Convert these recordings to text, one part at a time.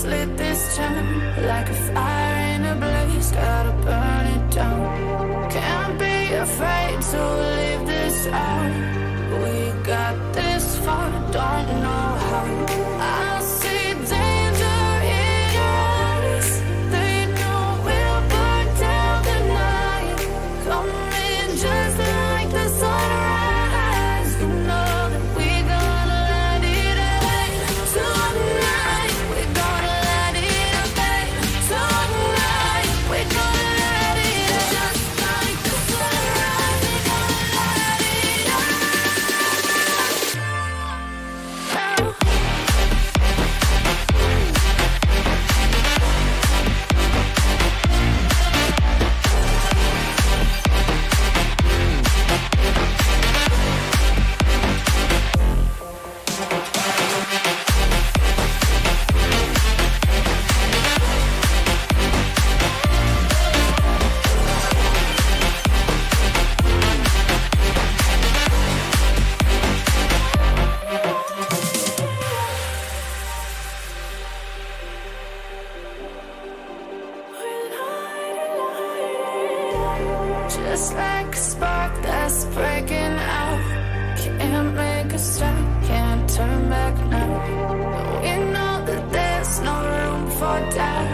lit this town like a fire in a blaze, gotta burn it down. Can't be afraid to leave this out. We got this far, don't know how. I see danger in your eyes. They know we'll burn down the night. Coming just like the sunrise. You know that we gonna let it out. Tonight, we gonna let it out. Tonight, we gonna let it out. Just like the sunrise, we gonna let it out. Just like a spark that's breaking out. Can't make a stop, can't turn back now. We know that there's no room for doubt.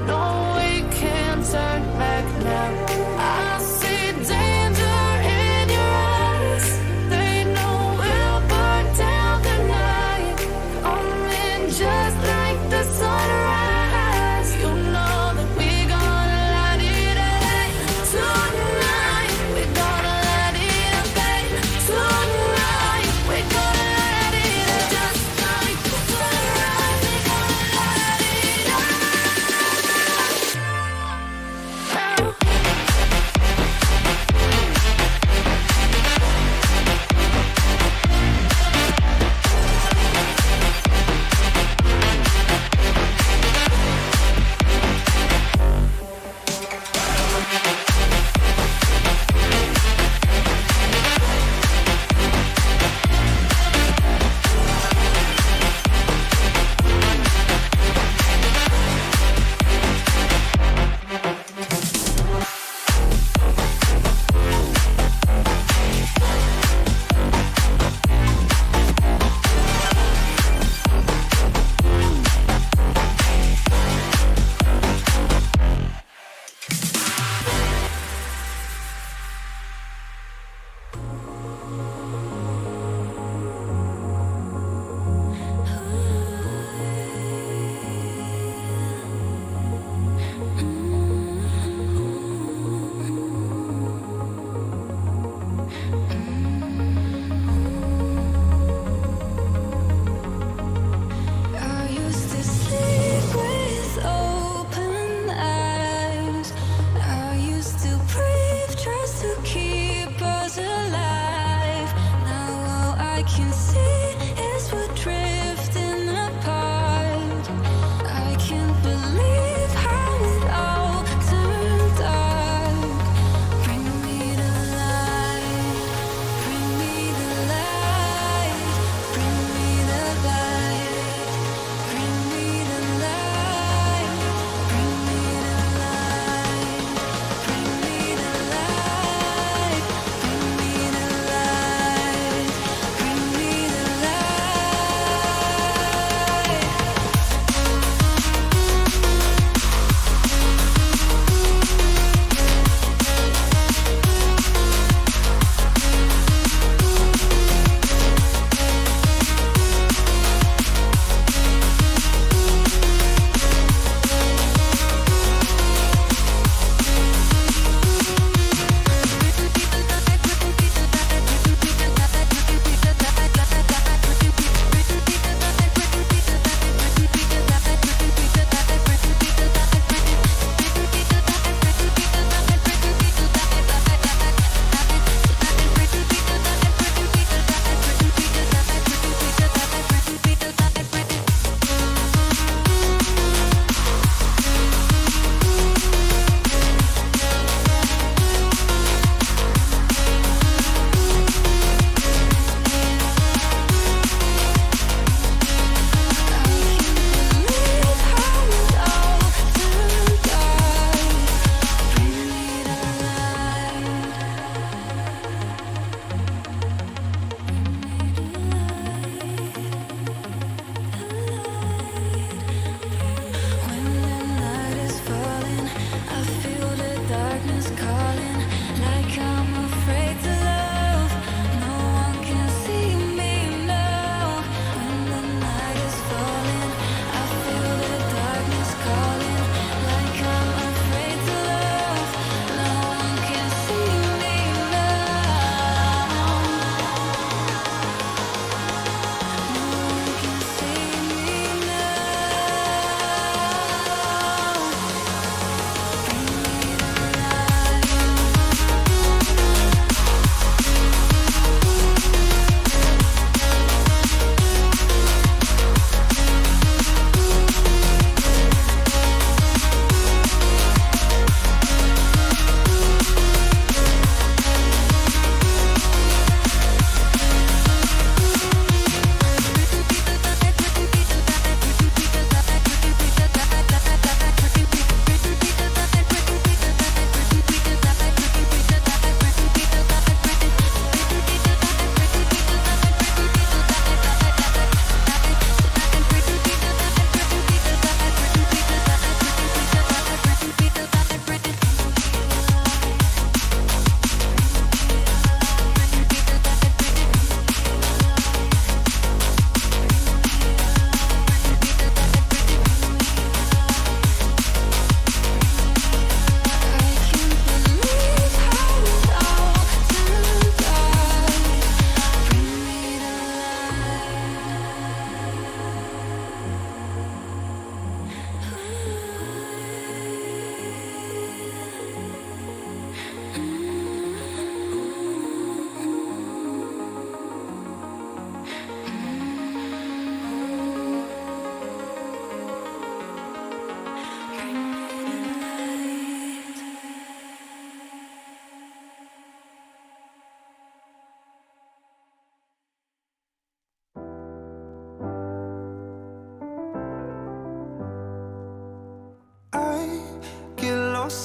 No, we can't turn back now. I see danger in your eyes. They know we'll burn down the night. Coming just like the sunrise. You know that we gonna let it out. Tonight, we gonna let it out. Tonight,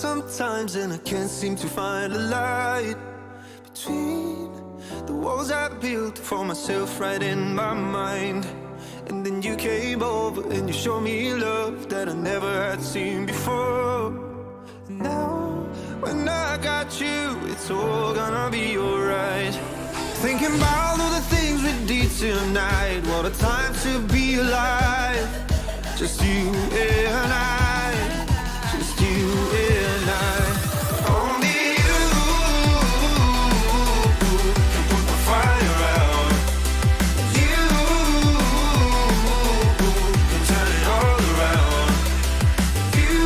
sometimes and I can't seem to find a light between the walls I built for myself right in my mind. And then you came over and you showed me love that I never had seen before. Now, when I got you, it's all gonna be alright. Thinking about all the things we did tonight. What a time to be alive. Just you and I. Just you and I. Only you can put the fire out. You can turn it all around. You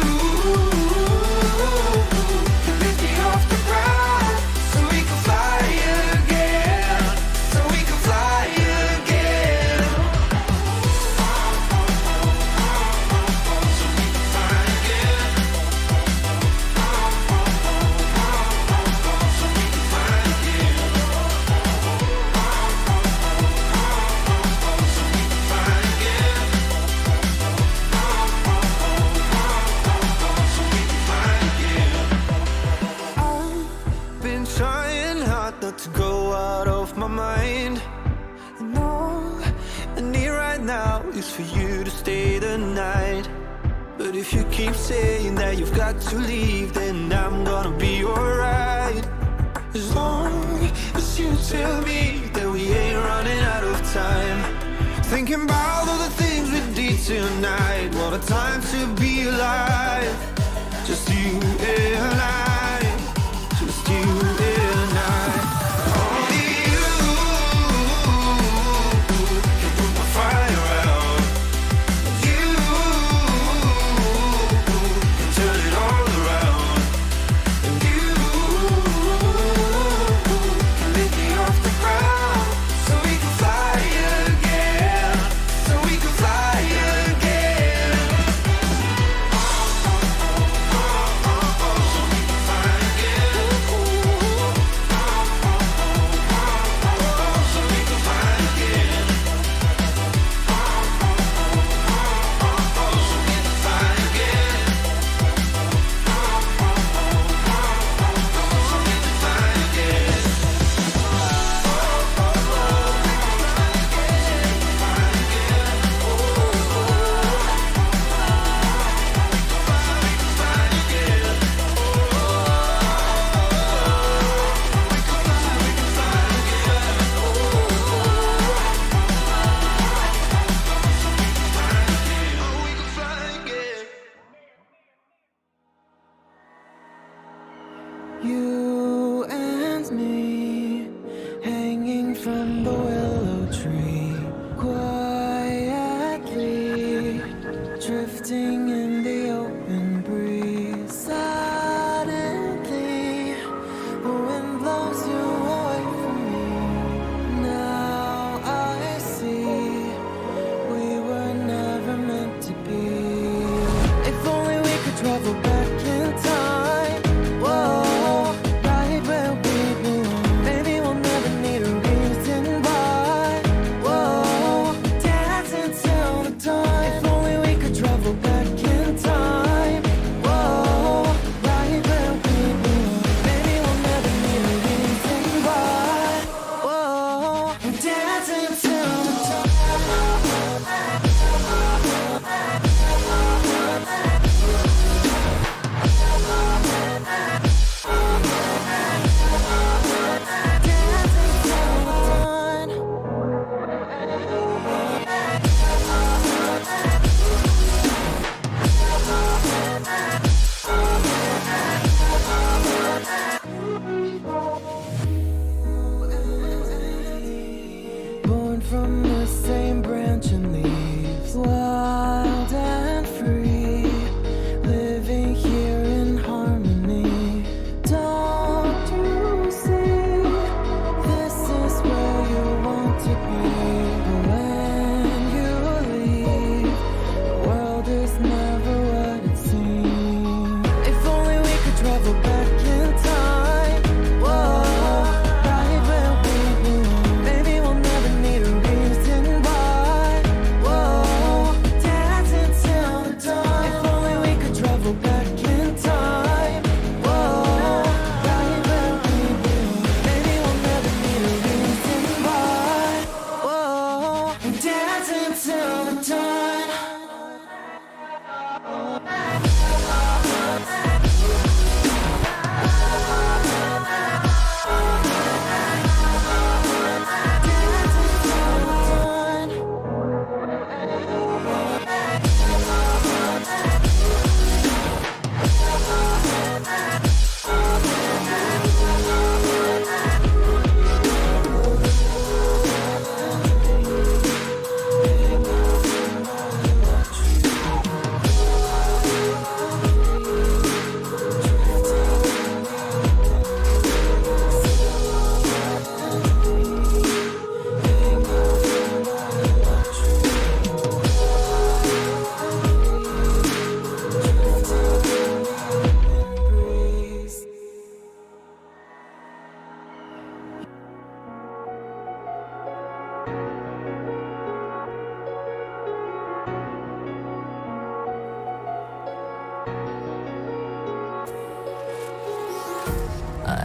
can lift me off the ground so we can fly again. So we can fly again. So we can fly again. So we can fly again. So we can fly again. So we can fly again. I've been trying hard not to go out of my mind. And all I need right now is for you to stay the night. But if you keep saying that you've got to leave, then I'm gonna be alright. As long as you tell me that we ain't running out of time. Thinking about all the things we did tonight. What a time to be alive. Just you and I. Just you and I. Only you can put the fire out. You can turn it all around. And you can lift me off the ground so we can fly again. So we can fly again. So we can fly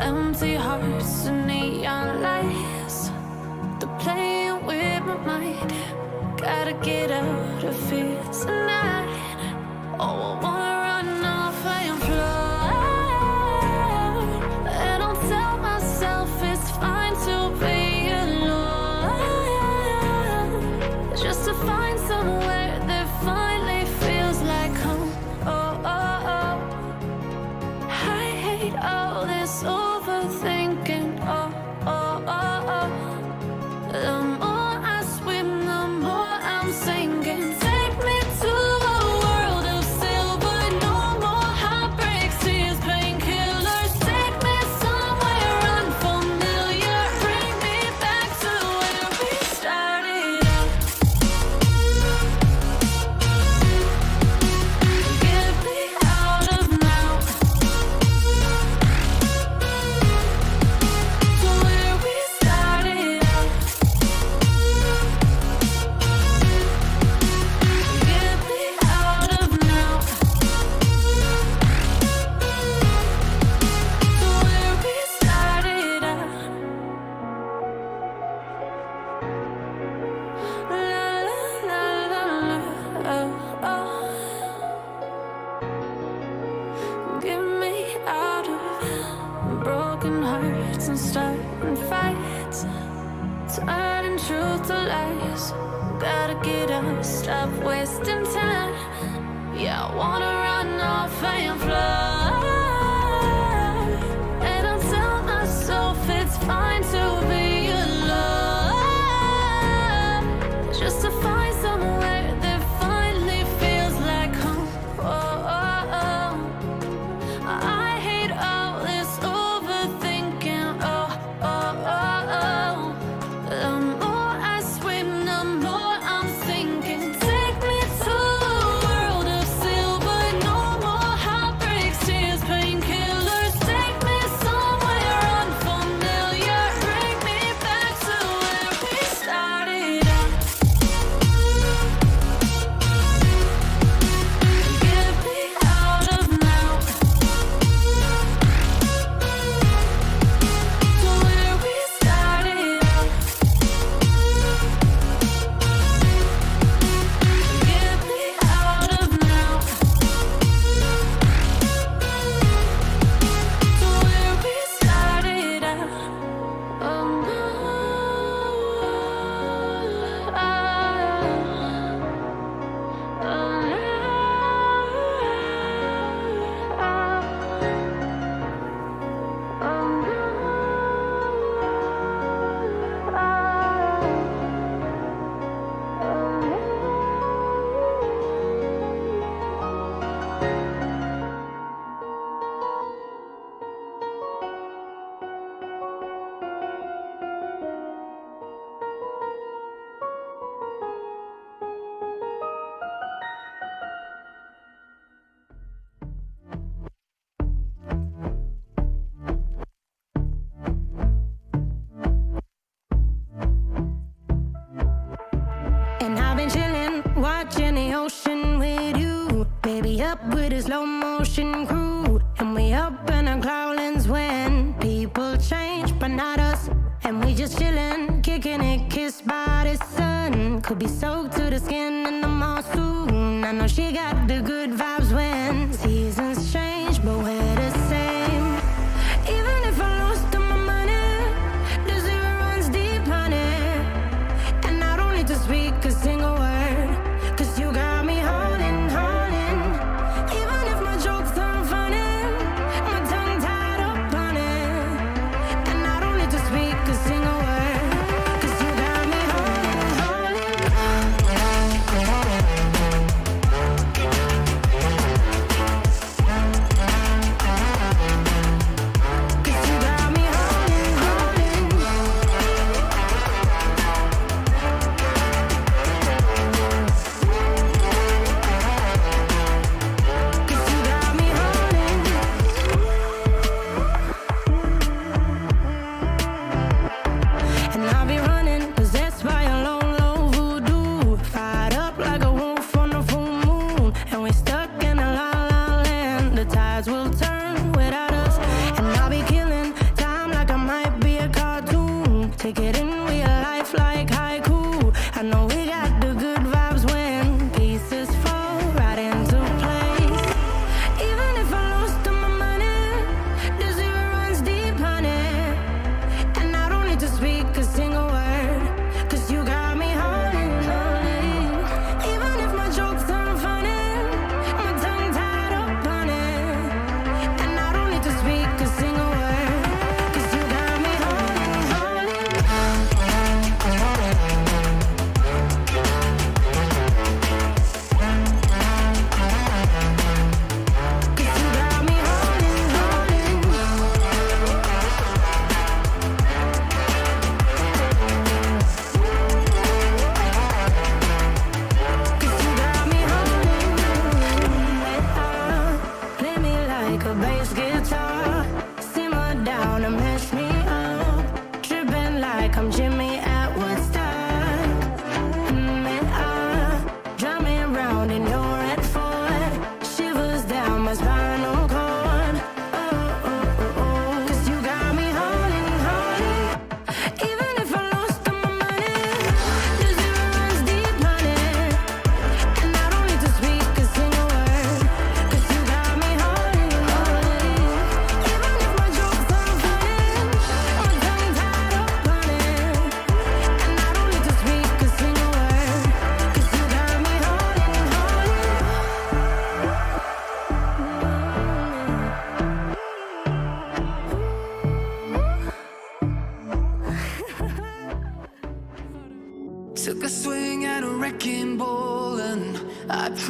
Empty hearts and neon lights, they're playing with my mind. Gotta get out of here tonight. Oh, I wanna run off and fly, and I'll tell myself it's fine to be alone, just to find somewhere that finally feels like home. Oh, oh, oh. I hate all this overthinking. Oh, oh, oh, oh. The more I swim, the more I'm sinking. Take me to a world of silver. No more heartbreaks, tears, painkillers. Take me somewhere unfamiliar. Bring me back to where we started out. Get me out of now. To where we started out. Get me out of now. To where we started out. La la la la la. Oh, oh. Get me out of broken hearts and starting fights, turning truth to lies. Gotta get up, stop wasting time. Yeah, I wanna run off and fly, and I'll tell myself it's fine to be alone, just to find somewhere that finally feels like home. Oh, oh, oh. I hate all this overthinking. Oh, oh, oh, oh. The more I swim, the more I'm sinking. Take me to a world of silver. No more heartbreaks, tears, painkillers. Take me somewhere unfamiliar. Bring me back to where we started out. Get me out of now. To where we started out. Get me out of now. To where we started out. Oh no. And I've been chillin', watching the ocean with you. Baby, up with a slow motion crew. And we up in our cloudlands when people change, but not us. And we just chillin', kicking it, kissed by the sun. Could be soaked to the skin in the monsoon. I know she got the good vibes when seasons change, but we're the same. Even if I lost all my money, the zero runs deep, honey. And I don't need to speak a single word, 'cause you got me holding, holding. Even if my jokes aren't funny, my tongue tied up on it. And I don't need to speak a single word, 'cause you got me holding, holding.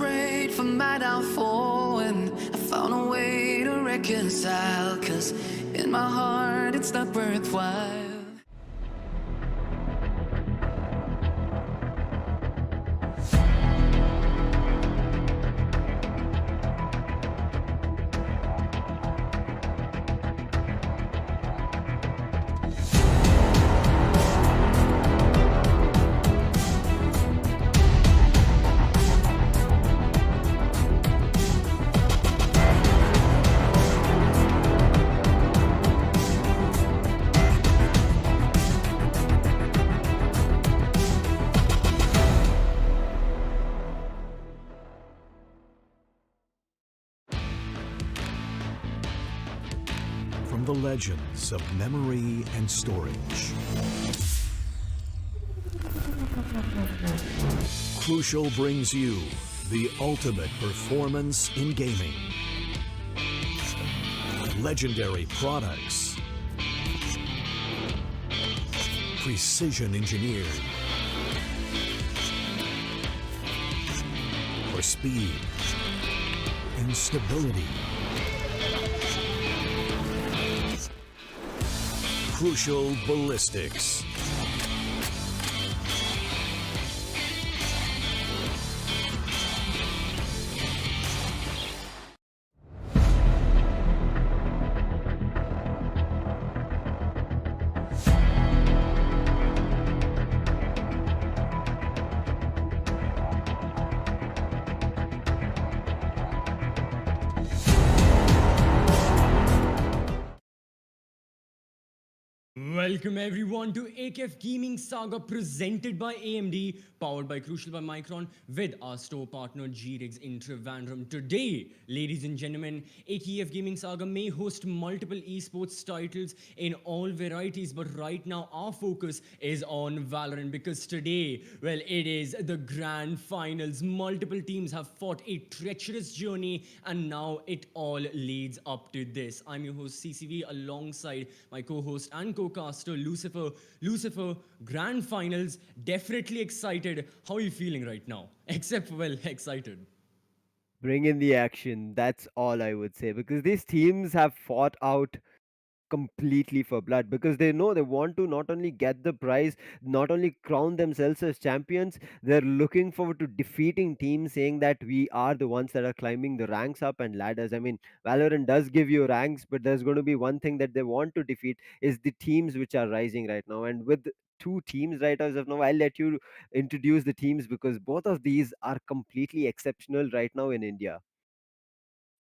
prayed for my downfall, and I found a way to reconcile, 'cause in my heart it's not worthwhile. From the legends of memory and storage, Crucial brings you the ultimate performance in gaming. Legendary products, precision engineered for speed and stability. Crucial Ballistix. Welcome everyone to AKEF Gaming Saga presented by AMD, powered by Crucial by Micron, with our store partner Rigs Trivandrum. Today, ladies and gentlemen, AKEF Gaming Saga may host multiple esports titles in all varieties, but right now our focus is on Valorant, because today, well, it is the grand finals. Multiple teams have fought a treacherous journey, and now it all leads up to this. I'm your host CCV alongside my co-host and co-caster Lucifer. Lucifer, grand finals, definitely excited. How are you feeling right now? Except, well, excited. Bring in the action. That's all I would say, because these teams have fought out completely for blood, because they know they want to not only get the prize, not only crown themselves as champions, they're looking forward to defeating teams saying that we are the ones that are climbing the ranks up and ladders. I mean, Valorant does give you ranks, but there's going to be one thing that they want to defeat is the teams which are rising right now. And with two teams right as of now, I'll let you introduce the teams, because both of these are completely exceptional right now in India.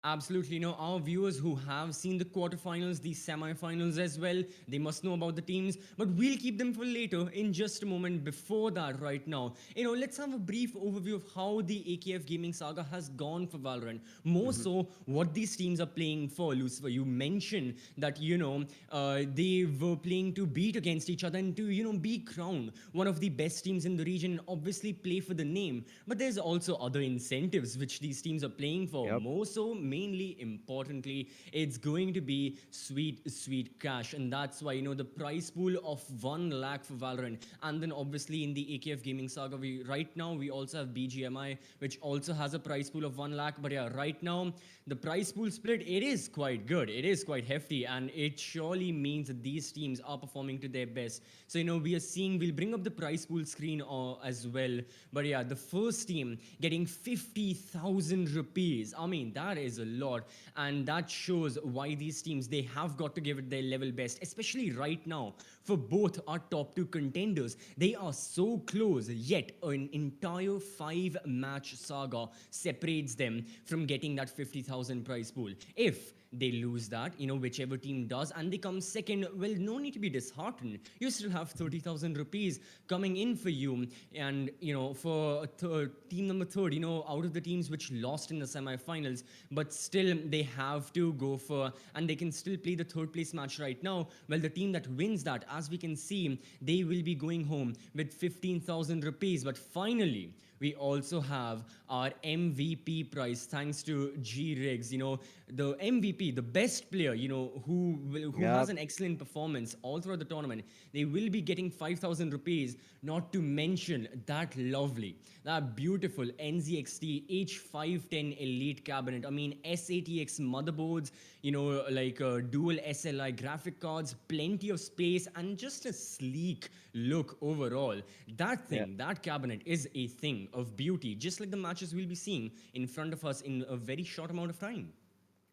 Absolutely. Our viewers who have seen the quarterfinals, the semi-finals as well, they must know about the teams, but we'll keep them for later in just a moment. Before that, right now, let's have a brief overview of how the AKF Gaming Saga has gone for Valorant. More so, what these teams are playing for. Lucifer, you mentioned that, they were playing to beat against each other and to, be crowned one of the best teams in the region and obviously play for the name. But there's also other incentives which these teams are playing for. Yep. More so, mainly importantly, it's going to be sweet cash, and that's why the prize pool of 1 lakh for Valorant. And then obviously in the AKF Gaming Saga, right now we also have BGMI, which also has a prize pool of 1 lakh. But yeah, right now the prize pool split, it is quite good, it is quite hefty, and it surely means that these teams are performing to their best. So we are seeing, we'll bring up the prize pool screen as well. But yeah, the first team getting 50,000 rupees, I mean, that is a lot, and that shows why these teams, they have got to give it their level best, especially right now for both our top 2 contenders. They are so close, yet an entire 5-match saga separates them from getting that 50,000 prize pool. If they lose that, whichever team does, and they come second, well, no need to be disheartened. You still have 30,000 rupees coming in for you. And, for team number 3rd, out of the teams which lost in the semi-finals, but still they have to go for, and they can still play the 3rd place match right now. Well, the team that wins that, as we can see, they will be going home with 15,000 rupees. But finally, we also have our MVP prize thanks to G Rigs. The MVP, the best player, who has Yep. an excellent performance all throughout the tournament. They will be getting 5,000 rupees, not to mention that beautiful NZXT H510 Elite cabinet. I mean, SATX motherboards, like dual SLI graphic cards, plenty of space, and just a sleek look overall. That cabinet is a thing of beauty, just like the matches we'll be seeing in front of us in a very short amount of time.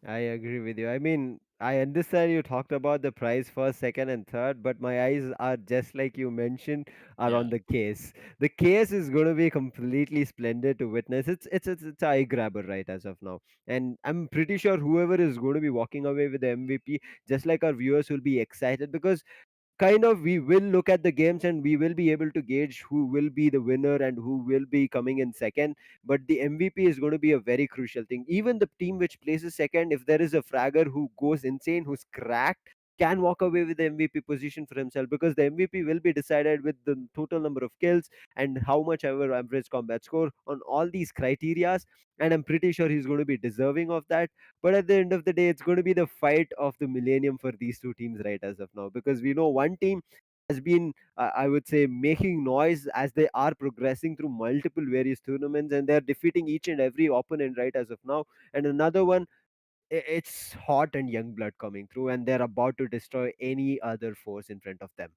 I agree with you. I mean, I understand you talked about the prize first, second, and third, but my eyes are just like you mentioned are Yeah. on the case. The case is going to be completely splendid to witness. It's a eye grabber right as of now, and I'm pretty sure whoever is going to be walking away with the MVP, just like our viewers, will be excited because kind of we will look at the games and we will be able to gauge who will be the winner and who will be coming in second, but the MVP is going to be a very crucial thing. Even the team which places second, if there is a fragger who goes insane, who's cracked, can walk away with the MVP position for himself, because the MVP will be decided with the total number of kills and how much ever average combat score on all these criterias, and I'm pretty sure he's going to be deserving of that. But at the end of the day, it's going to be the fight of the millennium for these two teams right as of now, because we know one team has been, I would say, making noise as they are progressing through multiple various tournaments and they're defeating each and every opponent right as of now. And another one, it's hot and young blood coming through, and they're about to destroy any other force in front of them.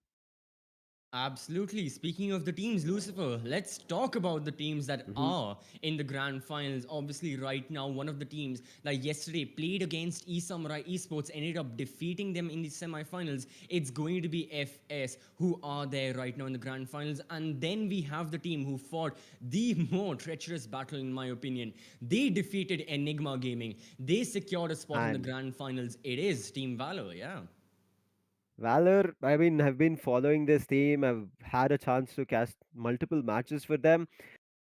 Absolutely. Speaking of the teams, Lucifer, let's talk about the teams that Hmm. are in the grand finals. Obviously, right now, one of the teams that yesterday played against eSamurai Esports ended up defeating them in the semifinals. It's going to be FS who are there right now in the grand finals. And then we have the team who fought the more treacherous battle, in my opinion. They defeated Enigma Gaming. They secured a spot in the And grand finals. It is Team Valor, yeah. Valor, I mean, have been following this team. I've had a chance to cast multiple matches for them.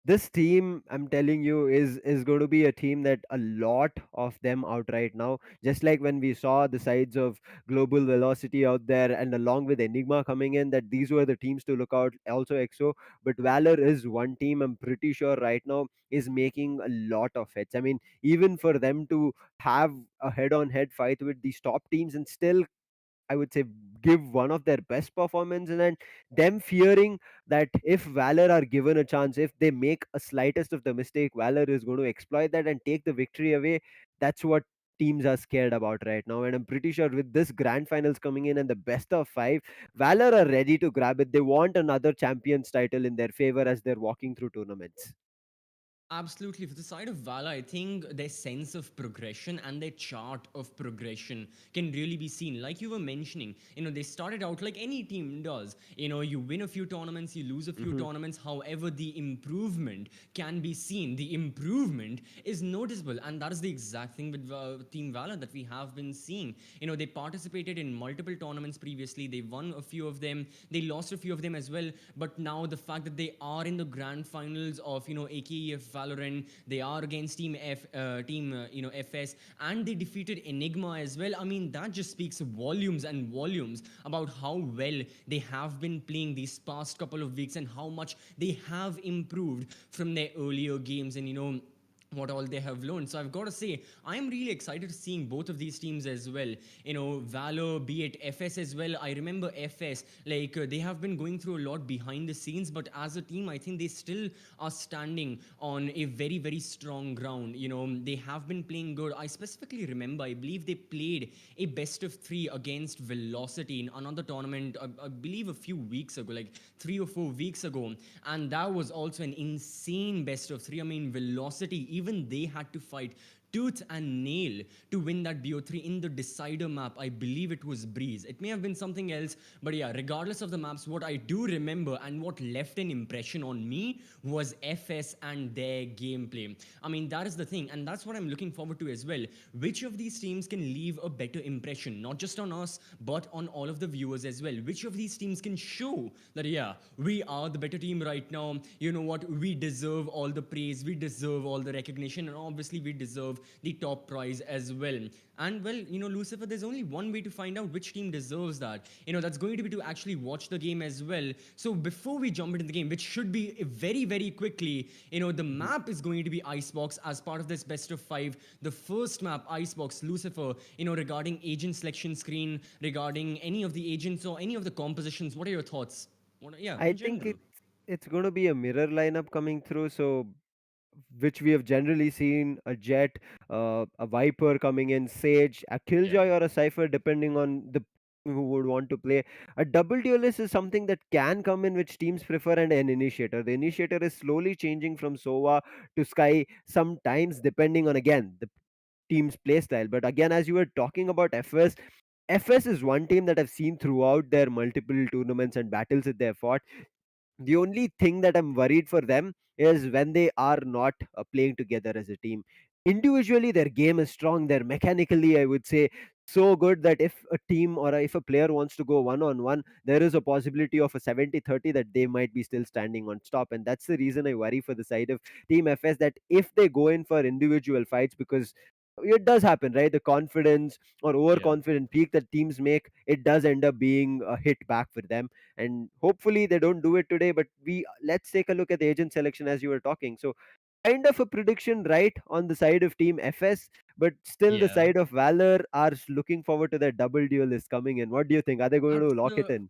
This team, I'm telling you, is going to be a team that a lot of them out right now, just like when we saw the sides of Global Velocity out there and along with Enigma coming in, that these were the teams to look out, also EXO. But Valor is one team I'm pretty sure right now is making a lot of hits. I mean, even for them to have a head-on-head fight with these top teams and still, I would say, give one of their best performance, and then them fearing that if Valor are given a chance, if they make a slightest of the mistake, Valor is going to exploit that and take the victory away. That's what teams are scared about right now. And I'm pretty sure with this grand finals coming in and the best of five, Valor are ready to grab it. They want another champions title in their favor as they're walking through tournaments. Absolutely. For the side of Vala, I think their sense of progression and their chart of progression can really be seen. Like you were mentioning, they started out like any team does. You win a few tournaments, you lose a few Hmm. tournaments. However, the improvement can be seen. The improvement is noticeable. And that is the exact thing with Team Vala that we have been seeing. They participated in multiple tournaments previously. They won a few of them. They lost a few of them as well. But now the fact that they are in the grand finals of, AKEF VALORANT, they are against Team FS, and they defeated Enigma as well. I mean, that just speaks volumes and volumes about how well they have been playing these past couple of weeks and how much they have improved from their earlier games. And what all they have learned. So I've got to say, I'm really excited to seeing both of these teams as well. Valor, be it FS as well. I remember FS, like they have been going through a lot behind the scenes, but as a team, I think they still are standing on a very, very strong ground. They have been playing good. I specifically remember, I believe they played a best of three against Velocity in another tournament, I believe a few weeks ago, like 3 or 4 weeks ago. And that was also an insane best of three. I mean, Velocity, even they had to fight tooth and nail to win that BO3 in the decider map. I believe it was Breeze. It may have been something else, but yeah, regardless of the maps, what I do remember and what left an impression on me was FS and their gameplay. I mean, that is the thing, and that's what I'm looking forward to as well. Which of these teams can leave a better impression, not just on us, but on all of the viewers as well? Which of these teams can show that, yeah, we are the better team right now? You know what? We deserve all the praise, we deserve all the recognition, and obviously we deserve deserve the top prize as well. And well, Lucifer, there's only one way to find out which team deserves that. That's going to be to actually watch the game as well. So before we jump into the game, which should be very, very quickly, the map is going to be Icebox as part of this best of five. The first map, Icebox, Lucifer, regarding agent selection screen, regarding any of the agents or any of the compositions. What are your thoughts? Yeah, I in think general. it's going to be a mirror lineup coming through. So which we have generally seen a Jet, a Viper coming in, Sage, a Yeah. Killjoy, or a Cypher, depending on the who would want to play. A double duelist is something that can come in which teams prefer, and an initiator. The initiator is slowly changing from Sova to Sky, sometimes depending on again the team's playstyle. But again, as you were talking about FS is one team that I've seen throughout their multiple tournaments and battles that they have fought. The only thing that I'm worried for them is when they are not playing together as a team. Individually, their game is strong. They're mechanically, I would say, so good that if a team or if a player wants to go one on one, there is a possibility of a 70-30 that they might be still standing on top. And that's the reason I worry for the side of Team FS, that if they go in for individual fights, because it does happen, right? The confidence or Yeah. overconfident peak that teams make, it does end up being a hit back for them, and hopefully they don't do it today. But we let's take a look at the agent selection as you were talking. So kind of a prediction right on the side of Team FS, but still the Yeah. side of Valor are looking forward to that double duel is coming in. What do you think? Are they going to That's lock it in?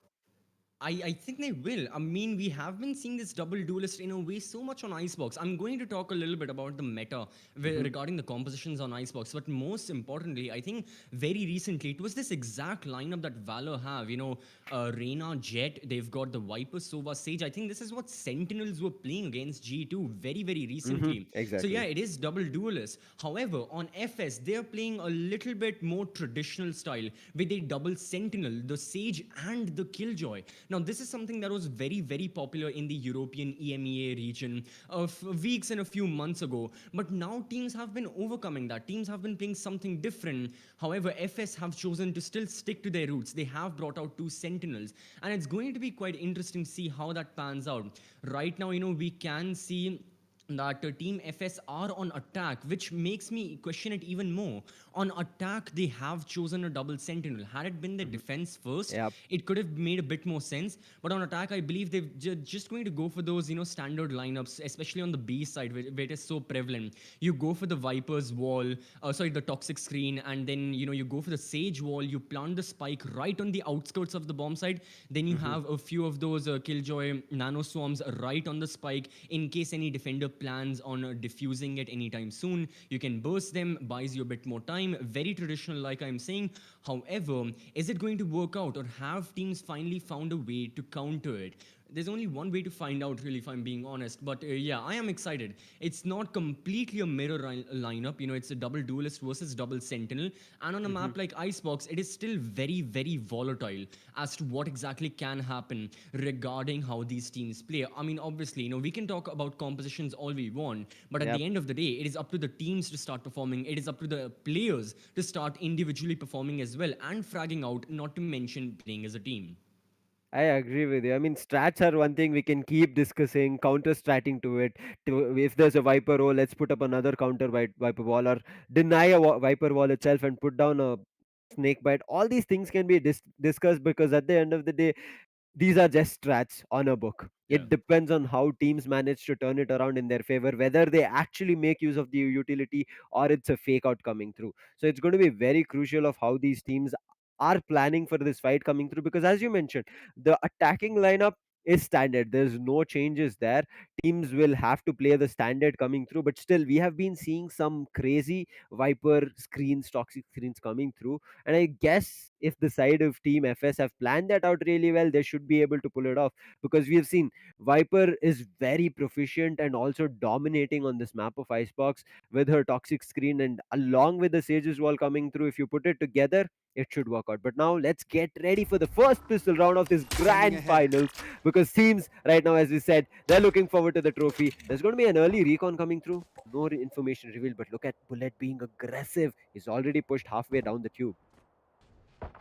I think they will. I mean, we have been seeing this double duelist in a way so much on Icebox. I'm going to talk a little bit about the meta Hmm. regarding the compositions on Icebox, but most importantly, I think very recently it was this exact lineup that Valor have. Reyna, Jet, they've got the Viper, Sova, Sage. I think this is what Sentinels were playing against G2 very, very Hmm. recently. So yeah, Exactly. it is double duelist. However, on FS, they're playing a little bit more traditional style with a double Sentinel, the Sage and the Killjoy. Now, this is something that was very, very popular in the European EMEA region of weeks and a few months ago. But now teams have been overcoming that. Teams have been playing something different. However, FS have chosen to still stick to their roots. They have brought out two Sentinels. And it's going to be quite interesting to see how that pans out. Right now, we can see that Team FS are on attack, which makes me question it even more. On attack, they have chosen a double sentinel. Had it been the Hmm. defense first, Yep. it could have made a bit more sense. But on attack, I believe they're just going to go for those, standard lineups, especially on the B side, where it is so prevalent. You go for the Viper's wall, sorry, the toxic screen, and then, you go for the Sage wall, you plant the spike right on the outskirts of the bomb side. Then you Hmm. have a few of those Killjoy nano swarms right on the spike in case any defender plans on diffusing it anytime soon. You can burst them, buys you a bit more time. Very traditional, like I'm saying. However, is it going to work out, or have teams finally found a way to counter it? There's only one way to find out, really, if I'm being honest. But yeah, I am excited. It's not completely a mirror lineup. It's a double duelist versus double sentinel. And on a Hmm. map like Icebox, it is still very, very volatile as to what exactly can happen regarding how these teams play. I mean, obviously, we can talk about compositions all we want, but at Yep. the end of the day, it is up to the teams to start performing. It is up to the players to start individually performing as well and fragging out, not to mention playing as a team. I agree with you. I mean, strats are one thing we can keep discussing, counter stratting to it. If there's a Viper roll, let's put up another counter Viper wall, or deny a Viper wall itself and put down a snake bite. All these things can be discussed, because at the end of the day, these are just strats on a book. Yeah. It depends on how teams manage to turn it around in their favor, whether they actually make use of the utility or it's a fake out coming through. So it's going to be very crucial of how these teams are planning for this fight coming through, because as you mentioned, the attacking lineup is standard. There's no changes there. Teams will have to play the standard coming through, but still we have been seeing some crazy Viper screens, toxic screens coming through, and I guess if the side of Team FS have planned that out really well, they should be able to pull it off, because we have seen Viper is very proficient and also dominating on this map of Icebox with her toxic screen, and along with the Sage's wall coming through. If you put it together, it should work out. But now let's get ready for the first pistol round of this Scanning grand ahead. finals, because teams right now, as we said, they're looking forward to the trophy. There's going to be an early recon coming through. No information revealed, but look at Bullet being aggressive. He's already pushed halfway down the tube.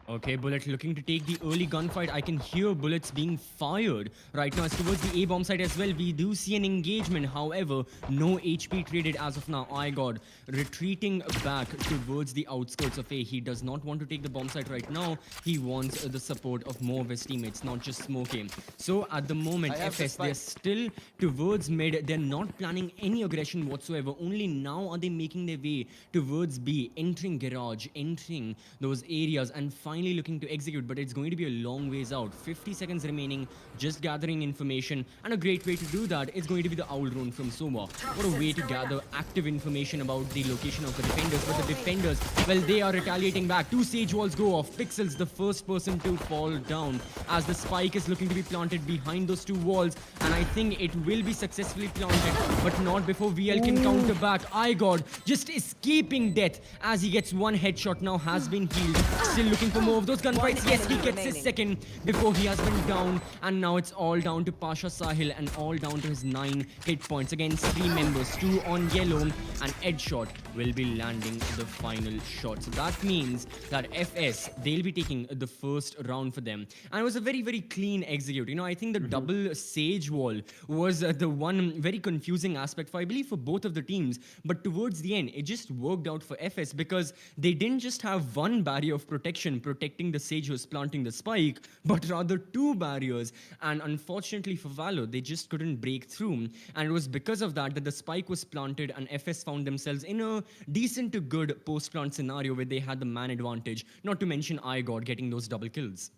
Okay, Bullet looking to take the early gunfight. I can hear bullets being fired right now. As towards the A bomb site as well, we do see an engagement. However, no HP traded as of now. IGod retreating back towards the outskirts of A. He does not want to take the bomb site right now. He wants the support of more of his teammates, not just smoking. So at the moment, FS, they're still towards mid. They're not planning any aggression whatsoever. Only now are they making their way towards B, entering garage, entering those areas, and finally looking to execute, but it's going to be a long ways out. 50 seconds remaining, just gathering information, and a great way to do that is going to be the owl drone from Soma. What a way to gather active information about the location of the defenders, but the defenders, well, they are retaliating back. 2 sage walls go off. Pixel's the first person to fall down as the spike is looking to be planted behind those 2 walls, and I think it will be successfully planted, but not before VL can counter back. IGod just escaping death as he gets 1 headshot, now has been healed. Still looking for more of those gunfights. Yes, he gets his second before he has been down, and now it's all down to Pasha Sahil and all down to his 9 hit points against 3 members, 2 on yellow, and Edshot will be landing the final shot. So that means that FS, they'll be taking the first round for them, and it was a very, very clean execute. You know, I think the double sage wall was the one very confusing aspect for, I believe, for both of the teams, but towards the end it just worked out for FS because they didn't just have one barrier of protection protecting the sage who's planting the spike, but rather 2 barriers, and unfortunately for Valor, they just couldn't break through, and it was because of that that the spike was planted and FS found themselves in a decent to good post-plant scenario where they had the man advantage, not to mention IGod getting those double kills.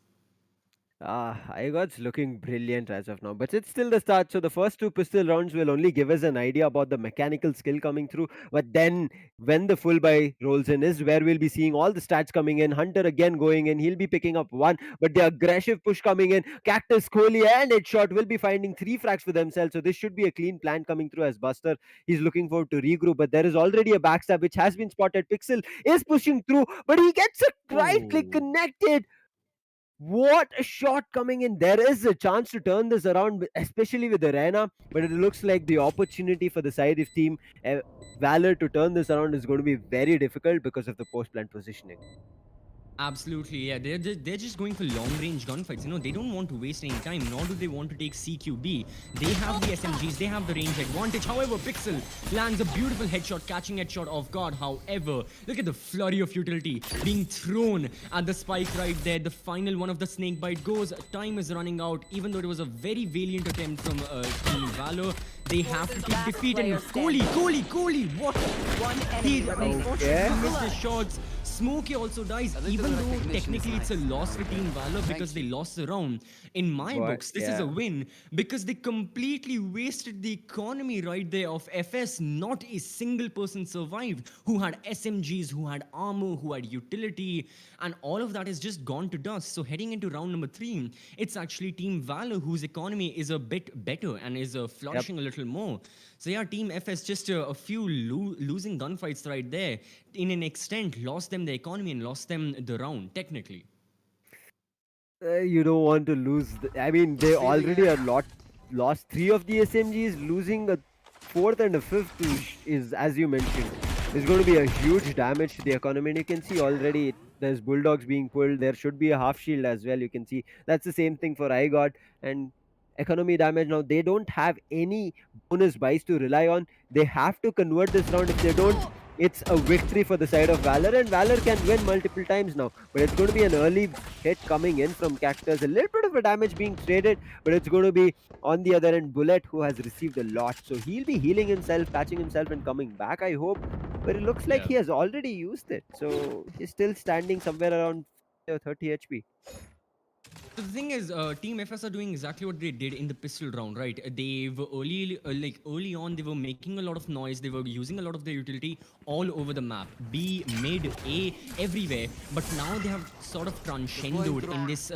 IGOT's looking brilliant as of now, but it's still the start. So the first 2 pistol rounds will only give us an idea about the mechanical skill coming through. But then, when the full buy rolls in, is where we'll be seeing all the stats coming in. Hunter again going in, he'll be picking up 1, but the aggressive push coming in. Cactus, Kohli, and Headshot will be finding 3 frags for themselves. So this should be a clean plan coming through as Buster. He's looking forward to regroup, but there is already a backstab which has been spotted. Pixel is pushing through, but he gets a right click connected. What a shot coming in. There is a chance to turn this around, especially with Arena, but it looks like the opportunity for the side of team Valor to turn this around is going to be very difficult because of the post plant positioning. Absolutely, yeah. They're just going for long-range gunfights. You know, they don't want to waste any time, nor do they want to take CQB. They have the SMGs, they have the range advantage. However, Pixel lands a beautiful headshot, catching Headshot off guard. However, look at the flurry of utility being thrown at the spike right there. The final one of the snake bite goes. Time is running out, even though it was a very valiant attempt from Team Valor. They have to take defeat, and Kohli, what? He unfortunately missed the shots. Smokey also dies, even though technically it's a loss for Team Valor because they lost the round. In my books, this is a win because they completely wasted the economy right there of FS. Not a single person survived who had SMGs, who had armor, who had utility, and all of that has just gone to dust. So heading into round number 3, it's actually Team Valor whose economy is a bit better and is flourishing a little more. So yeah, Team FS just a few losing gunfights right there. In an extent, lost them the economy and lost them the round, technically. You don't want to lose. I mean, they already lost 3 of the SMGs. Losing a 4th and a 5th is, as you mentioned, is going to be a huge damage to the economy. And you can see already there's bulldogs being pulled. There should be a half shield as well. You can see that's the same thing for IGOT and economy damage. Now they don't have any bonus buys to rely on. They have to convert this round. If they don't, it's a victory for the side of Valor, and Valor can win multiple times now. But it's going to be an early hit coming in from Cactus, a little bit of a damage being traded, but it's going to be on the other end Bullet, who has received a lot. So he'll be healing himself, patching himself, and coming back, I hope. But it looks like he has already used it. So he's still standing somewhere around 30 HP. So the thing is, Team FS are doing exactly what they did in the pistol round, right? They've early on, they were making a lot of noise. They were using a lot of their utility all over the map, B, mid, A, everywhere. But now they have sort of transcended in this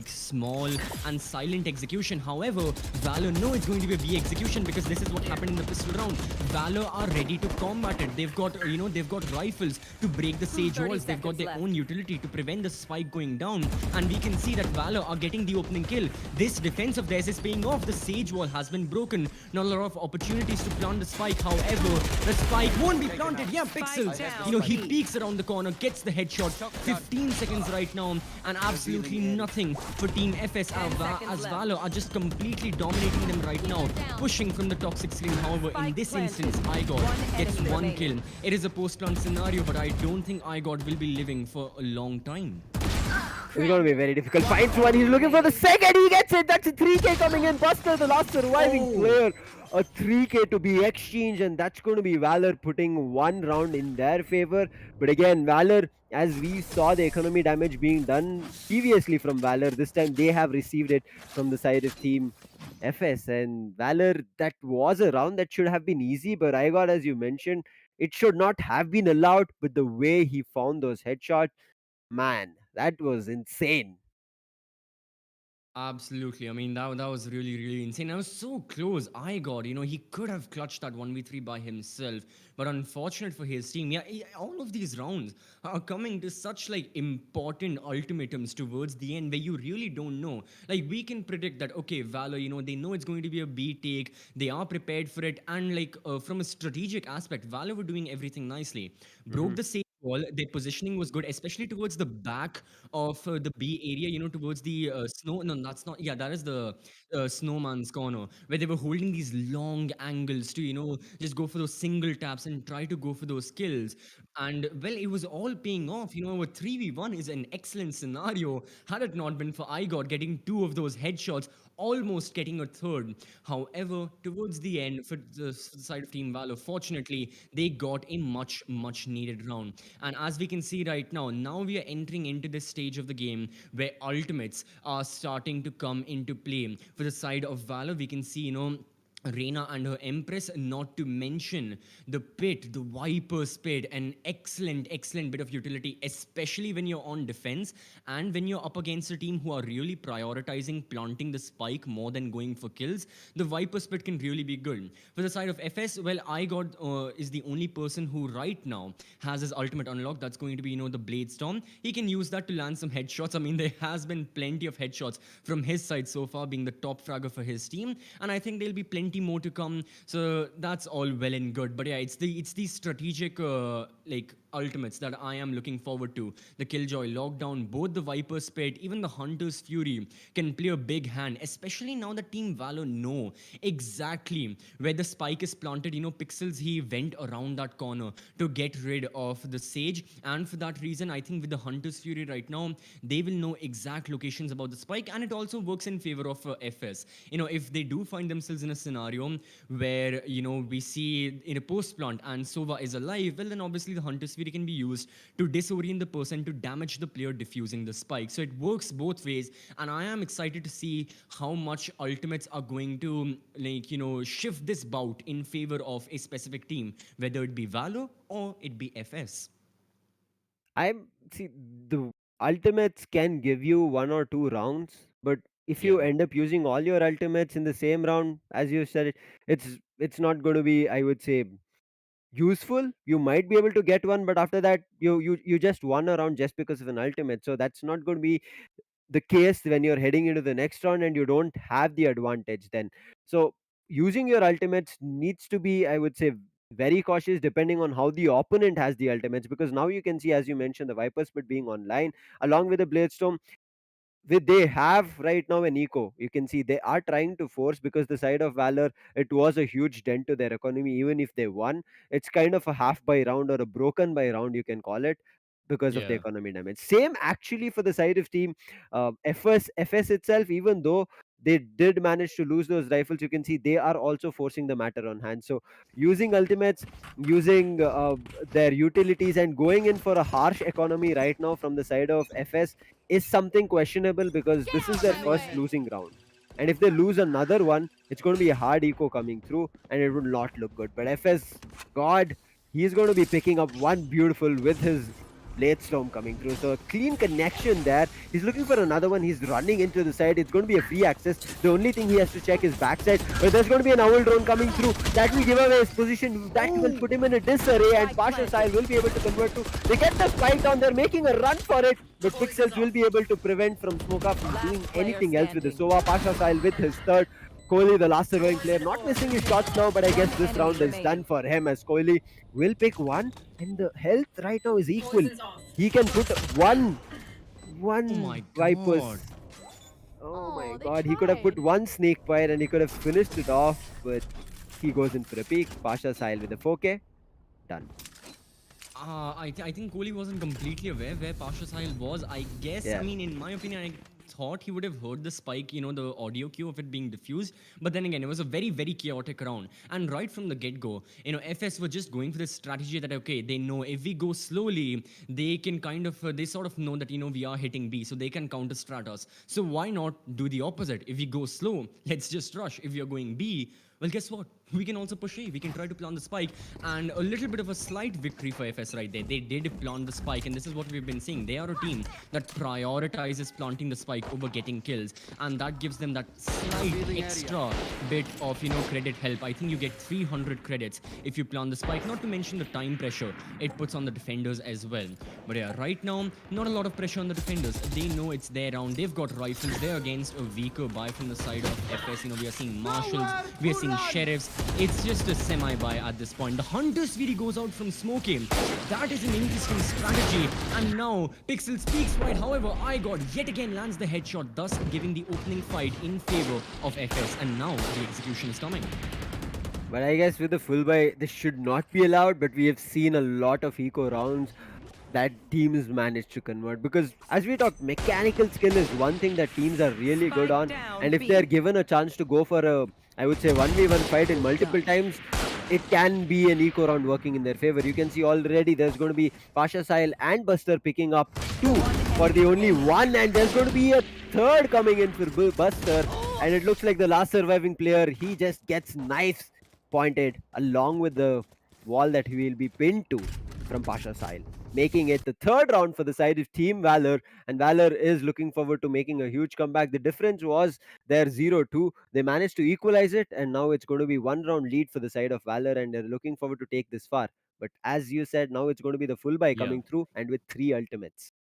small and silent execution. However, Valor know it's going to be a B execution because this is what happened in the pistol round. Valor are ready to combat it. They've got they've got rifles to break the sage walls. They've got their own utility to prevent the spike going down, and we can see that Valor are getting the opening kill. This defense of theirs is paying off. The Sage wall has been broken. Not a lot of opportunities to plant the spike. However, the spike won't be planted. Yeah, Pixels. You know, he peeks around the corner, gets the headshot. 15 seconds right now, and absolutely nothing for Team FS as Valor are just completely dominating them right now, pushing from the toxic screen. However, in this instance, iGod gets one kill. It is a post-plant scenario, but I don't think iGod will be living for a long time. It's going to be very difficult. Finds one. He's looking for the second. He gets it. That's a 3K coming in. Buster, the last surviving player. A 3K to be exchanged, and that's going to be Valor putting one round in their favor. But again, Valor, as we saw the economy damage being done previously from Valor, this time they have received it from the side of Team FS. And Valor, that was a round that should have been easy, but I got, as you mentioned, it should not have been allowed. But the way he found those headshots, man, that was insane. Absolutely. I mean, that was really, really insane. I was so close. iGod, you know, he could have clutched that 1v3 by himself. But unfortunate for his team, yeah, all of these rounds are coming to such like important ultimatums towards the end where you really don't know. Like, we can predict that, okay, Valor, you know, they know it's going to be a B take. They are prepared for it. And like, from a strategic aspect, Valor were doing everything nicely. Broke the same wall. Their positioning was good, especially towards the back of the B area, you know, towards the snow. No, that's not. Yeah, that is the snowman's corner, where they were holding these long angles to, you know, just go for those single taps and try to go for those kills. And well, it was all paying off. You know, a 3v1 is an excellent scenario. Had it not been for iGod getting two of those headshots, almost getting a third. However, towards the end, for the side of Team Valor, fortunately, they got a much, much needed round. And as we can see right now we are entering into this stage of the game where ultimates are starting to come into play. For the side of Valor, we can see, you know, Reina and her Empress, not to mention the pit, the Viper's pit, an excellent bit of utility, especially when you're on defense and when you're up against a team who are really prioritizing planting the spike more than going for kills. The Viper's pit can really be good. For the side of FS, well, iGod is the only person who right now has his ultimate unlocked. That's going to be, you know, the Blade Storm. He can use that to land some headshots. I mean, there has been plenty of headshots from his side so far, being the top fragger for his team, and I think there'll be plenty more to come, so that's all well and good. But yeah, it's the strategic like ultimates that I am looking forward to. The Killjoy Lockdown, both the Viper's Pit, even the Hunter's Fury can play a big hand, especially now that Team Valor know exactly where the spike is planted. You know, Pixels, he went around that corner to get rid of the Sage, and for that reason, I think with the Hunter's Fury right now, they will know exact locations about the spike, and it also works in favor of FS. You know, if they do find themselves in a scenario where, you know, we see in a post plant and Sova is alive, well, then obviously the Hunter's Fury can be used to disorient the person, to damage the player diffusing the spike. So it works both ways, and I am excited to see how much ultimates are going to, like, you know, shift this bout in favor of a specific team, whether it be Valor or it be FS. See, the ultimates can give you one or two rounds, but if Yeah. you end up using all your ultimates in the same round, as you said, it's not going to be, I would say, useful. You might be able to get one, but after that, you just won a round just because of an ultimate. So that's not going to be the case when you're heading into the next round and you don't have the advantage then. So using your ultimates needs to be, I would say, very cautious depending on how the opponent has the ultimates, because now you can see, as you mentioned, the Viper Spit being online along with the Bladestorm, they have right now an eco. You can see they are trying to force, because the side of Valor, it was a huge dent to their economy. Even if they won, it's kind of a half by round or a broken by round, you can call it, because of the Yeah. economy damage. Same actually for the side of team FS itself. Even though they did manage to lose those rifles, you can see they are also forcing the matter on hand. So using ultimates, using their utilities, and going in for a harsh economy right now from the side of FS is something questionable, because this is their first losing round. And if they lose another one, it's going to be a hard eco coming through, and it will not look good. But FS, God, he's going to be picking up one beautiful with his Blade Storm coming through. So a clean connection there. He's looking for another one. He's running into the side. It's going to be a free access. The only thing he has to check is backside. But there's going to be an owl drone coming through. That will give away his position. That will put him in a disarray. And Pasha Sahil will be able to convert to. They get the spike down. They're making a run for it. but Pixels will be able to prevent from Smoka from doing anything else with the Sova. Pasha Sahil with his third. Kohli, the last surviving player, not missing his shots now, but I guess this round is done for him as Kohli will pick one, and the health right now is equal. He can put Oh one my Vipers. god. Oh my They god, he could have put tried. one snake bite and he could have finished it off, but he goes in for a peek. Pasha Sahil with a 4K. Done. I think Kohli wasn't completely aware where Pasha Sahil was. I guess, Yeah. I mean, in my opinion, I thought he would have heard the spike, the audio cue of it being diffused. But then again, it was a very, very chaotic round. And right from the get-go, FS were just going for this strategy that, okay, they know if we go slowly, they can kind of, they sort of know that, we are hitting B, so they can counter-strat us. So why not do the opposite? If we go slow, let's just rush. If we are going B, well, guess what? We can also push A. We can try to plant the spike. And a little bit of a slight victory for FS right there. They did plant the spike. And this is what we've been seeing. They are a team that prioritizes planting the spike over getting kills. And that gives them that slight extra bit of, credit help. I think you get 300 credits if you plant the spike. Not to mention the time pressure it puts on the defenders as well. But yeah, right now, not a lot of pressure on the defenders. They know it's their round. They've got rifles. They're against a weaker buy from the side of FS. We are seeing marshals. We are seeing sheriffs. It's just a semi-buy at this point. The Hunter's Fury goes out from Smoky. That is an interesting strategy. And now Pixel speaks right. However, iGod yet again lands the headshot, thus giving the opening fight in favor of FS. And now the execution is coming. But I guess with the full buy, this should not be allowed. But we have seen a lot of eco rounds that teams managed to convert, because as we talk, mechanical skill is one thing that teams are really good on, and if they're given a chance to go for a, I would say, 1v1 fight in multiple times, it can be an eco round working in their favor. You can see already there's going to be Pasha Sahil and Buster picking up two for the only one, and there's going to be a third coming in for Buster, and it looks like the last surviving player, he just gets knives pointed along with the wall that he will be pinned to from Pasha Sahil, making it the third round for the side of Team Valor, and Valor is looking forward to making a huge comeback. The difference was their 0-2. They managed to equalize it, and now it's going to be one round lead for the side of Valor, and they're looking forward to take this far. But as you said, now it's going to be the full buy Yeah. coming through, and with 3 ultimates.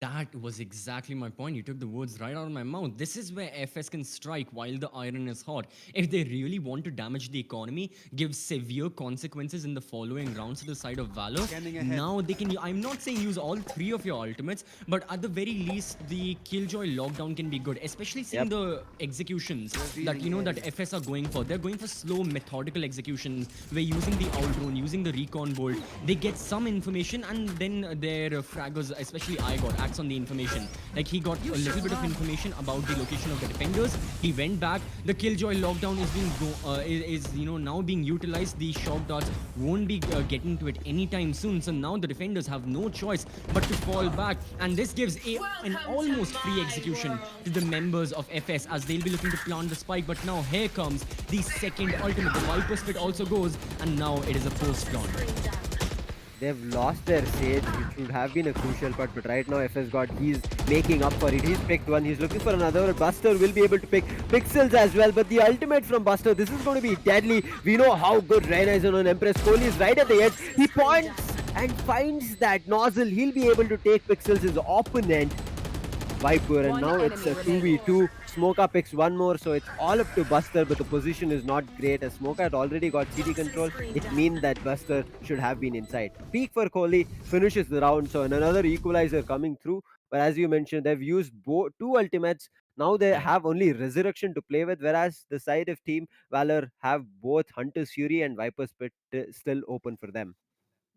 That was exactly my point. You took the words right out of my mouth. This is where FS can strike while the iron is hot. If they really want to damage the economy, give severe consequences in the following rounds to the side of Valor, now they can, I'm not saying use all 3 of your ultimates, but at the very least, the Killjoy lockdown can be good, especially seeing the executions that, that FS are going for. They're going for slow, methodical executions. We're using the outrun, using the recon bolt. They get some information, and then their fraggers, especially iGod, on the information. Like, he got a little bit of information about the location of the defenders. He went back. The Killjoy lockdown is being now being utilized. The shock darts won't be getting to it anytime soon. So now the defenders have no choice but to fall back, and this gives an almost free execution to the members of FS as they'll be looking to plant the spike. But now here comes the second ultimate. The Viper Spit also goes, and now it is a post plant. They've lost their Sage, which would have been a crucial part, but right now FS God, he's making up for it. He's picked one, he's looking for another. Buster will be able to pick Pixels as well, but the ultimate from Buster, this is going to be deadly. We know how good Reyna is on Empress. Kohli is right at the edge. He points and finds that nozzle. He'll be able to take Pixels, his opponent, Viper, and now it's a 2v2. Smoka picks one more, so it's all up to Buster, but the position is not great as Smoka had already got CD control. It means that Buster should have been inside. Peak for Kohli, finishes the round, so another equalizer coming through. But as you mentioned, they've used 2 ultimates. Now they have only Resurrection to play with, whereas the side of Team Valor have both Hunter's Fury and Viper's Pit still open for them.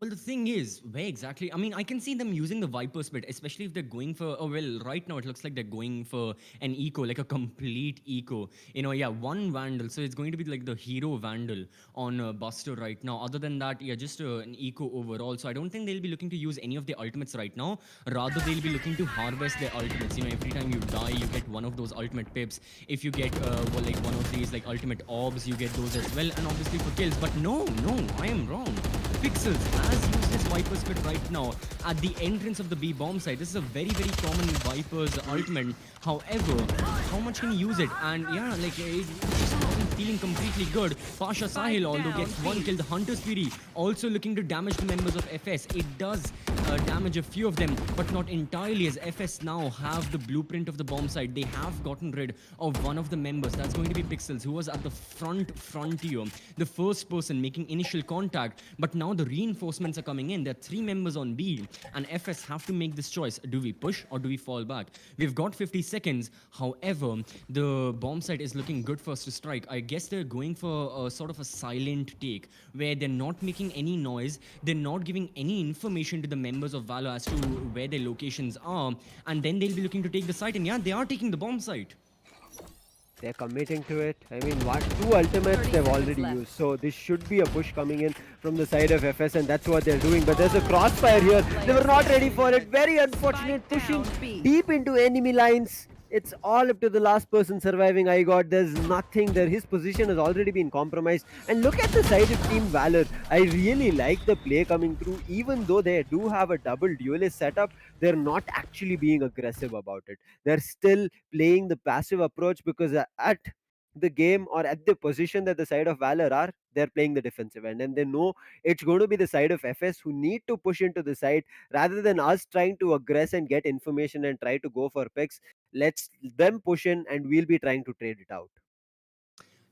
Well, the thing is, where exactly? I mean, I can see them using the Viper Spit, especially if they're going for, right now it looks like they're going for an eco, like a complete eco. One Vandal. So it's going to be like the hero Vandal on Buster right now. Other than that, just an eco overall. So I don't think they'll be looking to use any of the ultimates right now. Rather, they'll be looking to harvest their ultimates. Every time you die, you get one of those ultimate pips. If you get, one of these, like, ultimate orbs, you get those as well. And obviously for kills. But no, I am wrong. Pixels has used his Viper Spit right now at the entrance of the B bomb site. This is a very, very common Viper's ultimate. However, how much can he use it? And yeah, like, it's just not in feeling completely good. Pasha Sahil although gets one kill. The Hunter's Fury also looking to damage the members of FS. It does damage a few of them, but not entirely, as FS now have the blueprint of the bomb site. They have gotten rid of one of the members. That's going to be Pixels, who was at the frontier, the first person making initial contact. But now the reinforcements are coming in. There are 3 members on B, and FS have to make this choice. Do we push or do we fall back? We've got 50 seconds. However, the bomb site is looking good for us to strike. I guess they're going for a sort of a silent take, where they're not making any noise. They're not giving any information to the members of Valor as to where their locations are, and then they'll be looking to take the site. And yeah, they are taking the bomb site. They're committing to it. I mean, 2 ultimates they've already used. So this should be a push coming in from the side of FS, and that's what they're doing. But there's a crossfire here. They were not ready for it. Very unfortunate, pushing deep into enemy lines. It's all up to the last person surviving. I got there's nothing there. His position has already been compromised. And look at the side of Team Valor. I really like the play coming through. Even though they do have a double duelist setup, they're not actually being aggressive about it. They're still playing the passive approach, because at the game or at the position that the side of Valor are, they're playing the defensive end, and they know it's going to be the side of FS who need to push into the side rather than us trying to aggress and get information and try to go for picks. Let's them push in, and we'll be trying to trade it out.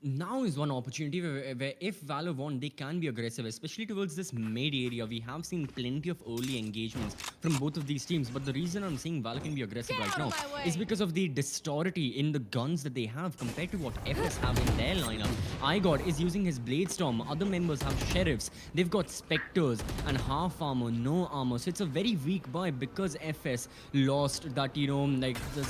Now is one opportunity where if Valor want, they can be aggressive, especially towards this mid area. We have seen plenty of early engagements from both of these teams, but the reason I'm saying Valor can be aggressive right now is because of the disparity in the guns that they have compared to what FS have in their lineup. iGod is using his Blade Storm, other members have Sheriffs, they've got Spectres and half armor, no armor, so it's a very weak buy because FS lost that, you know, like the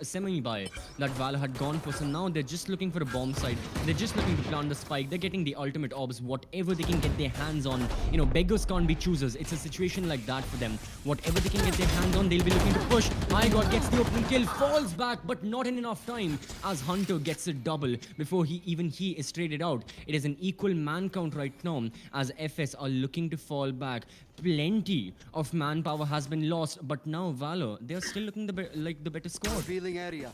semi-buy that Valor had gone for. So now they're just looking for a bomb site. They're just looking to plant the spike. They're getting the ultimate orbs, whatever they can get their hands on. You know, beggars can't be choosers. It's a situation like that for them. Whatever they can get their hands on, they'll be looking to push. iGod gets the opening kill, falls back, but not in enough time, as Hunter gets a double before he is traded out. It is an equal man count right now, as FS are looking to fall back. Plenty of manpower has been lost, but now Valor, they're still looking like the better squad. Revealing area.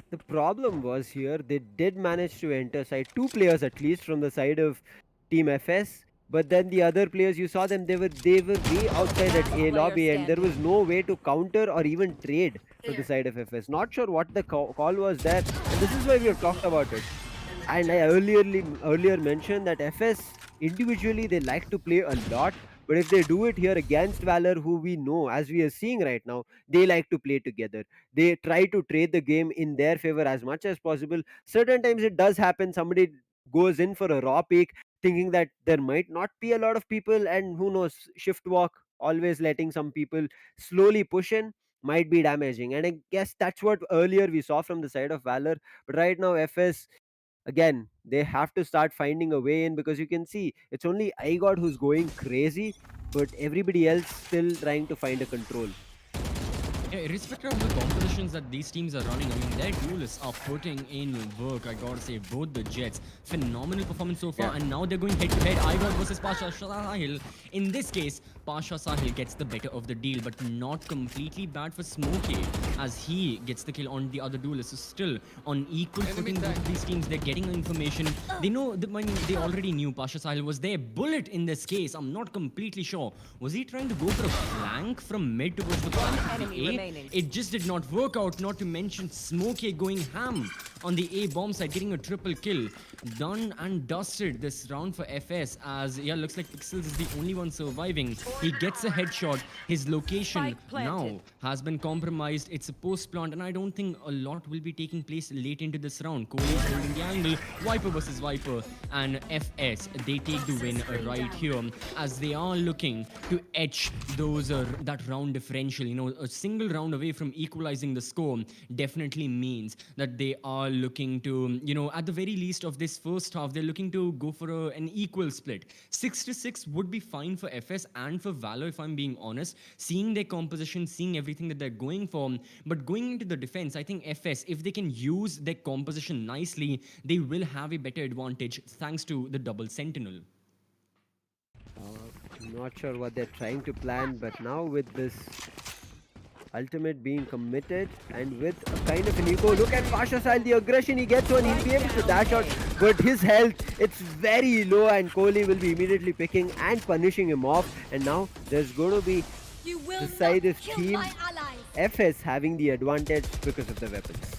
The problem was here, they did manage to enter side, 2 players at least from the side of Team FS, but then the other players, you saw them, they were way outside at A lobby, and there was no way to counter or even trade for the side of FS. Not sure what the call was there, and this is why we have talked about it. And I earlier mentioned that FS individually they like to play a lot, but if they do it here against Valor, who we know, as we are seeing right now, they like to play together. They try to trade the game in their favor as much as possible. Certain times it does happen, somebody goes in for a raw peak, thinking that there might not be a lot of people, and who knows, shift walk, always letting some people slowly push in, might be damaging. And I guess that's what earlier we saw from the side of Valor. But right now, FS, again, they have to start finding a way in, because you can see it's only iGod who's going crazy, but everybody else still trying to find a control. Yeah, irrespective of the compositions that these teams are running, I mean, their duelists are putting in work, I gotta say. Both the Jets, phenomenal performance so far, and now they're going head-to-head, iGod versus Pasha Sahil. In this case, Pasha Sahil gets the better of the deal, but not completely bad for Smokey, as he gets the kill on the other duelist. So still, on equal footing, both of these teams, they're getting information. They know, they already knew Pasha Sahil was there. Bullet in this case, I'm not completely sure. Was he trying to go for a flank from mid towards the flank of the A? It just did not work out, not to mention Smokey going ham on the A bomb side, getting a triple kill. Done and dusted this round for FS, as yeah, looks like Pixels is the only one surviving. He gets a headshot. His location now has been compromised. It's a post plant, and I don't think a lot will be taking place late into this round. Kohli is holding the angle. Viper versus Viper, and FS, they take the win right here, as they are looking to etch those that round differential. You know, a single round away from equalizing the score definitely means that they are looking to, you know, at the very least of this first half, they're looking to go for an equal split. 6-6 would be fine for FS and for Valor, if I'm being honest, seeing their composition, seeing everything that they're going for. But going into the defense, I think FS, if they can use their composition nicely, they will have a better advantage thanks to the double sentinel. I'm not sure what they're trying to plan, but now with this ultimate being committed, and with a kind of an eco, look at Pasha Sahil, the aggression he gets on, he'll be able to dash out but his health, it's very low, and Kohli will be immediately picking and punishing him off. And now there's going to be You will the not side of kill team my allies. FS having the advantage because of the weapons.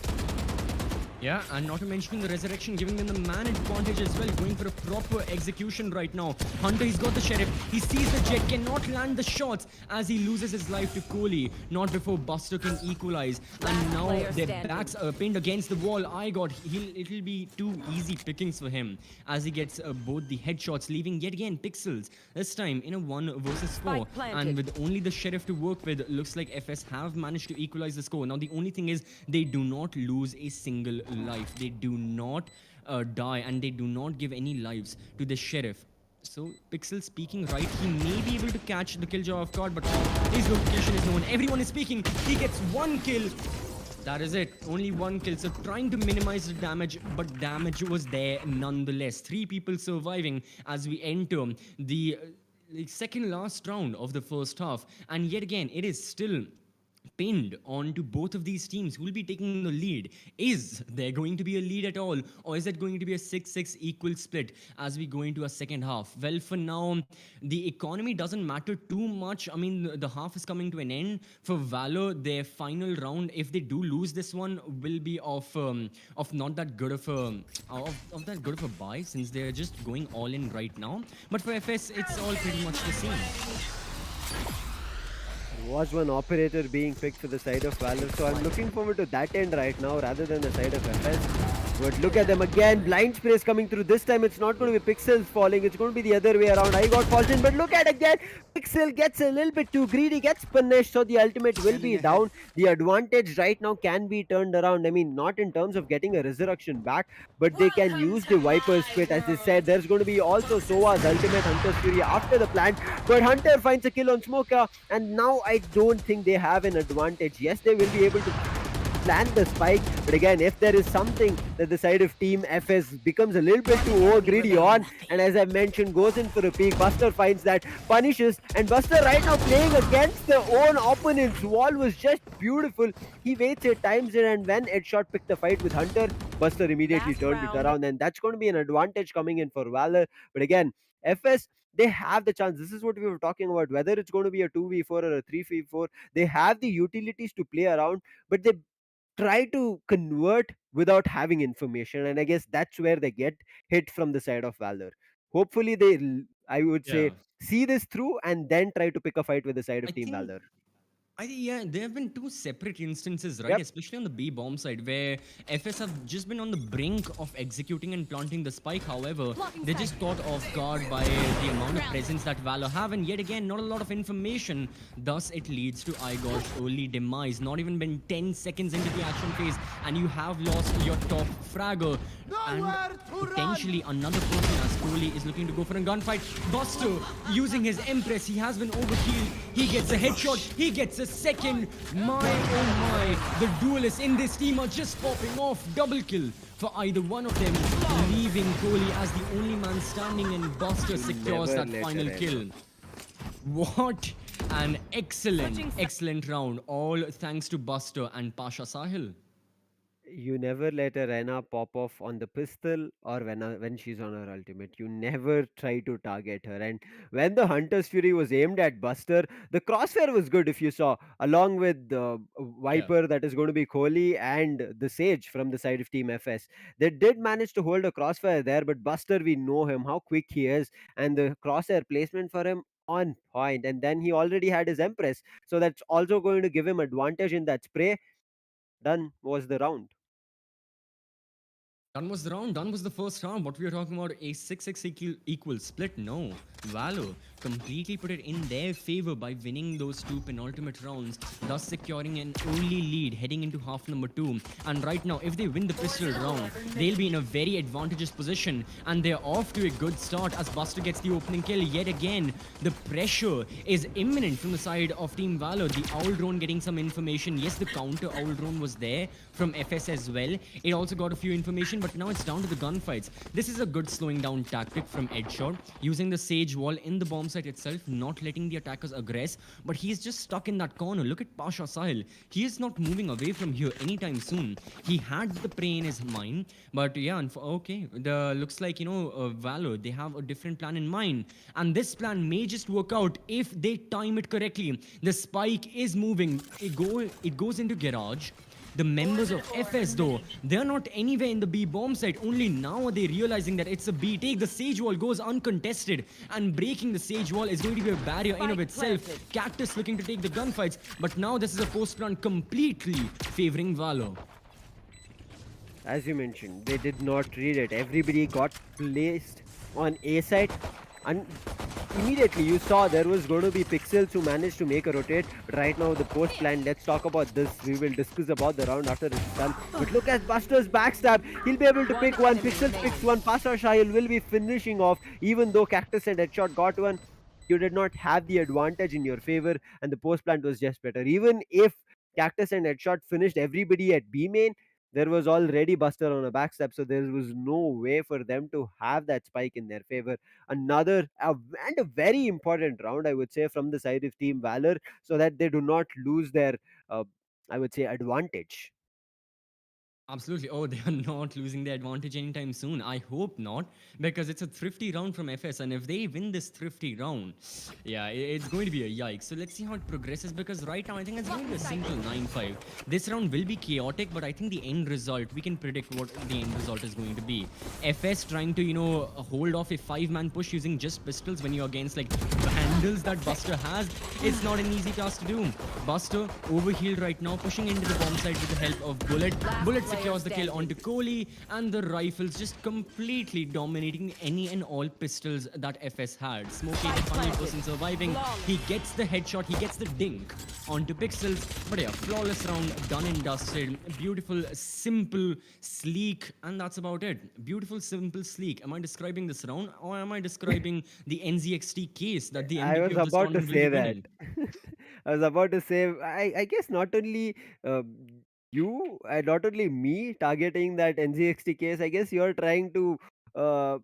Yeah, and not to mention the resurrection giving them the man advantage as well, going for a proper execution right now. Hunter, he's got the sheriff. He sees the jet, cannot land the shots as he loses his life to Kohli. Not before Buster can equalize. And now their backs are pinned against the wall. It'll be too easy pickings for him as he gets both the headshots, leaving yet again Pixels. This time in a 1 versus 4. And with only the sheriff to work with, looks like FS have managed to equalize the score. Now the only thing is they do not lose a single life. They do not die, and they do not give any lives to the sheriff. So Pixel speaking right, he may be able to catch the killjoy off guard, but his location is known. Everyone is speaking. He gets 1 kill. That is it. Only 1 kill. So trying to minimize the damage, but damage was there nonetheless. 3 people surviving as we enter the second last round of the first half. And yet again, it is still pinned onto both of these teams who will be taking the lead. Is there going to be a lead at all, or is it going to be a 6-6 equal split as we go into a second half? Well, for now, the economy doesn't matter too much. I mean, the half is coming to an end. For Valor, their final round, if they do lose this one, will be of not that good of a buy, since they're just going all in right now. But for FS, it's all pretty much the same. Was one operator being picked for the side of Valor, so I'm looking forward to that end right now rather than the side of FS. But look at them again, blind sprays coming through. This time it's not going to be Pixels falling, it's going to be the other way around. I got falls in, but look at again, Pixel gets a little bit too greedy, gets punished, so the ultimate will be down. The advantage right now can be turned around. I mean, not in terms of getting a resurrection back, but they can use the Viper's Pit. As they said, there's going to be also Sova's ultimate, Hunter's Fury, after the plant, but Hunter finds a kill on Smoker, and now I don't think they have an advantage. Yes, they will be able to plant the spike, but again, if there is something that the side of team FS becomes a little bit too over greedy on, and as I mentioned, goes in for a peek, Buster finds that, punishes, and Buster right now playing against their own opponent's wall was just beautiful. He waits it, times it, and when Headshot picked the fight with Hunter, Buster immediately turned it around, and that's going to be an advantage coming in for Valor. But again, FS, they have the chance. This is what we were talking about, whether it's going to be a 2v4 or a 3v4. They have the utilities to play around, but they try to convert without having information, and I guess that's where they get hit from the side of Valor. Hopefully they, I would say, Yeah. see this through and then try to pick a fight with the side I of team think Valor. yeah, there have been 2 separate instances, right? Yep. Especially on the B bomb side, where FS have just been on the brink of executing and planting the spike. However, they just caught off guard by the amount of presence that Valor have, and yet again, not a lot of information. Thus, it leads to Igor's early demise. Not even been 10 seconds into the action phase, and you have lost your top fragger. And potentially another person, as Kohli is looking to go for a gunfight. Buster using his Empress, he has been overkilled. He gets a headshot, he gets a second. My oh my, the duelists in this team are just popping off. Double kill for either one of them, leaving Kohli as the only man standing, and Buster secures that final kill. What an excellent round, all thanks to Buster and Pasha Sahil. You never let a Rena pop off on the pistol, or when she's on her ultimate. You never try to target her. And when the Hunter's Fury was aimed at Buster, the crosshair was good if you saw, along with the Yeah. Viper that is going to be Kohli and the Sage from the side of Team FS. They did manage to hold a crossfire there, but Buster, we know him, how quick he is, and the crosshair placement for him on point. And then he already had his Empress, so that's also going to give him advantage in that spray. Done was the round. Done was the round, done was the first round. What we are talking about, a 6-6 equal split? No. Valor completely put it in their favor by winning those 2 penultimate rounds, thus securing an early lead heading into half number 2. And right now, if they win the pistol round, they'll be in a very advantageous position, and they're off to a good start as Buster gets the opening kill. Yet again, the pressure is imminent from the side of Team Valor. The Owl Drone getting some information. Yes, the counter Owl Drone was there from FS as well. It also got a few information, but now it's down to the gunfights. This is a good slowing down tactic from Headshot, using the Sage wall in the bomb site itself, not letting the attackers aggress, but he's just stuck in that corner. Look at Pasha Sahil. He is not moving away from here anytime soon. He had the prey in his mind, but yeah, okay, looks like, Valor, they have a different plan in mind, and this plan may just work out if they time it correctly. The spike is moving. It goes into garage. The members of FS, though, they're not anywhere in the B bomb site. Only now are they realizing that it's a B take. The Sage Wall goes uncontested, and breaking the Sage Wall is going to be a barrier in of itself. Cactus looking to take the gunfights, but now this is a post plan completely favoring Valor. As you mentioned, they did not read it. Everybody got placed on A site, and immediately you saw there was going to be Pixels who managed to make a rotate. But right now, the post plan, let's talk about this. We will discuss about the round after it's done. But look at Buster's backstab. He'll be able to pick one. Pixels picks one. Pasha Shahil will be finishing off. Even though Cactus and Headshot got one, you did not have the advantage in your favor, and the post plant was just better. Even if Cactus and Headshot finished everybody at B main, there was already Buster on a backstab, so there was no way for them to have that spike in their favor. Another and a very important round, I would say, from the side of Team Valor, so that they do not lose their, uh, I would say, advantage. Absolutely. Oh, they are not losing their advantage anytime soon. I hope not, because it's a thrifty round from FS, and if they win this thrifty round, yeah, it's going to be a yikes. So let's see how it progresses, because right now I think it's going to be a simple 9-5. This round will be chaotic, but I think the end result, we can predict what the end result is going to be. FS trying to, hold off a 5-man push using just pistols when you're against like vandals that Buster has. It's not an easy task to do. Buster overhealed right now, pushing into the bomb site with the help of Bullet. Bullet secures the kill onto Kohli, and the rifles just completely dominating any and all pistols that FS had. Smokey, the final person surviving, he gets the headshot, he gets the dink onto Pixels. But yeah, flawless round, done and dusted. Beautiful, simple, sleek, and that's about it. Beautiful, simple, sleek. Am I describing this round, or am I describing the NZXT case that the MVP I was of this about to tournament will say be that. winning? I was about to say, I guess not only you, not only me targeting that NZXT case, I guess you're trying to uh,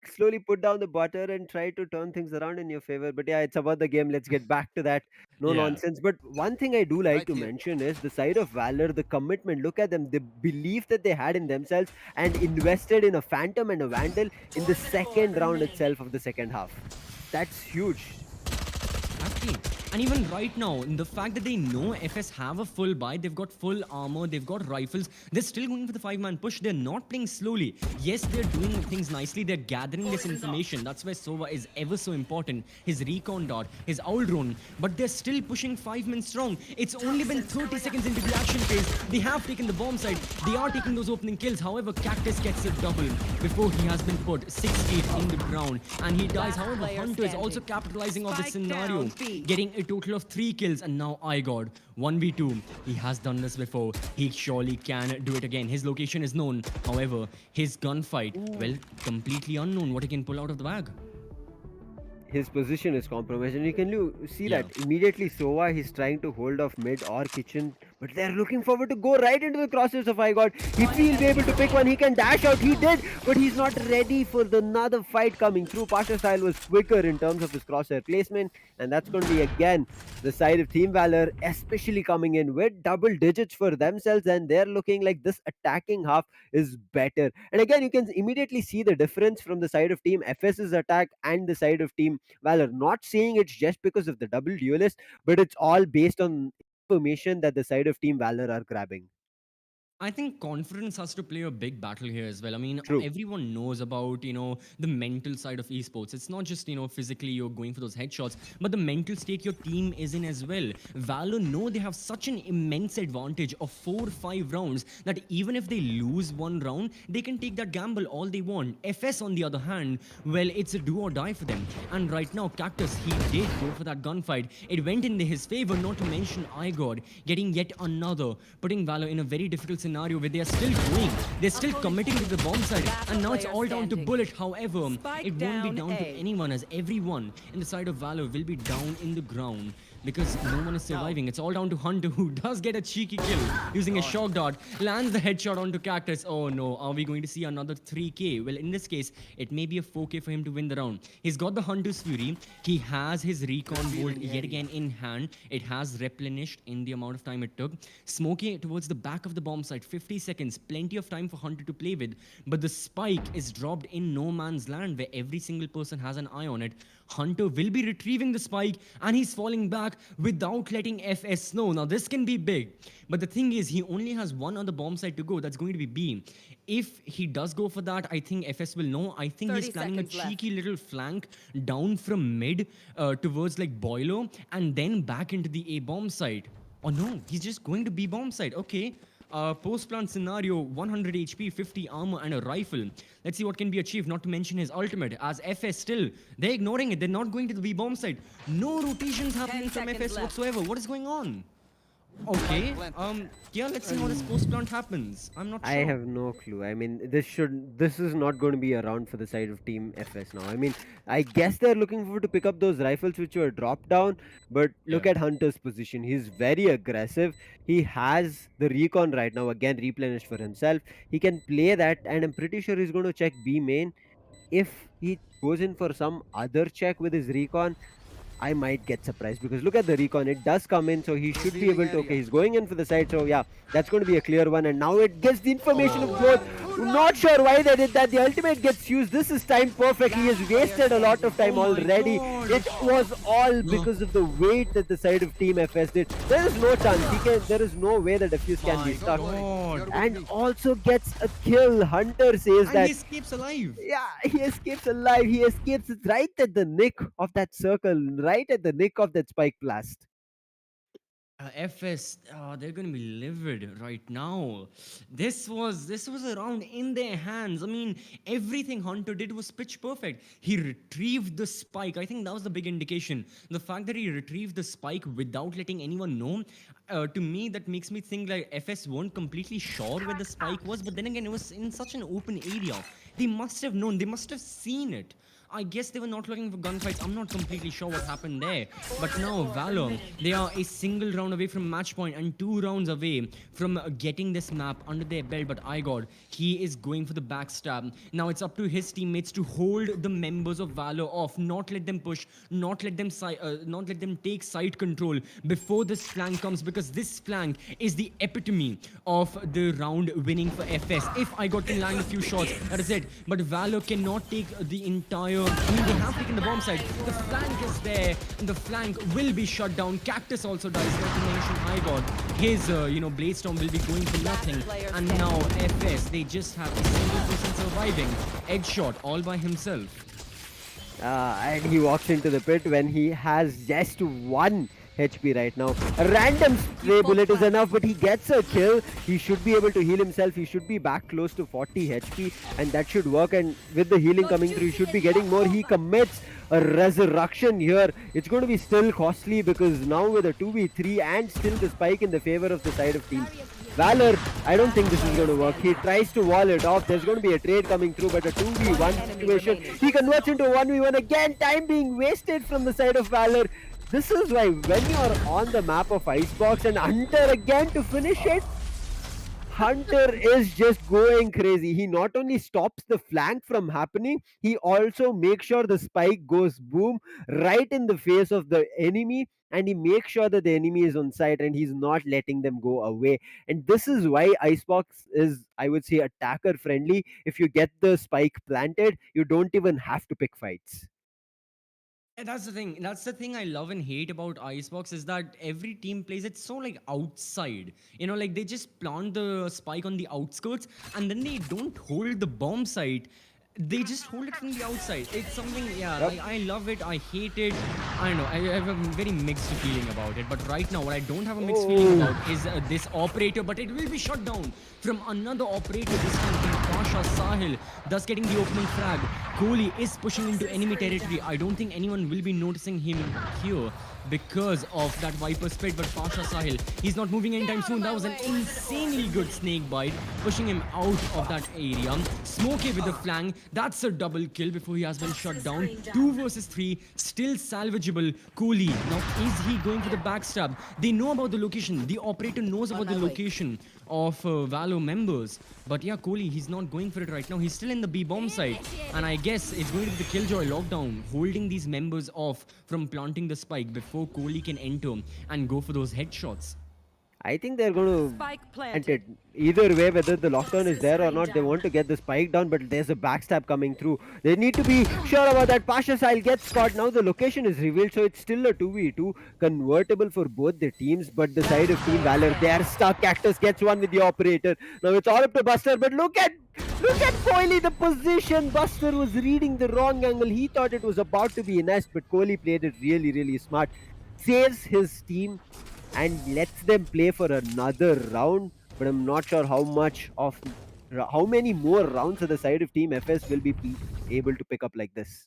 slowly put down the butter and try to turn things around in your favor. But yeah, it's about the game. Let's get back to that. No Yeah. nonsense. But one thing I do like to mention is the side of Valor, the commitment. Look at them, the belief that they had in themselves and invested in a Phantom and a Vandal in the second round itself of the second half. That's huge. Exactly. And even right now, the fact that they know FS have a full buy, they've got full armor, they've got rifles, they're still going for the 5-man push. They're not playing slowly. Yes, they're doing things nicely. They're gathering this information. That's why Sova is ever so important. His recon dot, his owl drone. But they're still pushing 5 men strong. It's only been 30 seconds into the action phase. They have taken the bomb site. They are taking those opening kills. However, Cactus gets a double before he has been put 6 feet in the ground. And he dies. However, Hunter is also capitalizing on this scenario, getting a total of 3 kills, and now iGod 1v2. He has done this before. He surely can do it again. His location is known. However, his gunfight, well, completely unknown what he can pull out of the bag. His position is compromised, and you can see Yeah. that immediately Sova, he's trying to hold off mid or kitchen, but they're looking forward to go right into the crosses of iGod. If he'll be able to pick one, he can dash out. He did, but he's not ready for another fight coming through. Pasha Style was quicker in terms of his crosshair placement, and that's going to be again the side of Team Valor, especially coming in with double digits for themselves, and they're looking like this attacking half is better. And again, you can immediately see the difference from the side of Team FS's attack and the side of Team Valor. Not saying it's just because of the double duelist, but it's all based on information that the side of Team Valor are grabbing. I think confidence has to play a big battle here as well. I mean, True. everyone knows about, the mental side of esports. It's not just, physically you're going for those headshots, but the mental state your team is in as well. Valor know they have such an immense advantage of 4-5 rounds that even if they lose one round, they can take that gamble all they want. FS, on the other hand, well, it's a do or die for them. And right now, Cactus, he did go for that gunfight. It went in his favor, not to mention iGod getting yet another, putting Valor in a very difficult scenario. scenario where they are still going. They're still committing to the bomb side. And now it's all down to Bullet. However, it won't be down to anyone, as everyone in the side of Valor will be down in the ground, because no one is surviving. It's all down to Hunter, who does get a cheeky kill using a shock dart, lands the headshot onto Cactus. Oh no, are we going to see another 3k? Well, in this case, it may be a 4k for him to win the round. He's got the Hunter's Fury. He has his Recon Bolt yet again in hand. It has replenished in the amount of time it took. Smokey towards the back of the bomb site, 50 seconds, plenty of time for Hunter to play with. But the spike is dropped in no man's land, where every single person has an eye on it. Hunter will be retrieving the spike, and he's falling back without letting FS know. Now, this can be big, but the thing is, he only has one other bomb site to go. That's going to be B. If he does go for that, I think FS will know. I think he's planning a cheeky little flank down from mid towards like Boiler, and then back into the A bomb site. Oh no, he's just going to B bomb site. Okay. Post-plant scenario, 100 HP, 50 armor, and a rifle. Let's see what can be achieved, not to mention his ultimate. As FS still, they're ignoring it. They're not going to the B-bomb side. No rotations happening from FS whatsoever. What is going on? Okay, yeah, let's see how this post-plant happens. I'm not sure. I have no clue. I mean, this is not going to be a round for the side of Team FS now. I mean, I guess they're looking forward to pick up those rifles which were dropped down, but look at Hunter's position. He's very aggressive. He has the recon right now, again replenished for himself. He can play that, and I'm pretty sure he's going to check B main. If he goes in for some other check with his recon, I might get surprised, because look at the recon. It does come in, so he should be able to. Okay, he's going in for the side, so yeah, that's going to be a clear one. And now it gets the information of both. Not sure why they did that. The ultimate gets used. This is timed perfect. He has wasted a lot of time already. It was all because of the weight that the side of Team FS did. There is no chance. There is no way that Defuse can be stuck. And also gets a kill. Hunter says and that he escapes alive. Yeah, he escapes alive. He escapes right at the nick of that circle, right at the nick of that spike blast. FS, they're going to be livid right now. This was a round in their hands. I mean, everything Hunter did was pitch perfect. He retrieved the spike. I think that was the big indication. The fact that he retrieved the spike without letting anyone know, to me, that makes me think like FS weren't completely sure where the spike was. But then again, it was in such an open area. They must have known. They must have seen it. I guess they were not looking for gunfights. I'm not completely sure what happened there. But now, Valor, they are a single round away from match point and 2 rounds away from getting this map under their belt. But IGOD, he is going for the backstab. Now, it's up to his teammates to hold the members of Valor off. Not let them push. Not let them take side control before this flank comes. Because this flank is the epitome of the round winning for FS. If IGOD can land a few shots, that is it. But Valor cannot take the entire... I mean, they have taken the bomb side. The flank is there, and the flank will be shut down. Cactus also dies. Not to mention IGOD. His, Blade Storm will be going for nothing. And now FS, they just have a single person surviving. Headshot all by himself. And he walks into the pit when he has just 1 HP right now. A random stray bullet is enough, but he gets a kill. He should be able to heal himself. He should be back close to 40 HP, and that should work. And with the healing coming through, he should be getting more. He commits a resurrection here. It's going to be still costly, because now with a 2v3 and still the spike in the favor of the side of Team Valor, I don't think this is going to work. He tries to wall it off. There's going to be a trade coming through, but a 2v1 situation. He converts into a 1v1 again. Time being wasted from the side of Valor. This is why when you're on the map of Icebox and Hunter again to finish it, Hunter is just going crazy. He not only stops the flank from happening, he also makes sure the spike goes boom right in the face of the enemy, and he makes sure that the enemy is on site and he's not letting them go away. And this is why Icebox is, I would say, attacker friendly. If you get the spike planted, you don't even have to pick fights. And that's the thing. That's the thing I love and hate about Icebox, is that every team plays it so like outside. Like they just plant the spike on the outskirts and then they don't hold the bomb site. They just hold it from the outside. It's something, I love it, I hate it. I don't know, I have a very mixed feeling about it. But right now, what I don't have a mixed feeling about is this operator, but it will be shut down from another operator, this time from Pasha Sahil, thus getting the opening frag. Kohli is pushing into enemy territory. I don't think anyone will be noticing him here. because of that Viper split. But Pasha Sahil, he's not moving anytime soon. That was an insanely good snake bite, pushing him out of that area. Smokey with the flank. That's a double kill before he has been shot down. 2 versus 3, still salvageable. Cooley. Now, is he going for the backstab? They know about the location. The operator knows about the location of Valo members. But yeah, Kohli, he's not going for it right now. He's still in the B bomb site. And I guess it's going to be the Killjoy lockdown, holding these members off from planting the spike before Kohli can enter and go for those headshots. I think they're going to Spike plant planted. it. Either way, whether the lockdown is there or not, they want to get the spike down, but there's a backstab coming through. They need to be sure about that. Pasha Sahil gets caught. Now the location is revealed, so it's still a 2v2 convertible for both the teams, but the side of Team Valor, they're stuck. Cactus gets one with the operator. Now it's all up to Buster, but look at Kohli, the position. Buster was reading the wrong angle. He thought it was about to be a nest, but Kohli played it really, really smart. Saves his team and lets them play for another round, but I'm not sure how many more rounds of the side of Team FS will be able to pick up like this.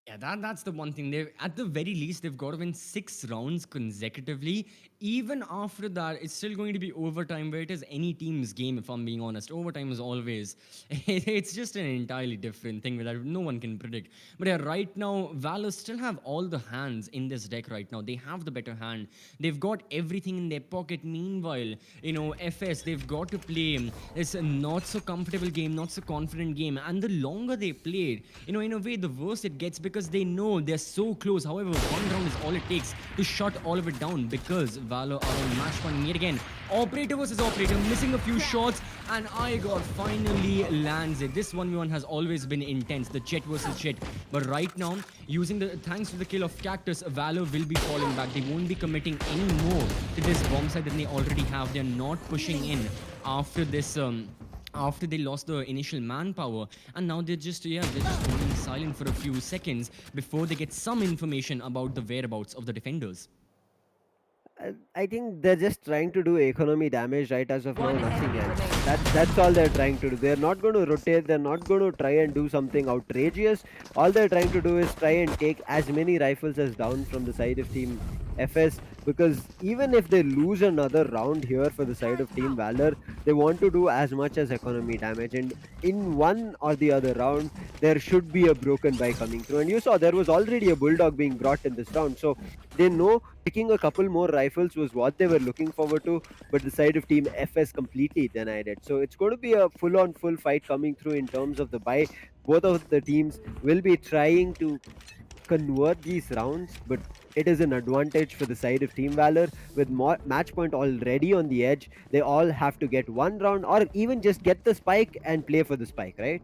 Yeah, that's the one thing. They at the very least they've got to win 6 rounds consecutively. Even after that, it's still going to be overtime, where it is any team's game. If I'm being honest, overtime is always it's just an entirely different thing that no one can predict. But yeah, right now Valor still have all the hands in this deck. Right now, they have the better hand. They've got everything in their pocket. Meanwhile, FS, they've got to play this not so comfortable game, not so confident game, and the longer they play it, in a way, the worse it gets, because they know they're so close. However, one round is all it takes to shut all of it down, because Valor are on match point yet again. Operator versus operator, missing a few shots, and Igor finally lands it. This 1v1 has always been intense, the Jet versus Jet. But right now, thanks to the kill of Cactus, Valor will be falling back. They won't be committing any more to this bomb site than they already have. They're not pushing in after this after they lost the initial manpower, and now they're just holding silent for a few seconds before they get some information about the whereabouts of the defenders. I think they're just trying to do economy damage right as of now, One nothing enemy else. remaining. That's all they're trying to do. They're not going to rotate. They're not going to try and do something outrageous. All they're trying to do is try and take as many rifles as down from the side of Team FS, because even if they lose another round here for the side of Team Valor, they want to do as much as economy damage, and in one or the other round there should be a broken by coming through. And you saw there was already a bulldog being brought in this round, so they know picking a couple more rifles was what they were looking forward to, but the side of Team FS completely denied it. So it's going to be a full fight coming through in terms of the buy. Both of the teams will be trying to convert these rounds, but it is an advantage for the side of Team Valor with more match point already on the edge. They all have to get one round, or even just get the spike and play for the spike, right?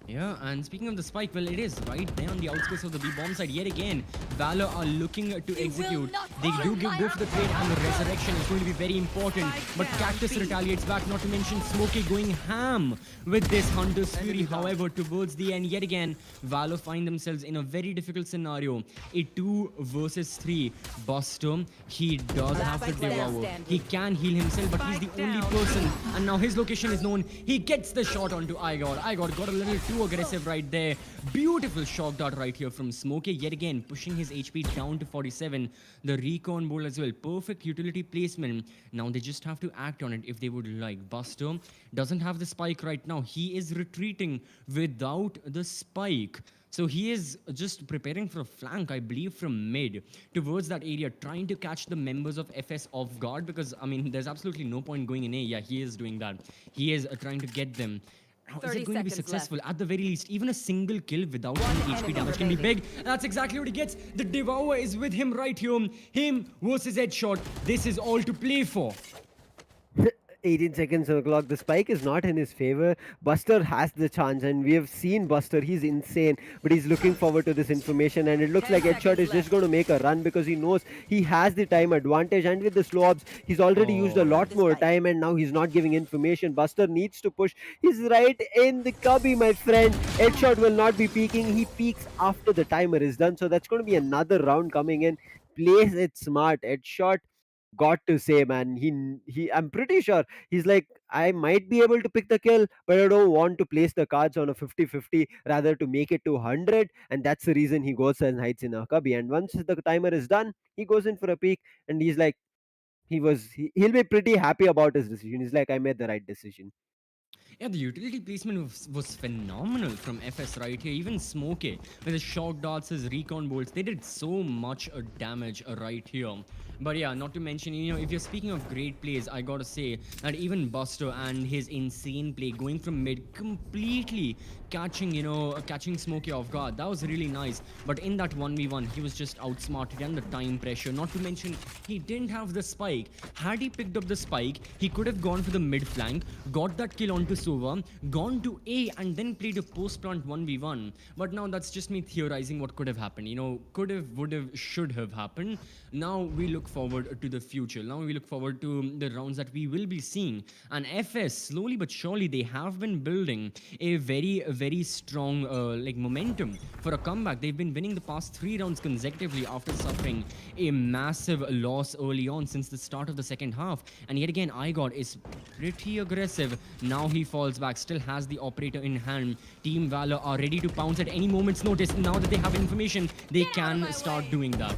Yeah, and speaking of the spike, well, it is right there on the outskirts of the B bomb side. Yet again, Valor are looking to execute. They do go for the trade, and the resurrection is going to be very important. But Cactus retaliates back, not to mention Smokey going ham with this Hunter's Fury. However, towards the end, yet again, Valor find themselves in a very difficult scenario. A 2 versus 3. Buster, he does have the Devour. He can heal himself, but he's the only person. And now his location is known. He gets the shot onto Igor. Igor got a little too aggressive right there. Beautiful shock dart right here from Smokey, yet again pushing his HP down to 47. The recon bolt as well, perfect utility placement. Now they just have to act on it if they would like. Buster doesn't have the spike right now. He is retreating without the spike. So he is just preparing for a flank, I believe, from mid towards that area, trying to catch the members of FS off guard, because, I mean, there's absolutely no point going in A. Yeah, he is doing that. He is trying to get them. Now, is it going to be successful? At the very least, even a single kill without any HP damage can be big. That's exactly what he gets. The Devour is with him right here. Him versus Headshot. This is all to play for. 18 seconds on the clock. The spike is not in his favor. Buster has the chance, and we have seen Buster. He's insane, but he's looking forward to this information, and it looks like Headshot is just going to make a run because he knows he has the time advantage, and with the slow ops, he's already used a lot more time, and now he's not giving information. Buster needs to push. He's right in the cubby, my friend. Headshot will not be peeking. He peaks after the timer is done, so that's going to be another round coming in. Plays it smart. Headshot got to say, man, I'm pretty sure he's like, I might be able to pick the kill, but I don't want to place the cards on a 50-50, rather to make it to 100. And that's the reason he goes and hides in a cubby. And once the timer is done, he goes in for a peek, and he's like, he'll be pretty happy about his decision. He's like, I made the right decision. Yeah, the utility placement was phenomenal from FS right here. Even Smokey with his shock darts, his recon bolts, they did so much damage right here. But yeah, not to mention, if you're speaking of great plays, I gotta say that even Buster and his insane play going from mid, completely catching Smokey off guard. That was really nice. But in that 1v1, he was just outsmarted and the time pressure. Not to mention, he didn't have the spike. Had he picked up the spike, he could have gone for the mid flank, got that kill onto Sova, gone to A, and then played a post plant 1v1. But now that's just me theorizing what could have happened. Could have, would have, should have happened. Now we look forward to the future. Now we look forward to the rounds that we will be seeing. And FS, slowly but surely, they have been building a very strong momentum for a comeback. They've been winning the past 3 rounds consecutively after suffering a massive loss early on since the start of the second half. And yet again, Igor is pretty aggressive. Now he falls back, still has the operator in hand. Team Valor are ready to pounce at any moment's notice. Now that they have information, they can start doing that.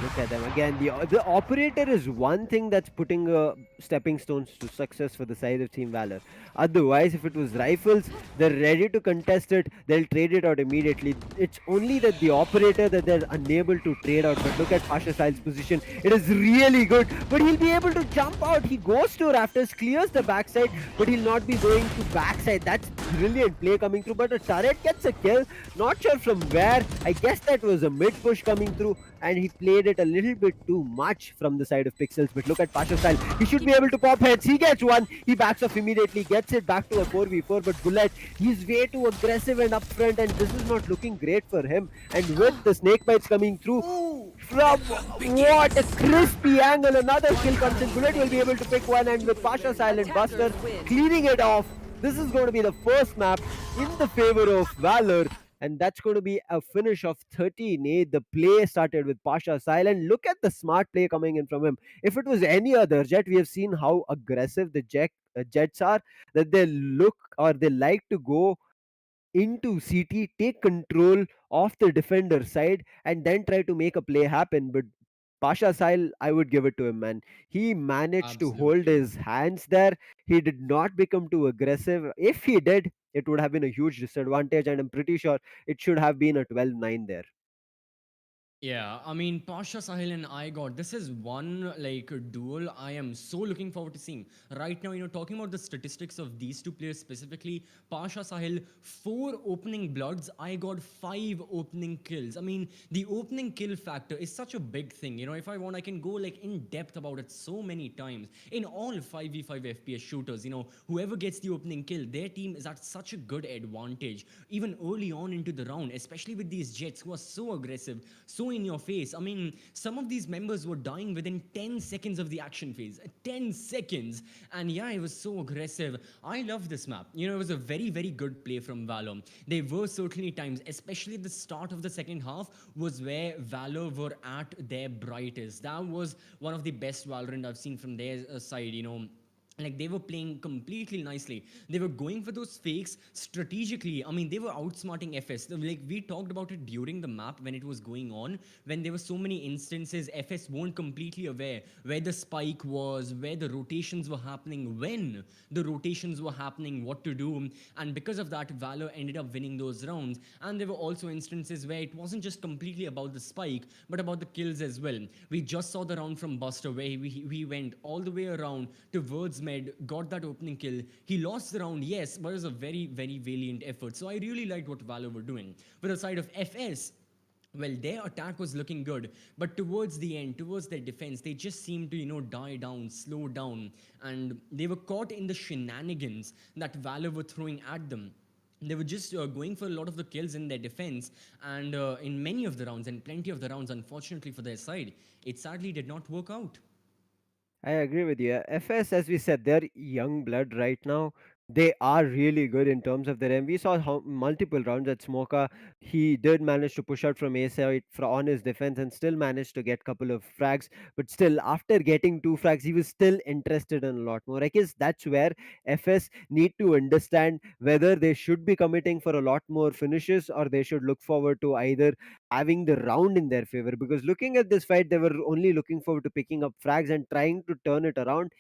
Look at them again. The operator is one thing that's putting stepping stones to success for the side of Team Valor. Otherwise, if it was rifles, they're ready to contest it. They'll trade it out immediately. It's only that the operator that they're unable to trade out. But look at Pasha Styles' position. It is really good. But he'll be able to jump out. He goes to Rafters, clears the backside, but he'll not be going to backside. That's brilliant play coming through. But a turret gets a kill. Not sure from where. I guess that was a mid push coming through, and he played it a little bit too much from the side of Pixels. But look at Pasha Style. He should be able to pop heads. He gets one. He backs off immediately, gets it back to a 4v4. But Bullet, he's way too aggressive and upfront, and this is not looking great for him. And with the snake bites coming through from what a crispy angle, another kill comes in. Bullet will be able to pick one, and with Pasha Style and Buster cleaning it off, this is going to be the first map in the favor of Valor. And that's going to be a finish of 13-8. The play started with Pasha Silent. Look at the smart play coming in from him. If it was any other Jet, we have seen how aggressive the Jets are, that they look or they like to go into CT, take control of the defender side, and then try to make a play happen. But Pasha Sahil, I would give it to him, man. He managed to hold Absolutely. his hands there. He did not become too aggressive. If he did, it would have been a huge disadvantage, and I'm pretty sure it should have been a 12-9 there. Yeah, I mean, Pasha Sahil and I got this is one duel I am so looking forward to seeing. Right now, talking about the statistics of these two players specifically, Pasha Sahil, 4 opening bloods, I got 5 opening kills. I mean, the opening kill factor is such a big thing. If I want, I can go in depth about it so many times. In all 5v5 FPS shooters, whoever gets the opening kill, their team is at such a good advantage, even early on into the round, especially with these Jets who are so aggressive, so in your face. I mean, some of these members were dying within 10 seconds of the action phase. 10 seconds. And yeah, it was so aggressive. I love this map. It was a very good play from Valor. There were certainly times, especially at the start of the second half, was where Valor were at their brightest. That was one of the best Valorant I've seen from their side. They were playing completely nicely. They were going for those fakes strategically. I mean, they were outsmarting FS. We talked about it during the map when it was going on, when there were so many instances FS weren't completely aware where the spike was, where the rotations were happening, when the rotations were happening, what to do. And because of that, Valor ended up winning those rounds. And there were also instances where it wasn't just completely about the spike, but about the kills as well. We just saw the round from Buster where we went all the way around towards med, got that opening kill. He lost the round, yes, but it was a very valiant effort. So I really liked what Valor were doing. With the side of FS, well, their attack was looking good, but towards the end, towards their defense, they just seemed to, die down, slow down, and they were caught in the shenanigans that Valor were throwing at them. They were just going for a lot of the kills in their defense, and in many of the rounds, and plenty of the rounds, unfortunately for their side, it sadly did not work out. I agree with you. FS, as we said, they're young blood right now. They are really good in terms of their aim. We saw how multiple rounds at Smoka. He did manage to push out from A side on his defense and still managed to get couple of frags. But still, after getting two frags, he was still interested in a lot more. I guess that's where FS need to understand whether they should be committing for a lot more finishes or they should look forward to either having the round in their favor. Because looking at this fight, they were only looking forward to picking up frags and trying to turn it around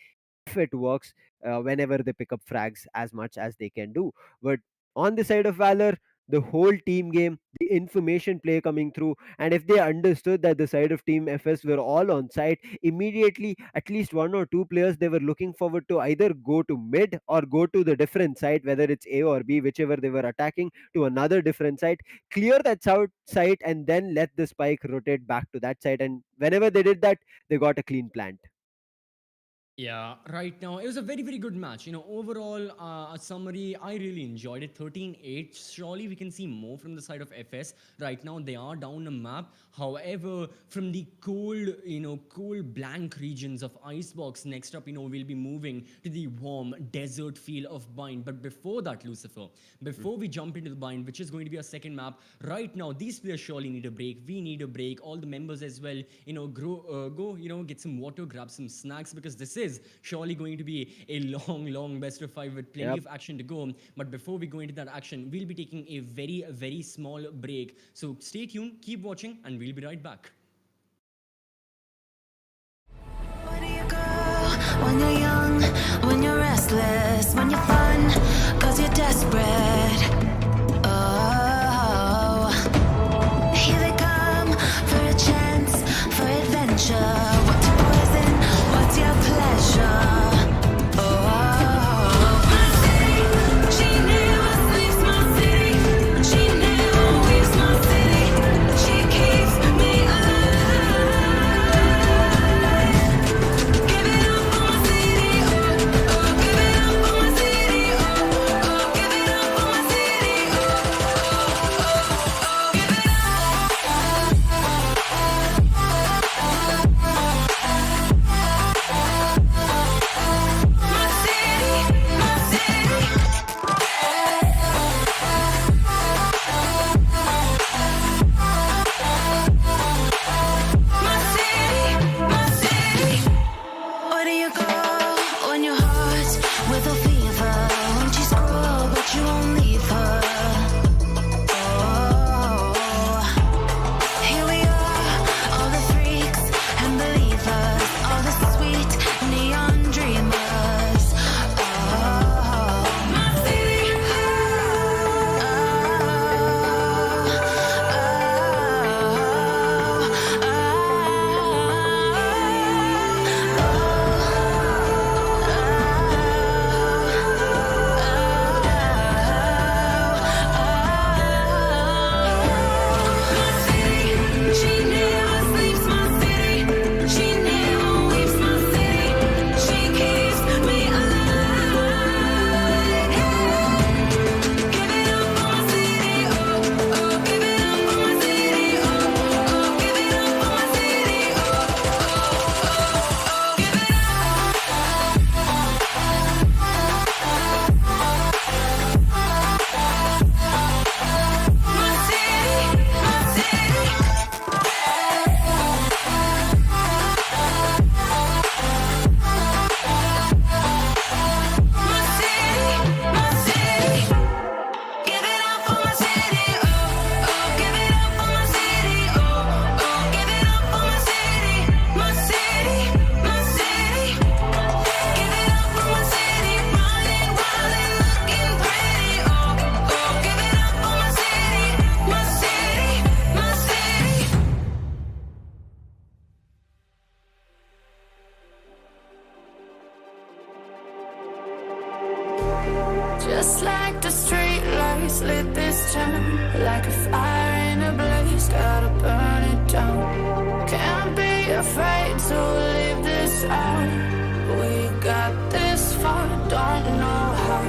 if it works whenever they pick up frags as much as they can do. But on the side of Valor, the whole team game, the information play coming through, and if they understood that the side of Team FS were all on site, immediately at least one or two players they were looking forward to either go to mid or go to the different side, whether it's A or B, whichever they were attacking, to another different side, clear that south side, and then let the spike rotate back to that side. And whenever they did that, they got a clean plant. Yeah, right now it was a very, very good match. Overall, a summary, I really enjoyed it. 13-8. Surely we can see more from the side of FS. Right now they are down a map. However, from the cold blank regions of Icebox, next up, we'll be moving to the warm desert feel of Bind. But before that, Lucifer, before we jump into the Bind, which is going to be our second map, right now these players surely need a break. We need a break. All the members as well, go, get some water, grab some snacks, because this is surely going to be a long best of 5 with plenty of action to go. But before we go into that action, we'll be taking a very, very small break. So stay tuned, keep watching, and we'll be right back. Where do you go when you're young, when you're restless, when you're fun, cause you're desperate? Oh, here they come for a chance, for adventure. What's your poison? What's your pleasure? Just like the street lights lit this town, like a fire in a blaze, gotta burn it down. Can't be afraid to leave this out. We got this far, don't know how.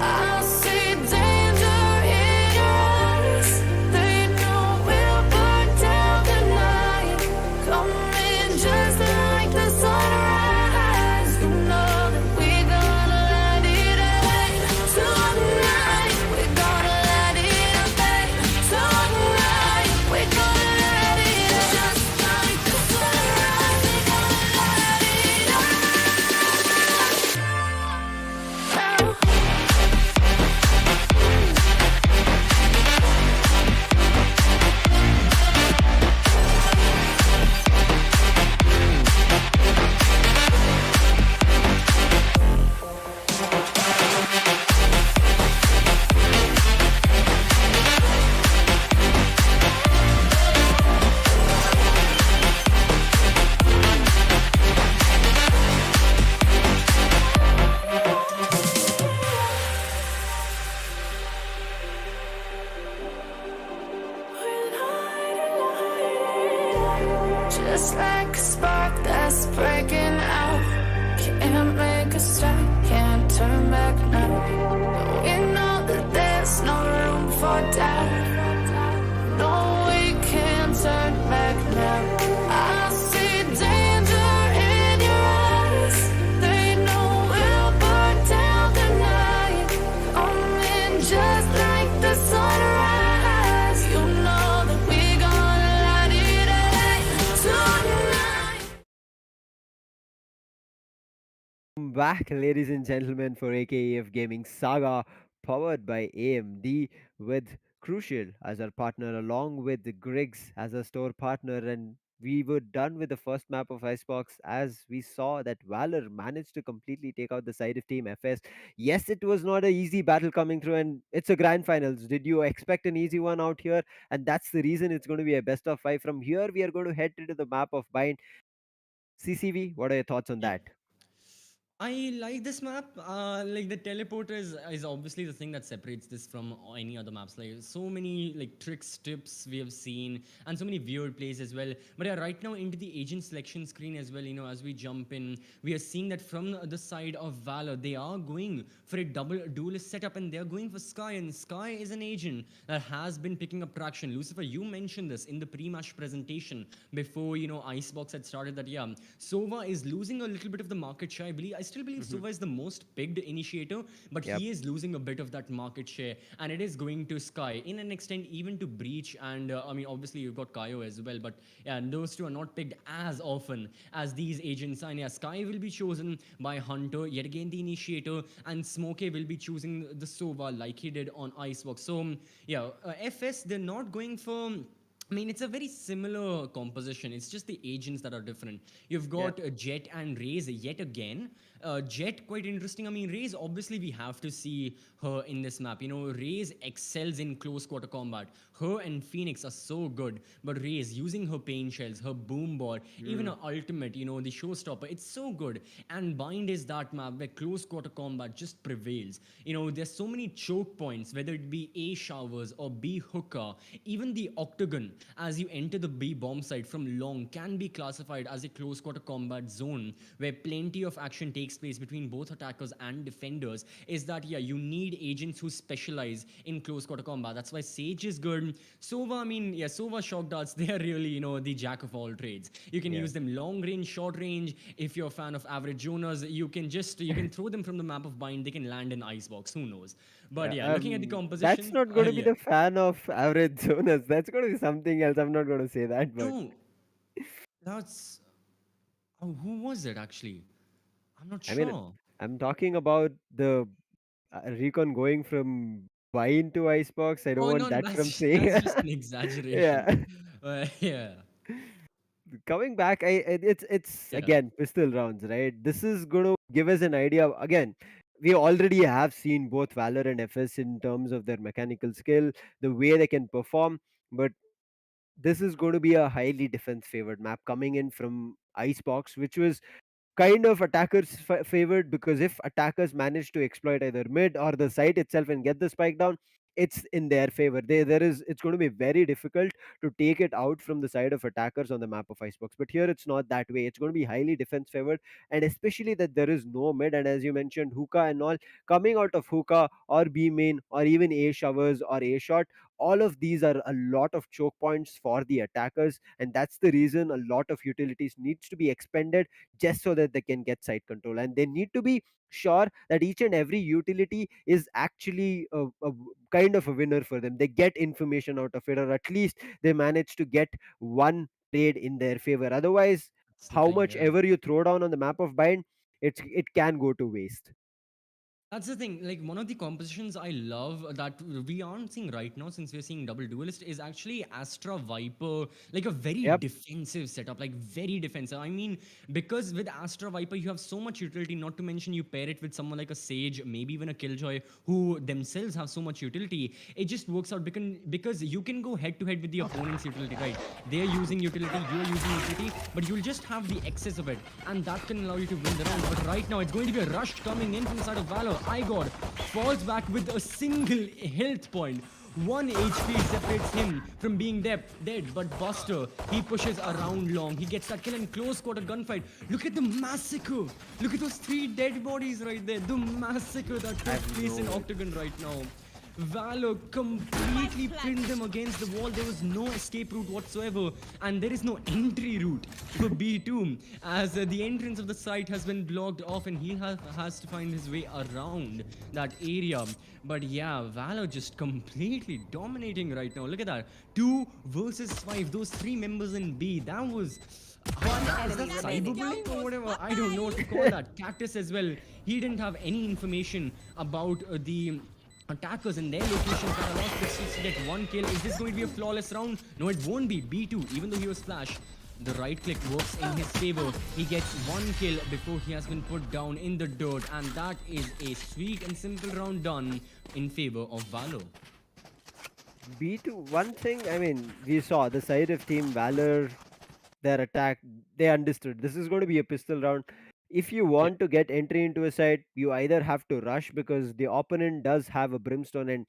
I see danger in us. They know we'll burn down the night. Coming just like the sunrise. You know that we gonna light it up. like a spark that's breaking out. Can't make a stop, can't turn back now. We know that there's no room for doubt. No, we can't turn back now. I see danger in your eyes. They know we'll burn down the night. Coming just like the sunrise. You know that we gonna light it up tonight. Back, ladies and gentlemen, for AKEF Gaming Saga, powered by AMD, with Crucial as our partner, along with the Griggs as a store partner. And we were done with the first map of Icebox as we saw that Valor managed to completely take out the side of Team FS. Yes, it was not an easy battle coming through, and it's a grand finals. Did you expect an easy one out here? And that's the reason it's going to be a best of five. From here, we are going to head into the map of Bind. CCV, what are your thoughts on Yeah. that? I like this map. Like the teleporter is obviously the thing that separates this from any other maps. Like so many like tricks, tips we have seen, and so many weird plays as well. But yeah, right now into the agent selection screen as well. You know, as we jump in, we are seeing that from the side of Valor, they are going for a double duelist setup, and they are going for Sky. And Sky is an agent that has been picking up traction. Lucifer, you mentioned this in the pre-match presentation before Icebox had started. That yeah, Sova is losing a little bit of the market share. I still believe Sova is the most picked initiator, but Yep. he is losing a bit of that market share, and it is going to Sky in an extent, even to Breach, and I mean, obviously you've got Kaio as well, but yeah, those two are not picked as often as these agents. And yeah, Sky will be chosen by Hunter, yet again the initiator, and Smokey will be choosing the Sova like he did on Icebox. So yeah, FS, they're not going for. I mean, it's a very similar composition. It's just the agents that are different. You've got Jet and Raze yet again. Jet, quite interesting. I mean, Raze, obviously, we have to see her in this map. You know, Raze excels in close quarter combat. Her and Phoenix are so good. But Raze, using her pain shells, her boom ball, even her ultimate, the showstopper, it's so good. And Bind is that map where close quarter combat just prevails. There's so many choke points, whether it be A showers or B hookah, even the octagon as you enter the B bomb site from long can be classified as a close quarter combat zone where plenty of action takes place between both attackers and defenders. Is that yeah, you need agents who specialize in close quarter combat. That's why Sage is good. Sova, I mean, yeah, Sova shock darts, they are really, the jack of all trades. You can use them long range, short range. If you're a fan of average zoners, you can throw them from the map of Bind, they can land in Icebox, who knows. But yeah, looking at the composition, That's not going to be yeah. the fan of average zoners. That's going to be something else. I'm not going to say that, but No, that's who was it actually? I'm not I mean, sure. I'm talking about the recon going from Vine to Icebox. I don't Oh want no, that from saying. that's just an exaggeration. Yeah. Yeah, Coming back, it's yeah. again pistol rounds, right? This is going to give us an idea. Again, we already have seen both Valor and FS in terms of their mechanical skill, the way they can perform, but this is going to be a highly defense favored map coming in from Icebox, which was kind of attackers favored, because if attackers manage to exploit either mid or the site itself and get the spike down, it's in their favor. It's going to be very difficult to take it out from the side of attackers on the map of Icebox. But here it's not that way. It's going to be highly defense favored, and especially that there is no mid. And as you mentioned, hookah and all, coming out of hookah or B main or even A showers or A shot, all of these are a lot of choke points for the attackers, and that's the reason a lot of utilities needs to be expended just so that they can get site control. And they need to be sure that each and every utility is actually kind of a winner for them. They get information out of it, or at least they manage to get one trade in their favor. Otherwise, That's the how thing. much Yeah. ever you throw down on the map of Bind, it can go to waste. That's the thing. Like one of the compositions I love that we aren't seeing right now, since we're seeing double duelist, is actually Astra Viper. Like a very Yep. defensive setup, like very defensive. I mean, because with Astra Viper you have so much utility. Not to mention you pair it with someone like a Sage, maybe even a Killjoy, who themselves have so much utility. It just works out because you can go head to head with the opponent's utility, right? They're using utility, you're using utility, but you'll just have the excess of it, and that can allow you to win the round. But right now it's going to be a rush coming in from the side of Valor. Igor falls back with a single health point. 1 HP separates him from being dead, but Buster, he pushes around long. He gets that kill in close quarter gunfight. Look at the massacre. Look at those 3 dead bodies right there. The massacre that I took have place in no. Octagon right now. Valor completely pinned them against the wall. There was no escape route whatsoever, and there is no entry route for B2 as the entrance of the site has been blocked off, and he has to find his way around that area. But yeah, Valor just completely dominating right now. Look at that, 2 versus 5. Those 3 members in B. That was. Is that cyberbullying or whatever? I don't know what to call that. Cactus as well. He didn't have any information about the attackers in their locations that allowed Pistols to get 1 kill. Is this going to be a flawless round? No, it won't be. B2, even though he was flash, the right click works in his favor. He gets 1 kill before he has been put down in the dirt, and that is a sweet and simple round done in favor of Valor. B2, one thing, I mean, we saw the side of Team Valor, their attack, they understood this is going to be a pistol round. If you Yep. want to get entry into a site, you either have to rush because the opponent does have a brimstone, and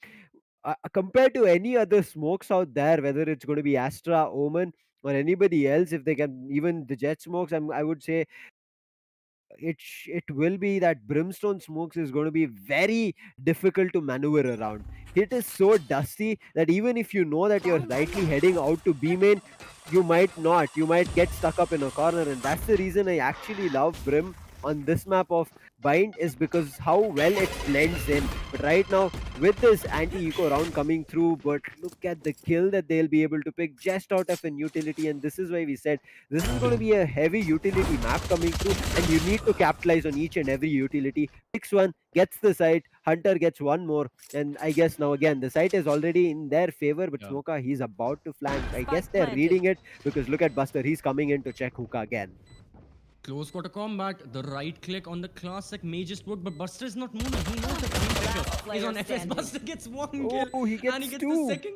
compared to any other smokes out there, whether it's going to be Astra, Omen, or anybody else, if they can, even the jet smokes, I would say it will be that brimstone smokes is going to be very difficult to maneuver around. It is so dusty that even if you know that you're rightly heading out to B main, you might not. You might get stuck up in a corner, and that's the reason I actually love Brim on this map of Bind, is because how well it blends in. But right now, with this anti-eco round coming through, but look at the kill that they'll be able to pick just out of an utility, and this is why we said this is going to be a heavy utility map coming through, and you need to capitalize on each and every utility. Picks one, gets the site, Hunter gets one more, and I guess now again the site is already in their favor. But Yeah. Smoka, he's about to flank. I guess they're reading it because look at Buster, he's coming in to check hookah again. Close quarter combat, the right click on the classic may just work, but Buster is not moving. He knows the time pressure is on FS. Buster gets 1 kill Oh, he and he gets gets the two. second.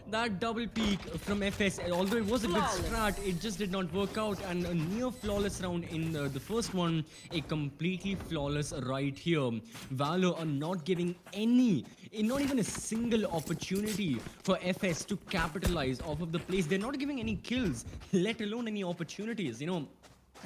That double peak from FS, although it was a good strat, it just did not work out. And a near flawless round in the first one, a completely flawless right here. Valor are not giving not even a single opportunity for FS to capitalize off of the place. They're not giving any kills, let alone any opportunities.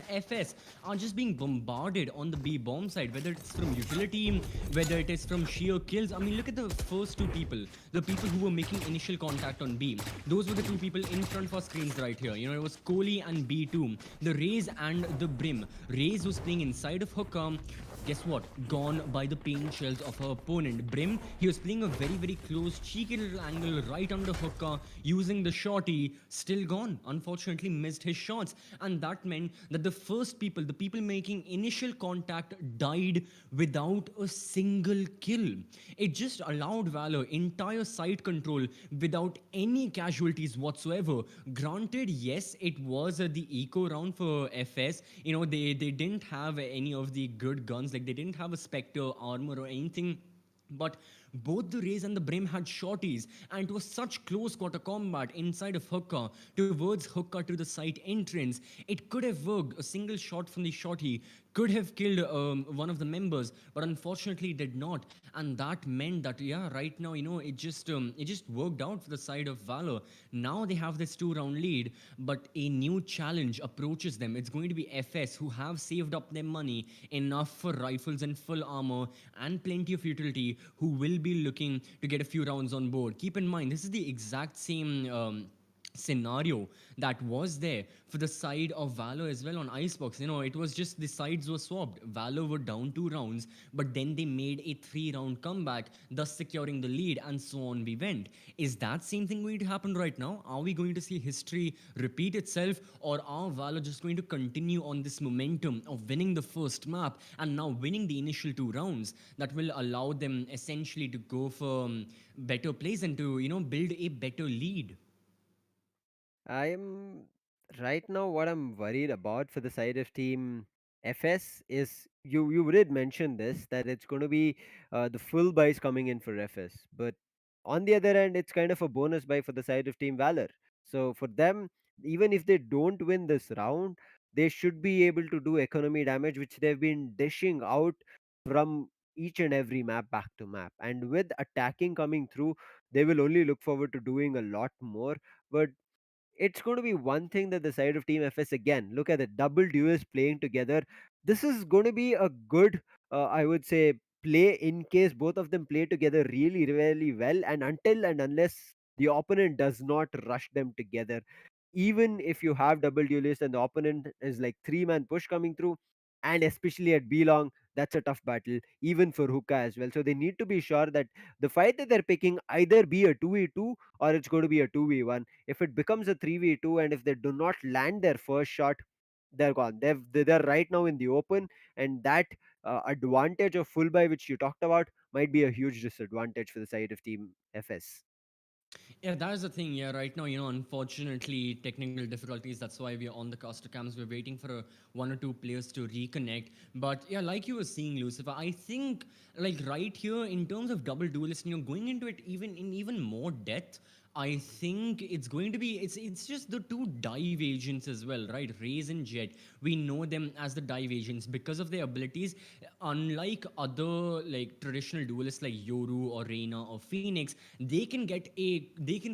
FS are just being bombarded on the B bomb side, whether it's from utility, whether it is from sheer kills. I mean, look at the first 2 people, the people who were making initial contact on B. Those were the 2 people in front of our screens right here. It was Kohli and B2, the Raze and the Brim. Raze was playing inside of Hookah. Guess what? Gone by the paint shells of her opponent. Brim, he was playing a very, very close, cheeky little angle right under Hookah, using the shorty, still gone. Unfortunately, missed his shots. And that meant that the first people, the people making initial contact, died without a single kill. It just allowed Valor entire side control without any casualties whatsoever. Granted, yes, it was the eco round for FS. They didn't have any of the good guns, like they didn't have a Spectre armor or anything. But both the Rays and the Brim had shorties, and it was such close quarter combat inside of Hookah towards Hookah to the site entrance. It could have worked. A single shot from the shorty could have killed one of the members, but unfortunately it did not. And that meant that, yeah, right now, it just worked out for the side of Valor. Now they have this 2-round lead, but a new challenge approaches them. It's going to be FS, who have saved up their money enough for rifles and full armor and plenty of utility, who will be looking to get a few rounds on board. Keep in mind, this is the exact same scenario that was there for the side of Valor as well on Icebox. It was just the sides were swapped. Valor were down 2 rounds, but then they made a 3-round comeback, thus securing the lead, and so on we went. Is that same thing going to happen right now? Are we going to see history repeat itself, or are Valor just going to continue on this momentum of winning the first map and now winning the initial 2 rounds that will allow them essentially to go for better plays and to build a better lead? I'm right now what I'm worried about for the side of team FS is you did mention this, that it's going to be the full buys coming in for FS, but on the other end it's kind of a bonus buy for the side of team Valor. So for them, even if they don't win this round, they should be able to do economy damage, which they've been dishing out from each and every map back to map. And with attacking coming through, they will only look forward to doing a lot more. But it's going to be one thing that the side of Team FS, again, look at the double duos playing together. This is going to be a good, I would say, play in case both of them play together really, really well. And until and unless the opponent does not rush them together, even if you have double duelist and the opponent is like three-man push coming through, and especially at B long, that's a tough battle, even for Hookah as well. So they need to be sure that the fight that they're picking either be a 2v2 or it's going to be a 2v1. If it becomes a 3v2 and if they do not land their first shot, they're gone. They're right now in the open, and that advantage of full buy, which you talked about, might be a huge disadvantage for the side of Team FS. Yeah, that is the thing. Yeah, right now, unfortunately, technical difficulties. That's why we're on the caster cams. We're waiting for one or two players to reconnect. But yeah, like you were saying, Lucifer, I think like right here in terms of double duelist, going into it even more depth. I think it's going to be it's just the two dive agents as well, right? Raze and Jet. We know them as the dive agents because of their abilities. Unlike other like traditional duelists like Yoru or Reina or Phoenix, they can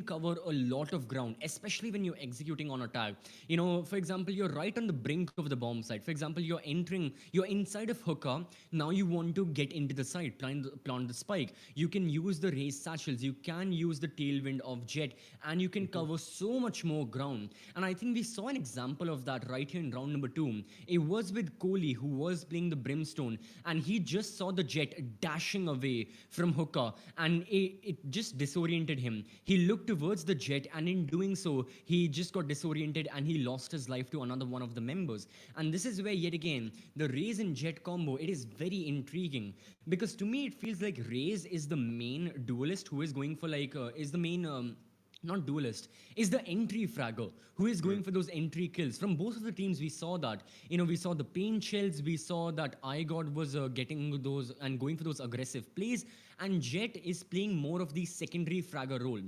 cover a lot of ground, especially when you're executing on attack. For example, you're right on the brink of the bomb site. For example, you're inside of Hookah. Now you want to get into the site, plant the spike. You can use the Raze satchels. You can use the tailwind of Jet, and you can cover so much more ground. And I think we saw an example of that right here in round number 2. It was with Kohli, who was playing the Brimstone, and he just saw the Jet dashing away from Hookah, and it just disoriented him. He looked towards the Jet, and in doing so, he just got disoriented and he lost his life to another one of the members. And this is where, yet again, the Raze and Jet combo, it is very intriguing, because to me, it feels like Raze is the main duelist who is going for is the main not duelist, is the entry fragger who is going for those entry kills. From both of the teams, we saw that. We saw the pain shells, we saw that iGod was getting those and going for those aggressive plays, and Jet is playing more of the secondary fragger role.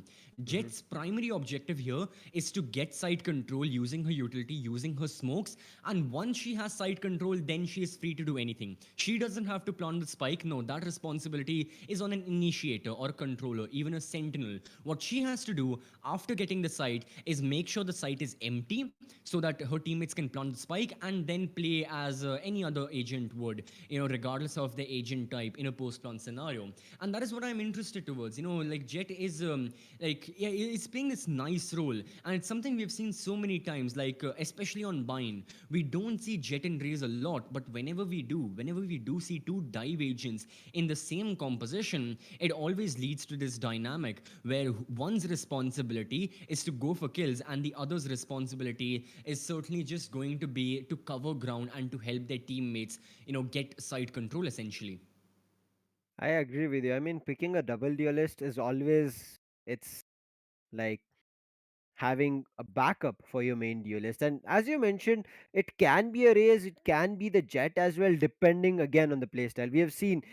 Jet's primary objective here is to get site control using her utility, using her smokes, and once she has site control, then she is free to do anything. She doesn't have to plant the spike. No, that responsibility is on an initiator or a controller, even a sentinel. What she has to do after getting the site is make sure the site is empty so that her teammates can plant the spike, and then play as any other agent would, regardless of the agent type in a post-plant scenario. And that is what I'm interested towards. Like Jet is yeah, it's playing this nice role, and it's something we've seen so many times, especially on Bind. We don't see Jet and Raze a lot, but whenever we do see two dive agents in the same composition, it always leads to this dynamic where one's responsibility is to go for kills, and the other's responsibility is certainly just going to be to cover ground and to help their teammates, get side control essentially. I agree with you. I mean, picking a double duelist is always, it's like having a backup for your main duelist. And as you mentioned, it can be a Raze, it can be the Jet as well, depending again on the playstyle. We have seen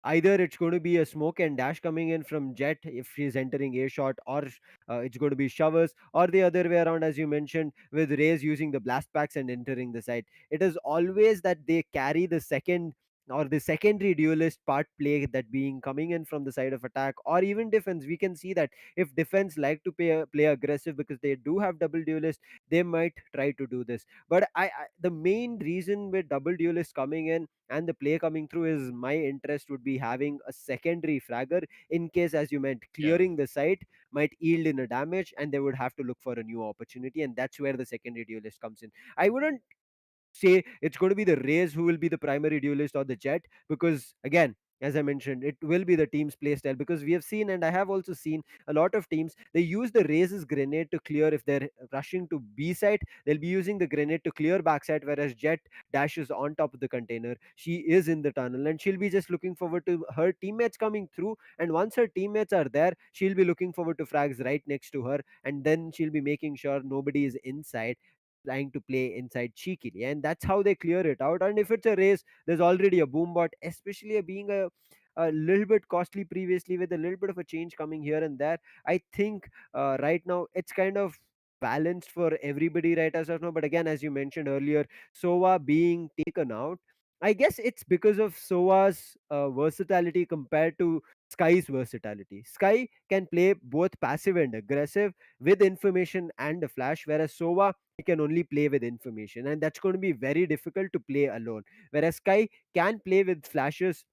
either it's going to be a smoke and dash coming in from Jet if she's entering a shot, or it's going to be showers, or the other way around, as you mentioned, with Raze using the blast packs and entering the site. It is always that they carry the second or the secondary duelist part play, that being coming in from the side of attack or even defense. We can see that if defense like to play aggressive because they do have double duelist, they might try to do this. But the main reason with double duelist coming in and the play coming through is my interest would be having a secondary fragger, in case, as you meant, Yeah. clearing the site might yield in a damage and they would have to look for a new opportunity, and that's where the secondary duelist comes in. I wouldn't say it's going to be the Rays who will be the primary duelist or the Jet, because again, as I mentioned, it will be the team's playstyle, because we have seen, and I have also seen a lot of teams, they use the Raze's grenade to clear. If they're rushing to B site, they'll be using the grenade to clear backside, whereas Jet dashes on top of the container. She is in the tunnel and she'll be just looking forward to her teammates coming through, and once her teammates are there, she'll be looking forward to frags right next to her, and then she'll be making sure nobody is inside, trying to play inside cheekily, and that's how they clear it out. And if it's a race, there's already a boom bot, especially being a little bit costly previously, with a little bit of a change coming here and there. I think right now it's kind of balanced for everybody right as of now. But again, as you mentioned earlier, Sova being taken out, I guess it's because of Soa's versatility compared to Sky's versatility. Sky can play both passive and aggressive with information and a flash, whereas Sova he can only play with information, and that's going to be very difficult to play alone. Whereas Sky can play with flashes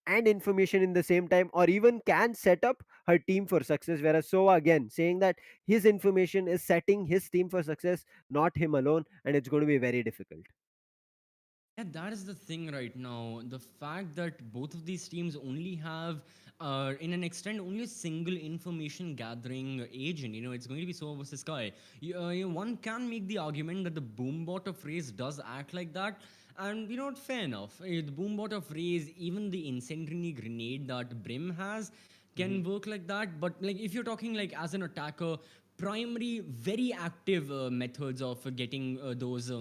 and information in the same time, or even can set up her team for success. Whereas Sova, again, saying that his information is setting his team for success, not him alone, and it's going to be very difficult. Yeah, that is the thing right now. The fact that both of these teams only have, in an extent, only a single information gathering agent. It's going to be Sova versus Sky. One can make the argument that the Boombot of Raze does act like that. And fair enough. The Boombot of Raze, even the incendiary grenade that Brim has, can work like that. But like if you're talking like as an attacker, primary, very active methods of getting those.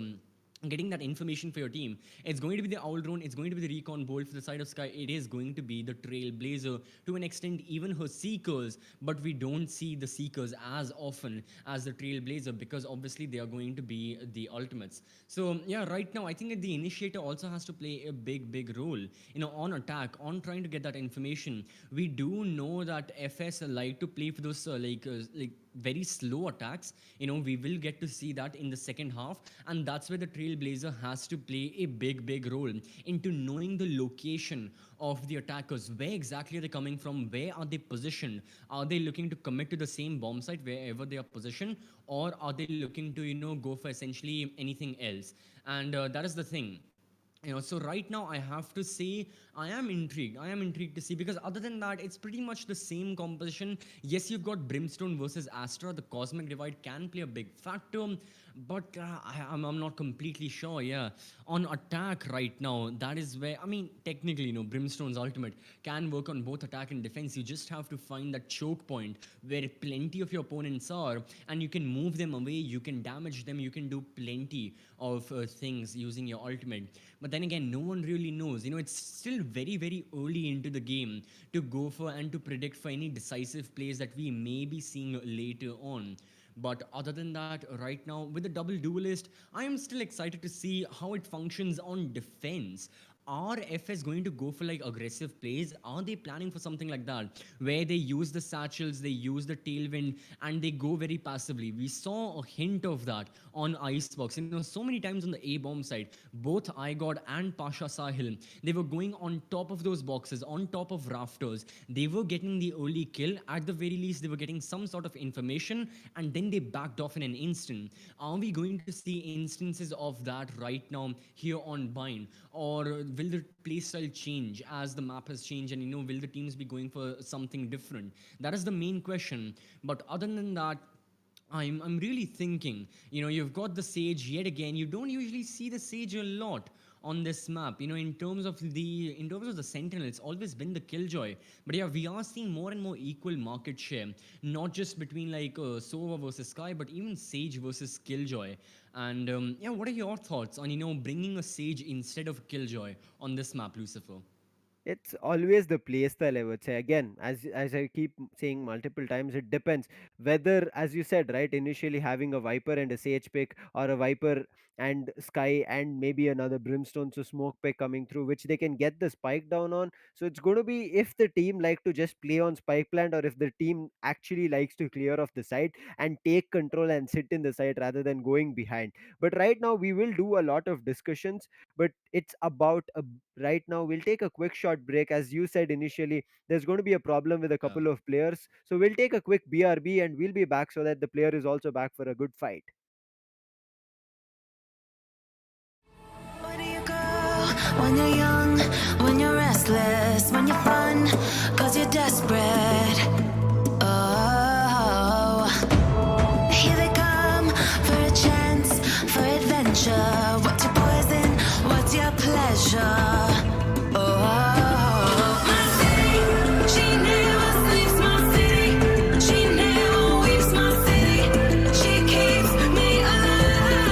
Getting that information for your team. It's going to be the Owl Drone, it's going to be the Recon Bolt for the side of Sky, it is going to be the Trailblazer, to an extent even her Seekers, but we don't see the Seekers as often as the Trailblazer because obviously they are going to be the ultimates. So yeah, right now I think that the Initiator also has to play a big role, on attack, on trying to get that information. We do know that FS like to play for those like very slow attacks. We will get to see that in the second half, and that's where the Trailblazer has to play a big role into knowing the location of the attackers. Where exactly are they coming from? Where are they positioned? Are they looking to commit to the same bomb site wherever they are positioned, or are they looking to go for essentially anything else? And that is the thing. So right now I have to say I am intrigued to see, because other than that it's pretty much the same composition. Yes, you've got Brimstone versus Astra. The cosmic divide can play a big factor, but I'm not completely sure. Yeah, on attack right now, that is where, I mean, technically, Brimstone's ultimate can work on both attack and defense. You just have to find that choke point where plenty of your opponents are, and you can move them away, you can damage them, you can do plenty of things using your ultimate. But then again, no one really knows. It's still very early into the game to go for and to predict for any decisive plays that we may be seeing later on. But other than that, right now, with the double duelist, I am still excited to see how it functions on defense. Are FS going to go for like aggressive plays? Are they planning for something like that, where they use the satchels, they use the tailwind, and they go very passively? We saw a hint of that on Icebox. So many times on the A bomb side, both iGod and Pasha Sahil, they were going on top of those boxes, on top of rafters. They were getting the early kill. At the very least, they were getting some sort of information, and then they backed off in an instant. Are we going to see instances of that right now here on Bind, or will the playstyle change as the map has changed, and will the teams be going for something different? That is the main question. But other than that, I'm really thinking, you've got the Sage yet again. You don't usually see the Sage a lot on this map. In terms of the Sentinel, it's always been the Killjoy. But yeah, we are seeing more and more equal market share, not just between like Sova versus Sky, but even Sage versus Killjoy. And yeah, what are your thoughts on bringing a Sage instead of Killjoy on this map, Lucifer? It's always the playstyle, I would say. Again, as I keep saying multiple times, it depends whether, as you said, right, initially having a Viper and a Sage pick, or a Viper and Sky and maybe another Brimstone to smoke pick coming through, which they can get the spike down on. So it's going to be if the team like to just play on spike plant, or if the team actually likes to clear off the side and take control and sit in the side rather than going behind. But right now we will do a lot of discussions, but it's about right now we'll take a quick short break. As you said initially, there's going to be a problem with a Yeah. couple of players, so we'll take a quick BRB and we'll be back so that the player is also back for a good fight. Where do you go when you're young, when you're restless, when you're fun, cause you're desperate? Oh, here they come for a chance, for adventure. What's your poison? What's your pleasure? Oh, my city, she never sleeps, my city, she never weeps, my city, she keeps me alive.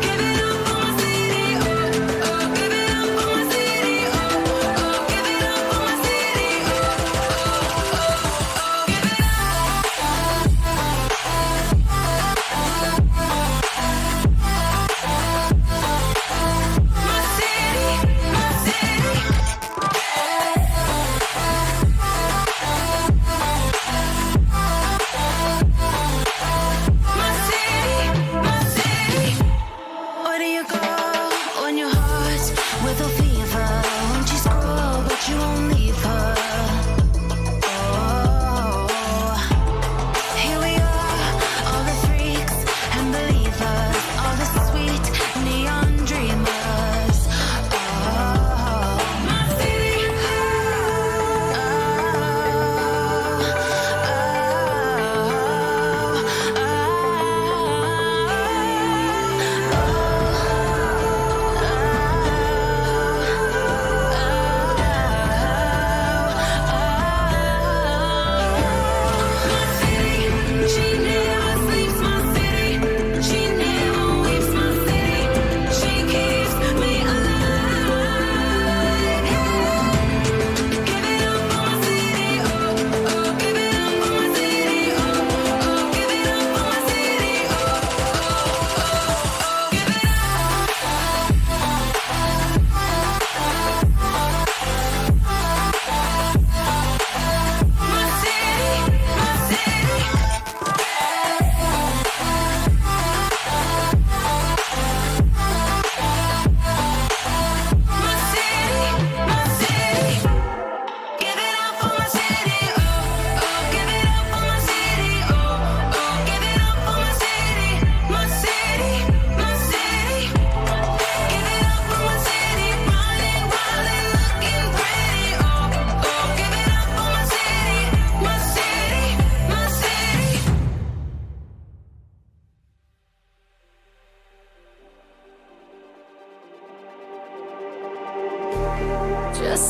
Give it up for my city, oh, oh, give it up for my city, oh, oh, give it up for my city, oh, oh, oh, give it up.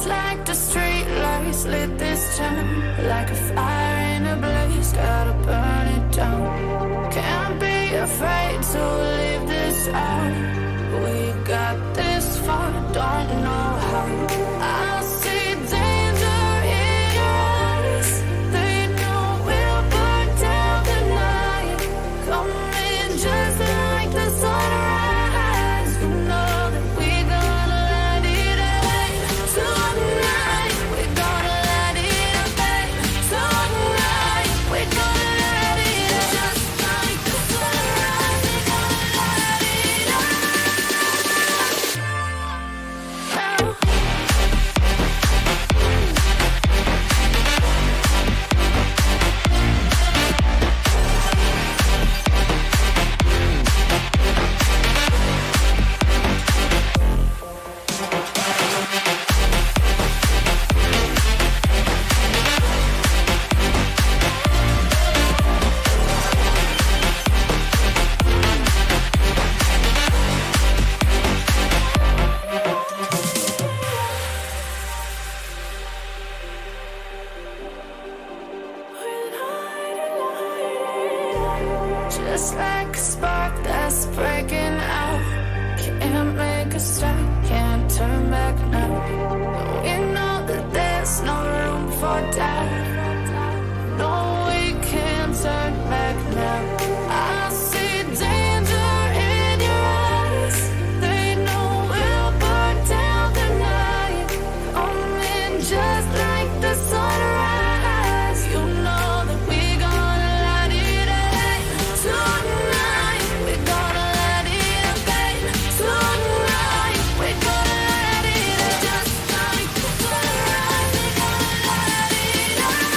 Just like the street lights lit this town, like a fire in a blaze, gotta burn it down. Can't be afraid to leave this out. We got this far, don't know how. I see danger in your eyes. They know we'll burn down the night. Coming just like the sunrise. You know that we gonna let it rain. Tonight we gonna let it rain. Tonight we gonna let it rain. Just like the sunrise, we gonna let it rain. Just like a spark that's breaking out. Can't make a stop, can't turn back now. We know that there's no room for doubt. No, we can't turn back now. I see danger in your eyes. They know we'll burn down the night. Coming just like the sunrise. You know that we gonna let it rain. Tonight we gonna let it rain. Tonight we gonna let it rain. Just like the sunrise, we gonna let it rain.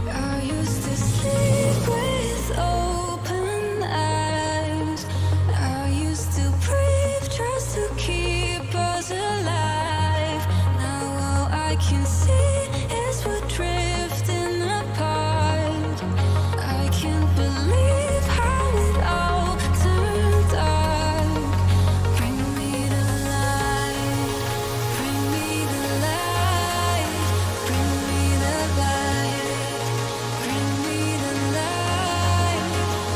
I used to sleep with open eyes. I used to breathe just to keep us alive. Now all I can see is we're drifting apart. I can't believe how it all turned dark. Bring me to life. Bring me the light. Bring me the light. Bring me the light.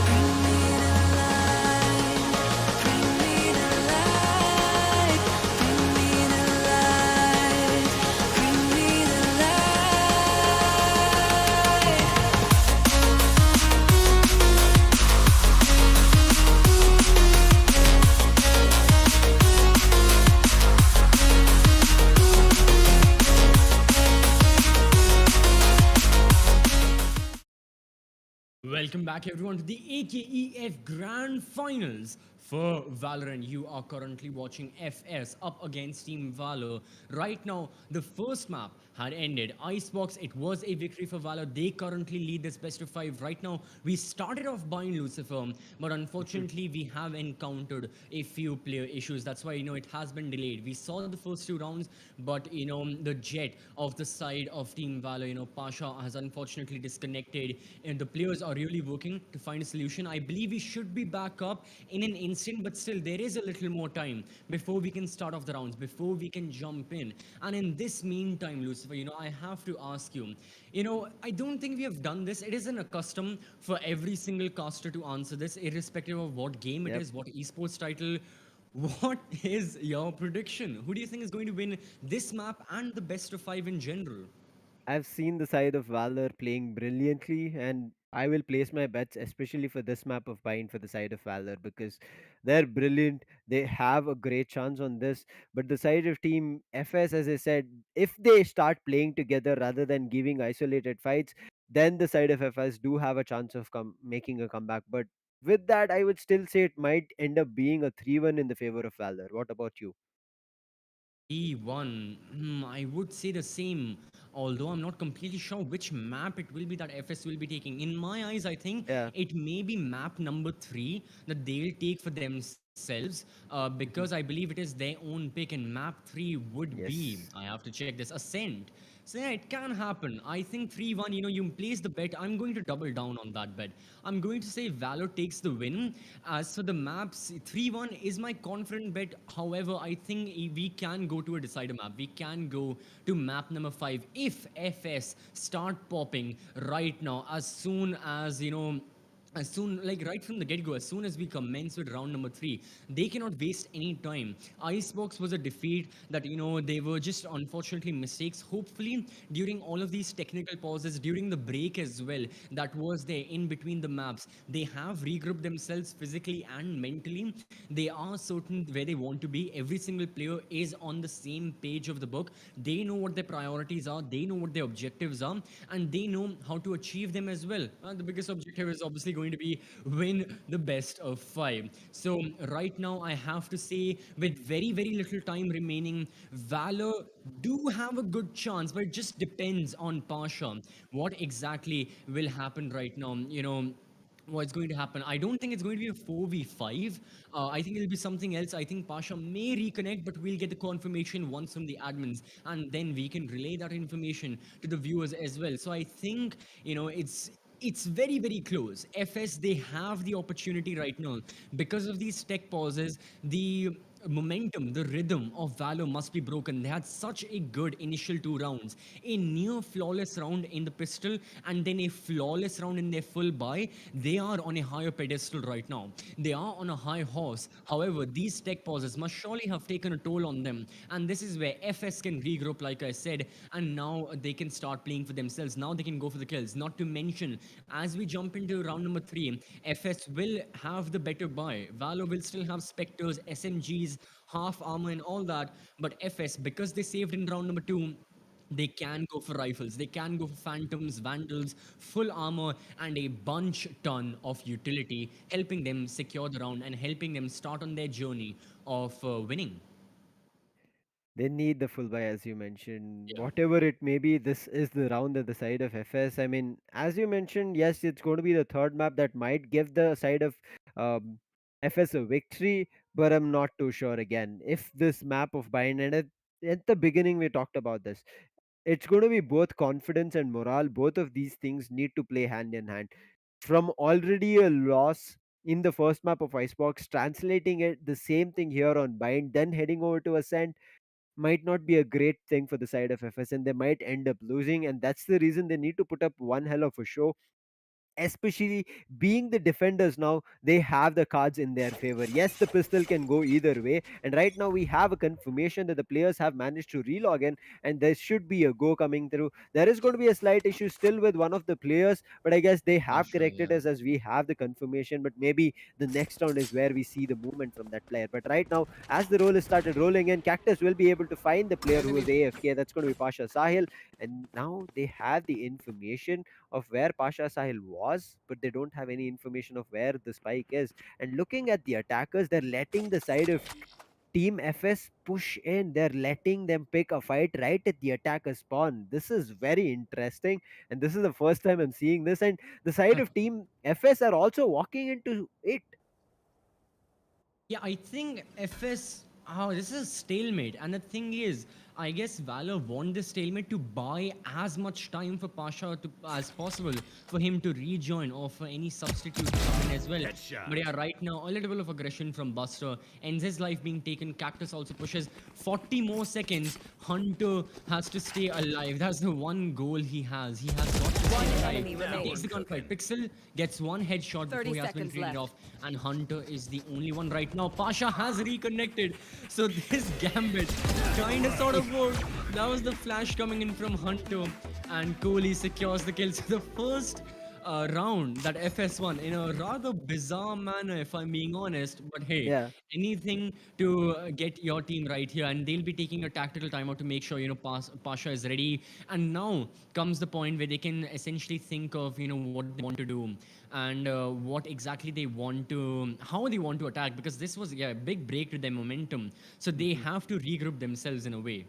Bring me the light. Bring me the light. Bring me the light. Bring me the light. Welcome back everyone to the AKEF Grand Finals for Valorant. You are currently watching FS up against Team Valor. Right now, the first map had ended. Icebox, it was a victory for Valor. They currently lead this best of 5. Right now, we started off buying Lucifer, but unfortunately, we have encountered a few player issues. That's why, it has been delayed. We saw the first 2 rounds, but, the jet of the side of Team Valor, Pasha has unfortunately disconnected, and the players are really working to find a solution. I believe we should be back up in an instant. instant, but still there is a little more time before we can start off the rounds, before we can jump in. And in this meantime, Lucifer, I have to ask you, I don't think we have done this. It isn't a custom for every single caster to answer this, irrespective of what game it Yep. is, what esports title. What is your prediction? Who do you think is going to win this map and the best of five in general? I've seen the side of Valor playing brilliantly, and I will place my bets, especially for this map of Bind, for the side of Valor because they're brilliant. They have a great chance on this. But the side of Team FS, as I said, if they start playing together rather than giving isolated fights, then the side of FS do have a chance of making a comeback. But with that, I would still say it might end up being a 3-1 in the favor of Valor. What about you? E1, I would say the same, although I'm not completely sure which map it will be that FS will be taking. In my eyes, I think Yeah. it may be map number 3 that they'll take for themselves, because I believe it is their own pick, and map 3 would be, Yes. I have to check this, Ascent. So yeah, it can happen. I think 3-1, you place the bet. I'm going to double down on that bet. I'm going to say Valor takes the win. As for the maps, 3-1 is my confident bet. However, I think we can go to a decider map. We can go to map number 5 if FS start popping right now, as soon as, as soon, like right from the get-go, as soon as we commence with round number 3, they cannot waste any time. Icebox was a defeat that, they were just unfortunately mistakes. Hopefully during all of these technical pauses, during the break as well, that was there in between the maps, they have regrouped themselves physically and mentally. They are certain where they want to be. Every single player is on the same page of the book. They know what their priorities are, they know what their objectives are, and they know how to achieve them as well. The biggest objective is obviously going to be win the best of 5. So right now I have to say, with very very little time remaining, Valor do have a good chance, but it just depends on Pasha what exactly will happen right now. What's going to happen. I don't think it's going to be a 4v5. I think it'll be something else. I think Pasha may reconnect, but we'll get the confirmation once from the admins, and then we can relay that information to the viewers as well. So I think, it's very very close. FS, they have the opportunity right now because of these tech pauses. The momentum, the rhythm of Valor must be broken. They had such a good initial 2 rounds, a near flawless round in the pistol, and then a flawless round in their full buy. They are on a higher pedestal right now. They are on a high horse. However, these tech pauses must surely have taken a toll on them, and this is where FS can regroup, like I said, and now they can start playing for themselves. Now they can go for the kills. Not to mention, as we jump into round number 3, FS will have the better buy. Valor will still have Spectres, SMGs, half armor and all that, but FS, because they saved in round number 2, they can go for rifles, they can go for phantoms, vandals, full armor, and a bunch ton of utility, helping them secure the round and helping them start on their journey of winning. They need the full buy, as you mentioned. Yeah. Whatever it may be, this is the round at the side of FS. I mean, as you mentioned, yes, it's going to be the third map that might give the side of um, FS a victory, but I'm not too sure again. If this map of Bind, and at the beginning we talked about this, it's going to be both confidence and morale. Both of these things need to play hand in hand. From already a loss in the first map of Icebox, translating it the same thing here on Bind, then heading over to Ascent might not be a great thing for the side of FS, and they might end up losing. And that's the reason they need to put up one hell of a show, especially being the defenders. Now they have the cards in their favor. Yes, the pistol can go either way, and right now we have a confirmation that the players have managed to relog in, and there should be a go coming through. There is going to be a slight issue still with one of the players, but I guess they have Sure, corrected yeah. us as we have the confirmation. But maybe the next round is where we see the movement from that player. But right now, as the roll has started rolling in, Cactus will be able to find the player who was AFK. That's going to be Pasha Sahil, and now they have the information of where Pasha Sahil was, but they don't have any information of where the spike is. And looking at the attackers, they're letting the side of Team FS push in. They're letting them pick a fight right at the attacker spawn. This is very interesting, and this is the first time I'm seeing this. And the side of Team FS are also walking into it. Yeah, I think FS Oh, this is a stalemate. And the thing is, I guess Valor want this stalemate to buy as much time for Pasha as possible for him to rejoin or for any substitute to come in as well. But yeah, right now, a little bit of aggression from Buster ends his life being taken. Cactus also pushes 40 more seconds. Hunter has to stay alive. That's the one goal he has. He has got to stay enemy alive. remaining. Takes the gunfight. Pixel gets one headshot 30 before he has been seconds traded left. off. And Hunter is the only one right now. Pasha has reconnected. So this gambit kind of sort of worked. That was the flash coming in from Hunter. And Kohli secures the kill. So the first round that FS won in a rather bizarre manner, if I'm being honest. But hey, Yeah. anything to get your team right here, and they'll be taking a tactical timeout to make sure Pasha is ready. And now comes the point where they can essentially think of what they want to do and what exactly they want to, how they want to attack, because this was a big break to their momentum. So they have to regroup themselves in a way.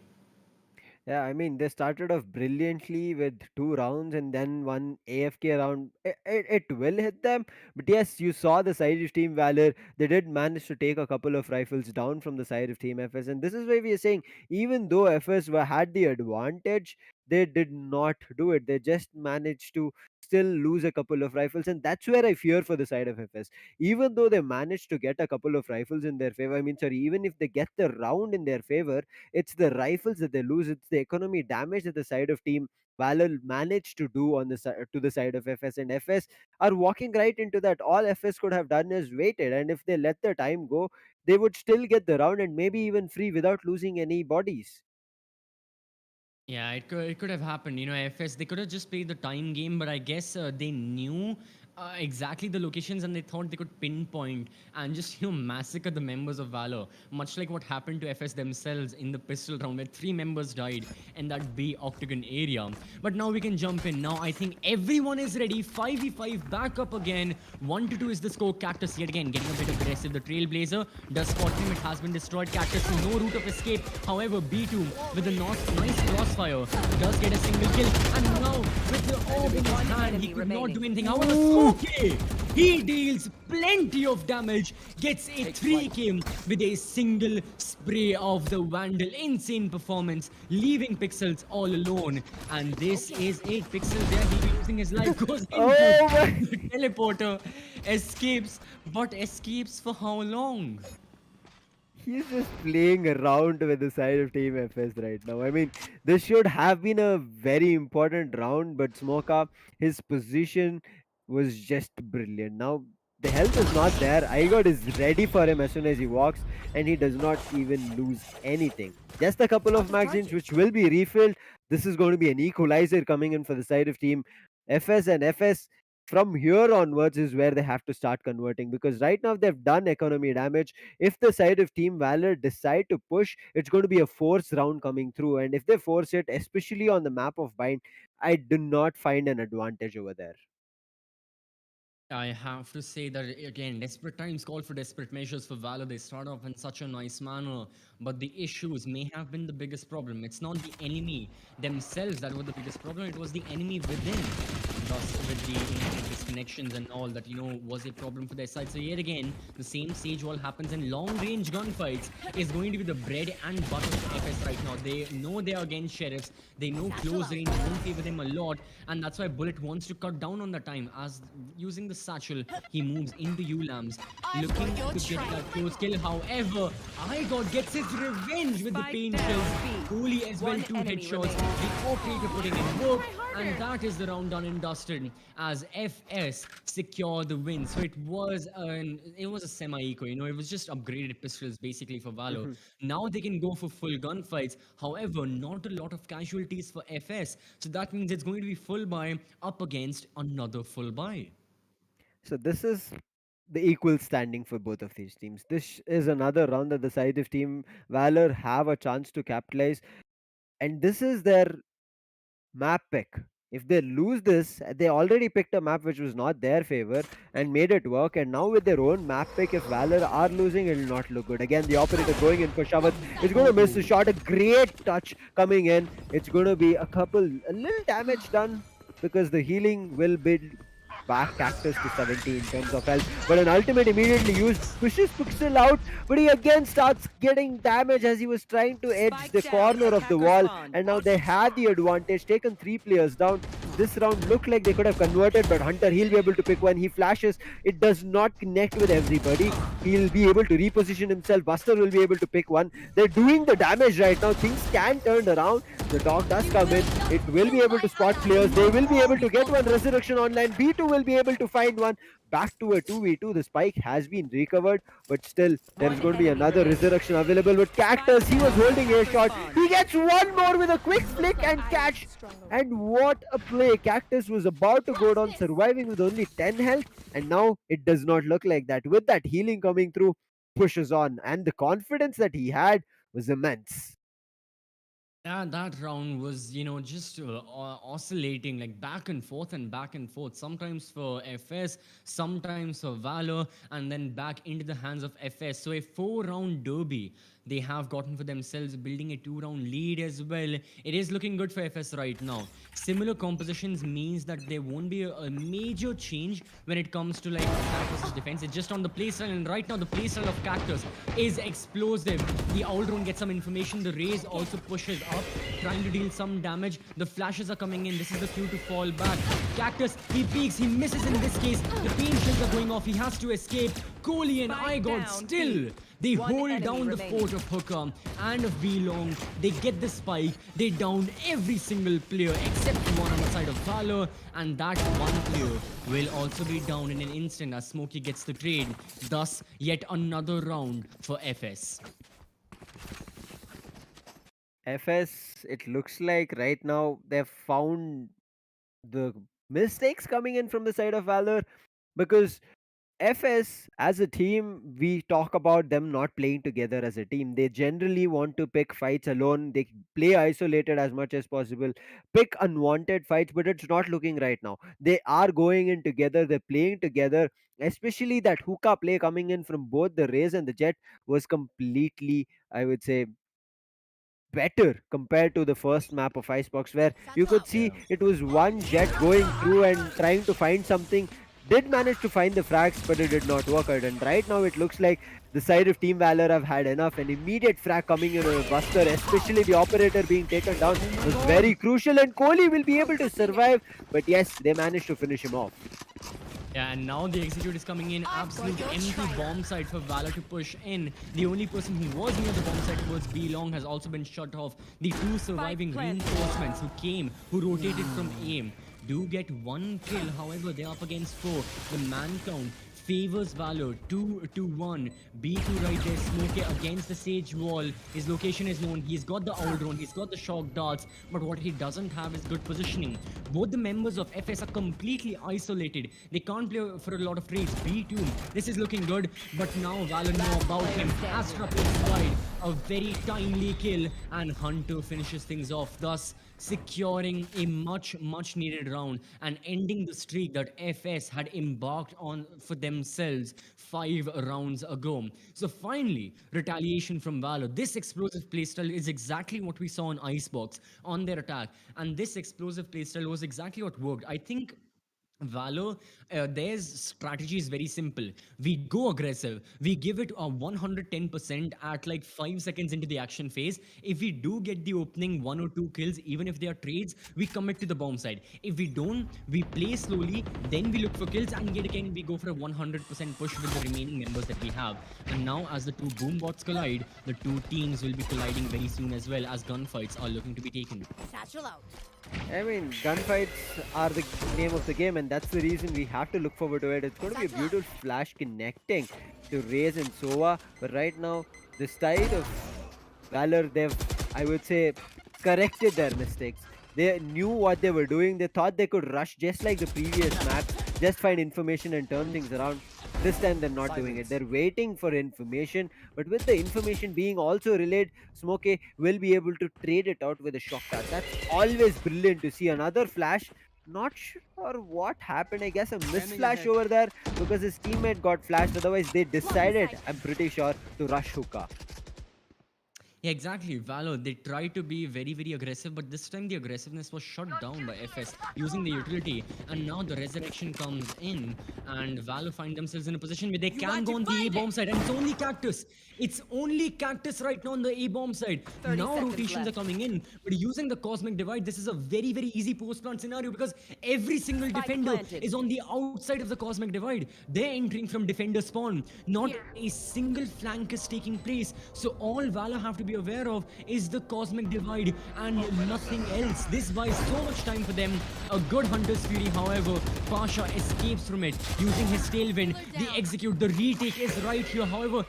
Yeah, I mean, they started off brilliantly with 2 rounds and then one AFK round. It will hit them, but yes, you saw the side of Team Valor. They did manage to take a couple of rifles down from the side of Team FS, and this is why we are saying, even though had the advantage, they did not do it. They just managed to still lose a couple of rifles, and that's where I fear for the side of FS. Even though they managed to get a couple of rifles in their favor, I mean, sorry, even if they get the round in their favor, it's the rifles that they lose. It's the economy damage that the side of Team Valor managed to do on the to the side of FS, and FS are walking right into that. All FS could have done is waited, and if they let the time go, they would still get the round and maybe even free without losing any bodies. Yeah, it could have happened. FS, they could have just played the time game, but I guess they knew exactly the locations and they thought they could pinpoint and just massacre the members of Valor, much like what happened to FS themselves in the pistol round where 3 members died in that B octagon area. But now we can jump in. Now I think everyone is ready. 5v5 back up again. 1-2 is the score. Cactus yet again getting a bit aggressive. The Trailblazer does spot him. It has been destroyed. Cactus, no route of escape. However, B2 with a nice crossfire does get a single kill. And now with the orb in his hand, he could not do anything. However, okay, he deals plenty of damage, gets a 3K with a single spray of the Vandal. Insane performance, leaving Pixels all alone. And this is it. Pixels there, he'll be losing his life, goes into Oh my! the teleporter, escapes, but escapes for how long? He's just playing around with the side of Team FS right now. I mean, this should have been a very important round, but Smoka, his position was just brilliant. Now, the health is not there. Igor is ready for him as soon as he walks, and he does not even lose anything. Just a couple of magazines, which will be refilled. This is going to be an equalizer coming in for the side of Team FS, and FS from here onwards is where they have to start converting, because right now they've done economy damage. If the side of Team Valor decide to push, it's going to be a force round coming through, and if they force it, especially on the map of Bind, I do not find an advantage over there. I have to say that again, desperate times call for desperate measures for Valor. They start off in such a nice manner, but the issues may have been the biggest problem. It's not the enemy themselves that were the biggest problem, it was the enemy within. Thus, with the internet disconnections and all that, was a problem for their side. So, yet again, the same stage wall happens, and long range gunfights is going to be the bread and butter for FS right now. They know they are against sheriffs, they know close range won't favor them a lot, and that's why Bullet wants to cut down on the time. As using the satchel, he moves into ULAMs, looking to get that close kill. However, Igor gets his revenge with the pain shells. Kohli as well, 2 headshots. The operator putting in work, and that is the round done and dusted as FS secure the win. So it was a semi-eco, it was just upgraded pistols basically for Valor. Now they can go for full gunfights. However, not a lot of casualties for FS. So that means it's going to be full buy up against another full buy. So this is the equal standing for both of these teams. This is another round that the side of Team Valor have a chance to capitalize, and this is their map pick. If they lose this, they already picked a map which was not their favor and made it work. And now with their own map pick, if Valor are losing, it will not look good. Again, the operator going in for Shavat. It's going to miss the shot. A great touch coming in. It's going to be a little damage done because the healing will be back Cactus to 70 in terms of health. But an ultimate immediately used, pushes Pixel out, but he again starts getting damage as he was trying to edge the corner of the wall. And now they had the advantage, taken 3 players down. This round looked like they could have converted, but Hunter, he'll be able to pick one. He flashes, it does not connect with everybody. He'll be able to reposition himself. Buster will be able to pick one. They're doing the damage right now. Things can turn around. The dog does come in. It will be able to spot players. They will be able to get one resurrection online. B2 will be able to find one. Back to a 2v2. The spike has been recovered, but still there's going to be another resurrection available. But Cactus, he was holding a shot. He gets one more with a quick flick and catch. And what a play. Cactus was about to go down, surviving with only 10 health, and now it does not look like that. With that healing coming through, pushes on, and the confidence that he had was immense. Yeah, that round was, just oscillating like back and forth and back and forth. Sometimes for FS, sometimes for Valor, and then back into the hands of FS. So a 4-round derby they have gotten for themselves, building a 2-round lead as well. It is looking good for FS right now. Similar compositions means that there won't be a major change when it comes to like attack versus defense. It's just on the playstyle, and right now the playstyle of Cactus is explosive. The Owl Drone gets some information. The Raze also pushes up, trying to deal some damage. The flashes are coming in. This is the cue to fall back. Cactus, he peeks, he misses in this case. The pain shells are going off. He has to escape. Kohli and Igod still. They hold down the fort of Hookah and of V-Long. They get the spike. They down every single player except one on the side of Valor. And that one player will also be down in an instant as Smokey gets the trade. Thus, yet another round for FS. FS, it looks like right now they've found the mistakes coming in from the side of Valor, because FS as a team, we talk about them not playing together as a team. They generally want to pick fights alone. They play isolated as much as possible, pick unwanted fights, but it's not looking right now. They are going in together, they're playing together. Especially that hookah play coming in from both the Rays and the Jet was completely, I would say, better compared to the first map of Icebox, where you could see it was one Jet going through and trying to find something. Did manage to find the frags, but it did not work out. And right now it looks like the side of Team Valor have had enough. An immediate frag coming in on a Buster, especially the operator being taken down, was very crucial. And Kohli will be able to survive, but yes, they managed to finish him off. Yeah, and now the execute is coming in. Absolute empty bomb site for Valor to push in. The only person who was near the bomb site towards B-Long has also been shut off. The two surviving reinforcements who rotated from aim, do get one kill. However, they're up against 4. The man count favors Valor. 2-1. B2 right there. Smokey against the Sage wall. His location is known. He's got the Owl Drone. He's got the shock darts. But what he doesn't have is good positioning. Both the members of FS are completely isolated. They can't play for a lot of trades. B2, this is looking good. But now Valor know about him. Astra plays wide. A very timely kill. And Hunter finishes things off. Thus, securing a much needed round and ending the streak that FS had embarked on for themselves 5 rounds ago. So finally, retaliation from Valor. This explosive playstyle is exactly what we saw on Icebox on their attack, and this explosive playstyle was exactly what worked. I think Valor, their strategy is very simple. We go aggressive. We give it a 110% at like 5 seconds into the action phase. If we do get the opening 1 or 2 kills, even if they are trades, we commit to the bomb side. If we don't, we play slowly, then we look for kills, and yet again we go for a 100% push with the remaining members that we have. And now as the two boom bots collide, the two teams will be colliding very soon as well, as gunfights are looking to be taken. Satchel out. I mean, gunfights are the name of the game, and that's the reason we have to look forward to it. It's going to be a beautiful flash connecting to Raze and Sova, but right now, the side of Valor, they've, I would say, corrected their mistakes. They knew what they were doing. They thought they could rush just like the previous map, just find information and turn things around. This time they're not doing it. They're waiting for information, but with the information being also relayed, Smokey will be able to trade it out with a shock dart. That's always brilliant to see. Another flash. Not sure what happened. I guess a misflash over there because his teammate got flashed. Otherwise, they decided, I'm pretty sure, to rush Hookah. Yeah, exactly. Valor, they tried to be very, very aggressive, but this time the aggressiveness was shut down by FS using the utility. And now the resurrection comes in, and Valor find themselves in a position where they can go on the A bomb side, and it's only Cactus. It's only Cactus right now on the A bomb side. Now rotations are coming in, but using the Cosmic Divide, this is a very, very easy post plant scenario because every single defender is on the outside of the Cosmic Divide. They're entering from defender spawn. Not a single flank is taking place. So all Valor have to be aware of is the Cosmic Divide and nothing else. This buys so much time for them. A good Hunter's Fury, however, Pasha escapes from it using his tailwind. The execute, the retake is right here. However,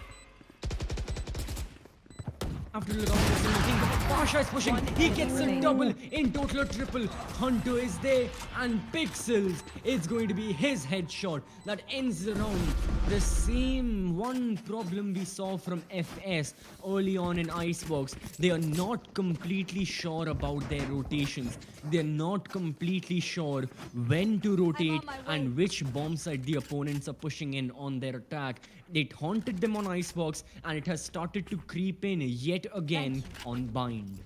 have to look out for this thing. Pasha is pushing. He gets a double, in total a triple. Hunter is there, and Pixels, it's going to be his headshot that ends the round. The same one problem we saw from FS early on in Icebox. They are not completely sure about their rotations. They're not completely sure when to rotate and which bomb site the opponents are pushing in on their attack. It haunted them on Icebox, and it has started to creep in yet again on Bind.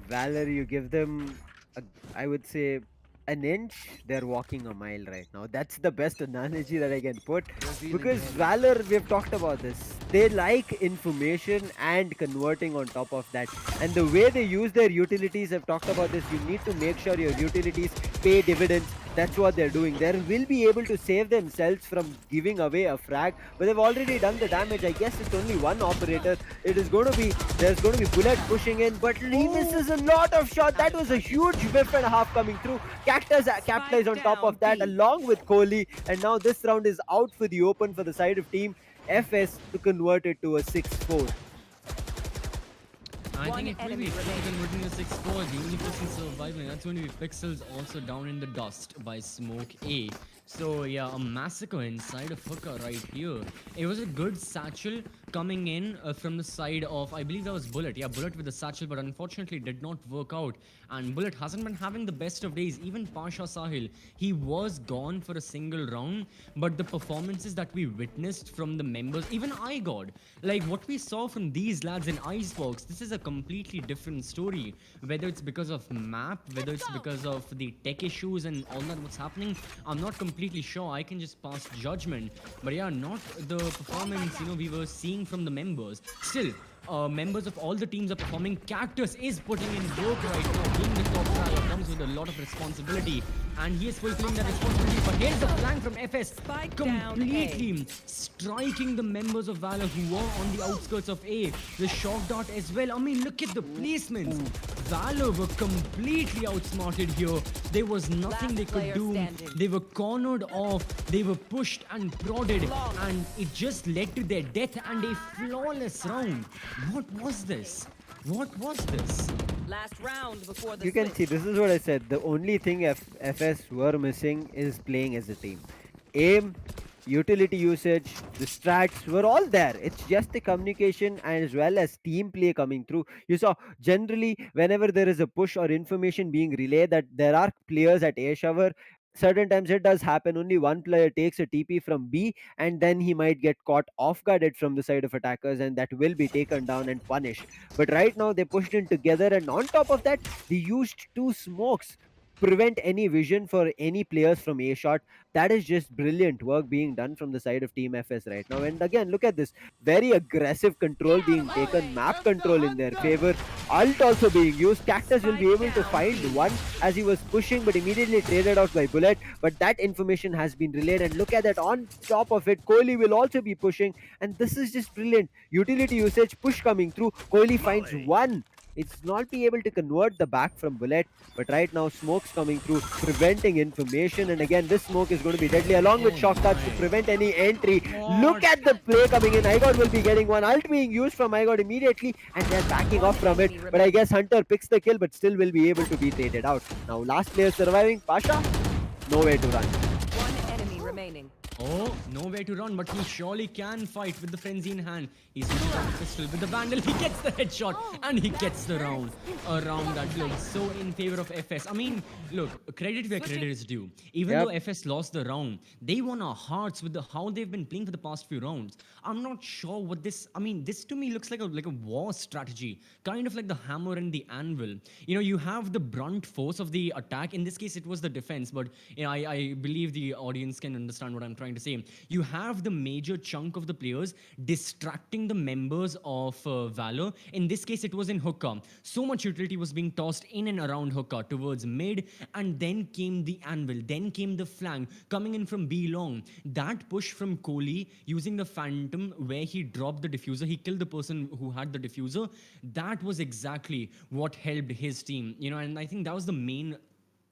Valor, you give them, I would say, an inch, they're walking a mile right now. That's the best analogy that I can put. Because Valor, we've talked about this. They like information and converting on top of that. And the way they use their utilities, I've talked about this. You need to make sure your utilities pay dividends. That's what they're doing. They will be able to save themselves from giving away a frag, but they've already done the damage. I guess it's only one operator. There's going to be Bullet pushing in, but he misses a lot of shots. That was a huge whiff and a half coming through. Cactus capitalized on top of that along with Kohli, and now this round is out for the open for the side of Team FS to convert it to a 6-4. I think it will be converting the 6-4. The only person surviving, that's going to be Pixels, also down in the dust by Smoke A. So yeah, a massacre inside of Hookah right here. It was a good satchel coming in from the side of, I believe that was Bullet. Yeah, Bullet with the satchel, but unfortunately did not work out. And Bullet hasn't been having the best of days. Even Pasha Sahil, he was gone for a single round, but the performances that we witnessed from the members, even iGod, like what we saw from these lads in Icebox, this is a completely different story. Whether it's because of map, whether it's because of the tech issues and all that what's happening, I'm not completely sure. I can just pass judgment. But yeah, not the performance, we were seeing from the members. Still, members of all the teams are performing. Cactus is putting in work right now. Being the top player comes with a lot of responsibility, and he is fulfilling that responsibility. But here's the flank from FS, completely striking the members of Valor who are on the outskirts of A. The shock dart as well. I mean, look at the placements. Valor were completely outsmarted here. There was nothing they could do. They were cornered off. They were pushed and prodded, and it just led to their death and a flawless round. What was this? What was this? Last round before the You can see, this is what I said. The only thing FS were missing is playing as a team. Aim, utility usage, the strats were all there. It's just the communication as well as team play coming through. You saw generally whenever there is a push or information being relayed that there are players at A shower, certain times it does happen. Only one player takes a TP from B, and then he might get caught off guarded from the side of attackers, and that will be taken down and punished. But right now they pushed in together, and on top of that, they used two smokes prevent any vision for any players from A shot. That is just brilliant work being done from the side of Team FS right now. And again, look at this very aggressive control being taken, map control in their favor, ult also being used. Cactus will be able to find one as he was pushing, but immediately traded out by Bullet. But that information has been relayed, and look at that. On top of it, Kohli will also be pushing, and this is just brilliant. Utility usage, push coming through. Kohli finds one. It's not be able to convert the back from Bullet, but right now smoke's coming through, preventing information, and again this smoke is going to be deadly along with shock touch to prevent any entry. Look at the play coming in. iGod will be getting one. Ult being used from iGod immediately, and they're backing off from it. But I guess Hunter picks the kill, but still will be able to be traded out. Now last player surviving, Pasha, nowhere to run. one enemy remaining. Oh, nowhere to run, but he surely can fight with the frenzy in hand. He's using the pistol with the vandal. He gets the headshot and he gets the round. A round that looks so in favor of FS. I mean, look, credit where credit is due. Even though FS lost the round, they won our hearts with how they've been playing for the past few rounds. I'm not sure what this. I mean, this to me looks like a war strategy, kind of like the hammer and the anvil. You know, you have the brunt force of the attack. In this case, it was the defense, but you know, I believe the audience can understand what I'm trying to say. You have the major chunk of the players distracting the members of Valor. In this case, it was in hookah. So much utility was being tossed in and around hookah towards mid, and then came the anvil, then came the flank coming in from B long. That push from Kohli using the phantom where he dropped the diffuser, he killed the person who had the diffuser. That was exactly what helped his team, you know, and I think that was the main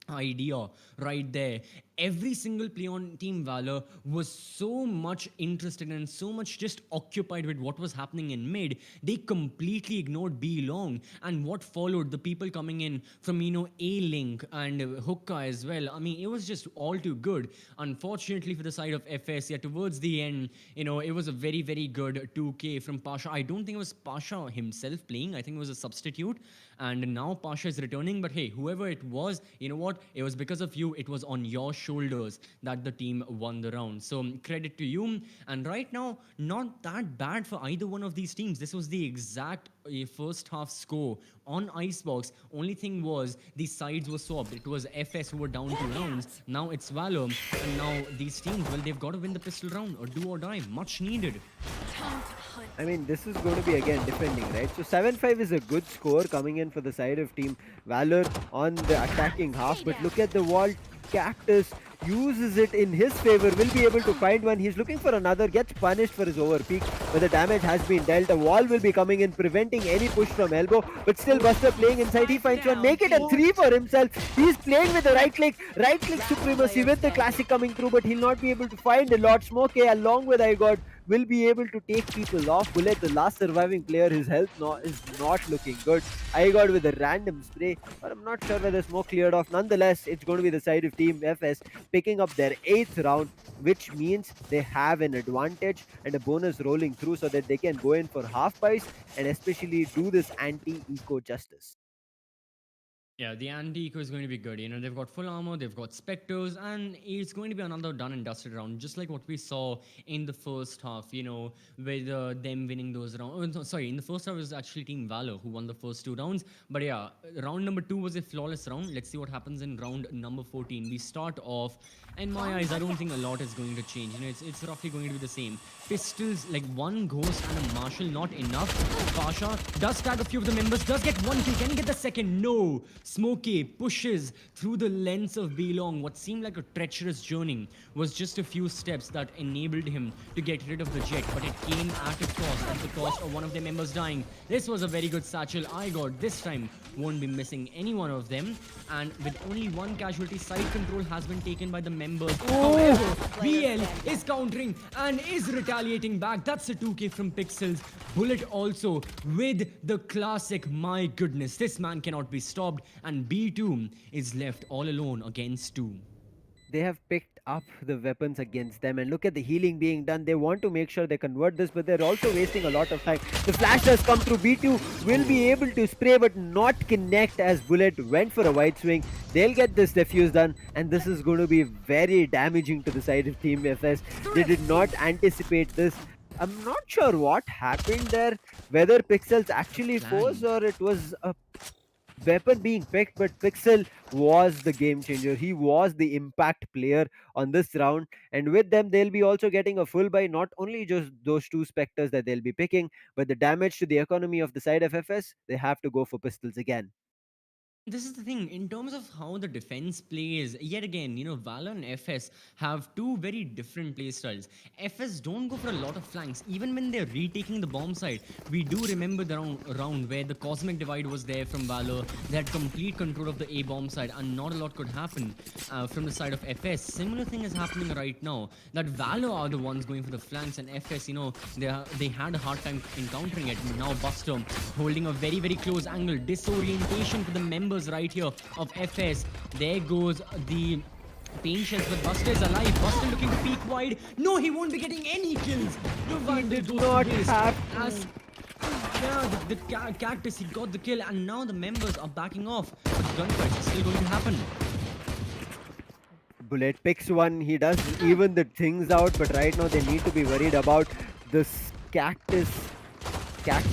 idea right there. Every single player on Team Valor was so much interested and so much just occupied with what was happening in mid. They completely ignored B long, and what followed, the people coming in from, you know, A-Link and Hookah as well. I mean, it was just all too good. Unfortunately for the side of FS, yeah, towards the end, you know, it was a very, very good 2K from Pasha. I don't think it was Pasha himself playing. I think it was a substitute. And now Pasha is returning. But hey, whoever it was, you know what? It was because of you. It was on your shoulders that the team won the round. So credit to you. And right now, not that bad for either one of these teams. This was the exact first half score on Icebox. Only thing was the sides were swapped. It was FS who were down 2 rounds. Now it's Valor. And now these teams, well, they've got to win the pistol round or do or die. Much needed. I mean, this is going to be again defending, right? So 7-5 is a good score coming in for the side of Team Valor on the attacking half. But look at the wall. Cactus uses it in his favor, will be able to find one. He's looking for another, gets punished for his overpeak, but the damage has been dealt. A wall will be coming in, preventing any push from elbow, but still Buster playing inside. He finds one, make it a 3 for himself. He's playing with the right click supremacy with the classic coming through, but he'll not be able to find a lot. Smokey along with iGod will be able to take people off. Bullet, the last surviving player, his health is not looking good. iGod with a random spray, but I'm not sure whether Smoke cleared off. Nonetheless, it's going to be the side of Team FS picking up their 8th round, which means they have an advantage and a bonus rolling through so that they can go in for half buys and especially do this anti-eco justice. Yeah, the anti-eco is going to be good. You know, they've got full armor, they've got specters, and it's going to be another done and dusted round, just like what we saw in the first half, you know, with them winning those rounds. Oh, sorry, in the first half, it was actually Team Valor who won the first 2 rounds. But yeah, round number 2 was a flawless round. Let's see what happens in round number 14. We start off, in my eyes, I don't think a lot is going to change. You know, it's roughly going to be the same. Pistols, like 1 ghost and a marshal, not enough. Pasha does tag a few of the members, does get 1 kill. Can he get the second? No. Smokey pushes through the lens of Belong. What seemed like a treacherous journey was just a few steps that enabled him to get rid of the jet, but it came at the cost of one of their members dying. This was a very good satchel. iGod this time won't be missing any one of them, and with only 1 casualty, side control has been taken by the members. However, BL is countering and is retaliating back. That's a 2K from Pixels. Bullet also with the classic. My goodness, this man cannot be stopped, and B2 is left all alone against 2. They have picked up the weapons against them, and look at the healing being done. They want to make sure they convert this, but they're also wasting a lot of time. The flash does come through. B2 will be able to spray but not connect as Bullet went for a wide swing. They'll get this defuse done, and this is going to be very damaging to the side of Team FS. They did not anticipate this. I'm not sure what happened there, whether Pixels actually forced or it was a weapon being picked, but Pixel was the game changer. He was the impact player on this round, and with them they'll be also getting a full buy, not only just those 2 specters that they'll be picking, but the damage to the economy of the side of FS, they have to go for pistols again. This is the thing, in terms of how the defense plays, yet again, you know, Valor and FS have 2 very different play styles. FS don't go for a lot of flanks, even when they're retaking the bomb side. We do remember the round where the Cosmic Divide was there from Valor. They had complete control of the A bomb side, and not a lot could happen from the side of FS. Similar thing is happening right now, that Valor are the ones going for the flanks, and FS, you know, they had a hard time encountering it. Now Buster holding a very, very close angle. Disorientation for the members right here of FS. There goes the Pain shells, but Buster is alive. Buster looking to peek wide. No, he won't be getting any kills. The Vandal goes not to waste. have to. As yeah, the cactus, he got the kill, and now the members are backing off. But the gunfight is still going to happen. Bullet picks one. He does even the things out, but right now they need to be worried about this cactus and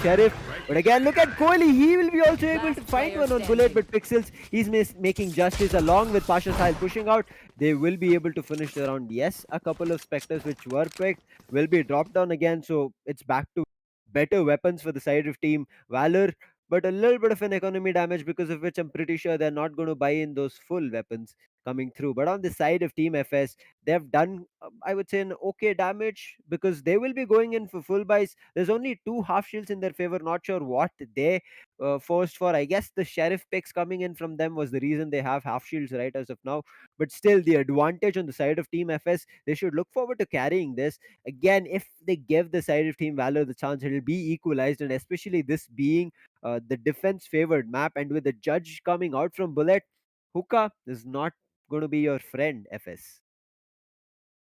Sheriff. But again, look at Kohli. He will be also able to find one on Bullet, but Pixels, he's making justice along with Pasha Sahil pushing out. They will be able to finish the round. Yes, a couple of Spectres which were picked will be dropped down again, so it's back to better weapons for the side of Team Valor. But a little bit of an economy damage, because of which I'm pretty sure they're not going to buy in those full weapons coming through. But on the side of Team FS, they've done, I would say, an okay damage, because they will be going in for full buys. There's only two half shields in their favor. Not sure what they forced for. I guess the Sheriff picks coming in from them was the reason they have half shields right as of now. But still, the advantage on the side of Team FS, they should look forward to carrying this. Again, if they give the side of Team Valor the chance, it'll be equalized, and especially this being the defense favored map, and with the judge coming out from Bullet, Hookah is not going to be your friend, FS.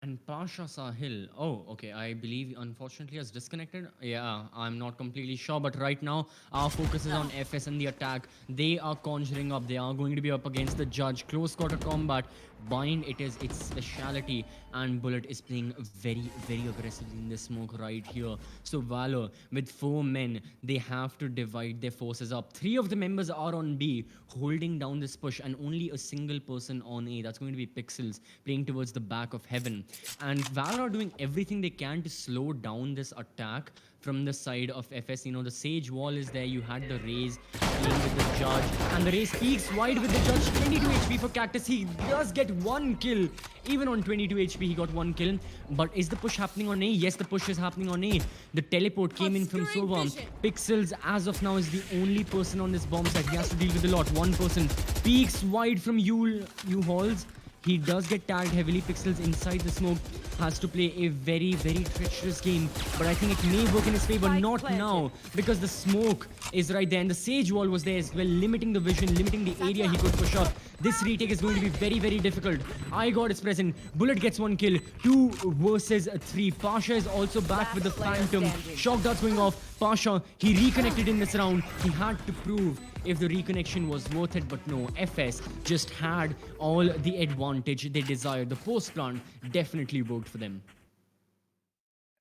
And Pasha Sahil. Oh, okay. I believe unfortunately has disconnected. Yeah, I'm not completely sure. But right now, our focus is on FS and the attack. They are conjuring up. They are going to be up against the judge. Close quarter combat. Bind, it is its speciality. And Bullet is playing very, very aggressively in the smoke right here. So Valor, with 4 men, they have to divide their forces up. 3 of the members are on B, holding down this push. And only a single person on A. That's going to be Pixels, playing towards the back of Heaven. And Valor are doing everything they can to slow down this attack from the side of FS. You know, the Sage wall is there. You had the Raze playing with the judge. And the Raze peeks wide with the judge. 22 HP for Cactus. He does get 1 kill. Even on 22 HP, he got 1 kill. But is the push happening on A? Yes, the push is happening on A. The teleport came in from Sova. Pixels, as of now, is the only person on this bomb site. He has to deal with a lot. 1 person peeks wide from U-Halls. He does get tagged heavily. Pixels inside the smoke has to play a very, very treacherous game. But I think it may work in his favor. Not now, because the smoke is right there. And the Sage wall was there as well, limiting the vision, limiting the area he could push up. This retake is going to be very, very difficult. iGod is present. Bullet gets 1 kill. 2 versus 3. Pasha is also back with the Phantom. Shock darts going off. Pasha, he reconnected in this round. He had to prove if the reconnection was worth it, but no. FS just had all the advantage they desired. The post plant definitely worked for them.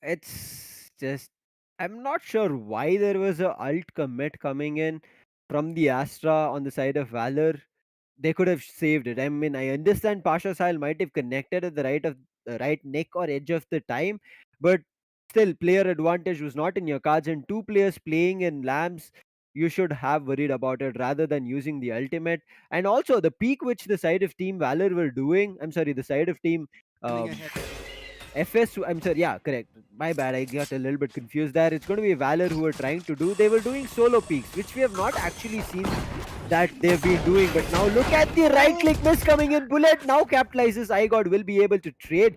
It's just, I'm not sure why there was a alt commit coming in from the Astra on the side of Valor. They could have saved it. I mean, I understand Pasha Sahil might have connected at the right neck or edge of the time, but still, player advantage was not in your cards, and 2 players playing in lamps, you should have worried about it rather than using the ultimate. And also the peak which the side of Team Valor were doing, I'm sorry, the side of Team um, FS, I'm sorry, yeah, correct. My bad, I got a little bit confused there. It's going to be Valor who were trying to do. They were doing solo peaks, which we have not actually seen that they've been doing. But now look at the right click miss coming in. Bullet now capitalizes. iGod will be able to trade.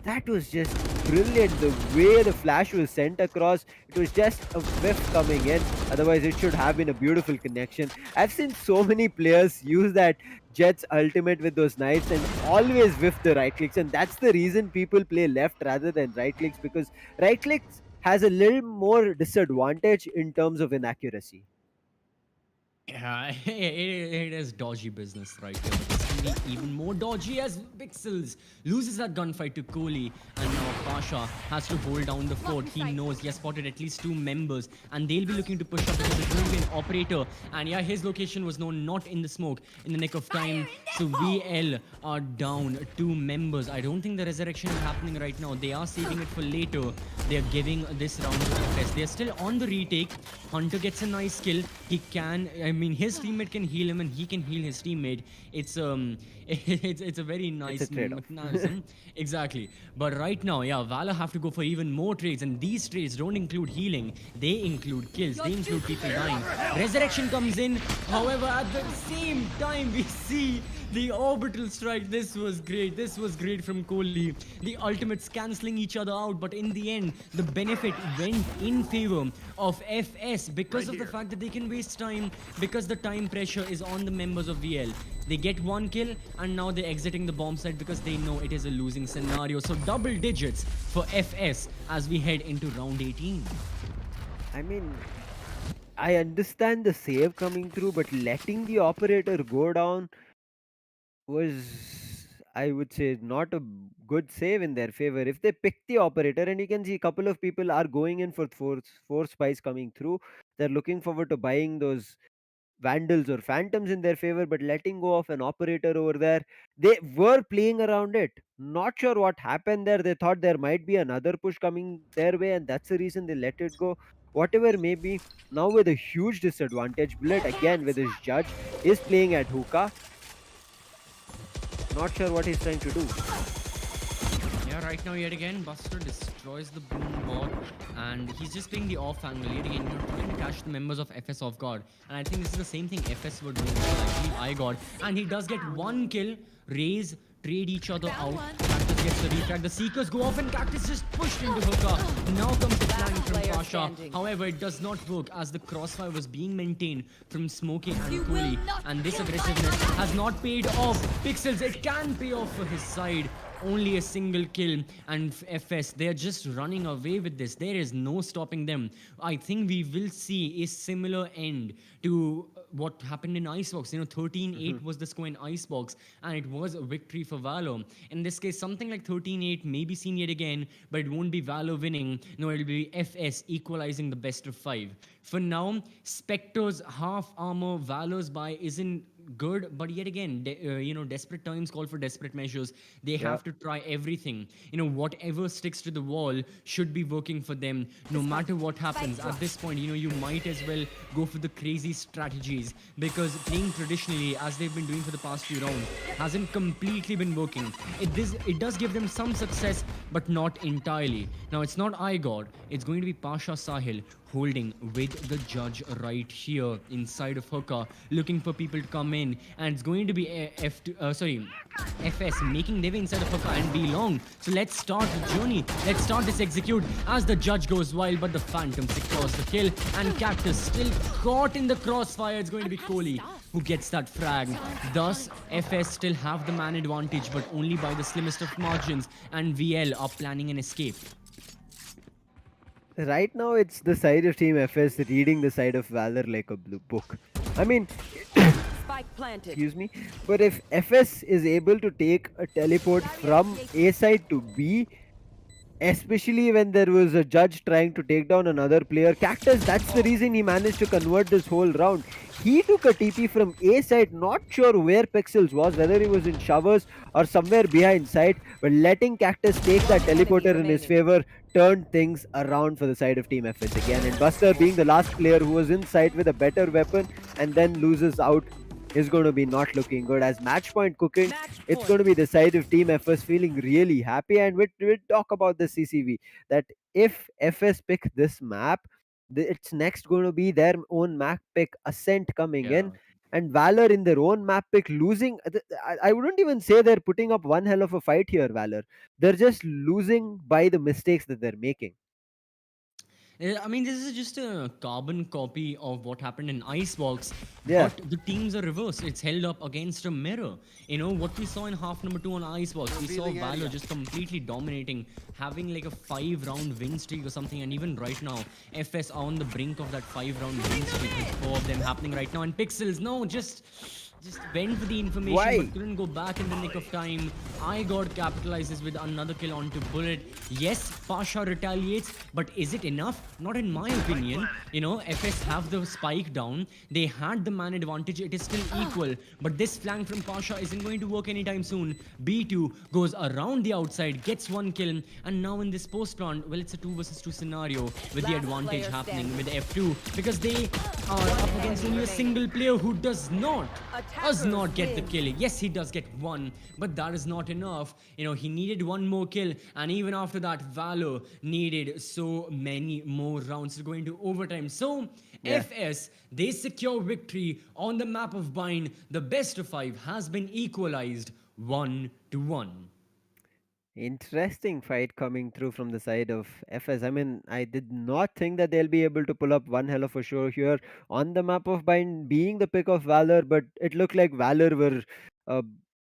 That was just brilliant. The way the flash was sent across, it was just a whiff coming in. Otherwise, it should have been a beautiful connection. I've seen so many players use that Jet's ultimate with those knives and always whiff the right clicks. And that's the reason people play left rather than right clicks, because right clicks has a little more disadvantage in terms of inaccuracy. Yeah, it is dodgy business right here. But this can be even more dodgy as Pixels loses that gunfight to Kohli, and now Pasha has to hold down the fort. He knows he has spotted at least 2 members, and they'll be looking to push up because there's going to be an operator. And yeah, his location was known, not in the smoke, in the nick of time. So VL are down 2 members. I don't think the resurrection is happening right now. They are saving it for later. They are giving this round to FS. They are still on the retake. Hunter gets a nice kill. He can, I mean, his teammate can heal him and he can heal his teammate. It's a very nice It's a trade-off. mechanism. Exactly. But right now, yeah, Valor have to go for even more trades, and these trades don't include healing. They include kills. They include people dying. Resurrection comes in. However, at the same time, we see The orbital strike, this was great. This was great from Kohli. The ultimates cancelling each other out, but in the end, the benefit went in favor of FS because of the fact that they can waste time, because the time pressure is on the members of VL. They get one kill and now they're exiting the bomb site because they know it is a losing scenario. So double digits for FS as we head into round 18. I mean, I understand the save coming through, but letting the operator go down was, I would say, not a good save in their favor. If they pick the operator, and you can see a couple of people are going in for four spies coming through, they're looking forward to buying those vandals or phantoms in their favor, but letting go of an operator over there, they were playing around it. Not sure what happened there. They thought there might be another push coming their way, and that's the reason they let it go. Whatever may be, now with a huge disadvantage, Bullet again with his judge is playing at hookah. Not sure what he's trying to do. Yeah, right now yet again, Buster destroys the boom bot and he's just playing the off angle yet again, trying to catch the members of FS off guard. And I think this is the same thing FS were doing, I believe I got. And he does get one kill, Raze trade each other out. Cactus gets the refrag. The Seekers go off and Cactus just pushed into hookah. Now comes the flank from Pasha. However, it does not work as the crossfire was being maintained from Smokey and Kohli. And this aggressiveness has not paid off. Pixels, it can pay off for his side. Only a single kill and FS, they're just running away with this. There is no stopping them. I think we will see a similar end to what happened in Icebox. 13-8 was the score in Icebox and it was a victory for Valor. In this case, something like 13-8 may be seen yet again, but it won't be Valor winning. No, it'll be FS equalizing the best of 5. For now, Spectre's half armor Valor's buy isn't good, but yet again, desperate times call for desperate measures. They have to try everything. Whatever sticks to the wall should be working for them, no matter what happens. At this point, you might as well go for the crazy strategies because playing traditionally, as they've been doing for the past few rounds, hasn't completely been working. It does give them some success, but not entirely. Now, it's not iGod. It's going to be Pasha Sahil holding with the judge right here inside of hookah, looking for people to come in, and it's going to be FS making their way inside of hookah and be long. So let's start the journey. Let's start this execute as the judge goes wild, but the Phantom secures the kill, and Cactus still caught in the crossfire. It's going to be Kohli who gets that frag. Thus, FS still have the man advantage, but only by the slimmest of margins, and VL are planning an escape. Right now, it's the side of Team FS reading the side of Valor like a blue book. I mean, Spike planted. excuse me, but if FS is able to take a teleport from A side to B, especially when there was a judge trying to take down another player, Cactus, that's the reason he managed to convert this whole round. He took a TP from A side, not sure where Pixels was, whether he was in showers or somewhere behind side, but letting Cactus take that teleporter in his favor turned things around for the side of Team FS again. And Buster, being the last player who was in side with a better weapon and then loses out, is going to be not looking good. As match point cooking, it's going to be the side of Team FS feeling really happy. And we'll talk about the CCV, that if FS pick this map, it's next going to be their own map pick Ascent coming in, and Valor in their own map pick losing. I wouldn't even say they're putting up one hell of a fight here, Valor. They're just losing by the mistakes that they're making. I mean, this is just a carbon copy of what happened in Icebox, Yeah. but the teams are reversed. It's held up against a mirror. What we saw in half number 2 on Icebox, we saw Valor just completely dominating, having like a 5-round win streak or something, and even right now, FS are on the brink of that 5-round win streak with 4 of them happening right now. And Pixels, no, just went for the information, Why? but couldn't go back in the nick of time. iGod capitalizes with another kill onto Bullet. Yes, Pasha retaliates, but is it enough? Not in my opinion. FS have the spike down. They had the man advantage. It is still equal, but this flank from Pasha isn't going to work anytime soon. B2 goes around the outside, gets 1 kill, and now in this post plant, well, it's a 2 versus 2 scenario with the advantage happening with F2, because they are up against only a single player who does not get the kill. Yes, he does get one, but that is not enough. He needed one more kill, and even after that, Valor needed so many more rounds to go into overtime. So Yeah. FS, they secure victory on the map of Bind. The best of 5 has been equalized 1-1. Interesting fight coming through from the side of FS. I mean, I did not think that they'll be able to pull up one hell of a show here on the map of Bind, being the pick of Valor, but it looked like Valor were uh,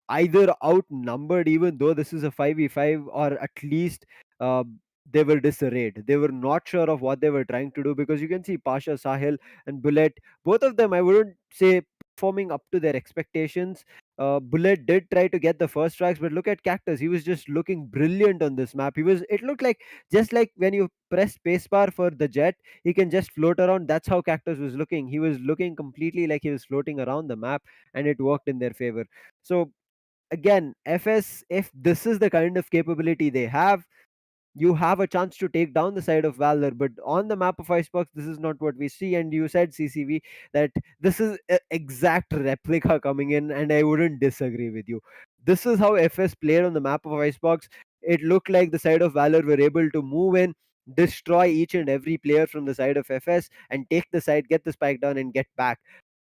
either outnumbered, even though this is a 5v5, or at least uh, they were disarrayed. They were not sure of what they were trying to do, because you can see Pasha, Sahil, and Bullet, both of them, I wouldn't say performing up to their expectations. Bullet did try to get the first tracks, but look at Cactus. He was just looking brilliant on this map. It looked like, just like when you press spacebar for the jet, he can just float around. That's how Cactus was looking. He was looking completely like he was floating around the map, and it worked in their favor. So again, FS, if this is the kind of capability they have, you have a chance to take down the side of Valor. But on the map of Icebox, this is not what we see. And you said, CCV, that this is a exact replica coming in, and I wouldn't disagree with you. This is how FS played on the map of Icebox. It looked like the side of Valor were able to move in, destroy each and every player from the side of FS, and take the side, get the spike down, and get back.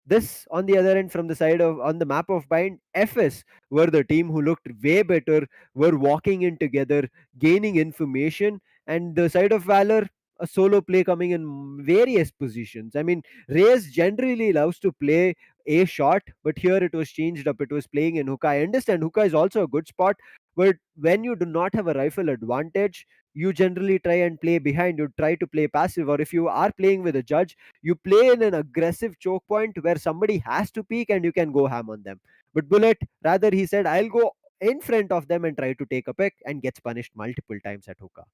This, on the other end, from the side of on the map of Bind, FS were the team who looked way better, were walking in together, gaining information, and the side of Valor, a solo play coming in various positions. I mean, Reyes generally loves to play a shot, but here it was changed up. It was playing in hookah. I understand hookah is also a good spot, but when you do not have a rifle advantage, you generally try and play behind. You try to play passive, or if you are playing with a judge, you play in an aggressive choke point where somebody has to peek and you can go ham on them. But Bullet, rather, he said, I'll go in front of them and try to take a pick, and gets punished multiple times at hookah.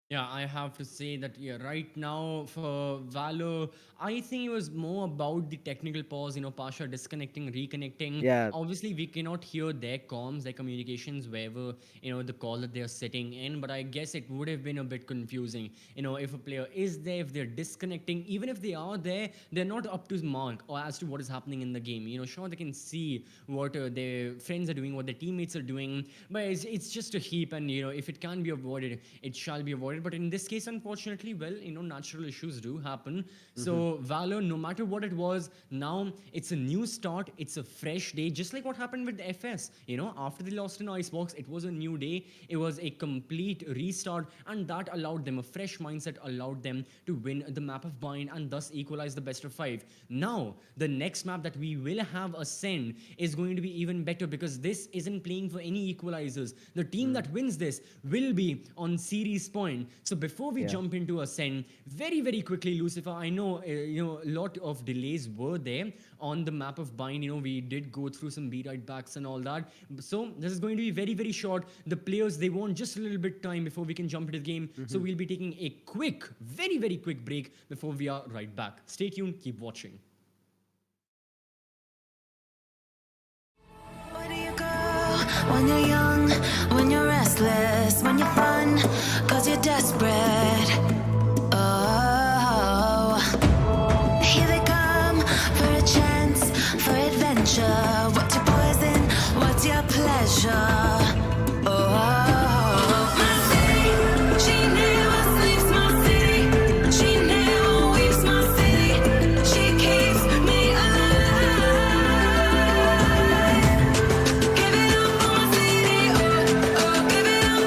Yeah, I have to say that, yeah, right now for Valor, I think it was more about the technical pause, Pasha disconnecting, reconnecting. Yeah. Obviously, we cannot hear their comms, their communications, wherever, the call that they're sitting in, but I guess it would have been a bit confusing. If a player is there, if they're disconnecting, even if they are there, they're not up to mark or as to what is happening in the game. Sure, they can see what their friends are doing, what their teammates are doing, but it's just a heap, and, if it can be avoided, it shall be avoided. But in this case, unfortunately, well, natural issues do happen. So Valor, no matter what it was, now it's a new start, it's a fresh day, just like what happened with the FS. After they lost in Icebox, it was a new day, it was a complete restart, and that allowed them a fresh mindset, allowed them to win the map of Bind and thus equalize the best of 5. Now the next map that we will have Ascend is going to be even better, because this isn't playing for any equalizers. The team that wins this will be on series point. So before we jump into Ascend, very, very quickly, Lucifer, I know, a lot of delays were there on the map of Bind. We did go through some B-right backs and all that. So this is going to be very, very short. The players, they want just a little bit time before we can jump into the game. So we'll be taking a quick, very, very quick break before we are right back. Stay tuned, keep watching. Where do you go when you're young, when you're restless, when you're fun, cause you're desperate? Oh, here they come for a chance, for adventure. What's your poison? What's your pleasure? Oh, my city, she never sleeps, my city, she never weeps, my city, she keeps me alive. Give it up for my city, oh, oh, give it up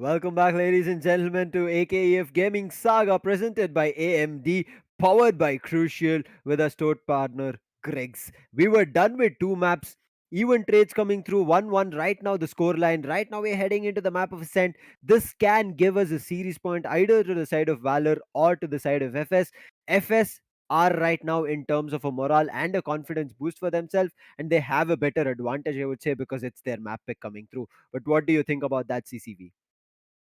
Welcome back, ladies and gentlemen, to AKEF Gaming Saga presented by AMD, powered by Crucial, with our stored partner Griggs. We were done with two maps. Even trades coming through 1-1 right now, the scoreline. Right now, we're heading into the map of Ascent. This can give us a series point either to the side of Valor or to the side of FS. FS are right now in terms of a morale and a confidence boost for themselves, and they have a better advantage, I would say, because it's their map pick coming through. But what do you think about that, CCV?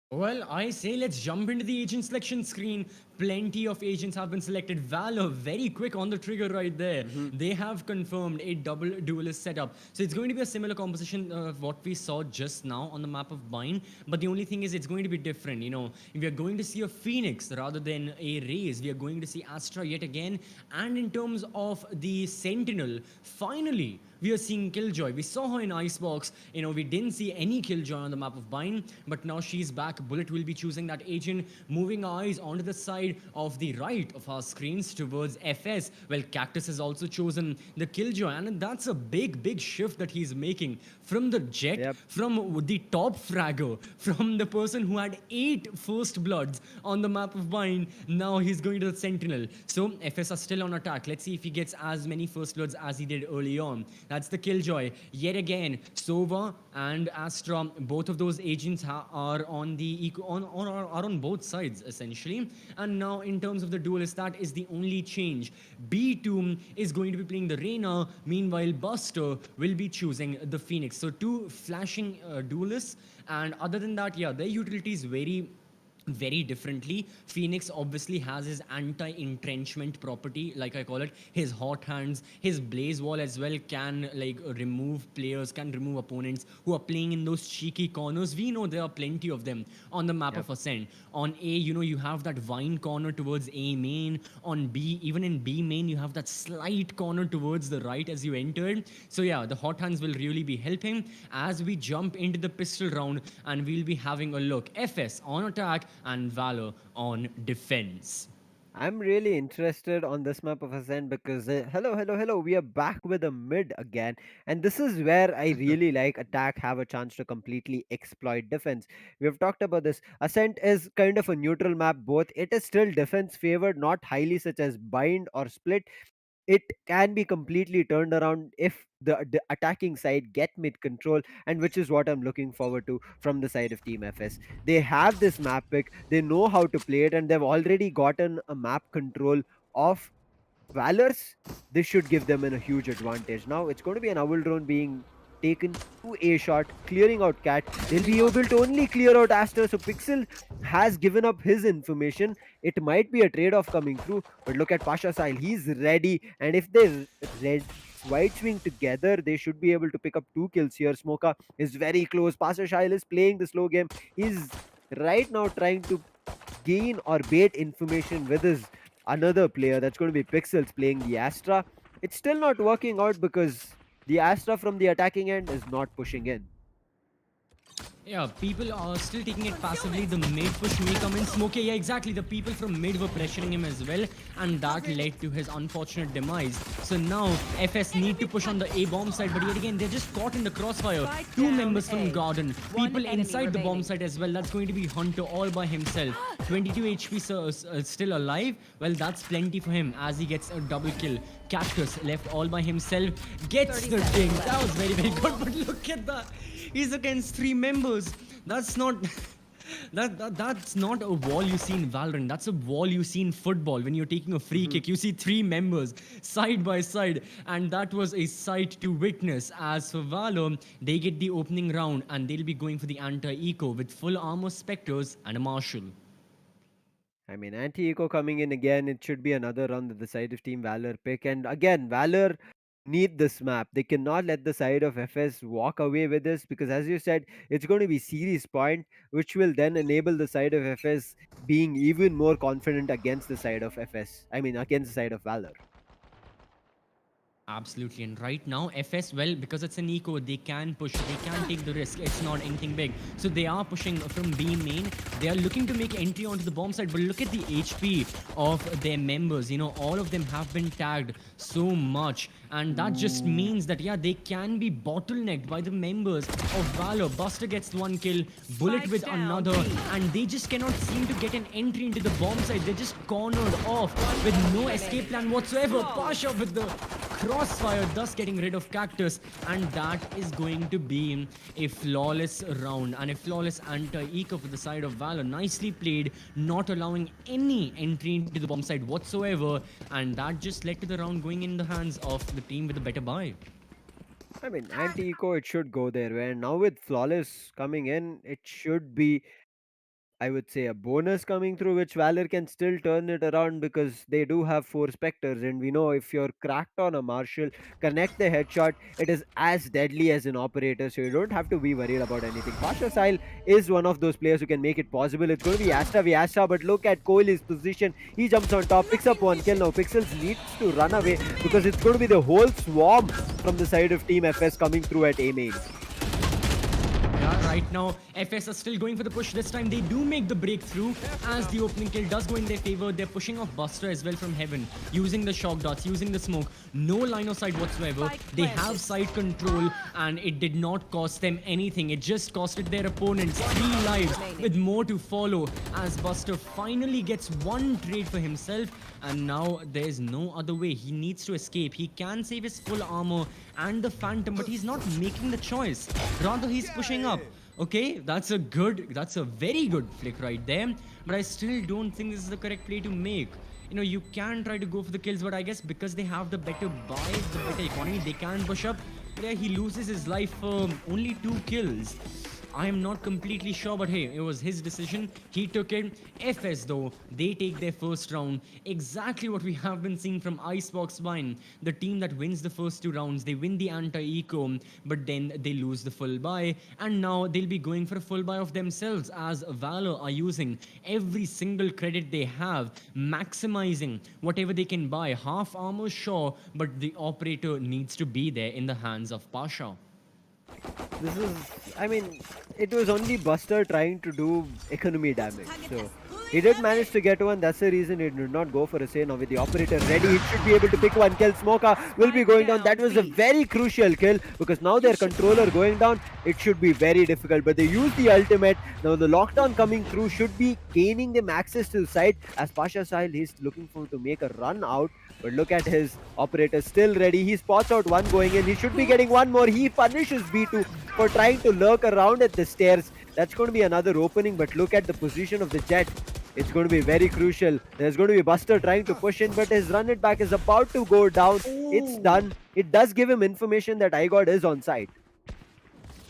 Well, I say let's jump into the agent selection screen. Plenty of agents have been selected. Valor, very quick on the trigger right there. They have confirmed a double duelist setup. So it's going to be a similar composition of what we saw just now on the map of Bind. But the only thing is it's going to be different. You know, we are going to see a Phoenix rather than a Raze. We are going to see Astra yet again. And in terms of the Sentinel, finally, we are seeing Killjoy. We saw her in Icebox. You know, we didn't see any Killjoy on the map of Bind, but now she's back. Bullet will be choosing that agent, moving our eyes onto the side of the right of our screens towards FS. Well, Cactus has also chosen the Killjoy, and that's a big shift that he's making from the Jet, Yep. from the top fragger, from the person who had 8 first bloods on the map of Bind. Now he's going to the Sentinel. So FS are still on attack. Let's see if he gets as many first bloods as he did early on. That's the Killjoy. Yet again, Sova and Astra, both of those agents are on the are on both sides essentially. And now in terms of the duelist, that is the only change. B2 is going to be playing the Reyna. Meanwhile, Buster will be choosing the Phoenix. So two flashing duelists. And other than that, yeah, their utilities vary very differently. Phoenix obviously has his anti-entrenchment property, like I call it. His hot hands, his blaze wall as well can like remove players, can remove opponents who are playing in those cheeky corners. We know there are plenty of them on the map of Ascent. On A, you know, you have that vine corner towards A main. On B, even in B main, you have that slight corner towards the right as you entered. So yeah, the hot hands will really be helping as we jump into the pistol round, and we'll be having a look. FS on attack and Valor on defense. I'm really interested on this map of Ascent because hello, we are back with a mid again, and this is where I really like attack have a chance to completely exploit defense. We have talked about this. Ascent is kind of a neutral map, both. It is still defense favored, not highly such as Bind or Split. It can be completely turned around if the attacking side get mid control, and which is what I'm looking forward to from the side of Team FS. They have this map pick, they know how to play it, and they've already gotten a map control of Valors. This should give them a huge advantage. Now it's going to be an owl drone being taken to A shot, clearing out Cat. They'll be able to only clear out Aster. So Pixel has given up his information. It might be a trade-off coming through, but look at Pasha Sile. He's ready, and if they red white swing together, they should be able to pick up 2 kills here. Smoka is very close. Pasha Sile is playing the slow game. He's right now trying to gain or bait information with his another player. That's going to be Pixels playing the Astra. It's still not working out because the Astra from the attacking end is not pushing in. Yeah, people are still taking it passively. The mid push may come in. Smokey, yeah, exactly. The people from mid were pressuring him as well, and that led to his unfortunate demise. So now FS need to push on the A bomb side, but yet again they're just caught in the crossfire. Two members from Garden, people inside the bomb site as well. That's going to be Hunter all by himself. 22 HP still alive. Well, that's plenty for him as he gets a double kill. Cactus left all by himself, gets the ding. That was very good. But look at that. He's against 3 members. That's not that's not a wall you see in Valorant. That's a wall you see in football. When you're taking a free kick, you see 3 members side by side, and that was a sight to witness. As for Valor, they get the opening round, and they'll be going for the anti-eco with full armor Spectres and a Marshal. I mean, anti-eco coming in again. It should be another round that the side of Team Valor pick. And again, Valor need this map. They cannot let the side of FS walk away with this because, as you said, it's going to be series point, which will then enable the side of FS being even more confident against the side of FS. I mean, against the side of Valor. Absolutely. And right now, FS, well, because it's an eco, they can push, they can take the risk. It's not anything big. So they are pushing from B main. They are looking to make entry onto the bomb side. But look at the HP of their members. All of them have been tagged so much. And that just means that, yeah, they can be bottlenecked by the members of Valor. Buster gets one kill, Bullet Spike with down, another. B. And they just cannot seem to get an entry into the bomb side. They're just cornered off with no escape plan whatsoever. Pasha with the crossfire, thus getting rid of Cactus, and that is going to be a flawless round and a flawless anti-eco for the side of Valor. Nicely played, not allowing any entry into the bomb side whatsoever, and that just led to the round going in the hands of the team with a better buy. I mean, anti-eco, it should go their way. And now with Flawless coming in, it should be, I would say, a bonus coming through, which Valor can still turn it around because they do have four Spectres. And we know if you're cracked on a Marshal, connect the headshot, it is as deadly as an operator. So you don't have to be worried about anything. Pasha Sile is one of those players who can make it possible. It's going to be Asta v Asta, but look at Kohli's position. He jumps on top, picks up one kill. Now Pixels needs to run away because it's going to be the whole swarm from the side of Team FS coming through at A main. Yeah, right now, FS are still going for the push. This time, they do make the breakthrough as the opening kill does go in their favor. They're pushing off Buster as well from heaven, using the shock dots, using the smoke. No line of sight whatsoever. Spike They planted. have side control, and it did not cost them anything. It just costed their opponents 3 lives, with more to follow as Buster finally gets one trade for himself. And now there's no other way. He needs to escape. He can save his full armor and the Phantom, but he's not making the choice. Rather, he's pushing up. Okay, that's a very good flick right there. But I still don't think this is the correct play to make. You can try to go for the kills, but I guess because they have the better buy, the better economy, they can push up. But yeah, he loses his life for only 2 kills. I am not completely sure, but hey, it was his decision. He took it. FS, though, they take their first round. Exactly what we have been seeing from Icebox Wine. The team that wins the first 2 rounds, they win the anti-eco, but then they lose the full buy. And now they'll be going for a full buy of themselves as Valor are using every single credit they have, maximizing whatever they can buy. Half armor, sure, but the operator needs to be there in the hands of Pasha. This is, I mean, it was only Buster trying to do economy damage. So he did manage to get one. That's the reason he did not go for a say. Now with the operator ready, he should be able to pick one kill. Smoker will be going down. That was a very crucial kill because now their controller going down. It should be very difficult. But they use the ultimate. Now the lockdown coming through should be gaining them access to the side. As Pasha Sile, he's looking for to make a run out. But look at his operator still ready. He spots out one going in. He should be getting one more. He punishes B2 for trying to lurk around at the stairs. That's going to be another opening. But look at the position of the Jet. It's going to be very crucial. There's going to be Buster trying to push in, but his run it back is about to go down. It's done. It does give him information that iGod is on site.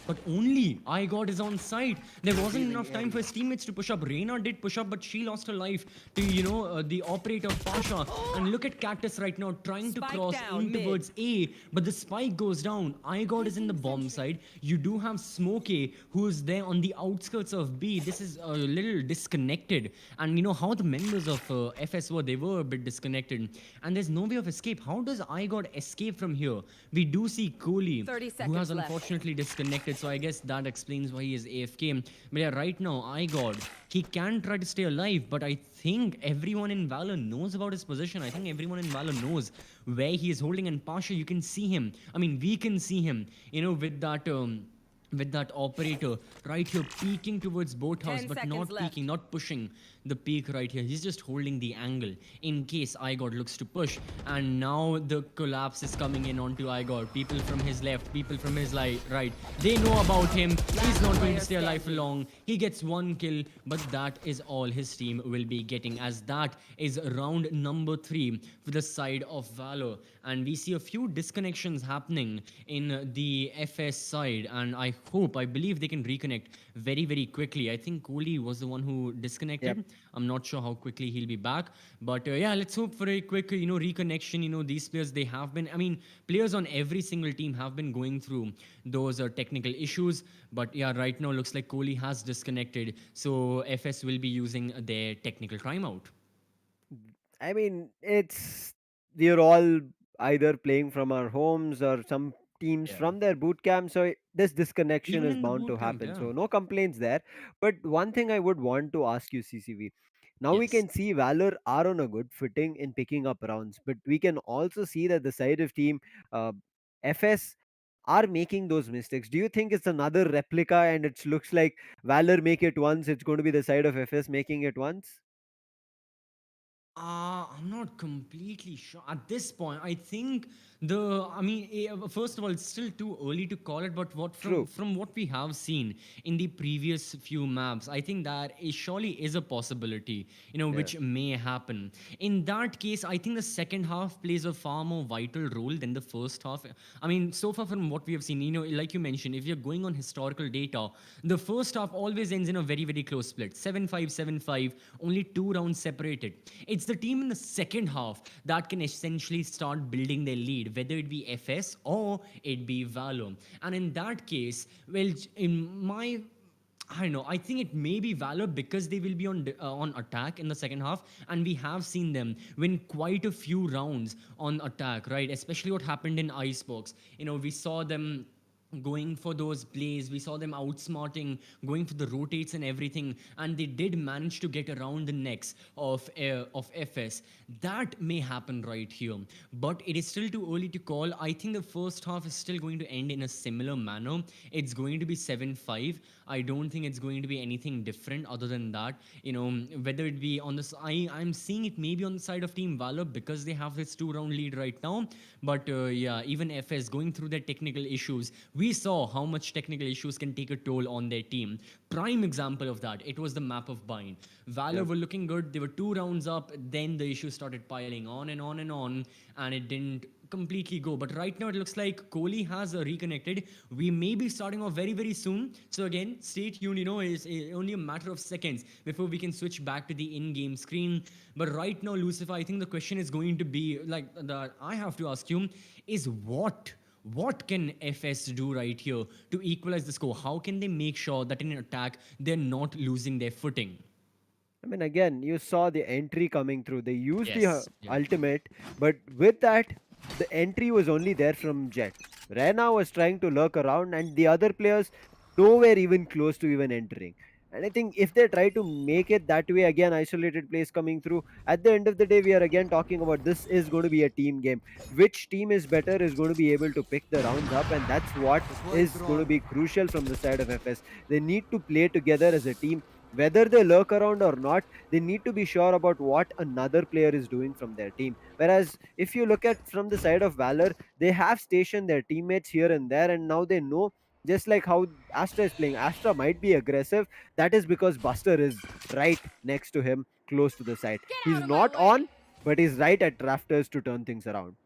But only iGod is on site. There wasn't enough time for his teammates to push up. Reina did push up, but she lost her life to, the operator Pasha. And look at Cactus right now trying to Spike cross down, in mid. towards A, but the spike goes down. iGod is in the bomb side. You do have Smokey, who is there on the outskirts of B. This is a little disconnected. And you know how the members of FS were, they were a bit disconnected. And there's no way of escape. How does iGod escape from here? We do see Kohli, 30 who seconds has left. unfortunately disconnected. So I guess that explains why he is AFK. But yeah, right now, iGod, he can try to stay alive, but I think everyone in Valor knows about his position. I think everyone in Valor knows where he is holding. And Pasha, you can see him. I mean, we can see him, with that operator right here peeking towards boathouse, 10 but seconds not left. peeking, not pushing the peak right here. He's just holding the angle in case iGod looks to push. And now the collapse is coming in onto iGod. People from his left, people from his right. They know about him. He's not going to stay alive for long. He gets one kill, but that is all his team will be getting, as that is round number 3 for the side of Valor. And we see a few disconnections happening in the FS side, and I believe they can reconnect very, very quickly. I think Kohli was the one who disconnected. Yep. I'm not sure how quickly he'll be back, but yeah, let's hope for a quick, reconnection. These players, they have been, players on every single team have been going through those technical issues, but yeah, right now looks like Kohli has disconnected, so FS will be using their technical timeout. I mean, it's we're all either playing from our homes or some teams Yeah. from their boot camp. So this disconnection Even is in the bound to boot camp, happen. yeah. So no complaints there. But one thing I would want to ask you, CCV. Now we Yes. can see Valor are on a good footing in picking up rounds, but we can also see that the side of team uh, FS are making those mistakes. Do you think it's another replica and it looks like Valor make it once, it's going to be the side of FS making it once? I'm not completely sure at this point. I think first of all, it's still too early to call it. But what True. from what we have seen in the previous few maps, I think that is surely is a possibility. Yeah. Which may happen. In that case, I think the second half plays a far more vital role than the first half. I mean, so far from what we have seen, like you mentioned, if you're going on historical data, the first half always ends in a very, very close split 7-5, 7-5, only 2 rounds separated. It's the team in the second half that can essentially start building their lead, whether it be FS or it be Valor. And in that case, well, in my I don't know. I think it may be Valor because they will be on attack in the second half, and we have seen them win quite a few rounds on attack, right? Especially what happened in icebox. We saw them going for those plays. We saw them outsmarting, going for the rotates and everything, and they did manage to get around the necks of FS. That may happen right here, but it is still too early to call. I think the first half is still going to end in a similar manner. It's going to be 7-5. I don't think it's going to be anything different other than that. Whether it be on this, I'm seeing it maybe on the side of Team Valor because they have this 2-round lead right now. But yeah, even FS going through their technical issues, we saw how much technical issues can take a toll on their team. Prime example of that, it was the map of Bind. Valor Yep. were looking good. They were 2 rounds up. Then the issues started piling on and on and on, and it didn't completely go. But right now it looks like Kohli has reconnected. We may be starting off very, very soon. So again, stay tuned. It's only a matter of seconds before we can switch back to the in-game screen. But right now, Lucifer, I think the question is going to be like that I have to ask you is what can FS do right here to equalize the score? How can they make sure that in an attack they're not losing their footing? I mean, again, you saw the entry coming through. They used the Yes. Yeah. ultimate, but with that, the entry was only there from Jet. Rena was trying to lurk around, and the other players nowhere even close to even entering. And I think if they try to make it that way, again, isolated plays coming through, at the end of the day, we are again talking about this is going to be a team game. Which team is better is going to be able to pick the rounds up, and that's what is going to be crucial from the side of FS. They need to play together as a team. Whether they lurk around or not, they need to be sure about what another player is doing from their team. Whereas if you look at from the side of Valor, they have stationed their teammates here and there, and now they know, just like how Astra is playing. Astra might be aggressive. That is because Buster is right next to him, close to the side. He's not on, but he's right at rafters to turn things around.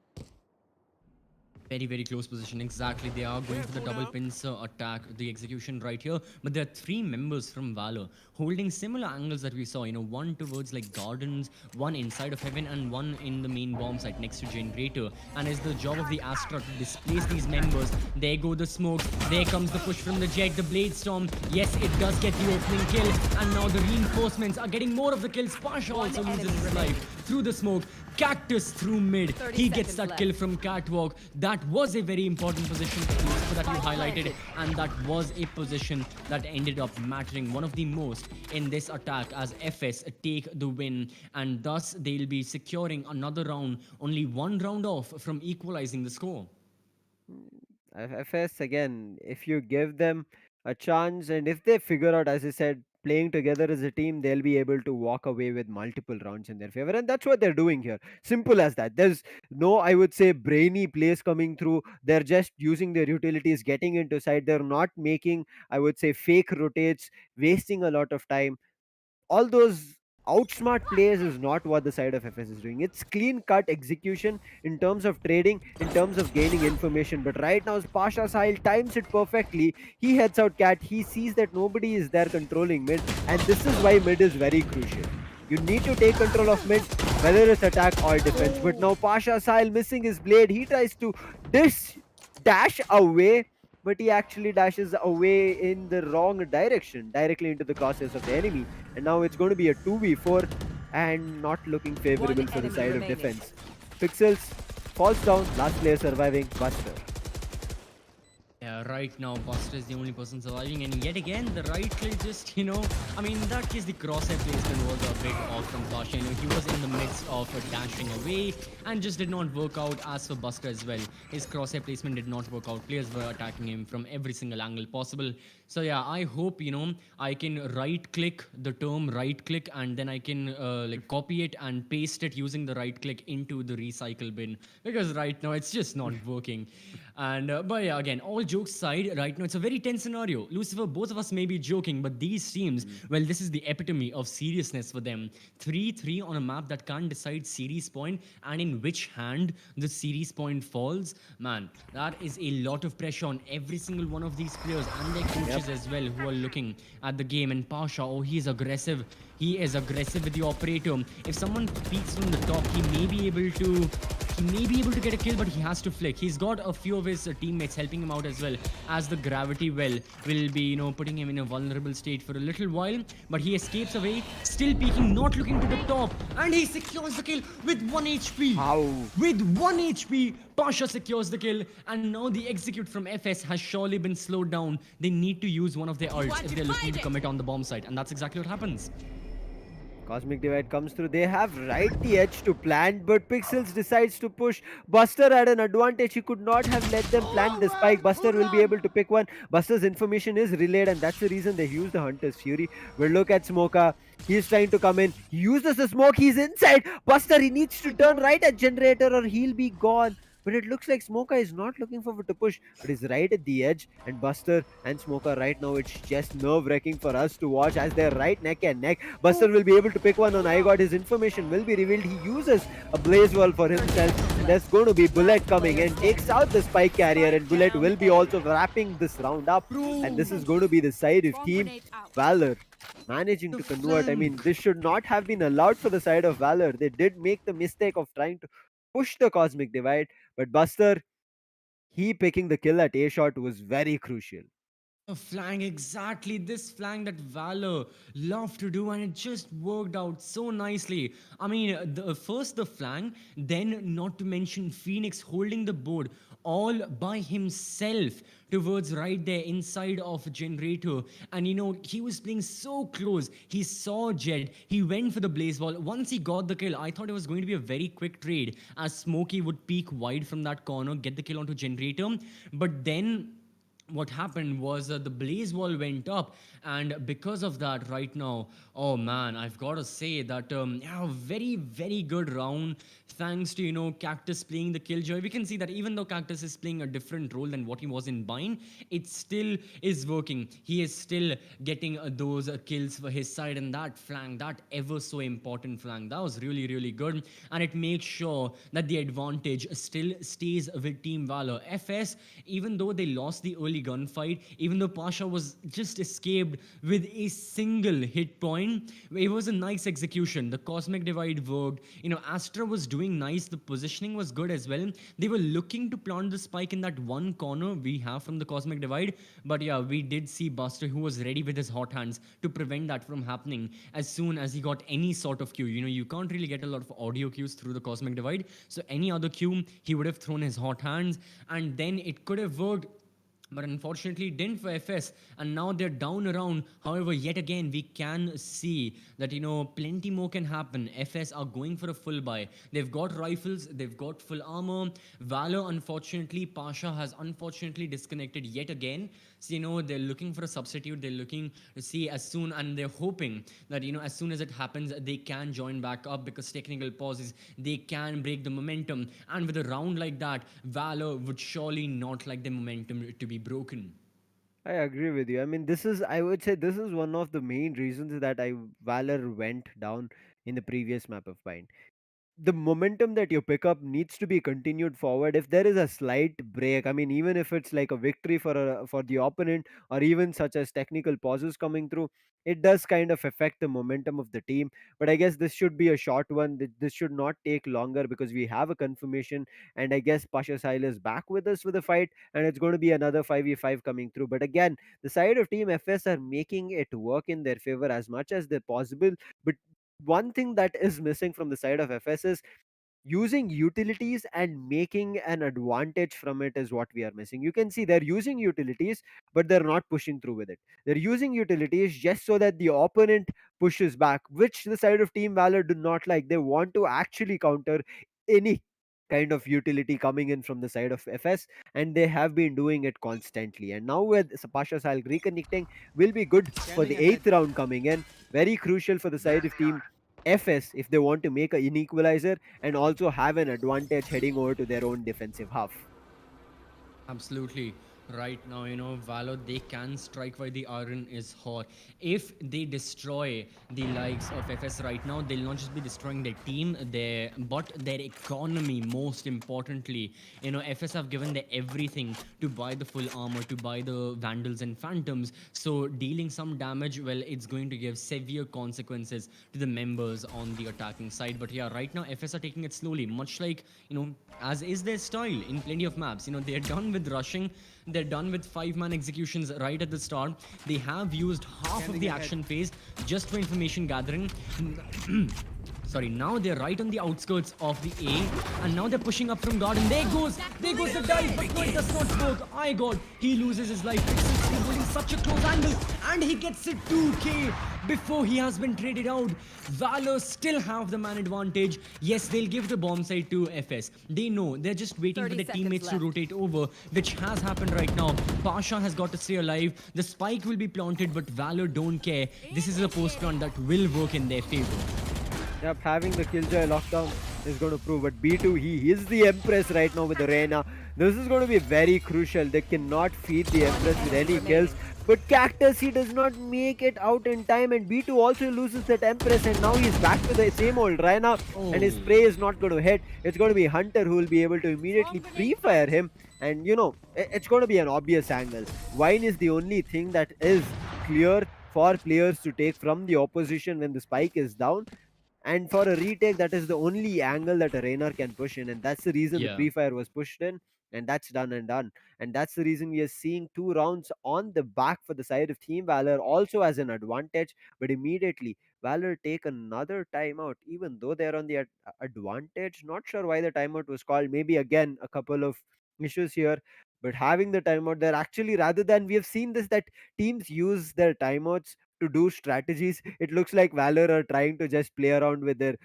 Very, very close position. Exactly. They are going for the double pincer attack, the execution right here. But there are 3 members from Valor holding similar angles that we saw. One towards like gardens, one inside of heaven, and one in the main bomb site next to generator. And it's the job of the Astra to displace these members. There go the smoke. There comes the push from the Jet, the Blade Storm. Yes, it does get the opening kill. And now the reinforcements are getting more of the kills. Pasha also loses his life through the smoke. Cactus through mid. 30 He gets seconds that left. kill from Catwalk. That was a very important position that you highlighted, and that was a position that ended up mattering one of the most in this attack as FS take the win, and thus they'll be securing another round, only 1 round off from equalizing the score. FS, again, if you give them a chance and if they figure out, as I said, playing together as a team, they'll be able to walk away with multiple rounds in their favor. And that's what they're doing here. Simple as that. There's no, I would say, brainy plays coming through. They're just using their utilities, getting into side. They're not making, I would say, fake rotates, wasting a lot of time. All those outsmart plays is not what the side of FS is doing. It's clean cut execution in terms of trading, in terms of gaining information. But right now, Pasha Sahil times it perfectly. He heads out cat. He sees that nobody is there controlling mid, and this is why mid is very crucial. You need to take control of mid, whether it's attack or defense. But now Pasha Sahil missing his blade. He tries to dash away, but he actually dashes away in the wrong direction, directly into the crosshairs of the enemy. And now it's going to be a 2v4 and not looking One favorable for the enemy side of remaining. defense. Pixels falls down. Last player surviving, Buster. Yeah, right now Buster is the only person surviving, and yet again the right click just, I mean, in that case the crosshair placement was a bit off from Pasha. He was in the midst of dashing away and just did not work out. As for Buster as well, his crosshair placement did not work out. Players were attacking him from every single angle possible. So yeah, I hope I can right click the term right click, and then I can like copy it and paste it using the right click into the recycle bin, because right now it's just not working. And but yeah, again, all jokes aside, right now it's a very tense scenario. Lucifer, both of us may be joking, but these teams, well, this is the epitome of seriousness for them. 3-3 on a map that can't decide series point, and in which hand the series point falls. Man, that is a lot of pressure on every single one of these players and their coaches as well, who are looking at the game. And Pasha, oh, he is aggressive. He is aggressive with the operator. If someone peeks from the top, he may be able to get a kill, but he has to flick. He's got a few of his teammates helping him out as well, as the gravity well will be, putting him in a vulnerable state for a little while. But he escapes away, still peeking, not looking to the top, and he secures the kill with 1 HP. How? With 1 HP, Pasha secures the kill, and now the execute from FS has surely been slowed down. They need to use one of their ults if they're looking to commit on the bomb site, and that's exactly what happens. Cosmic Divide comes through. They have right the edge to plant, but Pixels decides to push. Buster had an advantage. He could not have let them plant the spike. Buster will be able to pick one. Buster's information is relayed, and that's the reason they use the Hunter's Fury. We'll look at Smoka. He's trying to come in. He uses the smoke. He's inside. Buster, he needs to turn right at Generator or he'll be gone. But it looks like Smoka is not looking forward to push, but is right at the edge. And Buster and Smoka right now, it's just nerve-wracking for us to watch as they're right neck and neck. Buster will be able to pick one on iGod. His information will be revealed. He uses a blaze wall for himself, and there's going to be Bullet coming and takes out the spike carrier, and Bullet will be also wrapping this round up. And this is going to be the side of Team Valor managing to convert. I mean, this should not have been allowed for the side of Valor. They did make the mistake of trying to push the Cosmic Divide, but Buster, he picking the kill at A shot was very crucial. A flank, exactly this flank that Valor loved to do, and it just worked out so nicely. I mean, first the flank, then not to mention Phoenix holding the board all by himself towards right there inside of Generator. And he was playing so close. He saw Jed, he went for the blaze ball. Once he got the kill, I thought it was going to be a very quick trade, as Smokey would peek wide from that corner, get the kill onto Generator. But then what happened was the blaze wall went up, and because of that, right now, oh man, I've got to say that yeah, very, very good round, thanks to Cactus playing the killjoy. We can see that even though Cactus is playing a different role than what he was in Bind, it still is working. He is still getting those kills for his side, and that flank, that ever so important flank, that was really, really good, and it makes sure that the advantage still stays with Team Valor. FS, even though they lost the early gunfight, even though Pasha was just escaped with a single hit point, it was a nice execution. The Cosmic Divide worked. Astra was doing nice. The positioning was good as well. They were looking to plant the spike in that one corner we have from the Cosmic Divide. But yeah, we did see Buster, who was ready with his hot hands to prevent that from happening as soon as he got any sort of cue. You can't really get a lot of audio cues through the Cosmic Divide. So any other cue, he would have thrown his hot hands, and then it could have worked. But unfortunately it didn't for FS, and now they're down around. However, yet again we can see that plenty more can happen. FS are going for a full buy. They've got rifles, they've got full armor. Valor, unfortunately, Pasha has unfortunately disconnected yet again. So they're looking for a substitute. They're looking to see as soon, and they're hoping that as soon as it happens, they can join back up, because technical pauses, they can break the momentum. And with a round like that, Valor would surely not like the momentum to be broken. I agree with you. I mean, I would say this is one of the main reasons that Valor went down in the previous map of Bind. The momentum that you pick up needs to be continued forward. If there is a slight break, I mean, even if it's like a victory for the opponent, or even such as technical pauses coming through, it does kind of affect the momentum of the team. But I guess this should be a short one. This should not take longer, because we have a confirmation, and I guess Pasha Sahil is back with us for the fight, and it's going to be another 5v5 coming through. But again, the side of Team FS are making it work in their favor as much as they're possible. But one thing that is missing from the side of FS is using utilities and making an advantage from it is what we are missing. You can see they're using utilities, but they're not pushing through with it. They're using utilities just so that the opponent pushes back, which the side of Team Valor do not like. They want to actually counter any kind of utility coming in from the side of FS, and they have been doing it constantly. And now with Pasha Sal reconnecting, will be good for the eighth round coming in. Very crucial for the side of Team FS if they want to make an equalizer and also have an advantage heading over to their own defensive half. Absolutely. Right now, Valor, they can strike while the iron is hot. If they destroy the likes of FS right now, they'll not just be destroying their team, but their economy, most importantly. FS have given their everything to buy the full armor, to buy the Vandals and Phantoms. So dealing some damage, well, it's going to give severe consequences to the members on the attacking side. But yeah, right now, FS are taking it slowly, much like, as is their style in plenty of maps. They're done with rushing. They're done with 5-man executions right at the start. They have used half of the action phase just for information gathering. Sorry, now they're right on the outskirts of the A, and now they're pushing up from guard, and there goes the dive, but no, it does not work. My god, he loses his life. He's holding such a close angle, and he gets it 2k before he has been traded out. Valor still have the man advantage. Yes, they'll give the bomb side to FS. They know, they're just waiting for 30 their teammates to seconds rotate over, which has happened right now. Pasha has got to stay alive. The spike will be planted, but Valor don't care. This is a post plant that will work in their favor. Yep, having the Killjoy lockdown is going to prove. But B2, he is the Empress right now with the Reyna. This is going to be very crucial. They cannot feed the Empress with any kills. But Cactus, he does not make it out in time. And B2 also loses that Empress. And now he's back to the same old Reyna. And his spray is not going to hit. It's going to be Hunter who will be able to immediately pre-fire him. And it's going to be an obvious angle. Wine is the only thing that is clear for players to take from the opposition when the spike is down. And for a retake, that is the only angle that a Rainer can push in, and that's the reason the Yeah. pre-fire was pushed in, and that's done and done. And that's the reason we are seeing 2 rounds on the back for the side of Team Valor, also as an advantage. But immediately, Valor take another timeout, even though they're on the advantage. Not sure why the timeout was called. Maybe again a couple of issues here. But having the timeout, they're actually, rather than, we have seen this, that teams use their timeouts to do strategies. It looks like Valor are trying to just play around with their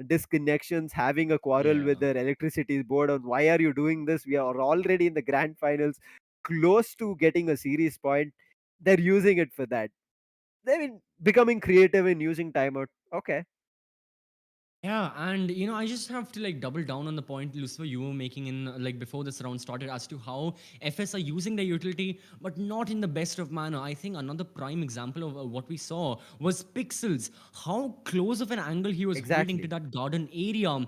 disconnections, having a quarrel with Yeah. their electricity board on why are you doing this? We are already in the grand finals, close to getting a series point. They're using it for that. They've been becoming creative in using timeout. Okay. Yeah, and I just have to like double down on the point, Lucifer, you were making in like before this round started as to how FS are using their utility, but not in the best of manner. I think another prime example of what we saw was Pixels. How close of an angle he was holding to Exactly. that garden area.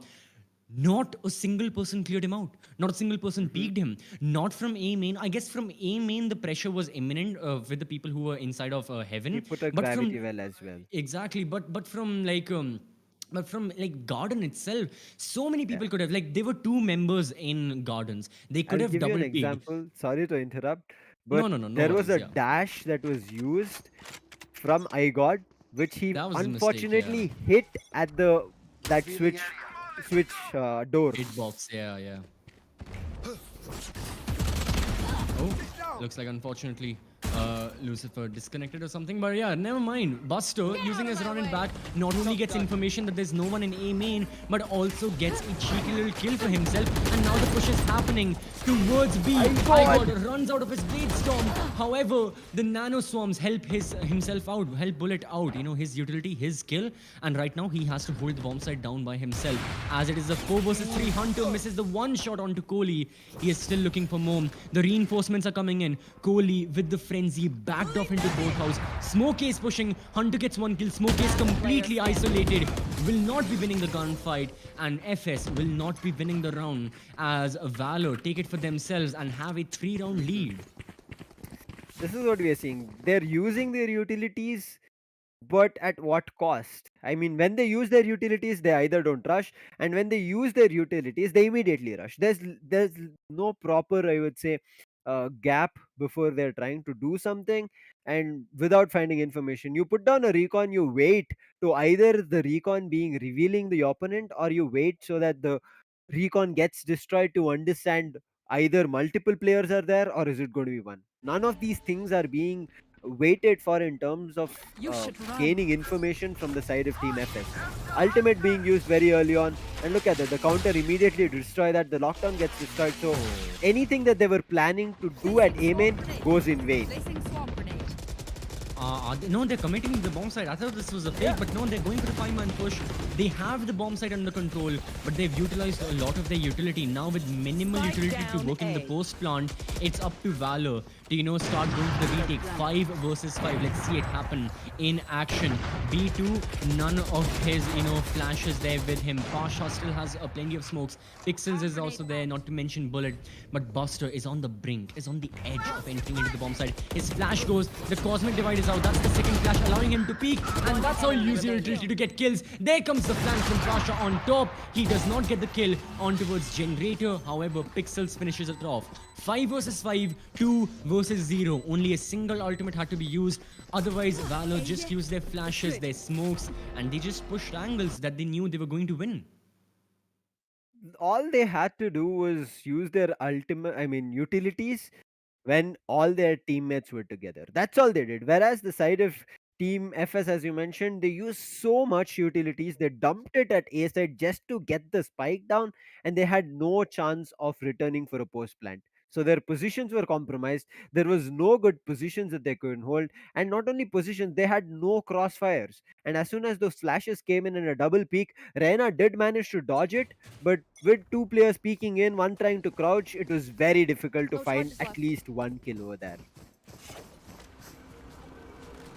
Not a single person cleared him out. Not a single person Hmm. peeked him. Not from A main. I guess from A main the pressure was imminent with the people who were inside of He heaven. put a But from gravity well as well. exactly, but from like garden itself, so many Yeah. people could have like there were two members in gardens. They could I'll have give you an double peaked. example. Sorry to interrupt, No, but no, no, no there was worries. a Yeah, dash that was used from iGod, which he that was the mistake. Yeah, unfortunately hit at the that switch door. hitbox. Yeah, yeah. Oh, looks like unfortunately Lucifer disconnected or something. But yeah, never mind. Buster, using his run and bat, not only gets information that there's no one in A main, but also gets a cheeky little kill for himself. And now the push is happening towards B. iGod runs out of his Blade Storm. However, the Nano Swarms help himself out, help Bullet out. His utility, his kill. And right now he has to hold the bomb site down by himself. As it is a 4 versus 3, Hunter misses the one shot onto Kohli. He is still looking for more. The reinforcements are coming in. Kohli with the frenzy backed off into boathouse. Smoke is pushing. Hunter gets one kill. Smoke is completely isolated. Will not be winning the gunfight. And FS will not be winning the round as Valor take it for themselves and have a 3-round lead. This is what we are seeing. They're using their utilities, but at what cost? I mean, when they use their utilities, they either don't rush, and when they use their utilities, they immediately rush. There's no proper, I would say, gap before they're trying to do something, and without finding information, you put down a recon, you wait to either the recon being revealing the opponent, or you wait so that the recon gets destroyed to understand either multiple players are there or is it going to be one. None of these things are being waited for in terms of You should run. gaining information from the side of Team FS. Ultimate being used very early on, and look at that, the counter immediately destroy that, the lockdown gets destroyed. So anything that they were planning to do at A main goes in vain. Placing swamp grenade. No, they're committing the bomb site. I thought this was a fake, but no, they're going for the 5-man push. They have the bomb site under control, but they've utilized a lot of their utility. Now with minimal Spike utility to down work in the A. post plant, it's up to Valor to, start going for the retake. 5 versus 5. Let's see it happen in action. B2, none of his, flashes there with him. Pasha still has plenty of smokes. Pixels is also there, not to mention Bullet. But Buster is on the brink, is on the edge of entering into the bomb site. His flash goes, the Cosmic Divide is out. That's the second flash, allowing him to peek. And that's how you use your utility to get kills. There comes the flank from Pasha on top. He does not get the kill on towards Generator. However, Pixels finishes it off. 5 versus 5, 2 versus 0. Only a single ultimate had to be used. Otherwise, Valor just used their flashes, their smokes, and they just pushed angles that they knew they were going to win. All they had to do was use their utilities when all their teammates were together. That's all they did. Whereas the side of Team FS, as you mentioned, they used so much utilities. They dumped it at A side just to get the spike down, and they had no chance of returning for a post plant. So their positions were compromised. There was no good positions that they couldn't hold, and not only positions, they had no crossfires. And as soon as those flashes came in a double peak, Reyna did manage to dodge it, but with two players peeking in, one trying to crouch, it was very difficult to No find charges at left. least one kill over there.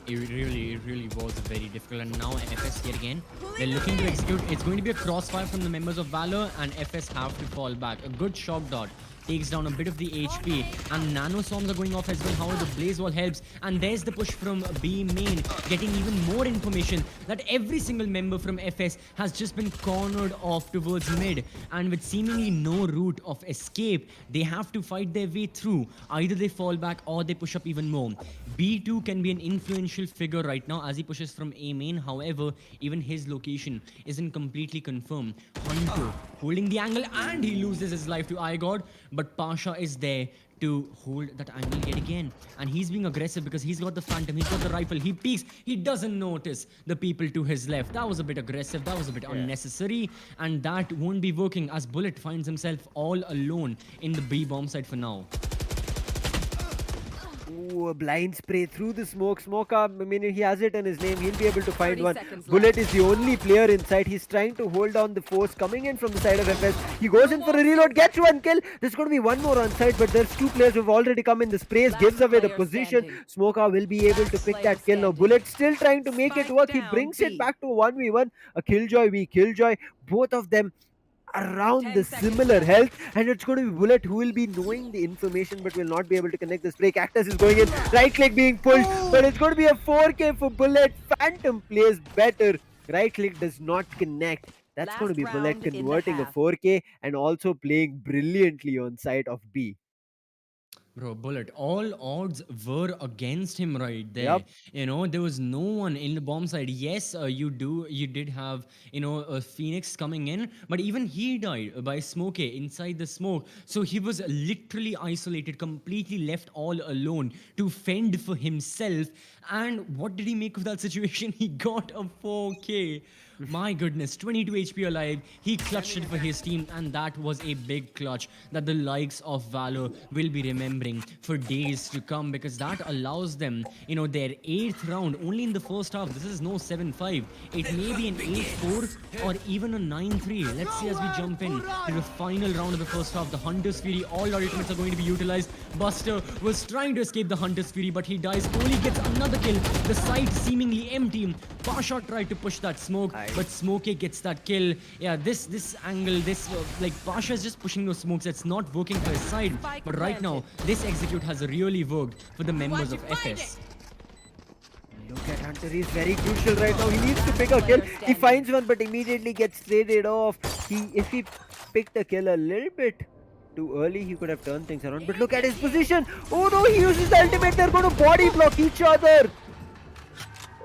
It really was very difficult. And now FS yet again, they're looking to execute. It's going to be a crossfire from the members of Valor, and FS have to fall back. A good shock dot takes down a bit of the HP, and nano swarms are going off as well. However, the blaze wall helps, and there's the push from B main, getting even more information that every single member from FS has just been cornered off towards mid, and with seemingly no route of escape, they have to fight their way through. Either they fall back or they push up even more. B2 can be an influential figure right now as he pushes from A main. However, even his location isn't completely confirmed. Hunter holding the angle, and he loses his life to iGod, but Pasha is there to hold that angle yet again, and he's being aggressive because he's got the phantom, he's got the rifle, he peeks, he doesn't notice the people to his left. That was a bit aggressive, that was a bit unnecessary, and that won't be working as Bullet finds himself all alone in the B bomb site for now. Ooh, a blind spray through the smoke. Smoke up, he has it in his name. He'll be able to find 30 one. seconds Bullet left. is the only player inside. He's trying to hold on the force coming in from the side of FS. He goes in for a reload, gets one kill. There's going to be one more on side, but there's two players who've already come in. The sprays Last gives away the player position. standing. Smoker will be able to pick that kill. Now, standing. Bullet still trying to make it Spike work. He down brings B. it back to a 1v1. A Killjoy v Killjoy. Both of them around 10 the seconds similar left. health, and it's going to be Bullet who will be knowing the information but will not be able to connect the spray. Cactus is going in, right click being pulled, but it's going to be a 4K for Bullet. Phantom plays better, right click does not connect. That's going to be Last Bullet round in the converting a half. 4K and also playing brilliantly on side of B. Bro, Bullet, all odds were against him right there. Yep. There was no one in the bomb side. Yes, you did have, a Phoenix coming in, but even he died by Smokey inside the smoke. So he was literally isolated, completely left all alone to fend for himself. And what did he make of that situation? He got a 4K. My goodness, 22 HP alive. He clutched it for his team, and that was a big clutch that the likes of Valor will be remembering for days to come, because that allows them, their 8th round only in the first half. This is no 7-5. It may be an 8-4 or even a 9-3. Let's see as we jump in to the final round of the first half. The Hunter's Fury, all ultimates are going to be utilized. Buster was trying to escape the Hunter's Fury, but he dies. Only gets another kill. The site seemingly empty. Pasha tried to push that smoke, but Smokey gets that kill. Yeah, this angle, Pasha is just pushing those smokes. It's not working for his side. But right now, this execute has really worked for the members of FS. Look at Hunter, he's very crucial right now. He needs to pick a kill. He finds one but immediately gets traded off. If he picked a kill a little bit too early, he could have turned things around. But look at his position. Oh no, he uses the ultimate. They're going to body block each other.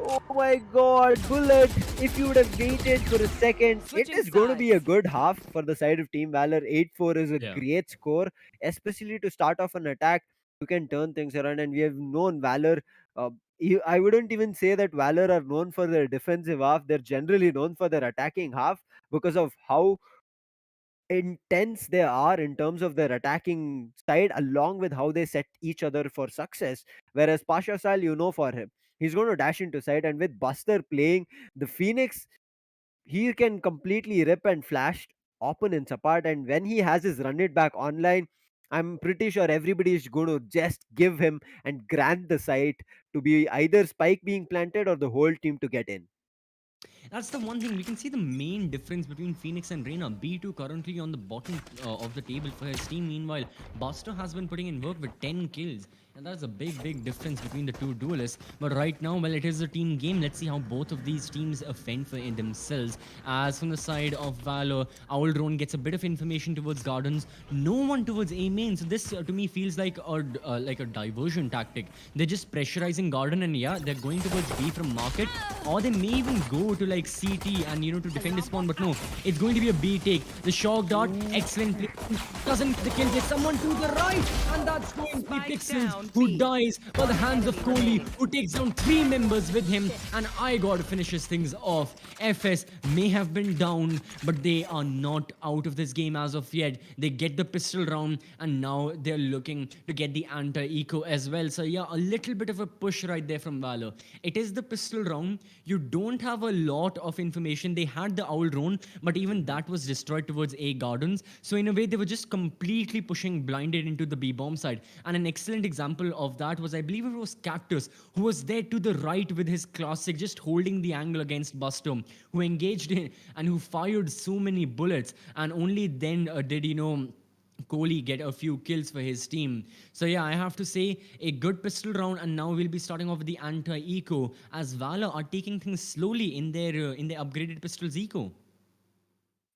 Oh my god, Bullet, if you would have waited for a second, it Switching is going to be a sides. good half for the side of Team Valor. 8-4 is a Yeah. great score, especially to start off an attack. You can turn things around, and we have known Valor. I wouldn't even say that Valor are known for their defensive half. They're generally known for their attacking half because of how intense they are in terms of their attacking side, along with how they set each other for success. Whereas Pasha Sal, for him, he's going to dash into side, and with Buster playing the Phoenix, he can completely rip and flash opponents apart. And when he has his run it back online, I'm pretty sure everybody is going to just give him and grant the site to be either spike being planted or the whole team to get in. That's the one thing we can see the main difference between Phoenix and Reyna. B2 currently on the bottom of the table for his team. Meanwhile, Buster has been putting in work with 10 kills. And that's a big difference between the two duelists. But right now, well, it is a team game. Let's see how both of these teams fend for in themselves. As from the side of Valor, Owl Drone gets a bit of information towards Gardens. No one towards A main. So this to me feels like a diversion tactic. They're just pressurizing Garden, and yeah, they're going towards B from market, or they may even go to like CT and to defend his spawn. But no, it's going to be a B take. The shock dart, excellent play, doesn't get the kill. There's someone to the right, and that's going to be Spike Pixels, down, who B. dies by the hands of Kohli, who takes down 3 members with him, and Igor finishes things off. FS may have been down, but they are not out of this game as of yet. They get the pistol round, and now they're looking to get the anti-eco as well. So yeah, a little bit of a push right there from Valor. It is the pistol round. You don't have a lot of information. They had the Owl Drone, but even that was destroyed towards A Gardens. So in a way, they were just completely pushing blinded into the B bomb side. And an excellent example of that was, I believe it was Cactus, who was there to the right with his classic, just holding the angle against Buster, who engaged in and who fired so many bullets, and only then did Kohli get a few kills for his team. So yeah, I have to say a good pistol round, and now we'll be starting off with the anti-eco as Valor are taking things slowly in their upgraded pistols eco.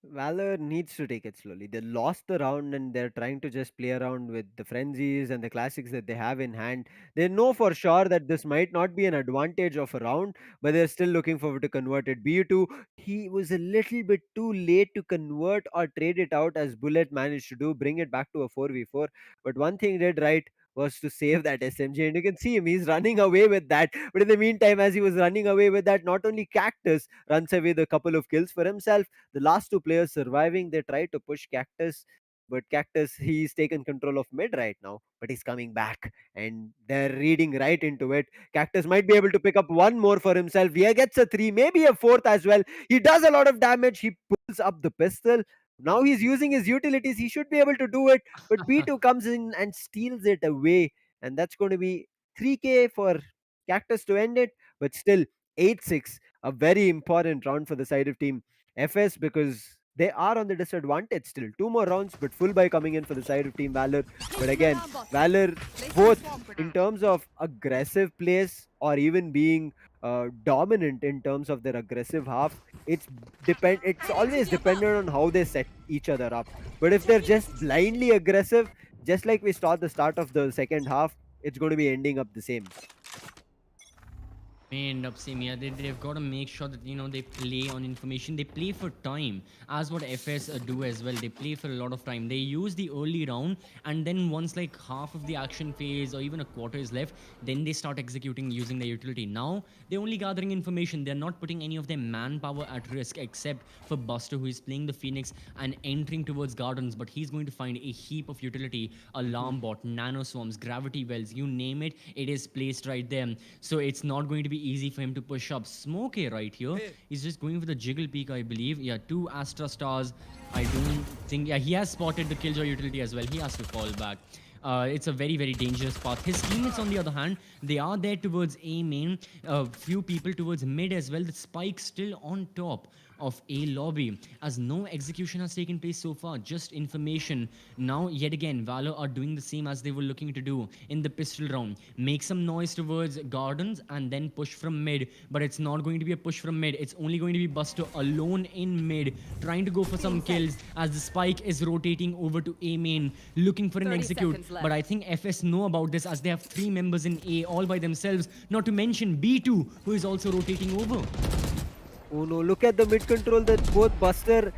Valor needs to take it slowly. They lost the round, and they're trying to just play around with the frenzies and the classics that they have in hand. They know for sure that this might not be an advantage of a round, but they're still looking forward to convert it. BU2, he was a little bit too late to convert or trade it out, as Bullet managed to do, bring it back to a 4v4. But one thing he did right was to save that SMG, and you can see him, he's running away with that. But in the meantime, as he was running away with that, not only Cactus runs away with a couple of kills for himself, the last two players surviving, they try to push Cactus, but Cactus, he's taken control of mid right now, but he's coming back, and they're reading right into it. Cactus might be able to pick up one more for himself. He gets a three, maybe a fourth as well. He does a lot of damage. He pulls up the pistol. Now he's using his utilities. He should be able to do it, but B2 comes in and steals it away, and that's going to be 3K for Cactus to end it, but still 8-6, a very important round for the side of team FS, because they are on the disadvantage still. Two more rounds, but full buy coming in for the side of Team Valor. But again, Valor, both in terms of aggressive plays or even being dominant in terms of their aggressive half, it's always dependent on how they set each other up. But if they're just blindly aggressive, just like we saw at the start of the second half, it's going to be ending up the same. May end up same. Yeah, they've got to make sure that they play on information. They play for time, as what FS do as well. They play for a lot of time. They use the early round, and then once like half of the action phase or even a quarter is left, then they start executing using their utility. Now they're only gathering information. They're not putting any of their manpower at risk, except for Buster, who is playing the Phoenix and entering towards Gardens. But he's going to find a heap of utility: alarm bot, nano swarms, gravity wells, you name it. It is placed right there. So it's not going to be easy for him to push up. Smokey right here. He's just going for the jiggle peak, I believe. Yeah, 2 Astra stars. I don't think... Yeah, he has spotted the Killjoy utility as well. He has to fall back. It's a very, very dangerous path. His teammates, on the other hand, they are there towards A main, a few people towards mid as well. The spike still on top of A lobby, as no execution has taken place so far, just information. Now, yet again, Valor are doing the same as they were looking to do in the pistol round. Make some noise towards gardens and then push from mid, but it's not going to be a push from mid. It's only going to be Buster alone in mid, trying to go for some kills as the spike is rotating over to A main, looking for an 30 execute. seconds left. But I think FS know about this, as they have 3 members in A all by themselves, not to mention B2, who is also rotating over. Oh no, look at the mid control that both Buster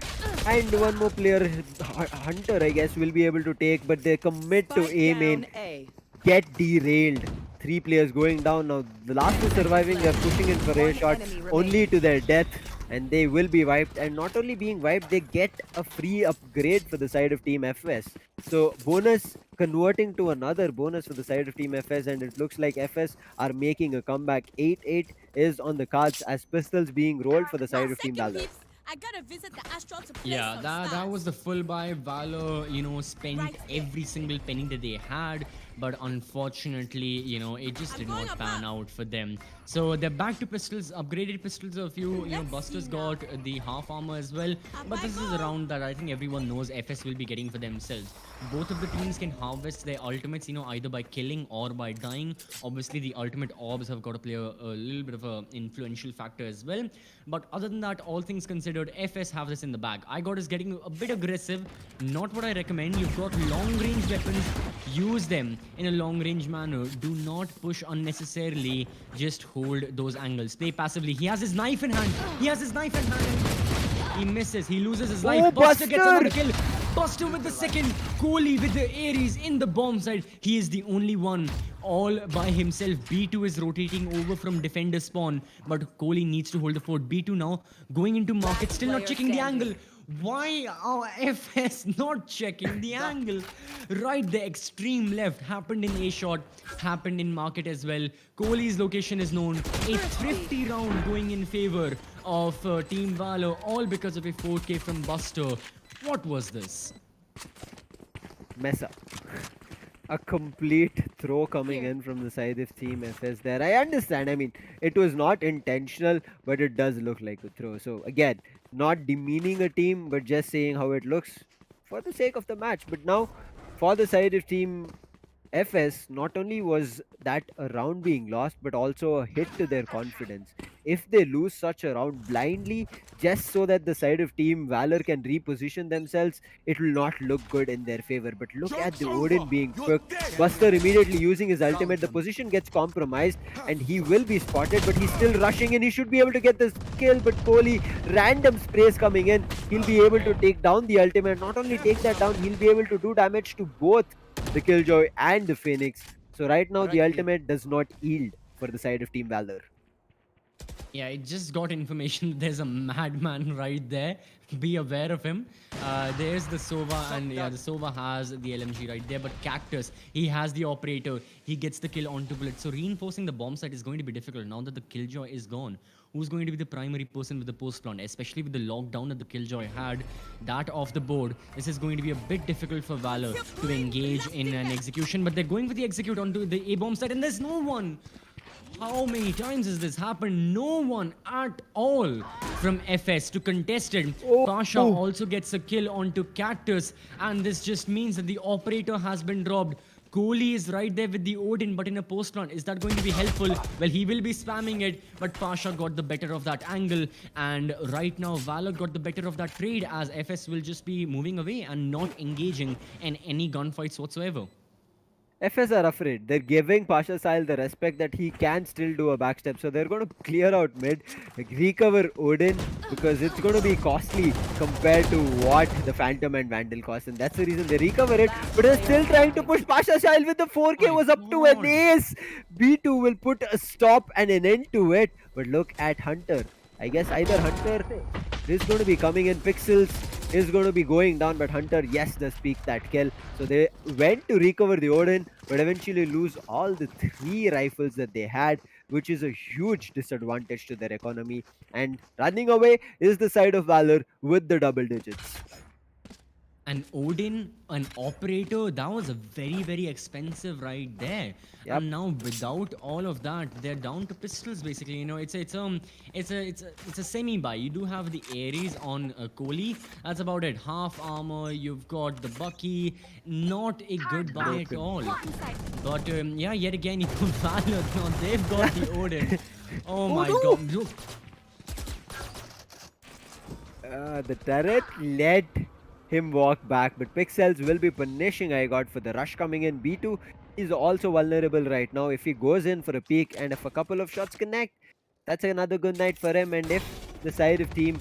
and one more player, Hunter, I guess, will be able to take, but they commit to Spike A down main, A. get derailed. 3 players going down now. The last two surviving, they're pushing in for a One shot, enemy only remaining. to their death, and they will be wiped. And not only being wiped, they get a free upgrade for the side of Team FS. So bonus converting to another bonus for the side of Team FS, and it looks like FS are making a comeback. 8-8 is on the cards as pistols being rolled for the side of Team Valor. I gotta visit the Astral to play Yeah, some that stars. was the full buy. Valor, spent Right here. every single penny that they had, but unfortunately, it just did going not up pan up. out for them. So they're back to pistols, upgraded pistols. A few, Let's Busters see got the half armor as well. But this is a round that I think everyone knows FS will be getting for themselves. Both of the teams can harvest their ultimates, either by killing or by dying. Obviously, the ultimate orbs have got to play a little bit of an influential factor as well. But other than that, all things considered, FS have this in the bag. iGod is getting a bit aggressive. Not what I recommend. You've got long range weapons. Use them in a long range manner. Do not push unnecessarily. Just hold those angles. Play passively. He has his knife in hand. He has his knife in hand. He misses. He loses his life. Oh, Buster gets another Buster! kill. Buster with the second. Kohli with the Ares in the bomb side. He is the only one all by himself. B2 is rotating over from defender spawn, but Kohli needs to hold the fort. B2 now going into market, still not player checking the standing. angle. Why are FS not checking the angle? Right, the extreme left happened in A shot, happened in market as well. Kohli's location is known. A thrifty round going in favor of Team Valor, all because of a 4K from Buster. What was this? Mess up. A complete throw coming in from the side of Team FS there. I understand. I mean, it was not intentional, but it does look like a throw. So again, not demeaning a team, but just saying how it looks for the sake of the match. But now, for the side of Team FS, not only was that a round being lost, but also a hit to their confidence. If they lose such a round blindly, just so that the side of Team Valor can reposition themselves, it will not look good in their favor. But look at the Odin being cooked. Buster immediately using his ultimate. The position gets compromised and he will be spotted, but he's still rushing in. He should be able to get this kill, but Kohli, random sprays coming in. He'll be able to take down the ultimate. Not only take that down, he'll be able to do damage to both the Killjoy and the Phoenix. So right now the ultimate does not yield for the side of Team Valor. Yeah, I just got information that there's a madman right there. Be aware of him. There's the Sova, and yeah, the Sova has the LMG right there. But Cactus, he has the operator. He gets the kill onto Bullet. So reinforcing the bomb site is going to be difficult now that the Killjoy is gone. Who's going to be the primary person with the post plant, especially with the lockdown that the Killjoy had, that off the board. This is going to be a bit difficult for Valor to engage in an execution, but they're going for the execute onto the A bomb site, and there's no one. How many times has this happened? No one at all from FS to contest it. Pasha also gets a kill onto Cactus, and this just means that the operator has been dropped. Kohli is right there with the Odin, but in a post plant. Is that going to be helpful? Well, he will be spamming it, but Pasha got the better of that angle. And right now, Valor got the better of that trade, as FS will just be moving away and not engaging in any gunfights whatsoever. FS are afraid. They're giving Pasha Sahil the respect that he can still do a backstep. So they're going to clear out mid, recover Odin, because it's going to be costly compared to what the Phantom and Vandal cost. And that's the reason they recover it. But they're still trying to push Pasha Sahil with the 4K was up to an ace. B2 will put a stop and an end to it. But look at Hunter. I guess either Hunter is going to be coming in. Pixels is going to be going down, but Hunter, yes, does peak that kill. So they went to recover the Odin, but eventually lose all the 3 rifles that they had, which is a huge disadvantage to their economy. And running away is the side of Valor with the double digits. And Odin, an operator, that was a very, very expensive right there. Yep. And now without all of that, they're down to pistols basically. You know, it's a semi buy. You do have the Ares on Kohli. That's about it. Half armor. You've got the Bucky. Not a good buy at all. But yeah, yet again, you got Valor. Now they've got the Odin. Oh my god. Look. The turret let him walk back, but Pixels will be punishing iGod for the rush coming in. B2 is also vulnerable right now. If he goes in for a peek and if a couple of shots connect, that's another good night for him. And if the side of team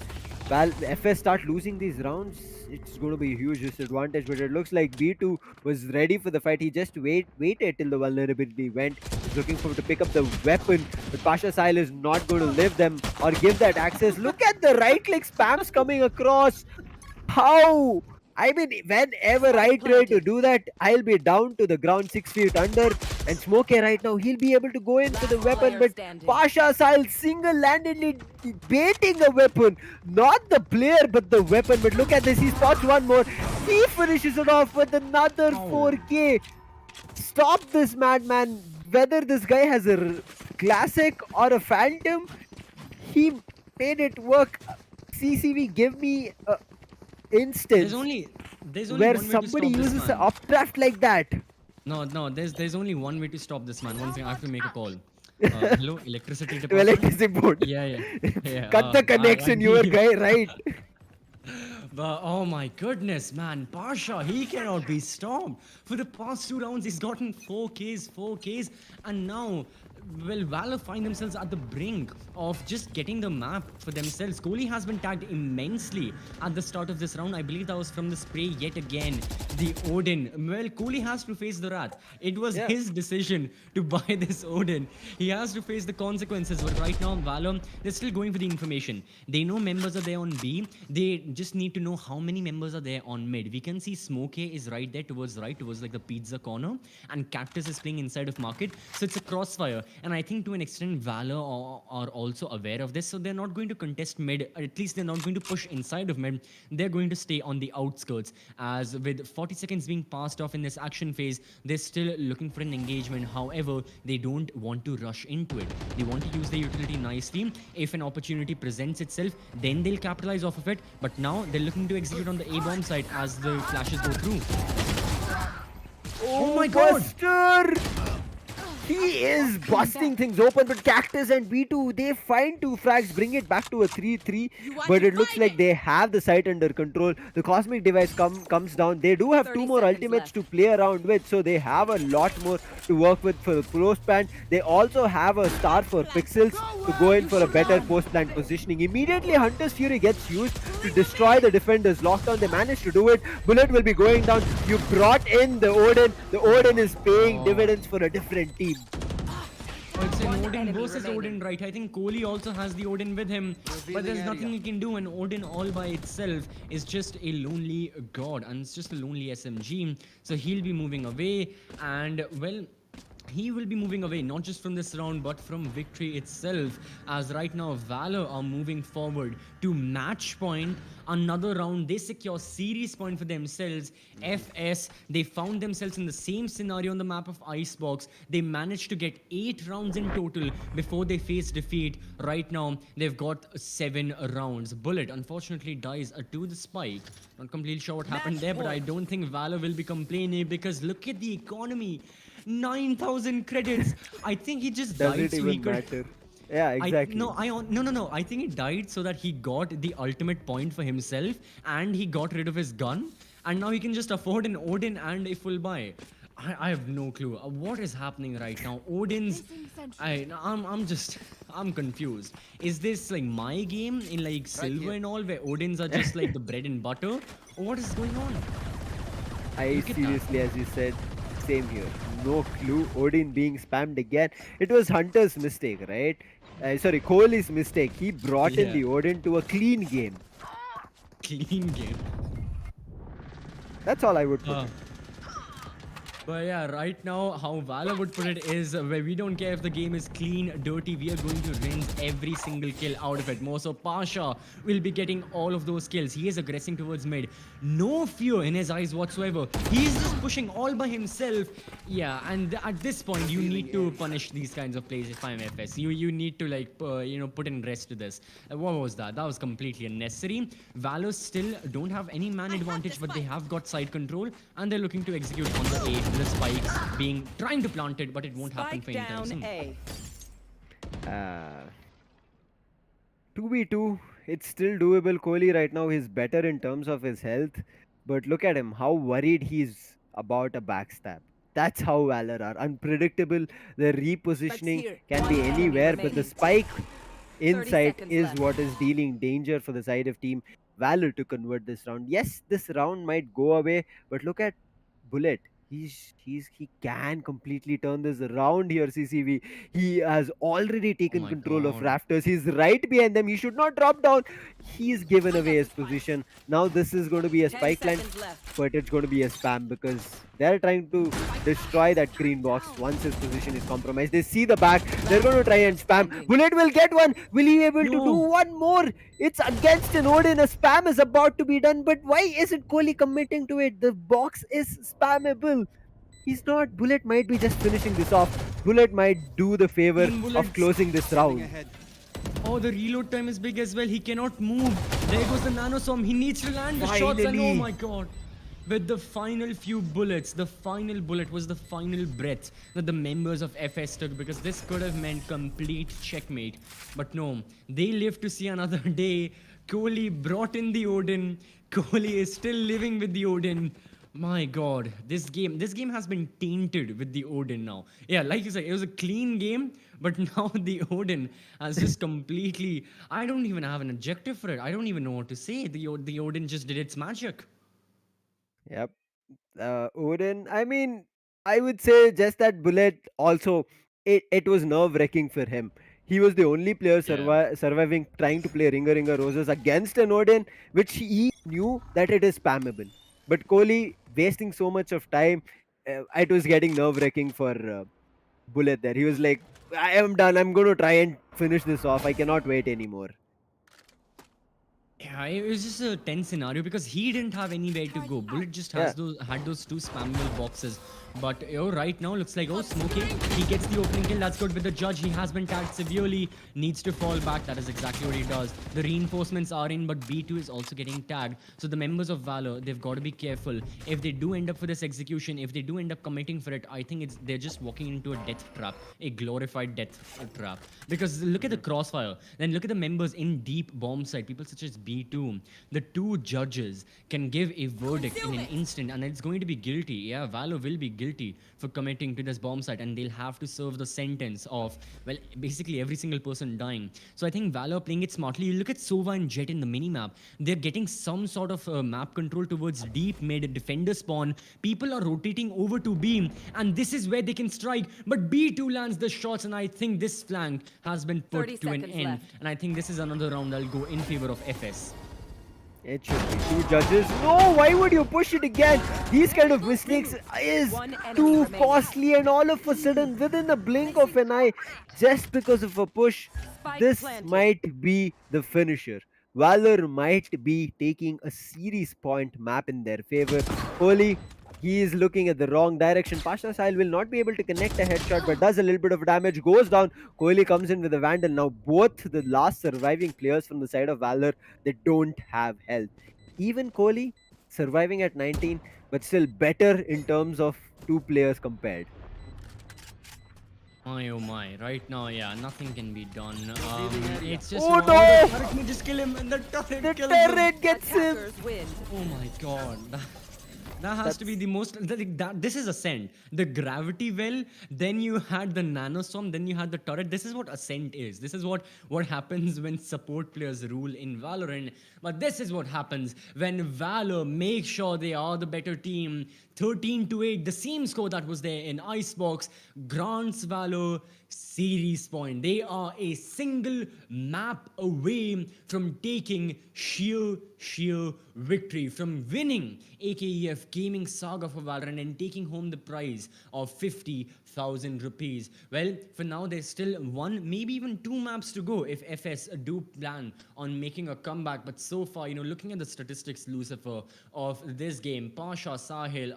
FS start losing these rounds, it's going to be a huge disadvantage. But it looks like B2 was ready for the fight. He just waited till the vulnerability went. He's looking for to pick up the weapon, but Pasha Sahil is not going to leave them or give that access. Look at the right click spams coming across. How? I mean, whenever I try to do that, I'll be down to the ground 6 feet under. And Smokey right now, he'll be able to go in for the weapon, but Pasha Sahil single-handedly baiting a weapon. Not the player, but the weapon. But look at this, he spots one more. He finishes it off with another 4K. Stop this madman. Whether this guy has a classic or a phantom, he made it work. CCV, give me a instance There's only where one way to somebody stop this uses man. an updraft like that. No, there's only one way to stop this man. One thing, I have to make a call. Hello, electricity department. Electricity board. Yeah. Cut the connection, you were guy right. But oh my goodness, man, Pasha, he cannot be stopped. For the past 2 rounds, he's gotten 4Ks, and now, well, Valor find themselves at the brink of just getting the map for themselves. Kohli has been tagged immensely at the start of this round. I believe that was from the spray yet again. The Odin. Well, Kohli has to face the wrath. It was his decision to buy this Odin. He has to face the consequences. But right now, Valor, they're still going for the information. They know members are there on B. They just need to know how many members are there on mid. We can see Smokey is right there towards like the pizza corner, and Cactus is playing inside of market. So it's a crossfire. And I think to an extent, Valor are also aware of this. So they're not going to contest mid. Or at least they're not going to push inside of mid. They're going to stay on the outskirts. As with 40 seconds being passed off in this action phase, they're still looking for an engagement. However, they don't want to rush into it. They want to use their utility nicely. If an opportunity presents itself, then they'll capitalize off of it. But now they're looking to execute on the A-bomb side as the flashes go through. Oh my god! Buster! He is busting things open, but Cactus and B2, they find 2 frags, bring it back to a 3-3. But it looks like they have the site under control. The Cosmic Device comes down. They do have 2 more ultimates to play around with, so they have a lot more to work with for the post-plant. They also have a star for Pixels to go in for a better post-plant positioning. Immediately, Hunter's Fury gets used to destroy the defenders. Lockdown, they managed to do it. Bullet will be going down. You brought in the Odin. The Odin is paying dividends for a different team. Oh, it's an Odin versus Odin, right? I think Kohli also has the Odin with him, but there's nothing he can do, and Odin all by itself is just a lonely god, and it's just a lonely SMG. So he'll be moving away, and well, he will be moving away not just from this round but from victory itself, as right now Valor are moving forward to match point. Another round, they secure series point for themselves. FS, they found themselves in the same scenario on the map of Icebox. They managed to get 8 rounds in total before they face defeat. Right now they've got 7 rounds. Bullet unfortunately dies to the spike. Not completely sure what happened there, but I don't think Valor will be complaining, because look at the economy. 9,000 credits. I think he just died so he could... matter. Yeah, exactly. No. I think he died so that he got the ultimate point for himself, and he got rid of his gun, and now he can just afford an Odin and a full buy. I have no clue what is happening right now. Odin's... I'm confused. Is this like my game in like Silver and all, where Odins are just like the bread and butter? Or what is going on? Seriously, as you said, same here. No clue. Odin being spammed again. It was Hunter's mistake, right? Sorry, Kohli's mistake. He brought in the Odin to a clean game. Clean game. That's all I would put. But yeah, right now, how Valor would put it is where we don't care if the game is clean, dirty, we are going to rinse every single kill out of it. More so, Pasha will be getting all of those kills. He is aggressing towards mid. No fear in his eyes whatsoever. He's just pushing all by himself. Yeah, and at this point, you need to punish these kinds of plays if I'm FS. You need to, like, put in rest to this. What was that? That was completely unnecessary. Valor still don't have any man advantage, but they have got side control, and they're looking to execute on the A. The spikes trying to plant it, but it won't happen Spike for any time down soon. A. 2v2, it's still doable. Kohli right now is better in terms of his health, but look at him, how worried he's about a backstab. That's how Valor are. Unpredictable. The Spike's repositioning here. can One be enemy anywhere, but the remaining. spike 30 insight seconds is left. what is dealing danger for the side of team Valor to convert this round. Yes, this round might go away, but look at Bullet. He can completely turn this around here, CCV. He has already Oh taken my control of god. Rafters. He's right behind them. He should not drop down. He's given away his position. Now this is going to be a 10 spike plant, seconds left. but it's going to be a spam because they're trying to destroy that green box once his position is compromised. They see the back. They're going to try and spam. Standing. Bullet will get one. Will he be able to do No. one more? It's against an Odin. A spam is about to be done, but why isn't Kohli committing to it? The box is spammable. He's not. Bullet might be just finishing this off. Bullet might do the favor 15 of bullets. closing this round. Oh, the reload time is big as well. He cannot move. There goes the nanoswarm. He needs to land the shots, and oh Finally. my god. With the final few bullets, the final bullet was the final breath that the members of FS took, because this could have meant complete checkmate. But no, they live to see another day. Kohli brought in the Odin. Kohli is still living with the Odin. My god, this game has been tainted with the Odin now. Yeah, like you said, it was a clean game, but now the Odin has just completely, I don't even have an adjective for it. I don't even know what to say. The Odin just did its magic. Yep. Odin, I mean, I would say just that Bullet also, it was nerve wracking for him. He was the only player Yeah. surviving trying to play Ringer Roses against an Odin, which he knew that it is spammable. But Kohli wasting so much of time, it was getting nerve wracking for Bullet there. He was like, I am done. I'm going to try and finish this off. I cannot wait anymore. Yeah, it was just a tense scenario because he didn't have anywhere to go. Bullet just Yeah. had those two spammable boxes. But right now looks like, oh, smoking. He gets the opening kill. That's good with the judge. He has been tagged severely. Needs to fall back. That is exactly what he does. The reinforcements are in, but B2 is also getting tagged. So the members of Valor, they've got to be careful. If they do end up for this execution, if they do end up committing for it, I think they're just walking into a death trap, a glorified death trap. Because look at the crossfire. Then look at the members in deep bomb site. People such as B2. The two judges can give a verdict in an instant, and it's going to be guilty. Yeah, Valor will be guilty for committing to this bomb site, and they'll have to serve the sentence of, well, basically every single person dying. So I think Valor playing it smartly. You look at Sova and Jet in the minimap. They're getting some sort of map control towards deep mid defender spawn. People are rotating over to B, and this is where they can strike. But B2 lands the shots, and I think this flank has been 30 put to an seconds end. left. And I think this is another round that'll go in favor of FS. It should be two judges. No, why would you push it again? These kind of mistakes is One enemy too remaining. costly, and all of a sudden, within the blink of an eye, just because of a push, Spike this planted. might be the finisher. Valor might be taking a series point map in their favor. Kohli, he is looking at the wrong direction. Pasha Sahil will not be able to connect a headshot, but does a little bit of damage, goes down. Kohli comes in with a Vandal. Now, both the last surviving players from the side of Valor, they don't have health. Even Kohli surviving at 19, but still better in terms of two players compared. My oh my, right now, yeah, nothing can be done. It's just Oh the no! turret may just kill him, and the turret The kills him. turret gets him! Attackers win. Oh my god. That has to be the most. This is Ascent. The gravity well, then you had the nanostorm, then you had the turret. This is what Ascent is. This is what happens when support players rule in Valorant. But this is what happens when Valor make sure they are the better team. 13-8, the same score that was there in Icebox, grants Valor series point. They are a single map away from taking sheer victory, from winning AKEF Gaming Saga for Valorant and taking home the prize of 50,000 rupees. Well, for now, there's still one, maybe even two maps to go if FS do plan on making a comeback. But so far, looking at the statistics, Lucifer, of this game, Pasha, Sahil,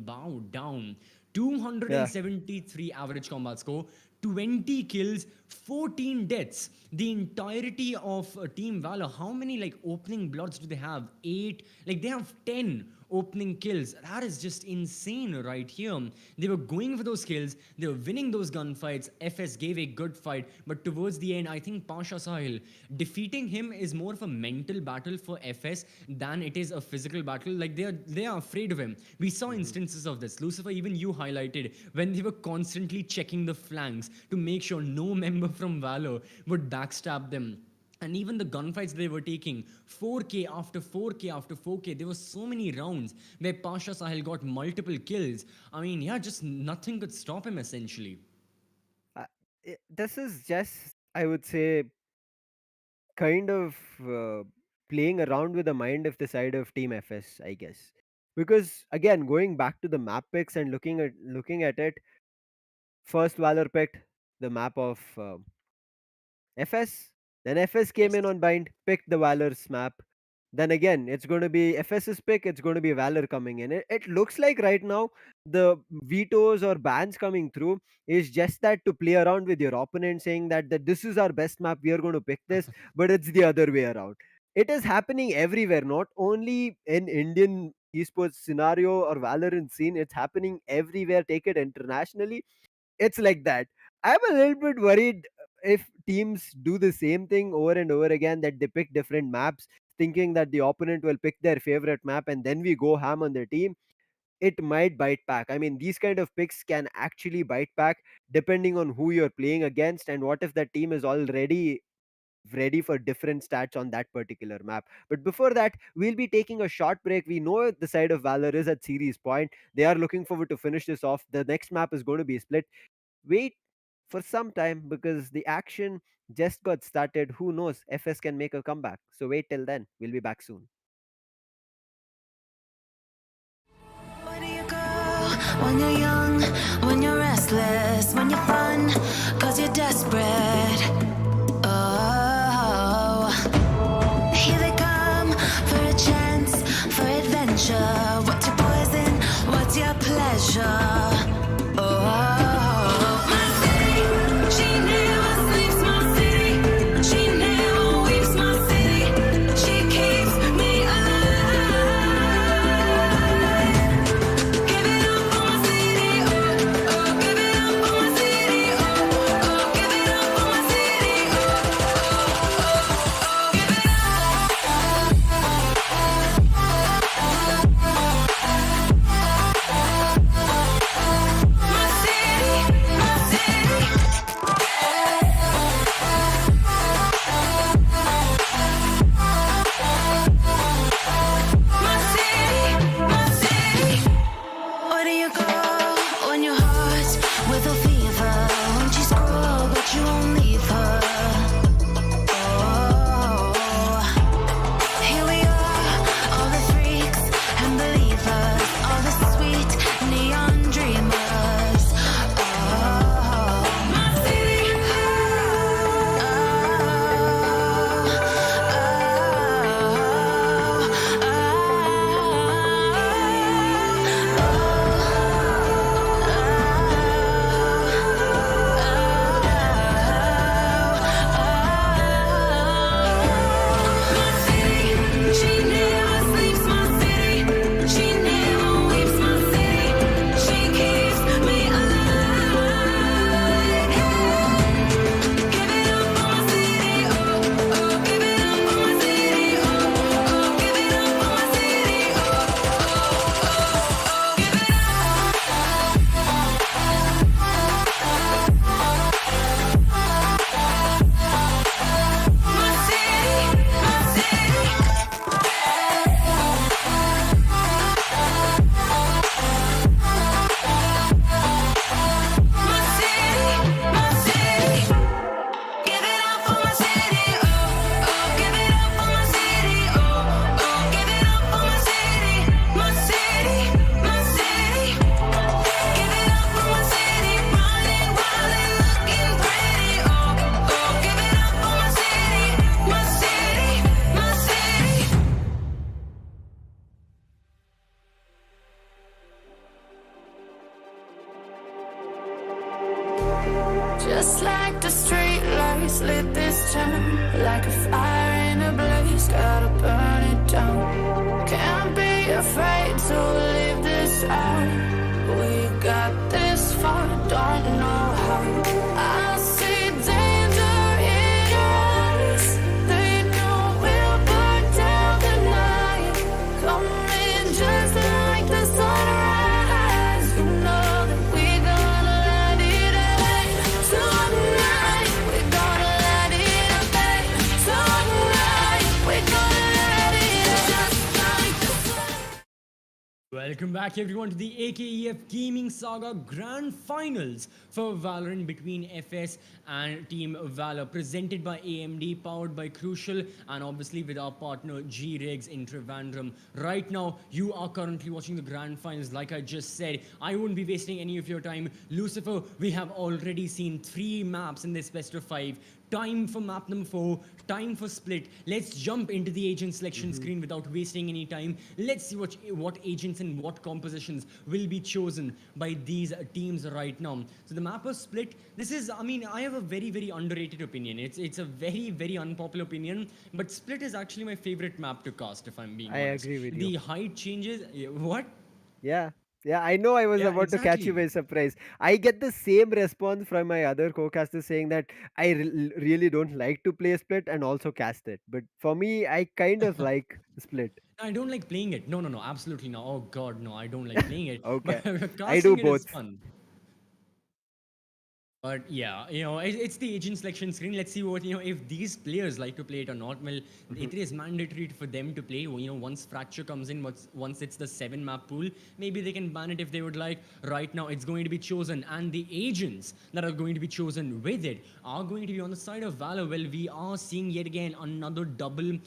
bow down. 273 average combat score, 20 kills, 14 deaths. The entirety of Team Valor, how many opening bloods do they have? 8. They have 10 opening kills. That is just insane right here. They were going for those kills. They were winning those gunfights. FS gave a good fight. But towards the end, I think Pasha Sahil, defeating him is more of a mental battle for FS than it is a physical battle. They are afraid of him. We saw instances of this. Lucifer, even you highlighted when they were constantly checking the flanks to make sure no member from Valor would backstab them. And even the gunfights they were taking, 4K after 4K after 4K, there were so many rounds where Pasha Sahil got multiple kills. Just nothing could stop him essentially. This is just, I would say, kind of playing around with the mind of the side of Team FS, I guess. Because again, going back to the map picks and looking at it, first Valor picked the map of FS. Then FS came Yes. in on bind, picked the Valor's map. Then again, it's going to be FS's pick, it's going to be Valor coming in. It looks like right now the vetoes or bans coming through is just that to play around with your opponent, saying that this is our best map, we are going to pick this, but it's the other way around. It is happening everywhere, not only in Indian esports scenario or Valorant scene, it's happening everywhere. Take it internationally, it's like that. I'm a little bit worried if teams do the same thing over and over again, that they pick different maps, thinking that the opponent will pick their favorite map and then we go ham on their team. It might bite back. I mean, these kind of picks can actually bite back depending on who you're playing against, and what if that team is already ready for different stats on that particular map. But before that, we'll be taking a short break. We know the side of Valor is at series point. They are looking forward to finish this off. The next map is going to be split. Wait for some time because the action just got started. Who knows? FS can make a comeback. So wait till then. We'll be back soon. Where do you go when you're young, when you're restless, when you're fun, cause you're desperate? Oh, here they come for a chance, for adventure. What's your poison? What's your pleasure? Oh, my city, she never sleeps, my city, she never weeps, my city, she keeps me alive. Give it up for my city, Just like the street lights lit this town, like a fire in a blaze, gotta burn it down. Can't be afraid to leave this out. We got this far, don't know how. I see danger in our eyes. They know we'll burn down the night. Coming just like the sunrise. You know that we gonna let it rain. Tonight, we gonna let it rain. Tonight, we gonna let it just like the sun. Welcome back everyone to the AKEF Gaming Saga Grand Finals for Valorant between FS and Team Valor, presented by AMD, powered by Crucial, and obviously with our partner G Rigs in Trivandrum. Right now, you are currently watching the Grand Finals. Like I just said, I won't be wasting any of your time. Lucifer, we have already seen 3 maps in this best of 5. Time for map number 4, time for split. Let's jump into the agent selection screen without wasting any time. Let's see what agents and what compositions will be chosen by these teams right now. So the map of split, this is, I mean, I have a very, very underrated opinion. It's a very, very unpopular opinion, but split is actually my favorite map to cast, if I'm being I honest. agree with The you. height changes, what? Yeah. Yeah, I know I was Yeah, about to catch you exactly. by surprise. I get the same response from my other co-casters saying that I really don't like to play Split and also cast it. But for me, I kind of like Split. I don't like playing it. No, no, no, absolutely no. Oh God, no, I don't like playing it. Okay. But I do casting it is both. fun. But yeah, it's the agent selection screen. Let's see what, if these players like to play it or not. Well, it is mandatory for them to play. Once Fracture comes in, once it's the 7 map pool, maybe they can ban it if they would like. Right now, it's going to be chosen, and the agents that are going to be chosen with it are going to be on the side of Valor. Well, we are seeing yet again another double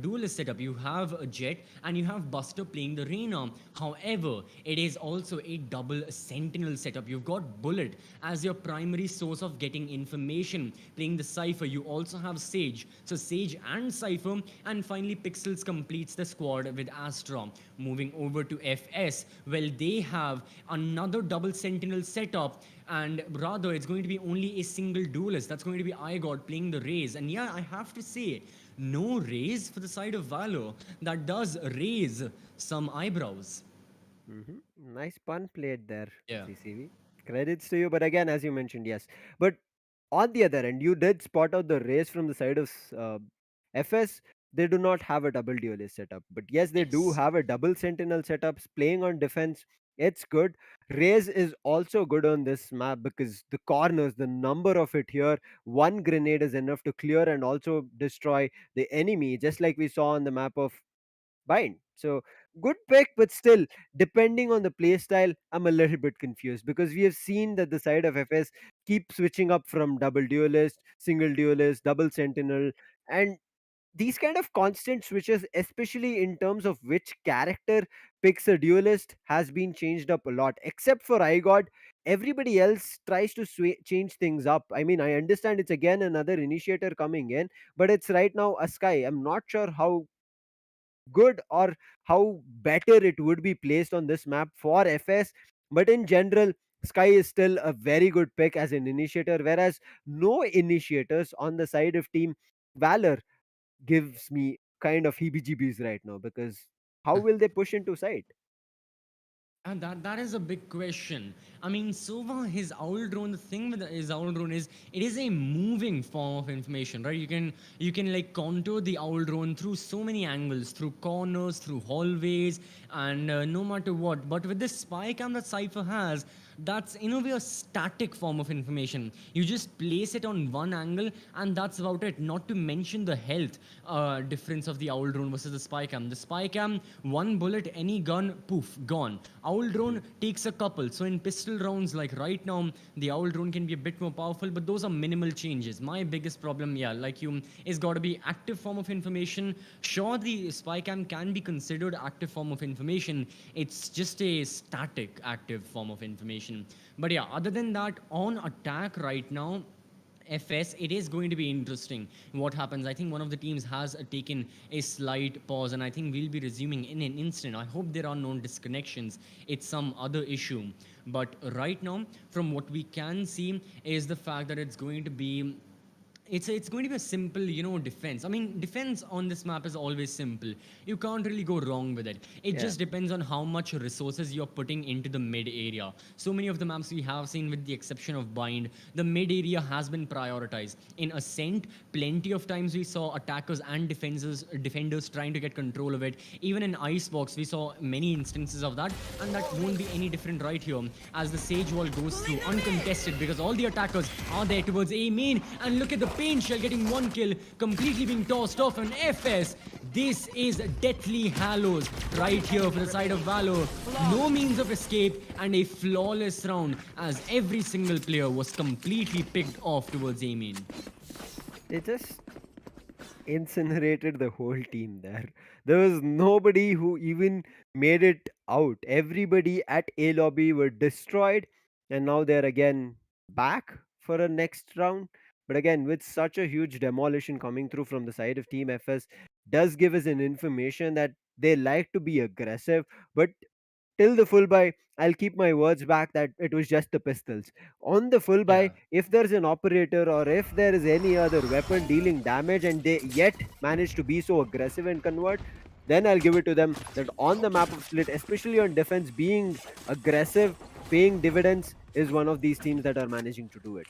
duelist setup. You have a Jet and you have Buster playing the Reyna. However, it is also a double Sentinel setup. You've got Bullet as your primary source of getting information, playing the Cypher. You also have Sage. So Sage and Cypher, and finally Pixels completes the squad with Astra. Moving over to FS, well, they have another double Sentinel setup, and rather it's going to be only a single duelist. That's going to be iGod playing the Raze. And yeah, I have to say, no Raze for the side of Valor. That does raise some eyebrows. Nice pun played there, Yeah. CCV. Credits to you, but again, as you mentioned, yes. But on the other end, you did spot out the race from the side of FS. They do not have a double duelist setup, but yes, they do Yes. have a double sentinel setups playing on defense. It's good. Raze is also good on this map because the corners, the number of it here, one grenade is enough to clear and also destroy the enemy, just like we saw on the map of Bind. So good pick, but still, depending on the play style, I'm a little bit confused because we have seen that the side of FS keep switching up from double duelist, single duelist, double sentinel, and these kind of constant switches, especially in terms of which character picks a duelist, has been changed up a lot. Except for iGod, everybody else tries to change things up. I mean, I understand it's again another initiator coming in, but it's right now a Sky. I'm not sure how good or how better it would be placed on this map for FS. But in general, Sky is still a very good pick as an initiator, whereas no initiators on the side of Team Valor gives me kind of heebie jeebies right now because how will they push into site? And that is a big question. I mean, so far his owl drone, the thing with his owl drone is it is a moving form of information, right? You can like contour the owl drone through so many angles, through corners, through hallways, and no matter what. But with this spy cam that Cypher has, that's in a way a static form of information. You just place it on one angle, and that's about it. Not to mention the health difference of the owl drone versus the spy cam. The spy cam, one bullet, any gun, poof, gone. Owl drone takes a couple. So in pistol rounds, like right now, the owl drone can be a bit more powerful, but those are minimal changes. My biggest problem, yeah, like you, is got to be active form of information. Sure, the spy cam can be considered active form of information. It's just a static active form of information. But yeah, other than that, on attack right now, FS, it is going to be interesting what happens. I think one of the teams has taken a slight pause, and I think we'll be resuming in an instant. I hope there are no disconnections. It's some other issue. But right now, from what we can see, is the fact that it's going to be it's going to be a simple, defense. I mean, defense on this map is always simple. You can't really go wrong with it. It just depends on how much resources you're putting into the mid area. So many of the maps we have seen, with the exception of Bind, the mid area has been prioritized. In Ascent, plenty of times we saw attackers and defenders trying to get control of it. Even in Icebox, we saw many instances of that, and that won't be any different right here, as the Sage Wall goes through uncontested, because all the attackers are there towards A main, and look at the Pain Shell getting one kill, completely being tossed off on FS. This is Deathly Hallows right here for the side of Valor. No means of escape, and a flawless round, as every single player was completely picked off towards A main. They just incinerated the whole team there. There was nobody who even made it out. Everybody at A lobby were destroyed, and now they're again back for a next round. But again, with such a huge demolition coming through from the side of Team FS, does give us an information that they like to be aggressive, but till the full buy, I'll keep my words back that it was just the pistols. On the full buy, Yeah. if there's an operator or if there is any other weapon dealing damage and they yet manage to be so aggressive and convert, then I'll give it to them that on the map of Split, especially on defense, being aggressive, paying dividends is one of these teams that are managing to do it.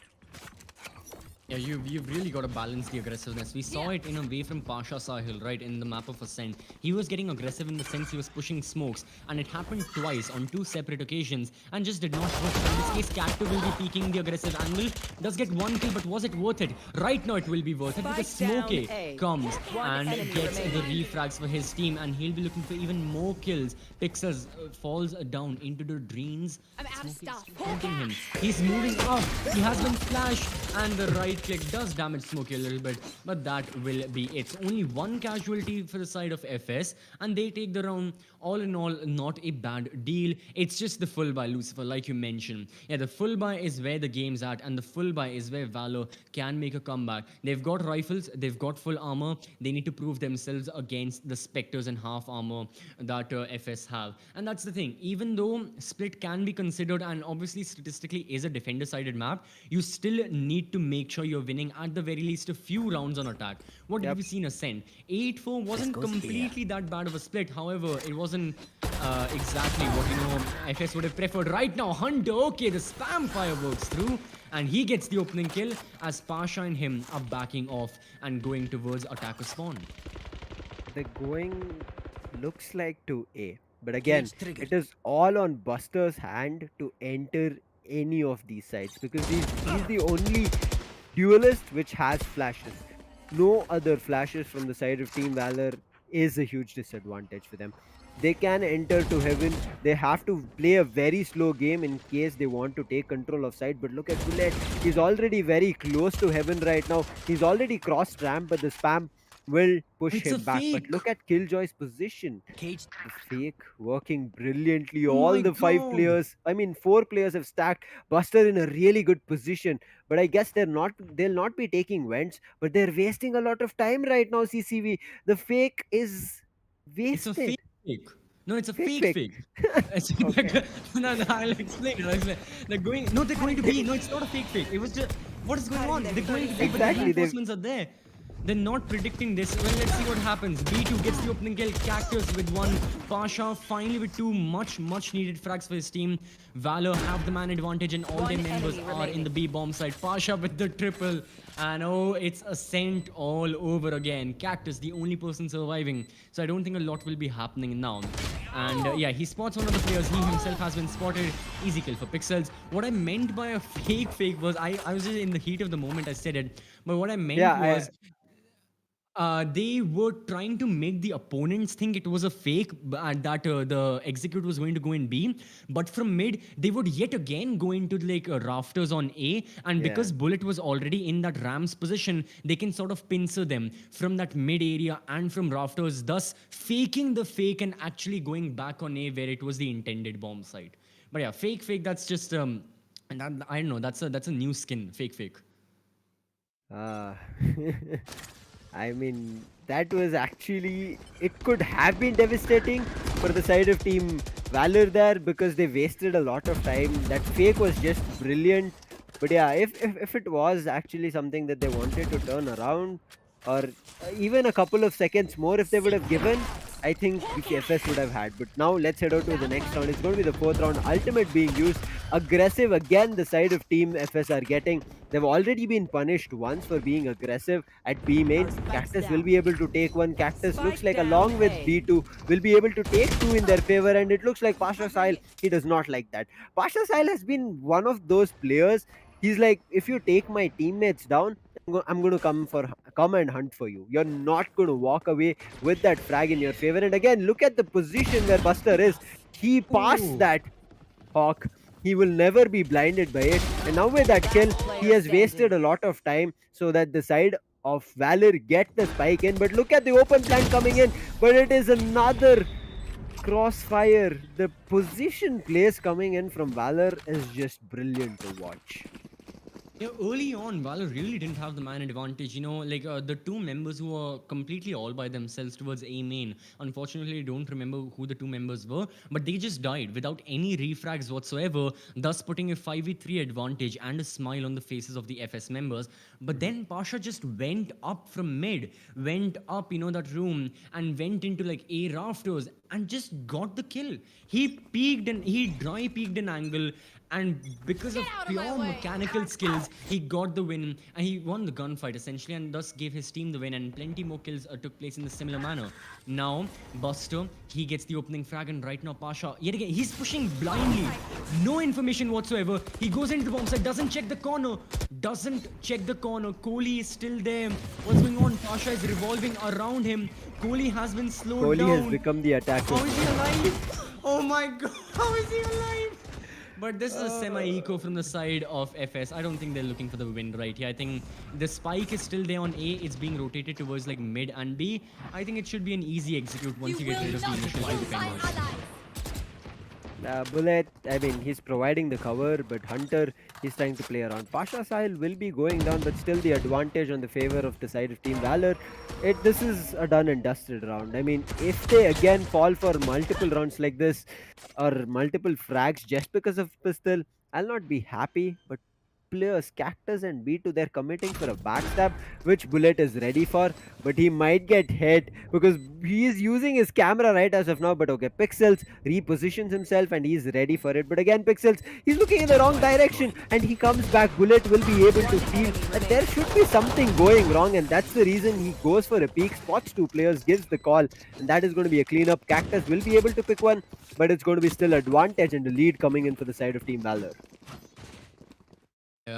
Yeah, you've really got to balance the aggressiveness. We saw it in a way from Pasha Sahil, right, in the map of Ascent. He was getting aggressive in the sense he was pushing smokes, and it happened twice on two separate occasions, and just did not work. So in this case, Cacto will be peeking the aggressive angle, does get one kill, but was it worth it? Right now it will be worth it, because Smokey comes and gets the refrags for his team, and he'll be looking for even more kills. Pixels falls down into the dreams. Smokey is taunting him. He's moving up. He has been flashed, and the right click does damage Smokey a little bit, but that will be it. Only one casualty for the side of FS, and they take the round. All in all, not a bad deal. It's just the full buy, Lucifer, like you mentioned. Yeah, the full buy is where the game's at, and the full buy is where Valor can make a comeback. They've got rifles, they've got full armor. They need to prove themselves against the Spectres and half armor that FS have. And that's the thing. Even though Split can be considered, and obviously statistically is a defender-sided map, you still need to make sure you're winning at the very least a few rounds on attack. What did we see in Ascent? 8-4 wasn't completely that bad of a split. However, it wasn't exactly what FS would have preferred. Right now, Hunter, okay, the spam fireworks through, and he gets the opening kill as Pasha and him are backing off and going towards attacker spawn. The going looks like to A, but again, it is all on Buster's hand to enter any of these sites, because he's the only duelist which has flashes. No other flashes from the side of Team Valor is a huge disadvantage for them. They can enter to heaven. They have to play a very slow game in case they want to take control of side. But look at Bullet. He's already very close to heaven right now. He's already crossed ramp, but the spam will push It's him a back. But fake. look at Killjoy's position. The fake working brilliantly. Oh All my the god. four players have stacked. Buster in a really good position. But I guess they'll not be taking vents, but they're wasting a lot of time right now, CCV. The fake is It's a fake wasted. fake. No, it's a Fake fake fake. fake. It's Okay. no, I'll explain it. I'll explain. They're going. No, they're going to be. No, it's not a fake fake. It was just. What is going on? They're going to be, but the Exactly. They've reinforcements are there. They're not predicting this. Well, let's see what happens. B2 gets the opening kill. Cactus with one. Pasha finally with two much needed frags for his team. Valor have the man advantage, and all their members are in the B bomb side. Pasha with the triple. And oh, it's Ascent all over again. Cactus, the only person surviving. So I don't think a lot will be happening now. And yeah, he spots one of the players. He himself has been spotted. Easy kill for Pixels. What I meant by a fake was, I was just in the heat of the moment I said it. But what I meant yeah, was, they were trying to make the opponents think it was a fake, and that the execute was going to go in B. But from mid, they would yet again go into like rafters on A, and because yeah. Bullet was already in that Ram's position, they can sort of pincer them from that mid area and from rafters, thus faking the fake and actually going back on A where it was the intended bomb site. But yeah, fake. That's just and I don't know. That's a new skin. Fake. Uh, I mean, that was actually, it could have been devastating for the side of Team Valor there because they wasted a lot of time. That fake was just brilliant. But yeah, if it was actually something that they wanted to turn around, or even a couple of seconds more if they would have given, I think FS would have had. But now let's head out to the next round. It's going to be the fourth round. Ultimate being used. Aggressive again, the side of Team FS are getting. They've already been punished once for being aggressive at B main. Cactus will be able to take one. Cactus looks like along with B2 will be able to take two in their favor, and it looks like Pasha Sahil, he does not like that. Pasha Sahil has been one of those players. He's like, if you take my teammates down, I'm going to come and hunt for you. You're not going to walk away with that frag in your favor. And again, look at the position where Buster is. He passed Ooh. that Hawk. He will never be blinded by it. And now with that kill, he has wasted a lot of time so that the side of Valor get the spike in. But look at the open plan coming in. But it is another crossfire. The position place coming in from Valor is just brilliant to watch. Yeah, early on, Valor really didn't have the man advantage. Like the two members who were completely all by themselves towards A main. Unfortunately, I don't remember who the two members were, but they just died without any refrags whatsoever, thus putting a 5v3 advantage and a smile on the faces of the FS members. But then Pasha just went up from mid, went up, that room, and went into like A rafters and just got the kill. He peeked and he dry peeked an angle, and because of pure mechanical skills, he got the win and he won the gunfight essentially, and thus gave his team the win. And plenty more kills took place in the similar manner. Now Buster, he gets the opening frag, and right now Pasha yet again he's pushing blindly, no information whatsoever. He goes into the bomb site, doesn't check the corner. Kohli is still there. What's going on? Pasha is revolving around him. Kohli has been slowed Kohli down. has become the attacker. How is he alive? Oh my god, how is he alive? But this is a semi-eco from the side of FS. I don't think they're looking for the win right here. I think the spike is still there on A. It's being rotated towards like mid and B. I think it should be an easy execute once you get rid of the initial two defenders. Bullet, I mean, he's providing the cover, but Hunter, he's trying to play around. Pasha Sahil will be going down, but still the advantage on the favor of the side of Team Valor. This is a done and dusted round. I mean, if they again fall for multiple rounds like this, or multiple frags just because of pistol, I'll not be happy, but players Cactus and B2, they're committing for a backstab, which Bullet is ready for, but he might get hit because he is using his camera right as of now. But okay, Pixels repositions himself and he's ready for it. But again, Pixels, he's looking in the wrong direction and he comes back. Bullet will be able to feel that there should be something going wrong, and that's the reason he goes for a peek, spots two players, gives the call, and that is going to be a cleanup. Cactus will be able to pick one, but it's going to be still advantage and the lead coming in for the side of Team Valor.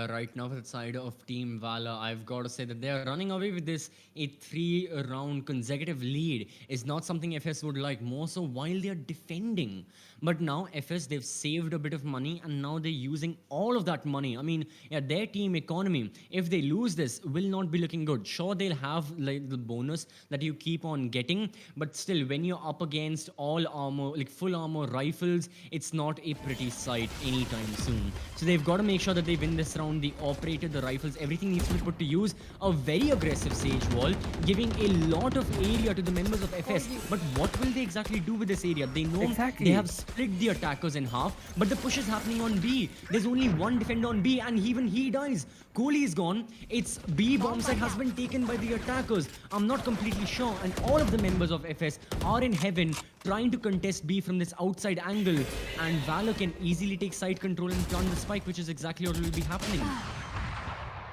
Right now for the side of Team Valor, I've got to say that they are running away with this. A 3-round consecutive lead is not something FS would like, more so while they are defending. But now FS, they've saved a bit of money and now they're using all of that money. I mean, yeah, their team economy, if they lose this, will not be looking good. Sure, they'll have like the bonus that you keep on getting, but still, when you're up against all armor, like full armor rifles, it's not a pretty sight anytime soon. So they've got to make sure that they win this round. The operator, the rifles, everything needs to be put to use. A very aggressive Sage wall, giving a lot of area to the members of FS. But what will they exactly do with this area? They know they have split the attackers in half, but the push is happening on B. There's only one defender on B, and even he dies. Kohli is gone. It's B bomb site has been taken by the attackers. I'm not completely sure, and all of the members of FS are in heaven trying to contest B from this outside angle, and Valor can easily take side control and plant the spike, which is exactly what will be happening.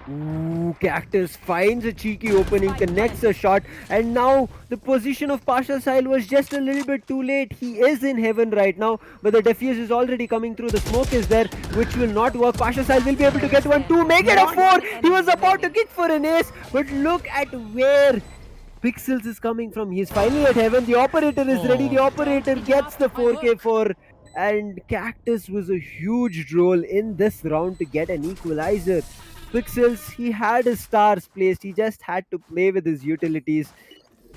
Ooh, Cactus finds a cheeky opening, connects a shot, and now the position of Pasha Sahil was just a little bit too late. He is in heaven right now, but the defuse is already coming through. The smoke is there, which will not work. Pasha Sahil will be able to get 1-2, make it a 4. He was about to kick for an ace, but look at where Pixels is coming from. He's finally at heaven. The operator is ready. The operator gets the 4k4. And Cactus was a huge role in this round to get an equalizer. Pixels, he had his stars placed. He just had to play with his utilities.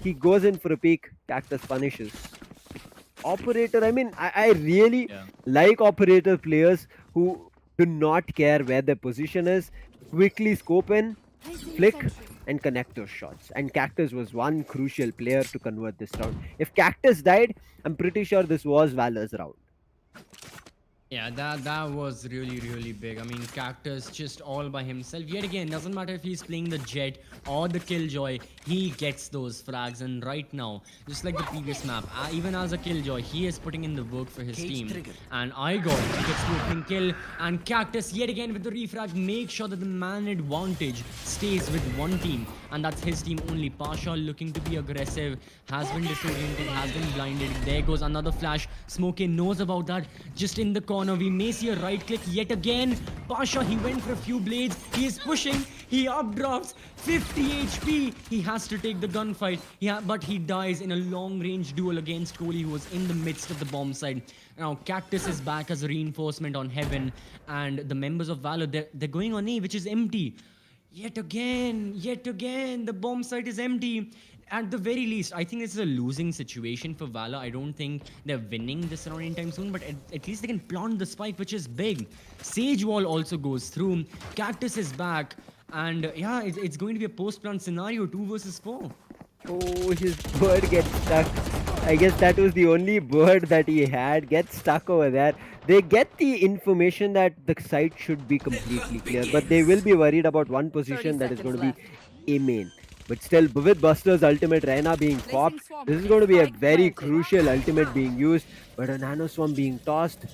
He goes in for a peek. Cactus punishes. Operator, I mean, I really like operator players who do not care where their position is. Quickly scope in flick and connect those shots. And Cactus was one crucial player to convert this round. If Cactus died, I'm pretty sure this was Valor's round. Yeah, that was really big. I mean, Cactus just all by himself. Yet again, doesn't matter if he's playing the Jet or the Killjoy, he gets those frags. And right now, just like the previous map, even as a Killjoy, he is putting in the work for his team. And Igor gets the opening kill. And Cactus yet again with the refrag, make sure that the man advantage stays with one team. And that's his team only. Pasha looking to be aggressive, has been disoriented, has been blinded. There goes another flash. Smokey knows about that. Just in the corner, we may see a right click yet again. Pasha, he went for a few blades. He is pushing. He updrafts 50 HP. He has to take the gunfight. But he dies in a long-range duel against Kohli, who was in the midst of the bomb side. Now, Cactus is back as a reinforcement on Heaven. And the members of Valor, they're going on A, which is empty. Yet again, the bomb site is empty. At the very least, I think this is a losing situation for Valor. I don't think they're winning this round anytime soon, but at least they can plant the spike, which is big. Sage Wall also goes through. Cactus is back. And yeah, it's going to be a post-plant scenario, 2 versus 4. Oh, his bird gets stuck. I guess that was the only bird that he had. Gets stuck over there. They get the information that the site should be completely clear, but they will be worried about one position that is going to be A main. But still, with Buster's ultimate Reyna being popped, this is going to be a very crucial ultimate being used. But a Nano Swarm being tossed,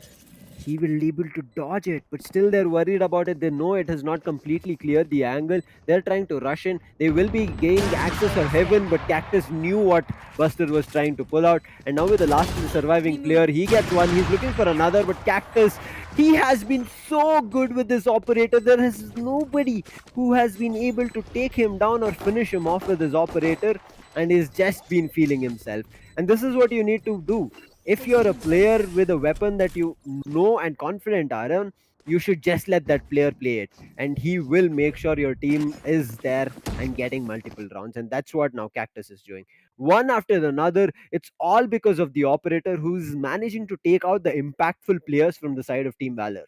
he will be able to dodge it, but still they're worried about it. They know it has not completely cleared the angle. They're trying to rush in. They will be gaining access to Heaven, but Cactus knew what Buster was trying to pull out. And now with the last surviving player, he gets one. He's looking for another, but Cactus, he has been so good with this operator. There is nobody who has been able to take him down or finish him off with his operator, and he's just been feeling himself. And this is what you need to do. If you're a player with a weapon that you know and confident are on, you should just let that player play it, and he will make sure your team is there and getting multiple rounds. And that's what now Cactus is doing, one after another. It's all because of the operator who's managing to take out the impactful players from the side of Team Valor.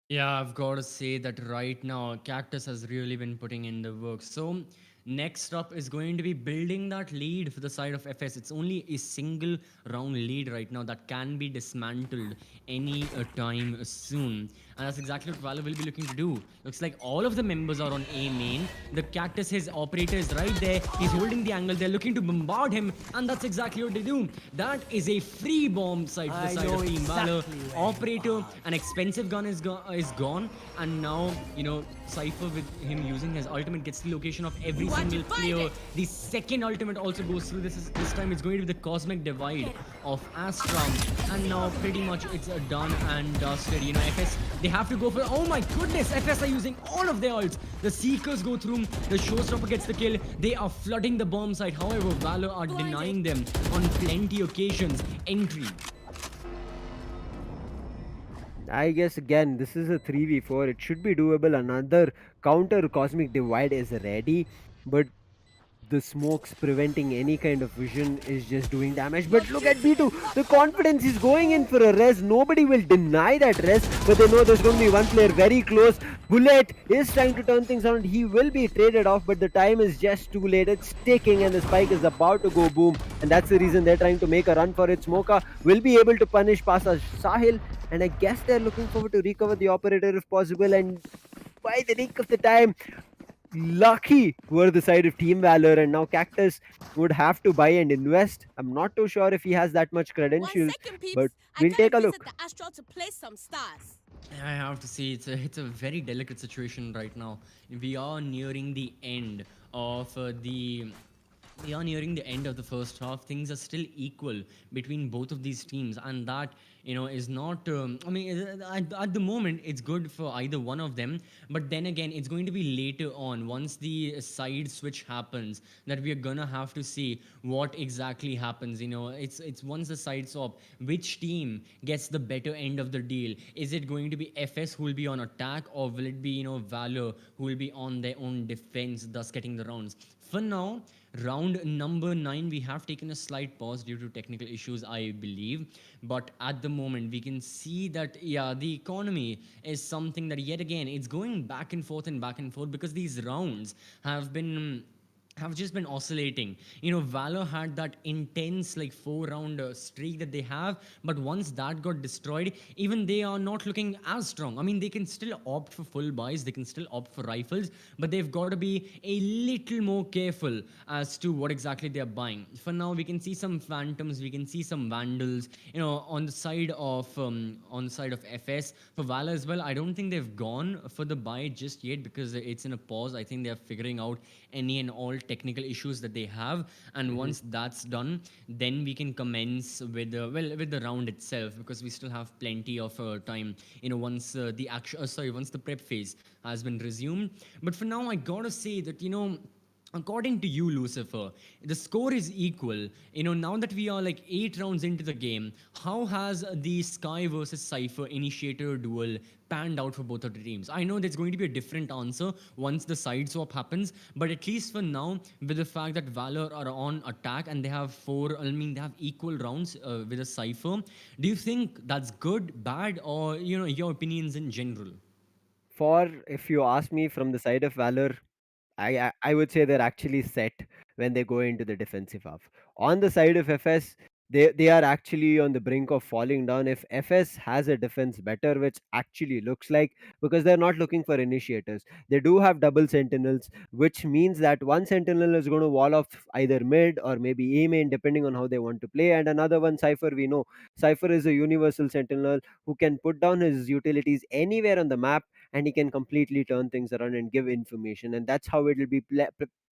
Yeah, I've got to say that right now, Cactus has really been putting in the work. So, next up is going to be building that lead for the side of FS. It's only a single round lead right now that can be dismantled any time soon. And that's exactly what Valor will be looking to do. Looks like all of the members are on A main. The Cactus, his operator, is right there. He's holding the angle. They're looking to bombard him, and that's exactly what they do. That is a free bomb site to the side of Team Valor. Operator, an expensive gun is gone, and now, Cypher with him using his ultimate gets the location of every single player. The second ultimate also goes through. This time it's going to be the Cosmic Divide of Astram, and now pretty much it's done and dusted. FS, they have to go for, oh my goodness, FS are using all of their ults. The Seekers go through, the Showstopper gets the kill. They are flooding the bomb site. However, Valor are denying them on plenty occasions entry. I guess again, this is a 3v4. It should be doable. Another counter Cosmic Divide is ready, but the smokes preventing any kind of vision is just doing damage. But look at B2, the confidence is going in for a res. Nobody will deny that res, but they know there's going to be one player very close. Bullet is trying to turn things around. He will be traded off, but the time is just too late. It's ticking and the spike is about to go boom, and that's the reason they're trying to make a run for it. Smoka will be able to punish Pasa Sahil, and I guess they're looking forward to recover the operator if possible. And by the nick of the time, lucky were the side of Team Valor, and now Cactus would have to buy and invest. I'm not too sure if he has that much credentials, 1 second, peeps. but I we'll gotta take a visit look. the Astral to place some stars. I have to say it's a very delicate situation right now. We are nearing the end of the first half. Things are still equal between both of these teams, and that is not. At the moment, it's good for either one of them. But then again, it's going to be later on, once the side switch happens, that we are gonna have to see what exactly happens. It's once the side swap, which team gets the better end of the deal. Is it going to be FS who will be on attack, or will it be Valor who will be on their own defense, thus getting the rounds? For now, round number 9, we have taken a slight pause due to technical issues, I believe. But at the moment, we can see that, yeah, the economy is something that yet again it's going back and forth and back and forth, because these rounds have just been oscillating. Valor had that intense like 4 round streak that they have, but once that got destroyed, even they are not looking as strong. I mean, they can still opt for full buys, they can still opt for rifles, but they've got to be a little more careful as to what exactly they're buying. For now, we can see some phantoms, we can see some vandals, on the side of FS. For Valor as well, I don't think they've gone for the buy just yet, because it's in a pause. I think they're figuring out any and all technical issues that they have, and once that's done, then we can commence with the round itself, because we still have plenty of time, once once the prep phase has been resumed. But for now, I gotta say that, according to you, Lucifer, the score is equal. Now that we are like 8 rounds into the game, how has the Sky versus Cypher initiator duel panned out for both of the teams? I know there's going to be a different answer once the side swap happens, but at least for now, with the fact that Valor are on attack and they have they have equal rounds with a Cypher, do you think that's good, bad, or your opinions in general? If you ask me from the side of Valor, I would say they're actually set when they go into the defensive half. On the side of FS, they are actually on the brink of falling down. If FS has a defense better, which actually looks like, because they're not looking for initiators, they do have double sentinels, which means that one sentinel is going to wall off either mid or maybe A main, depending on how they want to play, and another one, Cypher. We know Cypher is a universal sentinel who can put down his utilities anywhere on the map, and he can completely turn things around and give information, and that's how it will be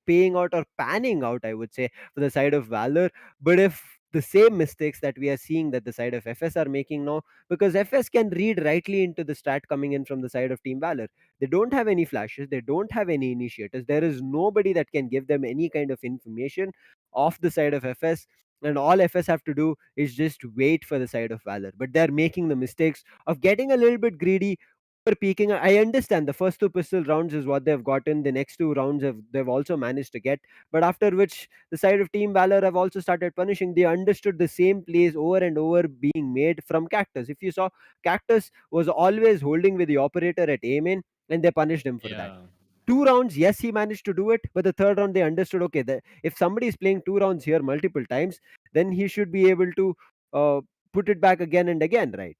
paying out or panning out, I would say, for the side of Valor. But if the same mistakes that we are seeing that the side of FS are making now, because FS can read rightly into the strat coming in from the side of Team Valor. They don't have any flashes, they don't have any initiators, there is nobody that can give them any kind of information off the side of FS, and all FS have to do is just wait for the side of Valor. But they're making the mistakes of getting a little bit greedy, peaking. I understand the first two pistol rounds is what they've gotten. The next two rounds they've also managed to get. But after which the side of Team Valor have also started punishing. They understood the same plays over and over being made from Cactus. If you saw, Cactus was always holding with the operator at A main, and they punished him for that. Yeah. 2 rounds, yes, he managed to do it, but the third round they understood, okay, if somebody is playing 2 rounds here multiple times, then he should be able to uh, put it back again and again, right?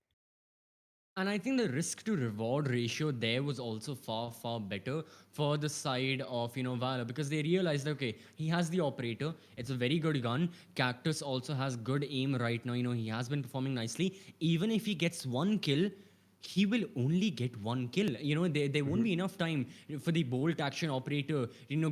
And I think the risk to reward ratio there was also far, far better for the side of, Valor, because they realized, okay, he has the operator. It's a very good gun. Cactus also has good aim right now. He has been performing nicely. Even if he gets one kill, he will only get one kill. There won't be enough time for the bolt action operator,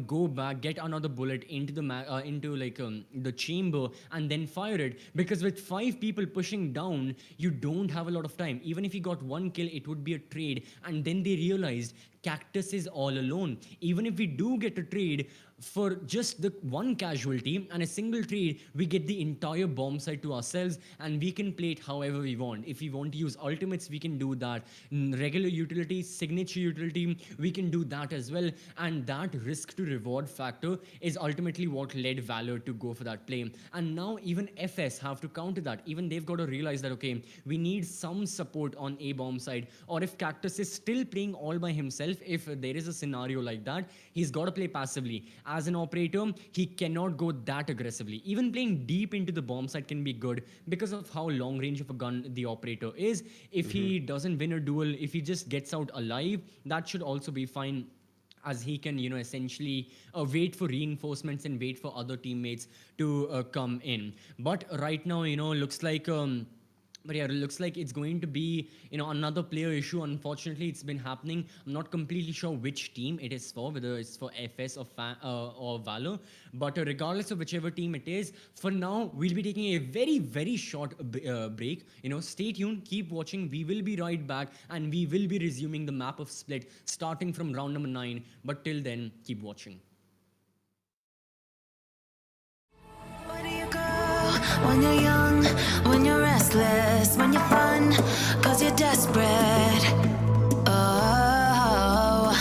go back, get another bullet into the chamber and then fire it. Because with 5 people pushing down, you don't have a lot of time. Even if he got one kill, it would be a trade. And then they realized Cactus is all alone. Even if we do get a trade for just the one casualty and a single trade, we get the entire bomb site to ourselves, and we can play it however we want. If we want to use ultimates, we can do that. Regular utility, signature utility, we can do that as well. And that risk to reward factor is ultimately what led Valor to go for that play. And now even FS have to counter that. Even they've got to realize that, okay, we need some support on A bomb side. Or if Cactus is still playing all by himself, if there is a scenario like that, he's got to play passively. As an operator, he cannot go that aggressively. Even playing deep into the bomb site can be good because of how long range of a gun the operator is. If he doesn't win a duel, if he just gets out alive, that should also be fine, as he can, essentially wait for reinforcements and wait for other teammates to come in. But right now, looks like but yeah, it looks like it's going to be, another player issue. Unfortunately, it's been happening. I'm not completely sure which team it is for, whether it's for FS or Valor. But regardless of whichever team it is, for now, we'll be taking a very, very short break. Stay tuned, keep watching. We will be right back, and we will be resuming the map of Split starting from round number 9. But till then, keep watching. When you're young, when you're restless, when you're fun, cause you're desperate. Oh,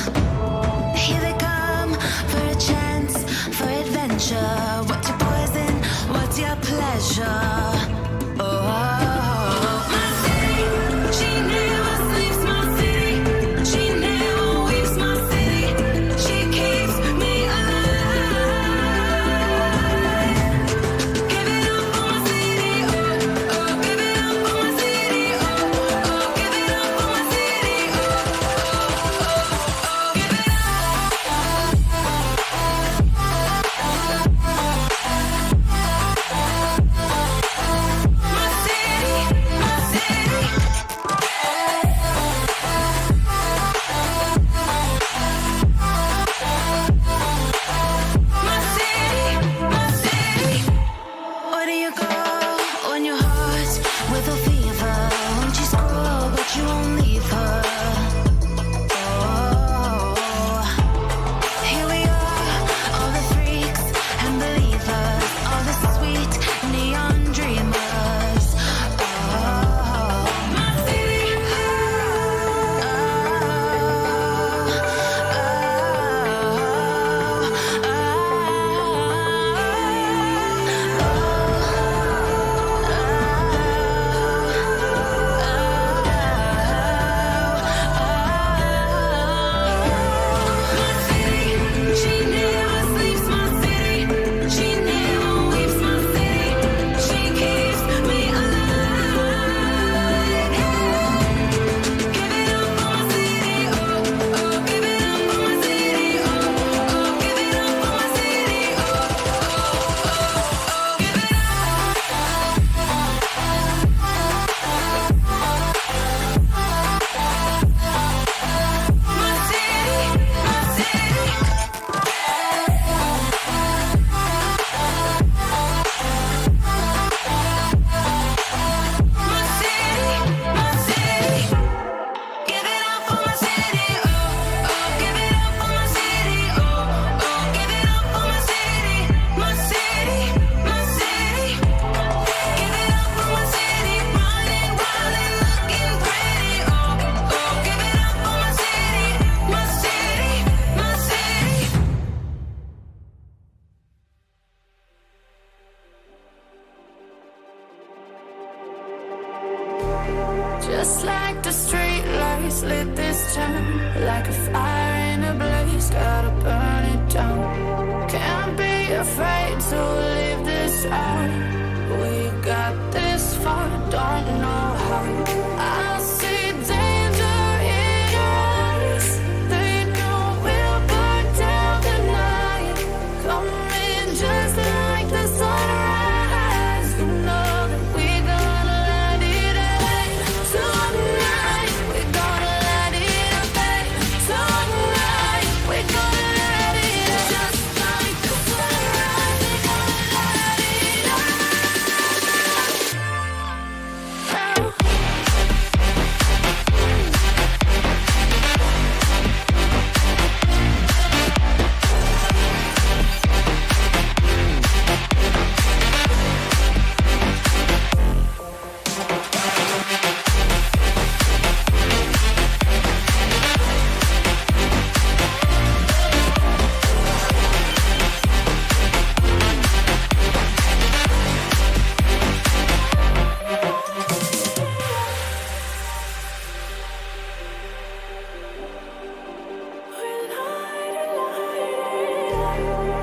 here they come for a chance, for adventure. What's your poison? What's your pleasure? Oh.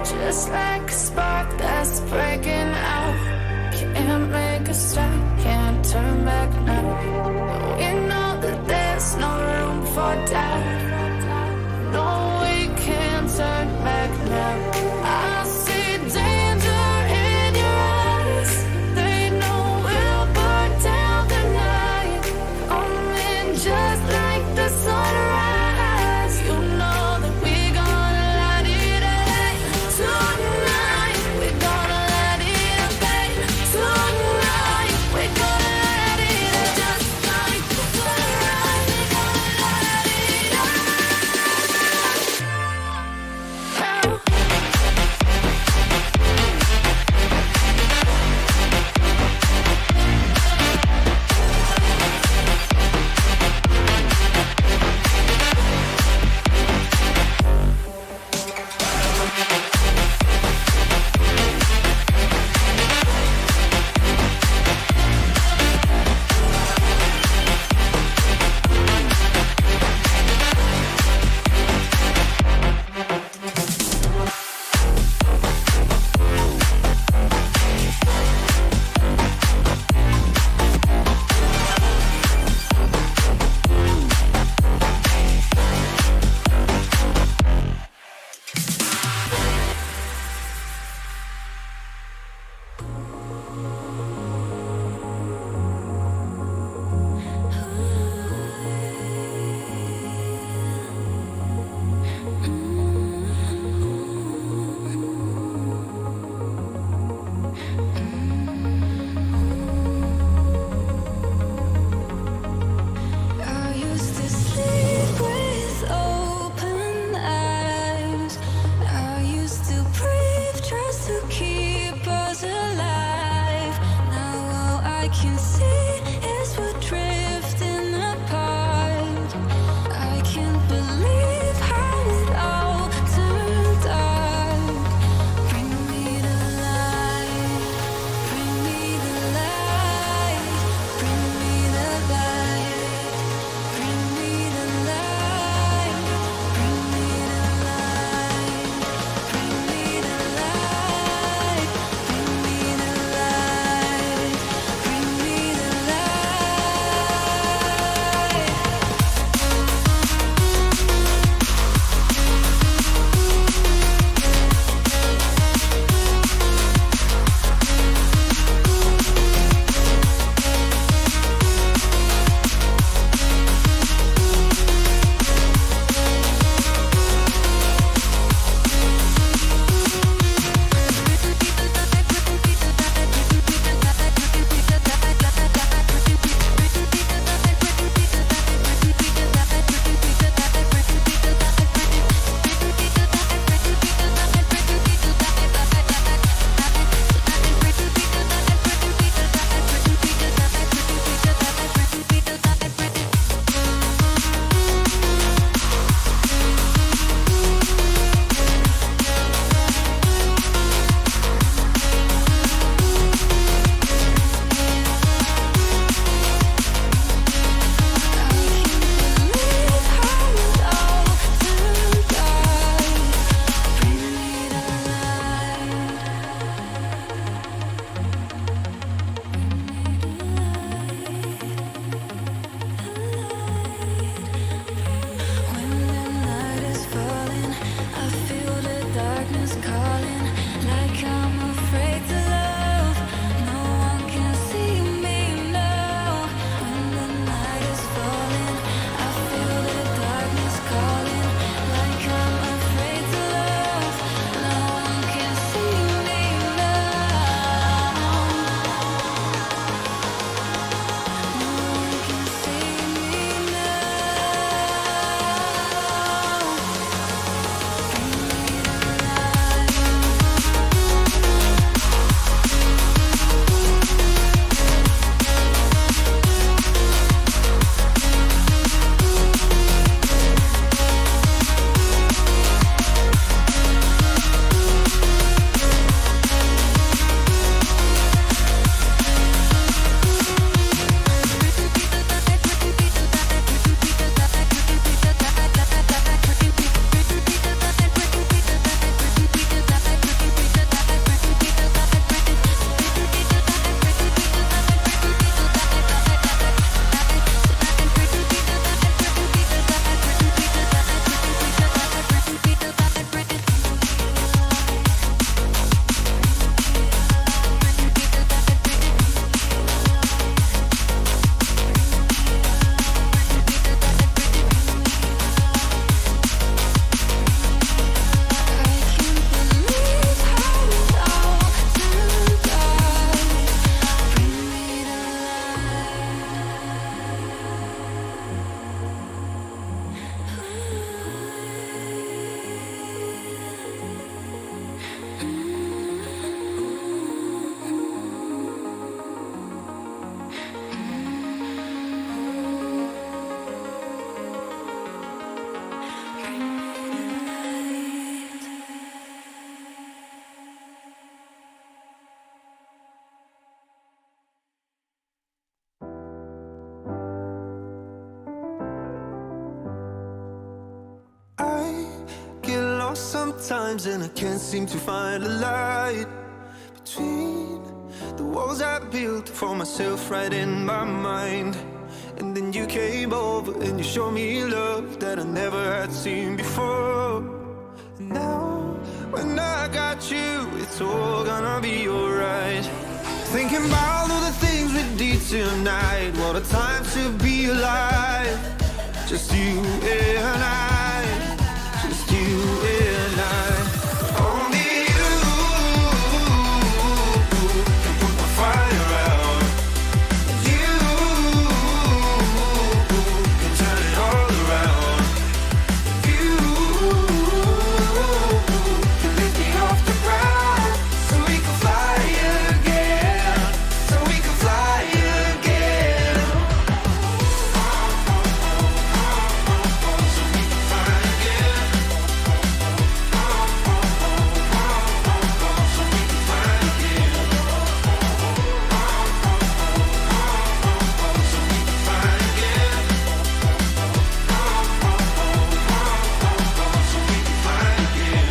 Just like a spark that's breaking out. Can't make a stop, can't turn back now. We know that there's no room for doubt. No, we can't turn back now. I see danger in your eyes. They know we'll burn down the night. Coming just like the sunrise. You know that we gonna light it up tonight. We gonna light it up tonight. We gonna light it up. Just sometimes and I can't seem to find a light between the walls I built for myself right in my mind. And then you came over and you showed me love that I never had seen before. And now, when I got you, it's all gonna be alright. Thinking about all the things we did tonight. What a time to be alive. Just you and I. Just you and I. Only you can put my fire out. You can turn it all around. You can lift me off the ground so we can fly again. So we can fly again. So we can fly again. So we can fly again. So we can fly again. So we can fly again.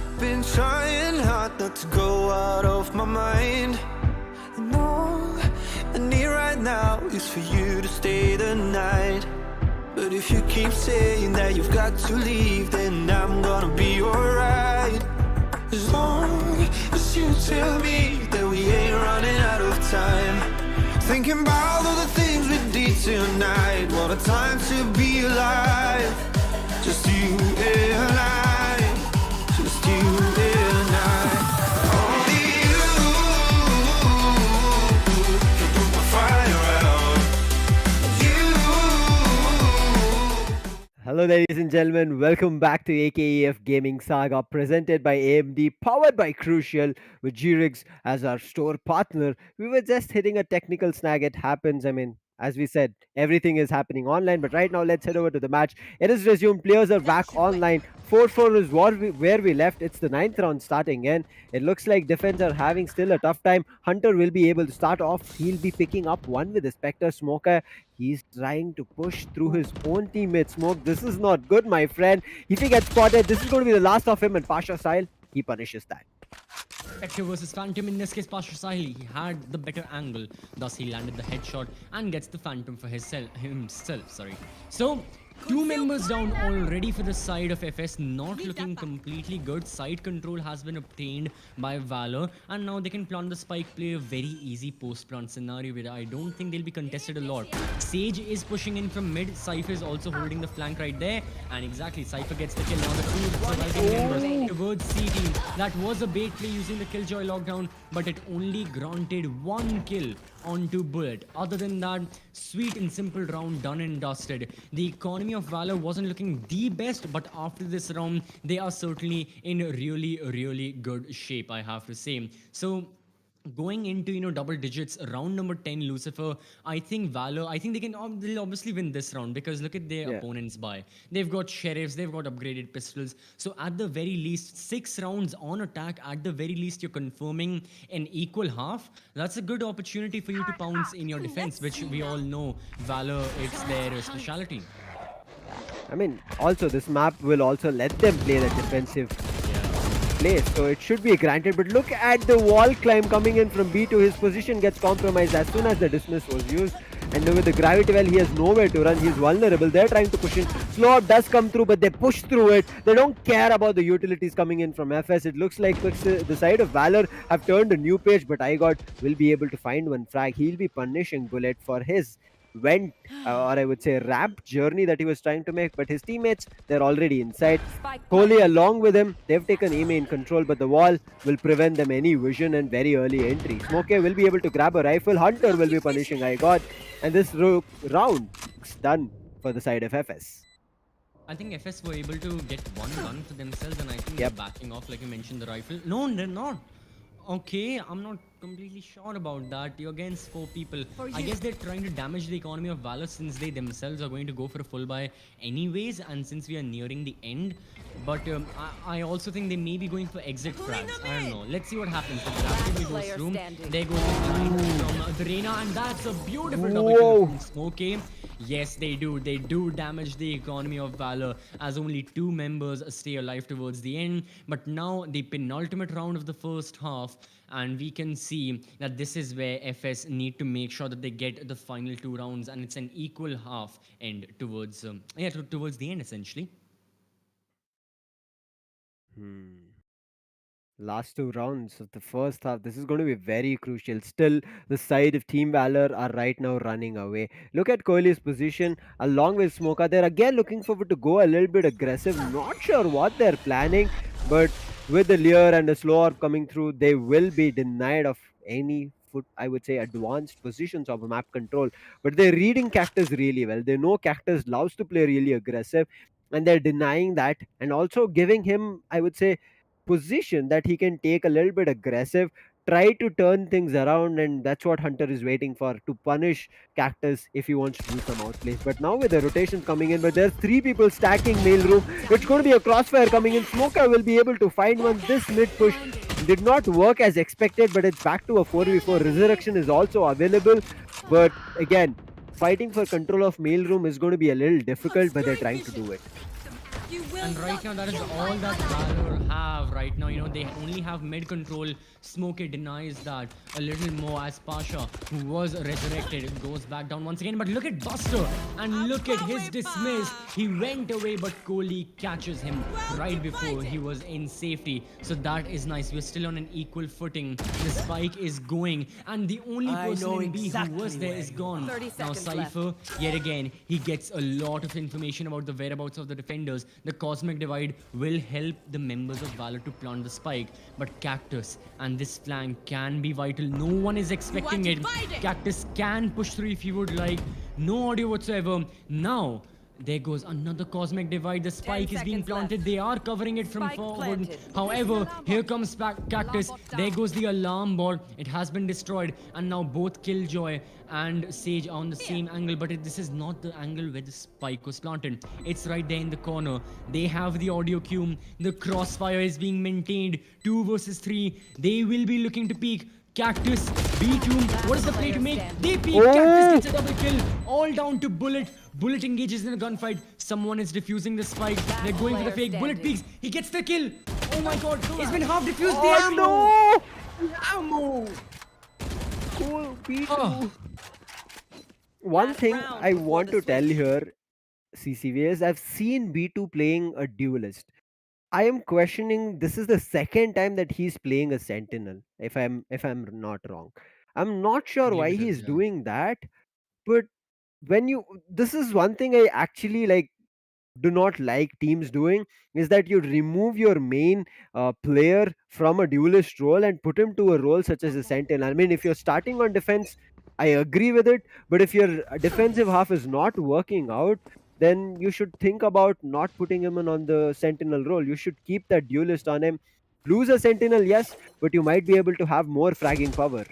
I've been trying hard not to go out of my mind. And all I need right now is for you to stay the night. But if you keep saying that you've got to leave, then I'm gonna be alright. As long as you tell me that we ain't running out of time. Thinking about all the things we did tonight. What a time to be alive. Just you and I. Just you and I. Only you can put my fire out. You. Hello, ladies and gentlemen. Welcome back to AKEF Gaming Saga, presented by AMD, powered by Crucial, with G-Rigs as our store partner. We were just hitting a technical snag. It happens. I mean, as we said, everything is happening online. But right now, let's head over to the match. It is resumed. Players are back online. 4-4 is where we left. It's the 9th round starting in. It looks like defense are having still a tough time. Hunter will be able to start off. He'll be picking up one with the Spectre. Smoker, he's trying to push through his own teammate. Smoke, this is not good, my friend. If he gets spotted, this is going to be the last of him, and Pasha style, he punishes that. Spectre versus Phantom. In this case, Pasha Sahil, he had the better angle. Thus, he landed the headshot and gets the Phantom for himself. Sorry. So, two members down already for the side of FS, not looking completely good. Side control has been obtained by Valor, and now they can plant the spike, play a very easy post-plant scenario where I don't think they'll be contested a lot. Sage is pushing in from mid. Cypher is also holding the flank right there, and exactly, Cypher gets the kill. Now the two surviving members towards C team. That was a bait play using the Killjoy lockdown, but it only granted one kill onto Bullet. Other than that, sweet and simple round done and dusted. The economy of Valor wasn't looking the best, but after this round, they are certainly in really good shape, I have to say. So, going into double digits, round number 10, Lucifer, I think Valor, I think they'll obviously win this round, because look at their opponents by. They've got sheriffs, they've got upgraded pistols. So at the very least, 6 rounds on attack, at the very least you're confirming an equal half. That's a good opportunity for you to pounce in your defense, which we all know Valor, it's their specialty. I mean, also this map will also let them play the defensive play, so it should be granted. But look at the wall climb coming in from B2. His position gets compromised as soon as the dismiss was used, and with the gravity well, he has nowhere to run. He's vulnerable. They're trying to push in. Slow up does come through, but they push through it. They don't care about the utilities coming in from FS. It looks like the side of Valor have turned a new page, but iGod will be able to find one frag. He'll be punishing Bullet for his or I would say ramp journey that he was trying to make, but his teammates, they're already inside. Holy along with him, they've taken A main control, but the wall will prevent them any vision and very early entry. Smokey will be able to grab a rifle. Hunter will be punishing iGod, and this round is done for the side of FS. I think FS were able to get one gun for themselves, and I think they're backing off, like you mentioned, the rifle. No, they're not. Okay, I'm not completely sure about that. You're against 4 people. I guess they're trying to damage the economy of Valor, since they themselves are going to go for a full buy anyways, and since we are nearing the end. But I also think they may be going for exit frags. I don't know. Let's see what happens. The gravity will go through. There goes the line from the Reina, and that's a beautiful double kill from Smokey. Yes, they do. They do damage the economy of Valor as only 2 members stay alive towards the end. But now the penultimate round of the first half, and we can see that this is where FS need to make sure that they get the final 2 rounds, and it's an equal half end towards towards the end essentially. Last 2 rounds of the first half. This is going to be very crucial. Still, the side of Team Valor are right now running away. Look at Kohli's position along with Smoka. They're again looking forward to go a little bit aggressive. Not sure what they're planning, but with the Lear and the slow orb coming through, they will be denied of any foot, I would say, advanced positions of map control. But they're reading Cactus really well. They know Cactus loves to play really aggressive, and they're denying that and also giving him, I would say, position that he can take a little bit aggressive, try to turn things around, and that's what Hunter is waiting for, to punish Cactus if he wants to do some outplays. But now with the rotations coming in, but there's 3 people stacking mail room. It's going to be a crossfire coming in. Smoker will be able to find one. This mid push did not work as expected, but it's back to a 4v4. Resurrection is also available, but again, fighting for control of mail room is going to be a little difficult, but they're trying to do it. You will And right not now, that is kill all my that ally. Valor have right now. They only have mid control. Smokey denies that a little more as Pasha, who was resurrected, goes back down once again. But look at Buster and look at his dismiss. He went away, but Kohli catches him right before he was in safety. So that is nice. We're still on an equal footing. The spike is going, and the only person in B who was there is gone. 30 Now seconds left. Cypher, yet again, he gets a lot of information about the whereabouts of the defenders. The Cosmic Divide will help the members of Valor to plant the spike, but Cactus and this flank can be vital. No one is expecting it. divided. Cactus can push through if he would like. No audio whatsoever. Now, there goes another Cosmic Divide. The spike is being seconds planted. left. They are covering it from Spike forward. planted. However, here comes Cactus. Alarm bot There down. goes the alarm board. It has been destroyed. And now both Killjoy and Sage are on the same angle. But this is not the angle where the spike was planted. It's right there in the corner. They have the audio cue. The crossfire is being maintained. 2 versus 3. They will be looking to peek. Cactus, B2, what is the play to make? They peek, Cactus gets a double kill, all down to Bullet. Bullet engages in a gunfight. Someone is defusing the spike. They're going for the player fake. Bullet standing. peeks. He gets the kill. Oh my god, it's been half defused. The ammo. Oh Ammo. no! Cool, B2. Oh. One Last thing round I before want the to tell switch. here, CCV, is I've seen B2 playing a duelist. I am questioning, this is the second time that he's playing a sentinel, if I'm not wrong. I'm not I sure believe why it is, he's yeah. doing that, but when you, this is one thing I actually like, do not like teams doing, is that you remove your main player from a duelist role and put him to a role such as a sentinel. I mean, if you're starting on defense, I agree with it, but if your defensive half is not working out, then you should think about not putting him in on the sentinel role. You should keep that duelist on him. Lose a sentinel, yes, but you might be able to have more fragging power.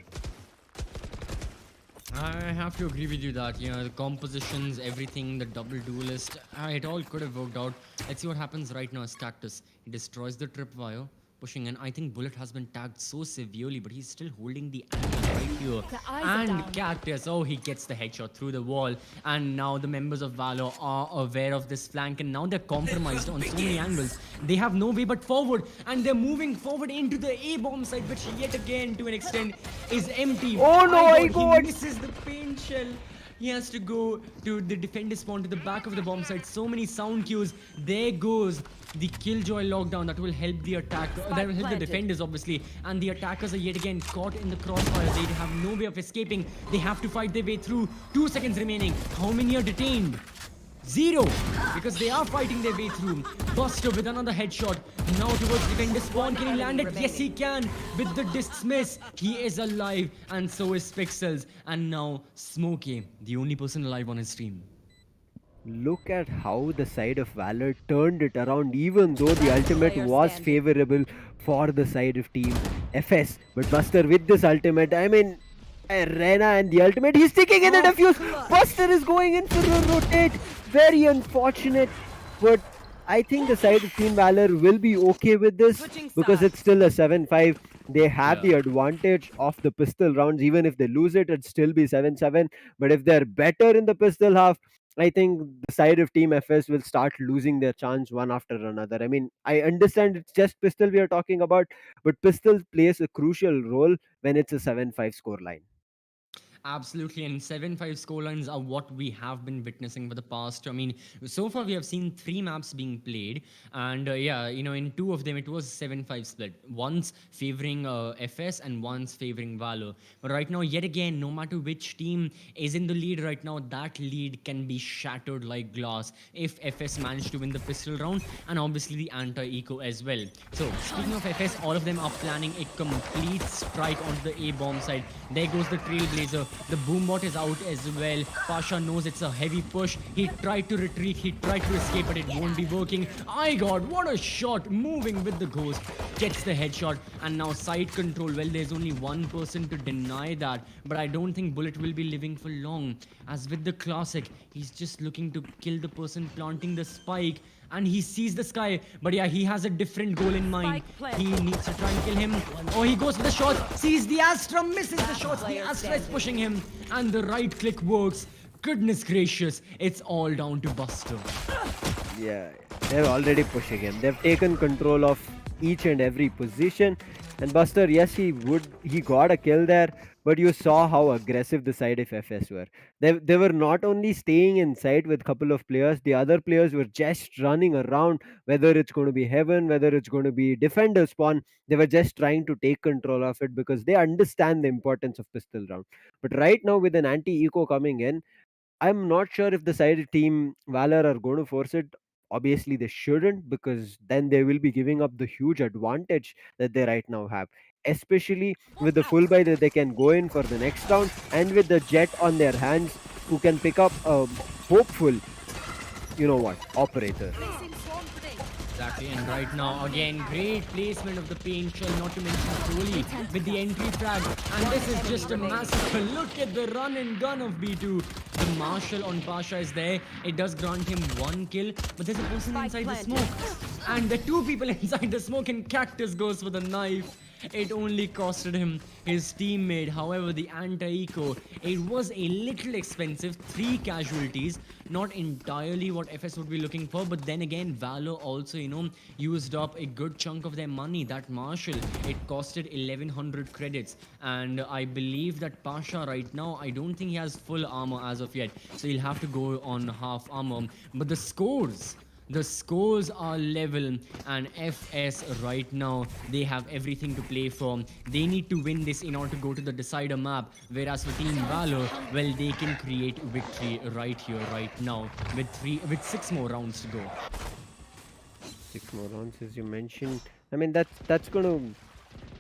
I have to agree with you that, the compositions, everything, the double duelist, it all could have worked out. Let's see what happens right now as Cactus. He destroys the tripwire, pushing in. I think Bullet has been tagged so severely, but he's still holding the angle right here. And Cactus, oh, he gets the headshot through the wall. And now the members of Valor are aware of this flank, and now they're compromised on so many angles. They have no way but forward, and they're moving forward into the A-bomb site, which yet again, to an extent, is empty. Oh no, I He got- misses the paint shell. He has to go to the defender spawn, to the back of the bomb site. So many sound cues. There goes the Killjoy lockdown that will help the attack. That will help the planted. defenders, obviously. And the attackers are yet again caught in the crossfire. They have no way of escaping. They have to fight their way through. 2 seconds remaining. How many are detained? 0, because they are fighting their way through. Buster with another headshot. Now towards defender spawn. Can he land it? Yes, he can. With the dismiss, he is alive, and so is Pixels. And now Smokey, the only person alive on his team. Look at how the side of Valor turned it around, even though the Last ultimate player was standing. favorable for the side of Team FS. But Buster with this ultimate, I mean, Arena and the ultimate, he's sticking in the defuse. Buster is going in for a rotate. Very unfortunate, but I think the side of Team Valor will be okay with this Switching because sides. it's still a 7-5. They have the Yeah. advantage of the pistol rounds. Even if they lose it, it'd still be 7-7. But if they're better in the pistol half, I think the side of Team FS will start losing their chance one after another. I mean, I understand it's just pistol we are talking about, but pistol plays a crucial role when it's a 7-5 score line. Absolutely, and 7-5 scorelines are what we have been witnessing for the past. I mean, so far we have seen three maps being played, and yeah, in two of them it was 7-5 split. Once favoring FS and once favoring Valor. But right now, yet again, no matter which team is in the lead right now, that lead can be shattered like glass if FS managed to win the pistol round, and obviously the anti-eco as well. So, speaking of FS, all of them are planning a complete strike onto the A bomb side. There goes the Trailblazer. The boombot is out as well. Pasha knows it's a heavy push. He tried to retreat. He tried to escape, but it won't be working. God, what a shot. Moving with the ghost. Gets the headshot. And now side control. Well, there's only one person to deny that. But I don't think Bullet will be living for long. As with the classic, he's just looking to kill the person planting the spike. And he sees the sky, but yeah, he has a different goal in mind. He needs to try and kill him. Oh, he goes for the shot, sees the Astra, misses the shots. The Astra is pushing him, and the right click works. Goodness gracious, it's all down to Buster. Yeah, they're already pushing him. They've taken control of each and every position. And Buster, yes, he got a kill there, but you saw how aggressive the side of FS were. They were not only staying inside with a couple of players, the other players were just running around, whether it's going to be heaven, whether it's going to be defender spawn. They were just trying to take control of it because they understand the importance of pistol round. But right now, with an anti-eco coming in, I'm not sure if the side team Valor are going to force it. Obviously, they shouldn't, because then they will be giving up the huge advantage that they right now have, especially with the full buy that they can go in for the next round, and with the jet on their hands who can pick up a hopeful, operator. Exactly, and right now, again, great placement of the paint shell, not to mention Crowley with the entry frag. And this is just a massacre. Look at the run and gun of B2. The Marshal on Pasha is there. It does grant him one kill, but there's a person inside the smoke. And the two people inside the smoke, and Cactus goes for the knife. It only costed him his teammate. However, the anti-eco, it was a little expensive. 3 casualties, not entirely what FS would be looking for. But then again, Valor also, used up a good chunk of their money. That Marshal, it costed 1100 credits. And I believe that Pasha right now, I don't think he has full armor as of yet. So he'll have to go on half armor. But the scores are level, and FS right now, they have everything to play for. They need to win this in order to go to the decider map, whereas for Team Valor, well, they can create victory right here, right now, with 6 more rounds to go. 6 more rounds, as you mentioned. I mean, that's going to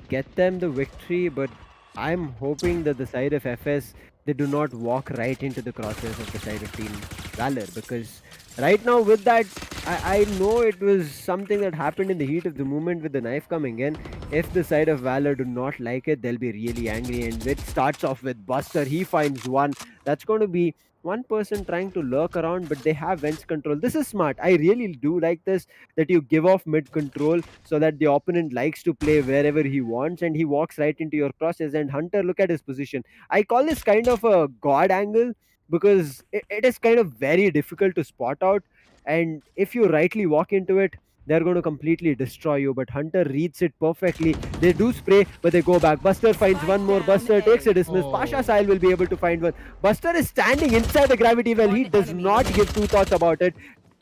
get them the victory, but I'm hoping that the side of FS, they do not walk right into the crosshairs of the side of Team Valor, because right now with that, I know it was something that happened in the heat of the moment with the knife coming in. If the side of Valor do not like it, they'll be really angry, and it starts off with Buster. He finds one. That's going to be one person trying to lurk around, but they have vents control. This is smart. I really do like this, that you give off mid control so that the opponent likes to play wherever he wants, and he walks right into your crosses. And Hunter, look at his position. I call this kind of a god angle, because it is kind of very difficult to spot out, and if you rightly walk into it, they're going to completely destroy you. But Hunter reads it perfectly. They do spray, but they go back. Buster finds one more. Buster takes a dismiss. Pasha Sahil will be able to find one. Buster is standing inside the gravity well. He does not give two thoughts about it.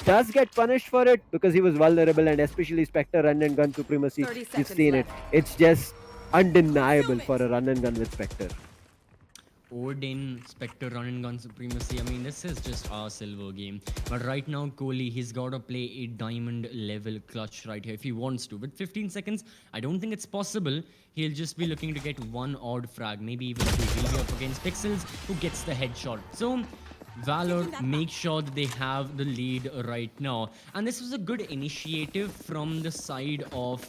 Does get punished for it because he was vulnerable, and especially Spectre run and gun supremacy. You've seen it. It's just undeniable for a run and gun with Spectre. Odin, Spectre, run and gun supremacy. I mean, this is just our silver game. But right now, Kohli, he's got to play a diamond level clutch right here if he wants to. With 15 seconds, I don't think it's possible. He'll just be looking to get one odd frag, maybe even to up against Pixels, who gets the headshot. So Valor make sure that they have the lead right now. And this was a good initiative from the side of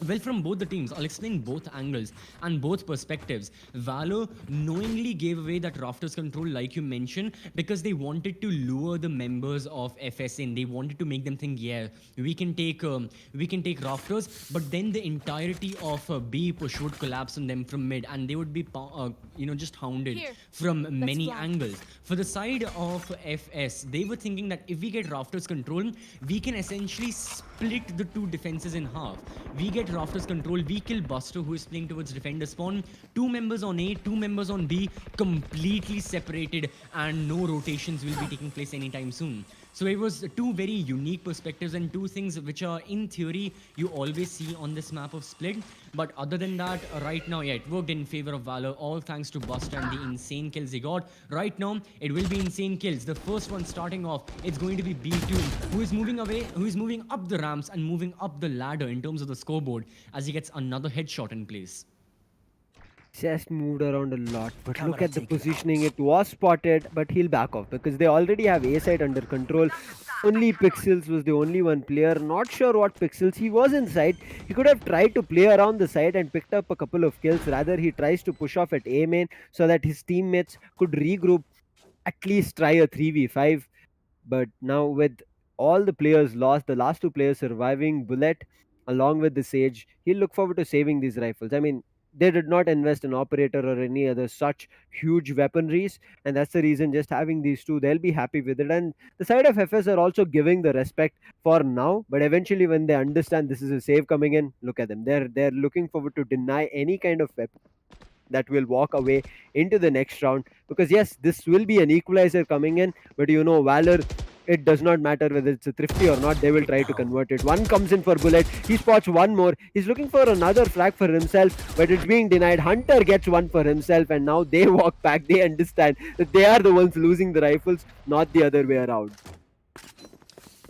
Well, from both the teams, I'll explain both angles and both perspectives. Valor knowingly gave away that rafters control, like you mentioned, because they wanted to lure the members of FS in. They wanted to make them think, yeah, we can take rafters, but then the entirety of B push would collapse on them from mid, and they would be, just hounded Here, from let's many fly. angles. For the side of FS, they were thinking that if we get rafters control, we can essentially split the two defenses in half. We get rafters control, we kill Buster, who is playing towards defender spawn. 2 members on A, 2 members on B, completely separated, and no rotations will be taking place anytime soon. So it was two very unique perspectives and two things which are, in theory, you always see on this map of Split. But other than that, right now, yeah, it worked in favor of Valor, all thanks to Buster and the insane kills he got. Right now, it will be insane kills. The first one starting off, it's going to be B2, who is moving away, who is moving up the ramps and moving up the ladder in terms of the scoreboard as he gets another headshot in place. Just moved around a lot, but look at the positioning. It was spotted, but he'll back off because they already have A side under control. Only Pixels was the only one player. Not sure what Pixels. He was inside. He could have tried to play around the side and picked up a couple of kills. Rather, he tries to push off at A main so that his teammates could regroup, at least try a 3v5. But now with all the players lost, the last two players surviving, Bullet along with the Sage, he'll look forward to saving these rifles. I mean, they did not invest in operator or any other such huge weaponries, and that's the reason just having these two, they'll be happy with it. And the side of FS are also giving the respect for now, but eventually when they understand this is a save coming in, look at them. They're looking forward to deny any kind of weapon that will walk away into the next round, because yes, this will be an equalizer coming in, but Valor, it does not matter whether it's a thrifty or not, they will try to convert it. One comes in for Bullet, he spots one more, he's looking for another frag for himself, but it's being denied. Hunter gets one for himself, and now they walk back. They understand that they are the ones losing the rifles, not the other way around.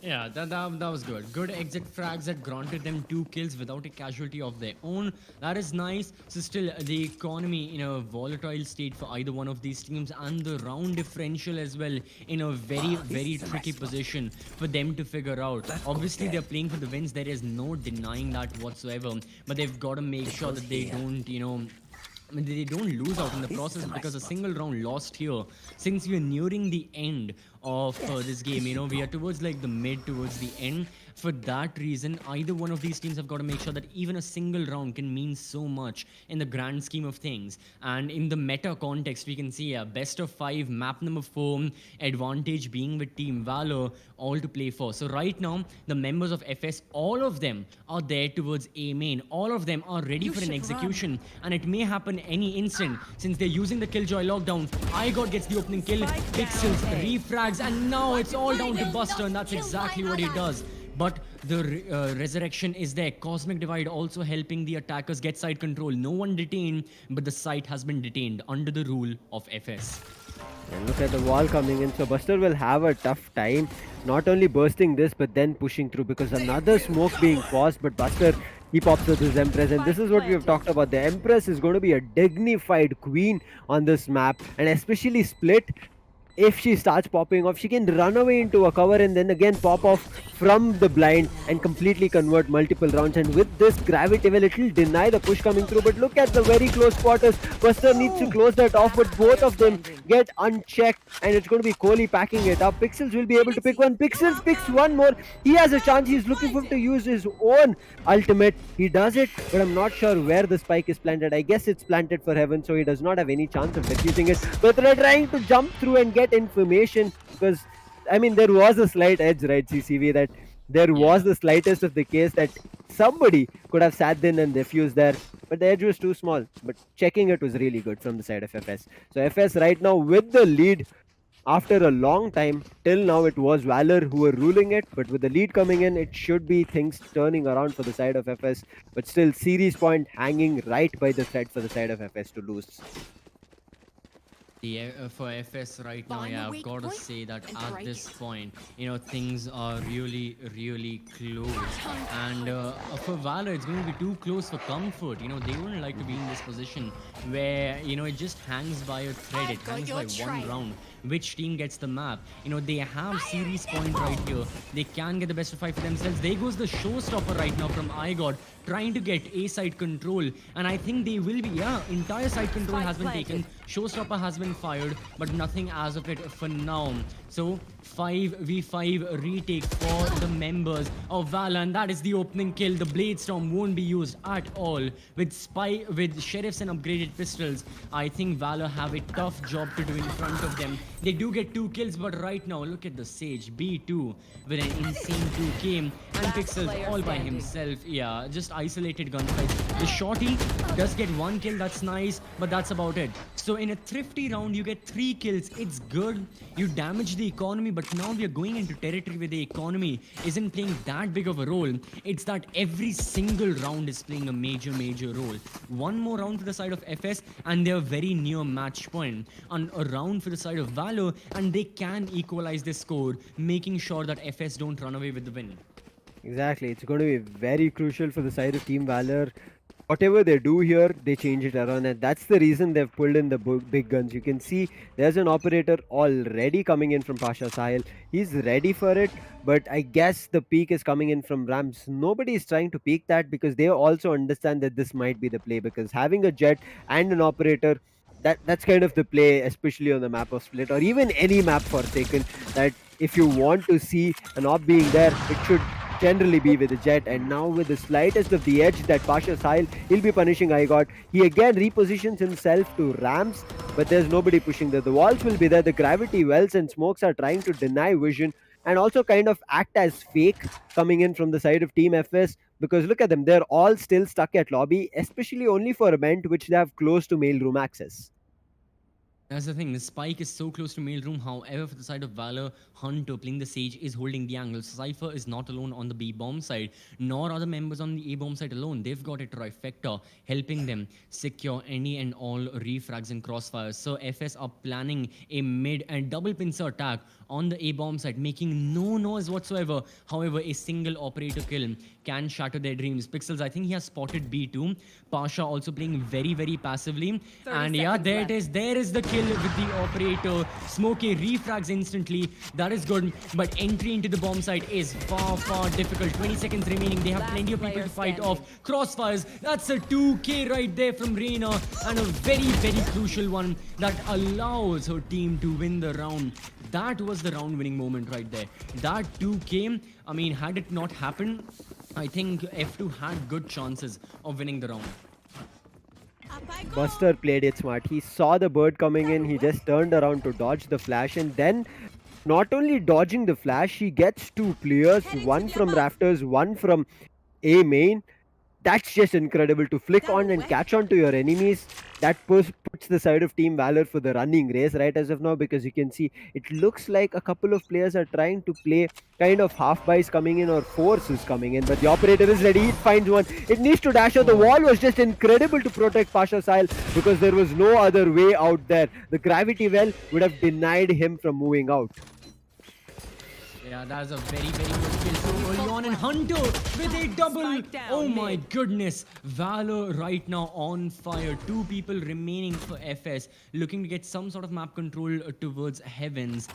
Yeah, that was good. Good exit frags that granted them 2 kills without a casualty of their own. That is nice. So still, the economy in a volatile state for either one of these teams, and the round differential as well in a very, very tricky position for them to figure out. Obviously, they're playing for the wins. There is no denying that whatsoever. But they've got to make sure that they don't, they don't lose out in the process, because a single round lost here, since we are nearing the end of this game, we are towards like the mid, towards the end. For that reason, either one of these teams have got to make sure that even a single round can mean so much in the grand scheme of things. And in the meta context, we can see a best of 5, map number 4, advantage being with Team Valor, all to play for. So right now, the members of FS, all of them are there towards A main. All of them are ready for an execution, and it may happen any instant since they're using the Killjoy lockdown. iGod gets the opening kill, Pixels refrags, and now it's all down to Buster, and that's exactly what he does. But the resurrection is there. Cosmic Divide also helping the attackers get side control. No one detained, but the site has been detained under the rule of FS. And look at the wall coming in. So Buster will have a tough time, not only bursting this, but then pushing through, because another smoke being paused, but Buster, he pops with his Empress, and this is what we have talked about. The Empress is going to be a dignified queen on this map, and especially Split. If she starts popping off, she can run away into a cover and then again pop off from the blind and completely convert multiple rounds. And with this gravity, well, it will deny the push coming through. But look at the very close quarters. Buster needs to close that off, but both of them get unchecked, and it's going to be Kohli packing it up. Pixels will be able to pick one. Pixels picks one more. He has a chance. He's looking for him to use his own ultimate. He does it, but I'm not sure where the spike is planted. I guess it's planted for heaven, so he does not have any chance of defusing it. But they're trying to jump through and get information, because I mean there was a slight edge, right, CCV, that there was the slightest of the case that somebody could have sat in and defused there, but the edge was too small. But checking it was really good from the side of FS. So FS right now with the lead after a long time. Till now it was Valor who were ruling it, but with the lead coming in, it should be things turning around for the side of FS. But still, series point hanging right by the thread for the side of FS to lose. Yeah, for FS right now, yeah, I've got to say that at this point, things are really, really close. And for Valor, it's going to be too close for comfort. They wouldn't like to be in this position where, it just hangs by a thread. It hangs by one round. which team gets the map. They have series point right here. They can get the best of 5 for themselves. There goes the showstopper right now from igod, trying to get a side control, and I think they will be, yeah, entire side control Spike has been planted. taken. Showstopper has been fired, but nothing as of it for now. So 5v5 retake for the members of Valor, and that is the opening kill. The Blade Storm won't be used at all. With sheriffs and upgraded pistols, I think Valor have a tough job to do in front of them. They do get 2 kills, but right now look at the Sage B2 with an insane 2k, and Pixels player all by standing. himself. Yeah, just isolated gunfights. The Shorty does get 1 kill, that's nice, but that's about it. So in a thrifty round, you get 3 kills. It's good. You damage the economy, but now we are going into territory where the economy isn't playing that big of a role. It's that every single round is playing a major, major role. One more round for the side of FS, and they're very near match point. And a round for the side of Valor, and they can equalize the score, making sure that FS don't run away with the win. Exactly. It's going to be very crucial for the side of Team Valor. Whatever they do here, they change it around, and that's the reason they've pulled in the big guns. You can see there's an operator already coming in from Pasha Sahil. He's ready for it, but I guess the peak is coming in from Rams. Nobody is trying to peak that because they also understand that this might be the play, because having a jet and an operator, that's kind of the play, especially on the map of Split or even any map Forsaken. That if you want to see an op being there, it should generally be with the jet. And now with the slightest of the edge that Pasha Sahil, he'll be punishing igod. He again repositions himself to Rams, but there's nobody pushing there. The walls will be there, the gravity wells and smokes are trying to deny vision and also kind of act as fake coming in from the side of Team FS, because look at them, they're all still stuck at lobby, especially only for a vent which they have close to mail room access. That's the thing, the spike is so close to mailroom. However, for the side of Valor, Hunter playing the Sage is holding the angle. Cypher is not alone on the B bomb side, nor are the members on the A bomb side alone. They've got a trifecta helping them secure any and all refrags and crossfires. So FS are planning a mid and double pincer attack on the A bomb side, making no noise whatsoever. However, a single operator kill can shatter their dreams. Pixels, I think he has spotted B2. Pasha also playing very, very passively. 30 And yeah, seconds there left. it is. There is the kill with the operator. Smokey refrags instantly. That is good. But entry into the bomb site is far, far difficult. 20 seconds remaining. They have Last plenty of people player to fight standing. off. Crossfires. That's a 2k right there from Reina. And a very, very crucial one that allows her team to win the round. That was the round winning moment right there. That 2k, I mean, had it not happened, I think F2 had good chances of winning the round. Up I go. Buster played it smart. He saw the bird coming in, he just turned around to dodge the flash, and then not only dodging the flash, he gets two players, Heading to one the from above. Rafters, one from A main. That's just incredible to flick Got a on and weapon. catch on to your enemies. That puts the side of Team Valor for the running race right as of now, because you can see it looks like a couple of players are trying to play kind of half buys coming in or forces coming in, but the operator is ready. It finds one. It needs to dash out. The Oh. wall was just incredible to protect Pasha Sahil because there was no other way out there. The gravity well would have denied him from moving out. Yeah, that's a very, very good kill so early on. And Hunter with a double. Spike down Oh my mid. goodness. Valor right now on fire. 2 people remaining for FS, looking to get some sort of map control towards Heavens.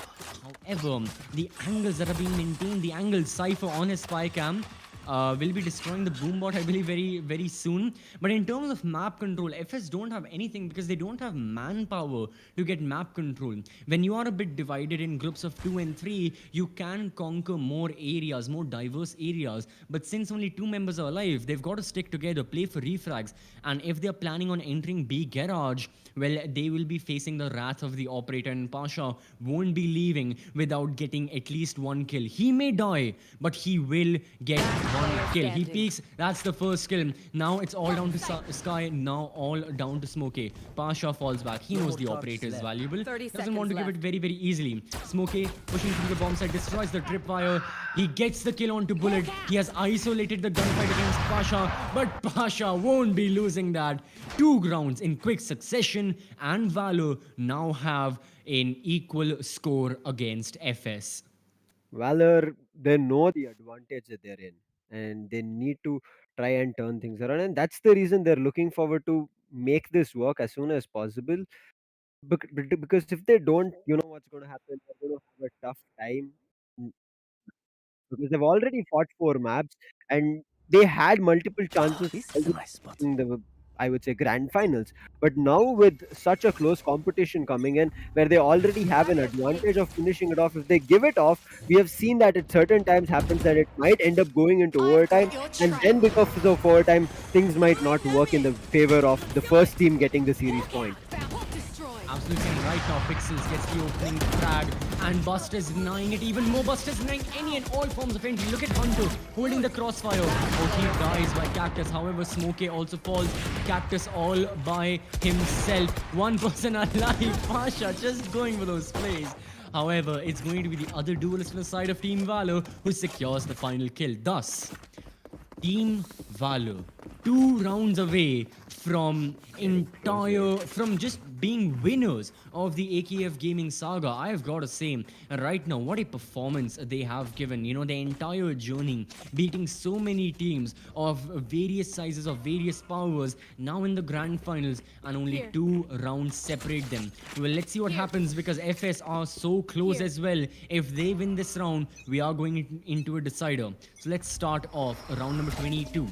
However, the angles that are being maintained, the angle Cypher on his spy cam, will be destroying the boombot, I believe, very, very soon. But in terms of map control, FS don't have anything because they don't have manpower to get map control. When you are a bit divided in groups of 2 and 3, you can conquer more areas, more diverse areas. But since only 2 members are alive, they've got to stick together, play for refrags. And if they're planning on entering B garage, well, they will be facing the wrath of the operator, and Pasha won't be leaving without getting at least 1 kill. He may die, but he will get 1 kill. He standing. peeks, that's the first kill. Now it's all down to Sky, now all down to Smokey. Pasha falls back. He knows the operator is valuable. 30 Doesn't want to seconds give it left. very, very easily. Smokey pushing through the bomb site, destroys the tripwire. He gets the kill onto Bullet. He has isolated the gunfight against Pasha, but Pasha won't be losing that. 2 rounds in quick succession, and Valor now have an equal score against FS. Valor, they know the advantage that they're in, and they need to try and turn things around. And that's the reason they're looking forward to make this work as soon as possible. Because if they don't, you know what's going to happen. They're going to have a tough time mm, because they've already fought 4 maps and they had multiple chances in the, I would say, grand finals. But now with such a close competition coming in, where they already have an advantage of finishing it off, if they give it off, we have seen that at certain times happens that it might end up going into I've overtime, got your and trail. then because of overtime, things might not work in the favor of the first team getting the series Hawk point. out. Bot destroyed. Absolutely, and right now Pixels gets the opening frag, and Buster's denying it even more. Buster's denying any and all forms of entry. Look at Hunter holding the crossfire. Oh, he dies by Cactus. However, Smokey also falls. Cactus all by himself. One person alive. Pasha just going for those plays. However, it's going to be the other duelist on the side of Team Valor who secures the final kill. Thus, Team Valor, 2 rounds away from just being winners of the AKEF Gaming Saga. I have got to say, right now, what a performance they have given. You know, the entire journey, beating so many teams of various sizes, of various powers, now in the grand finals, and only Here. 2 rounds separate them. Well, let's see what happens, because FS are so close Here. as well. If they win this round, we are going into a decider. So let's start off round number 22.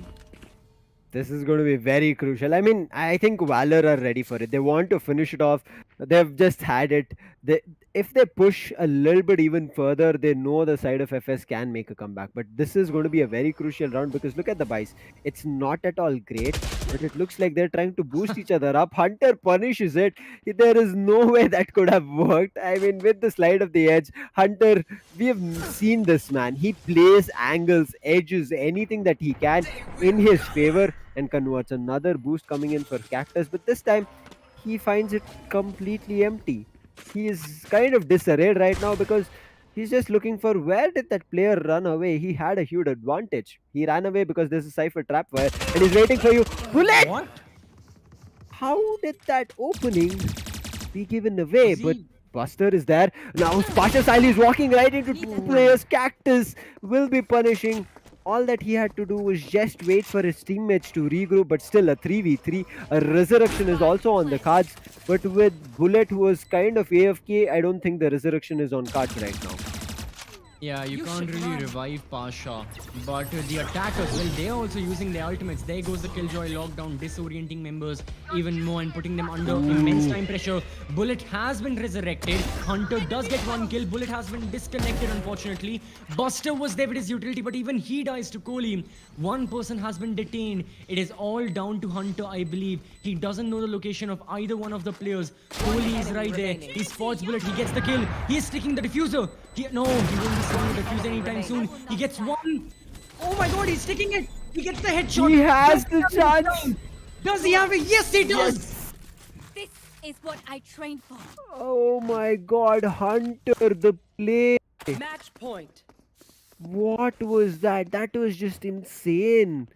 This is going to be very crucial. I mean, I think Valor are ready for it. They want to finish it off. They've just had it. They, if they push a little bit even further, they know the side of FS can make a comeback. But this is going to be a very crucial round because look at the buys. It's not at all great, but it looks like they're trying to boost each other up. Hunter punishes it. There is no way that could have worked. I mean, with the slide of the edge, Hunter, we have seen this man. He plays angles, edges, anything that he can in his favor and converts. Another boost coming in for Cactus, but this time he finds it completely empty. He is kind of disarrayed right now because he's just looking for where did that player run away. He had a huge advantage. He ran away because there's a Cypher trap wire and he's waiting for you. Bullet! What? How did that opening be given away? Was But he? Buster is there. Now Pasha Sali is walking right into 2 players. Cactus will be punishing. All that he had to do was just wait for his teammates to regroup, but still a 3v3. A resurrection is also on the cards. But with Bullet, who was kind of AFK, I don't think the resurrection is on cards right now. Yeah, you You can't should really run. revive Pasha. But the attackers, well, they're also using their ultimates. There goes the Killjoy lockdown, disorienting members even more and putting them under immense time pressure. Bullet has been resurrected. Hunter does get 1 kill. Bullet has been disconnected, unfortunately. Buster was there with his utility, but even he dies to Kohli. One person has been detained. It is all down to Hunter, I believe. He doesn't know the location of either one of the players. Kohli is right there. He spots Bullet. He gets the kill. He is sticking the diffuser. No, he won't be sticking the diffuser anytime soon. He gets 1. Oh my god, he's sticking it. He gets the headshot. He has Does the he have it chance. down? Does he have it? Yes, he does. Yes. This is what I trained for. Oh my god, Hunter, the play. Match point. What was that? That was just insane.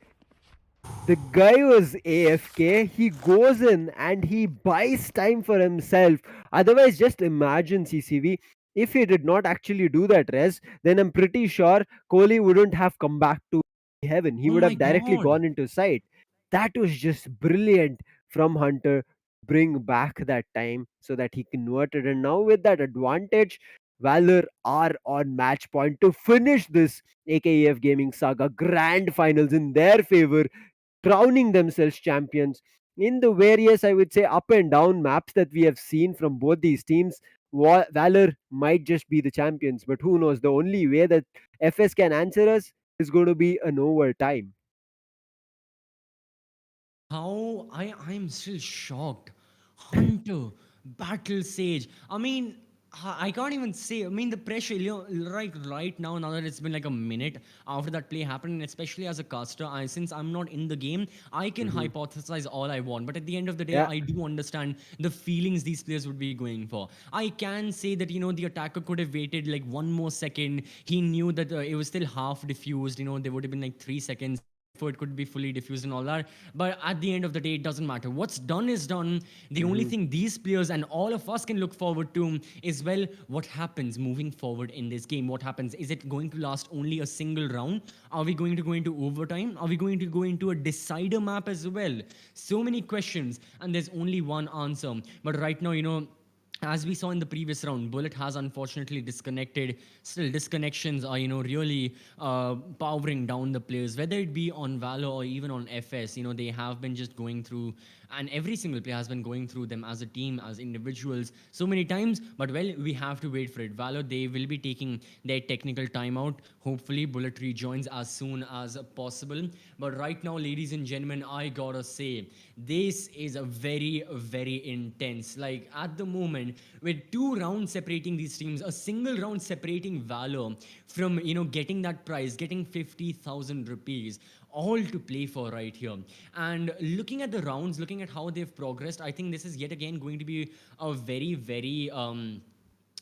The guy was AFK. He goes in and he buys time for himself. Otherwise, just imagine CCV. If he did not actually do that res, then I'm pretty sure Kohli wouldn't have come back to heaven. He Oh would my have directly god. gone into sight. That was just brilliant from Hunter. Bring back that time so that he converted. And now with that advantage, Valor are on match point to finish this AKEF Gaming Saga grand finals in their favor, crowning themselves champions in the various, I would say, up and down maps that we have seen from both these teams. Valor might just be the champions, but who knows? The only way that FS can answer us is going to be an overtime. How I'm still shocked. Hunter, Battle Sage. I mean, I can't even say. I mean, the pressure, right now that it's been like a minute after that play happened, and especially as a caster, since I'm not in the game, I can hypothesize all I want. But at the end of the day, Yeah. I do understand the feelings these players would be going for. I can say that the attacker could have waited like 1 more second. He knew that it was still half diffused. There would have been like 3 seconds before it could be fully diffused and all that. But at the end of the day, it doesn't matter. What's done is done. The only thing these players and all of us can look forward to is, well, what happens moving forward in this game? What happens? Is it going to last only a single round? Are we going to go into overtime? Are we going to go into a decider map as well? So many questions, and there's only one answer. But right now, as we saw in the previous round, Bullet has unfortunately disconnected. Still, disconnections are, really powering down the players, whether it be on Valor or even on FS. They have been just going through, and every single player has been going through them as a team, as individuals, so many times. But well, we have to wait for it. Valor, they will be taking their technical timeout. Hopefully, Bullet rejoins as soon as possible. But right now, ladies and gentlemen, I gotta say, this is a very, very intense. Like at the moment, with two rounds separating these teams, a single round separating Valor from getting that prize, getting 50,000 rupees, all to play for right here. And looking at the rounds, looking at how they've progressed, I think this is yet again going to be a very, very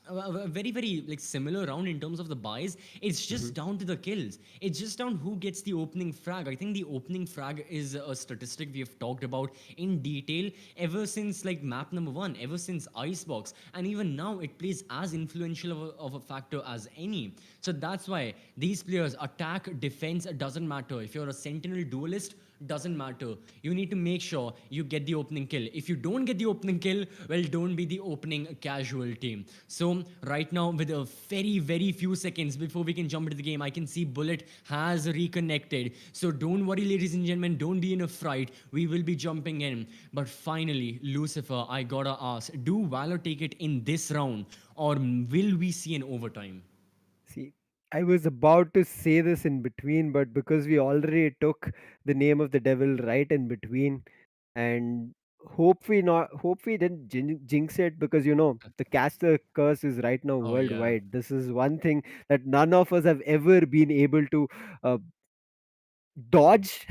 a very, very like similar round in terms of the buys. It's just down to the kills. It's just down who gets the opening frag. I think the opening frag is a statistic we have talked about in detail ever since like map number 1, ever since icebox, and even now it plays as influential of a factor as any. So that's why these players, attack, defense, it doesn't matter. If you're a sentinel duelist, doesn't matter. You need to make sure you get the opening kill. If you don't get the opening kill, well, don't be the opening casualty. So right now, with a very, very few seconds before we can jump into the game, I can see Bullet has reconnected. So don't worry, ladies and gentlemen, don't be in a fright. We will be jumping in. But finally, Lucifer, I gotta ask, do Valor take it in this round, or will we see an overtime? See, I was about to say this in between, but because we already took the name of the devil right in between, and hope we didn't jinx it, because the caster curse is right now Oh yeah. worldwide. This is one thing that none of us have ever been able to uh, dodge,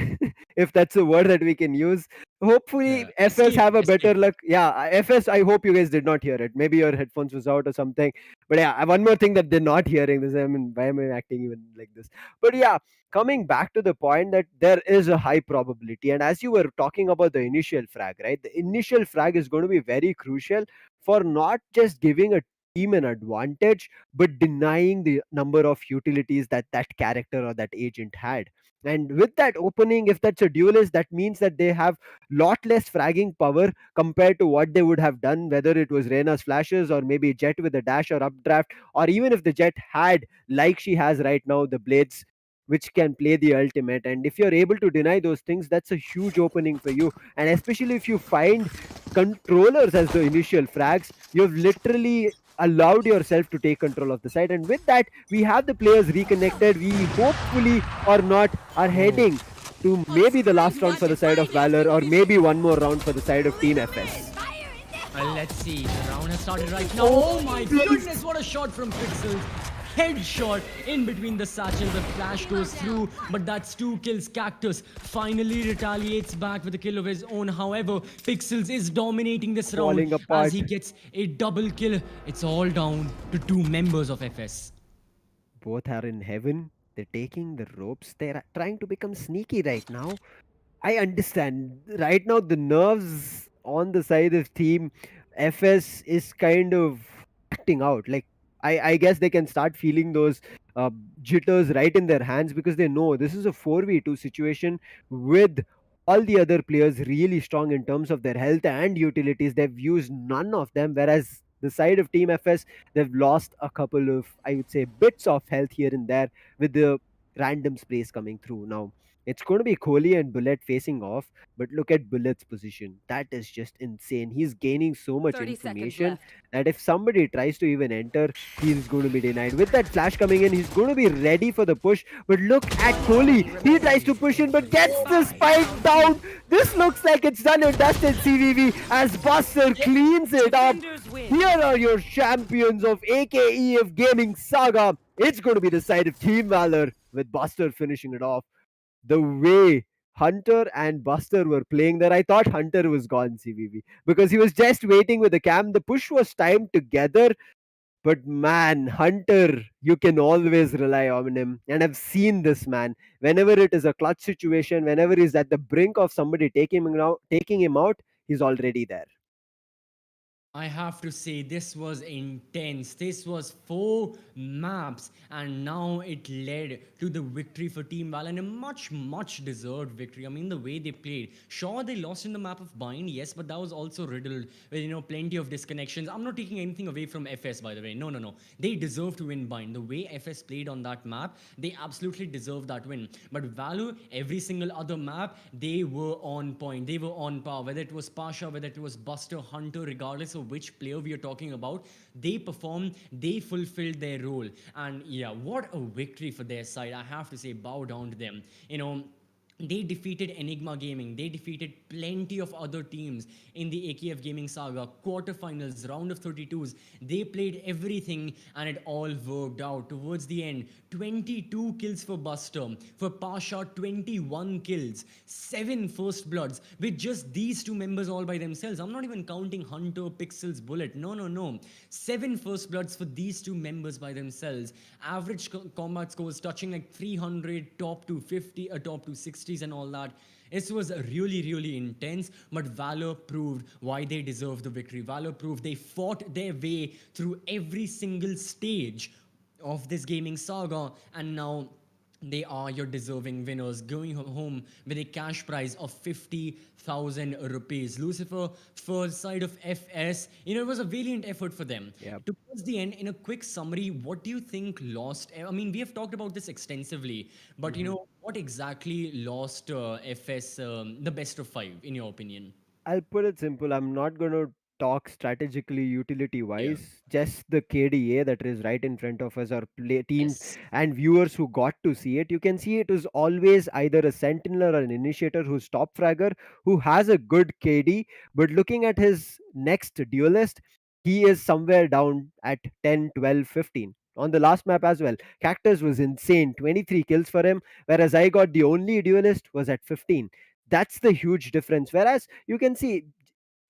if that's a word that we can use. Hopefully Yeah. FS Escape. have a better Escape. luck. Yeah, FS, I hope you guys did not hear it. Maybe your headphones was out or something. But yeah, one more thing that they're not hearing this. I mean, why am I acting even like this? But yeah, coming back to the point that there is a high probability, and as you were talking about the initial frag, right? The initial frag is going to be very crucial for not just giving a team an advantage, but denying the number of utilities that that character or that agent had. And with that opening, if that's a duelist, that means that they have lot less fragging power compared to what they would have done, whether it was Rena's flashes or maybe Jet with a dash or updraft, or even if the Jet had, like she has right now, the blades which can play the ultimate. And if you're able to deny those things, that's a huge opening for you. And especially if you find controllers as the initial frags, you've literally allowed yourself to take control of the site. And with that, we have the players reconnected. We hopefully or not are Oh. heading to On maybe the screen, last round watch for the it side burn. of Yes, Valor, we or will use maybe it. one more round for the side of Doing Team the red. FS. Fire in the Let's hole. see. The round has started right now. Oh my goodness, what a shot from Pixels. Headshot in between the satchel. The flash goes through, but that's two kills. Cactus finally retaliates back with a kill of his own. However, Pixels is dominating this round Falling as apart. he gets a double kill. It's all down to two members of FS. Both are in heaven. They're taking the ropes. They're trying to become sneaky right now. I understand. Right now, the nerves on the side of Team FS is kind of acting out. Like, I guess they can start feeling those uh, jitters right in their hands, because they know this is a 4v2 situation with all the other players really strong in terms of their health and utilities. They've used none of them, whereas the side of Team FS, they've lost a couple of, I would say, bits of health here and there with the random sprays coming through. Now, it's going to be Kohli and Bullet facing off, but look at Bullet's position. That is just insane. He's gaining so much 30 seconds information left. that if somebody tries to even enter, he's going to be denied. With that flash coming in, he's going to be ready for the push. But look at Kohli. He tries to push in, but gets the spike down. This looks like it's done and dusted, CVV, as Buster cleans it up. Here are your champions of AKEF Gaming Saga. It's going to be the side of Team Valor, with Buster finishing it off. The way Hunter and Buster were playing there, I thought Hunter was gone, CVV, because he was just waiting with the cam. The push was timed together, but man, Hunter, you can always rely on him. And I've seen this man. Whenever it is a clutch situation, whenever he's at the brink of somebody taking him out, he's already there. I have to say, this was intense. This was four maps, and now it led to the victory for Team Val, and a much, much deserved victory. I mean, the way they played. Sure, they lost in the map of Bind, yes, but that was also riddled with, plenty of disconnections. I'm not taking anything away from FS, by the way. No, no, no. They deserve to win Bind. The way FS played on that map, they absolutely deserve that win. But Valor, every single other map, they were on point. They were on par. Whether it was Pasha, whether it was Buster, Hunter, regardless of which player we are talking about, they performed, they fulfilled their role. And yeah, what a victory for their side. I have to say, bow down to them. They defeated Enigma Gaming. They defeated plenty of other teams in the AKEF Gaming Saga, quarterfinals, round of 32s. They played everything and it all worked out. Towards the end, 22 kills for Buster. For Pasha, 21 kills. 7 first bloods with just these two members all by themselves. I'm not even counting Hunter, Pixels, Bullet. No, no, no. 7 first bloods for these two members by themselves. Average combat scores touching like 300, top to 50, top to 60s and all that. It was really, really intense, but Valor proved why they deserve the victory. Valor proved they fought their way through every single stage of this gaming saga, and now they are your deserving winners, going home with a cash prize of 50,000 rupees. Lucifer, for the side of FS, it was a valiant effort for them. Yep. Towards the end, in a quick summary, what do you think lost? I mean, we have talked about this extensively, but what exactly lost FS the best of five, in your opinion? I'll put it simple. I'm not going to talk strategically, utility Yeah. wise. Just the KDA that is right in front of us, or play teams Yes. and viewers who got to see it. You can see it is always either a sentinel or an initiator who's top fragger who has a good KD. But looking at his next duelist, he is somewhere down at 10, 12, 15. On the last map as well, Cactus was insane, 23 kills for him, whereas I got the only duelist was at 15. That's the huge difference. Whereas you can see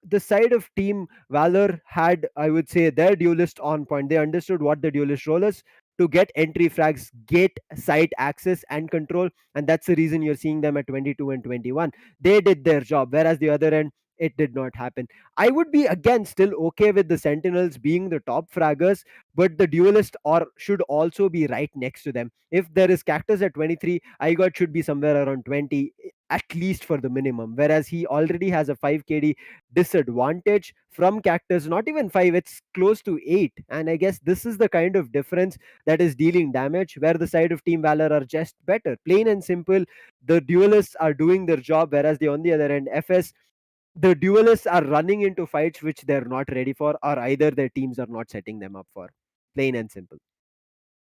the side of Team Valor had, I would say, their duelist on point. They understood what the duelist role is to get entry frags, get site access and control, and that's the reason you're seeing them at 22 and 21. They did their job, whereas the other end, it did not happen. I would be again still okay with the Sentinels being the top fraggers, but the duelist or should also be right next to them. If there is Cactus at 23, I got should be somewhere around 20 at least for the minimum, whereas he already has a 5 KD disadvantage from Cactus. Not even 5, it's close to 8. And I guess this is the kind of difference that is dealing damage, where the side of Team Valor are just better. Plain and simple, the duelists are doing their job, whereas the on the other end, FS, the duelists are running into fights which they're not ready for, or either their teams are not setting them up for. Plain and simple.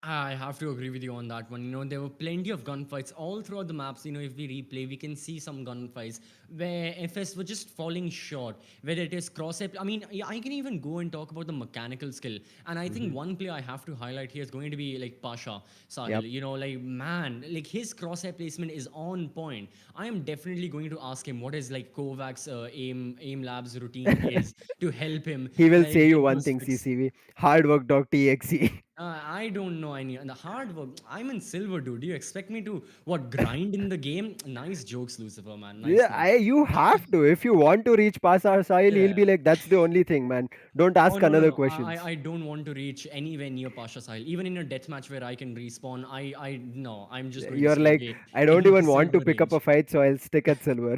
I have to agree with you on that one. There were plenty of gunfights all throughout the maps. If we replay, we can see some gunfights where FS were just falling short. Whether it is crosshair, I mean, yeah, I can even go and talk about the mechanical skill. And I think one player I have to highlight here is going to be like Pasha Yep. Sahil. Like man, like his crosshair placement is on point. I am definitely going to ask him what his like Kovacs aim labs routine is to help him He will like say you get one those thing, tricks. CCV: hard work, dog, TXE. I don't know any. And the hard work. I'm in silver, dude. Do you expect me to what grind in the game? Nice jokes, Lucifer, man. Yeah, Nice, nice. you have to. If you want to reach Pasar Sahil, he'll Yeah. be like, that's the only thing, man. Don't Oh ask no, no, another no. questions. I don't want to reach anywhere near Pasha Sahil. Even in a deathmatch where I can respawn, I no. I'm just going to You're stay like, away I don't in the even want to silver pick up a range. fight, so I'll stick at silver.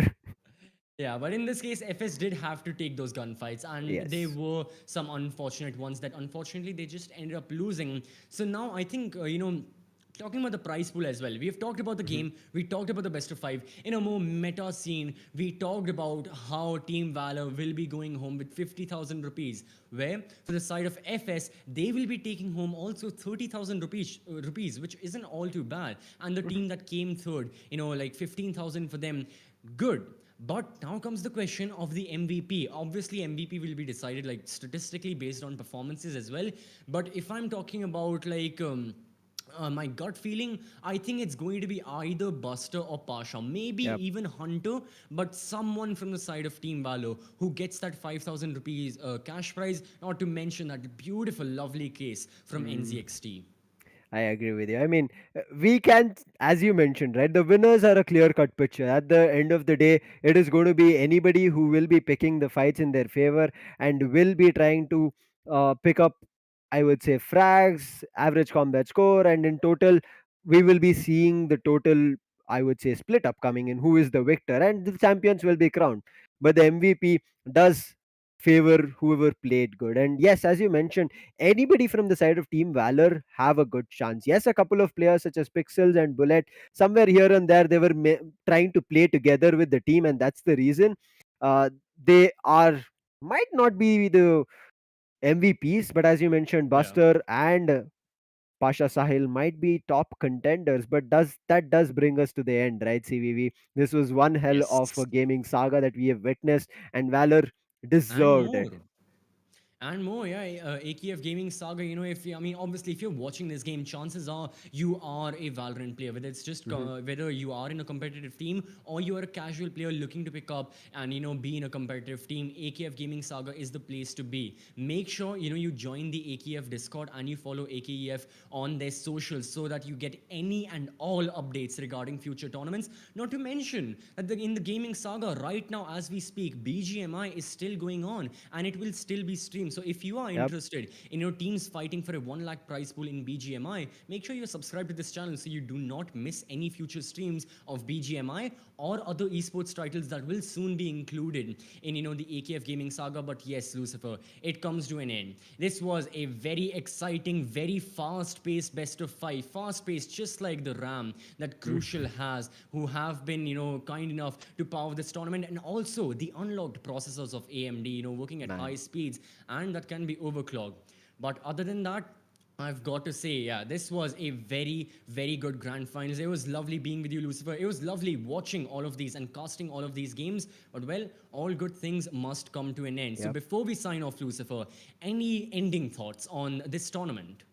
Yeah, but in this case, FS did have to take those gunfights, and there Yes. were some unfortunate ones that unfortunately they just ended up losing. So now I think, talking about the prize pool as well, we have talked about the game, we talked about the best of five. In a more meta scene, we talked about how Team Valor will be going home with 50,000 rupees, where for the side of FS, they will be taking home also 30,000 rupees, which isn't all too bad. And the team that came third, like 15,000 for them, good. But now comes the question of the MVP. Obviously, MVP will be decided like statistically based on performances as well. But if I'm talking about like my gut feeling, I think it's going to be either Buster or Pasha, maybe Yep. even Hunter, but someone from the side of Team Valor who gets that 5,000 rupees cash prize. Not to mention that beautiful, lovely case from NZXT. I agree with you. I mean, we can, as you mentioned, right? The winners are a clear cut picture. At the end of the day, it is going to be anybody who will be picking the fights in their favor and will be trying to pick up, I would say, frags, average combat score, and in total, we will be seeing the total, I would say, split up coming in who is the victor, and the champions will be crowned. But the MVP does favor whoever played good. And yes, as you mentioned, anybody from the side of Team Valor have a good chance. Yes, a couple of players such as Pixels and Bullet, somewhere here and there, they were trying to play together with the team, and that's the reason they are might not be the MVPs, but as you mentioned, Yeah. Buster and Pasha Sahil might be top contenders. But does bring us to the end, right? CVV. This was one hell of Yes. a gaming saga that we have witnessed, and Valor And deserved it. more. And more, yeah. AKF Gaming Saga, if you, I mean, obviously, if you're watching this game, chances are you are a Valorant player. Whether it's just whether you are in a competitive team or you are a casual player looking to pick up and be in a competitive team, AKF Gaming Saga is the place to be. Make sure you join the AKF Discord and you follow AKEF on their socials so that you get any and all updates regarding future tournaments. Not to mention that in the Gaming Saga right now, as we speak, BGMI is still going on and it will still be streamed. So if you are Yep. interested in your teams fighting for a 1 lakh prize pool in BGMI, make sure you're subscribed to this channel so you do not miss any future streams of BGMI or other esports titles that will soon be included in the AKF Gaming Saga. But yes, Lucifer, it comes to an end. This was a very exciting, very fast-paced best of 5, fast-paced, just like the RAM that Crucial has, who have been kind enough to power this tournament, and also the unlocked processors of AMD, working at high speeds, and that can be overclocked. But other than that, I've got to say, yeah, this was a very, very good grand finals. It was lovely being with you, Lucifer. It was lovely watching all of these and casting all of these games. But well, all good things must come to an end. So Yep. before we sign off, Lucifer, any ending thoughts on this tournament?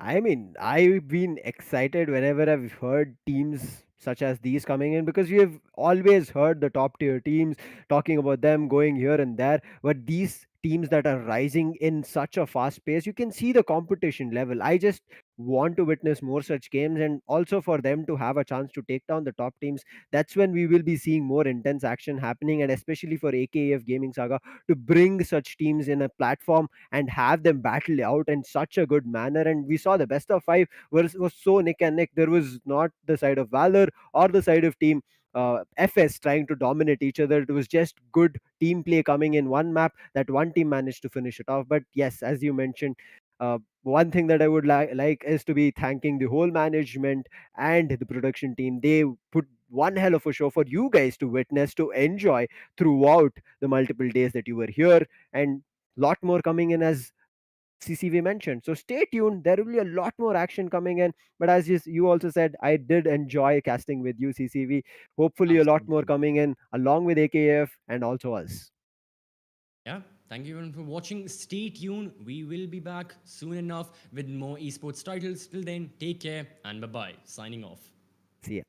I mean, I've been excited whenever I've heard teams such as these coming in, because we have always heard the top tier teams talking about them going here and there. But these teams that are rising in such a fast pace, you can see the competition level. I just want to witness more such games, and also for them to have a chance to take down the top teams. That's when we will be seeing more intense action happening, and especially for AKF Gaming Saga to bring such teams in a platform and have them battle out in such a good manner. And we saw the best of 5 was so neck and neck. There was not the side of Valor or the side of team FS trying to dominate each other. It was just good team play coming in one map that one team managed to finish it off. But yes, as you mentioned, one thing that I would like is to be thanking the whole management and the production team. They put one hell of a show for you guys to witness, to enjoy throughout the multiple days that you were here, and lot more coming in, as CCV mentioned. So stay tuned. There will be a lot more action coming in. But as you also said, I did enjoy casting with you, CCV. Hopefully, a lot more Absolutely. coming in along with AKF and also us. Yeah. Thank you everyone for watching. Stay tuned. We will be back soon enough with more esports titles. Till then, take care and bye-bye. Signing off. See ya.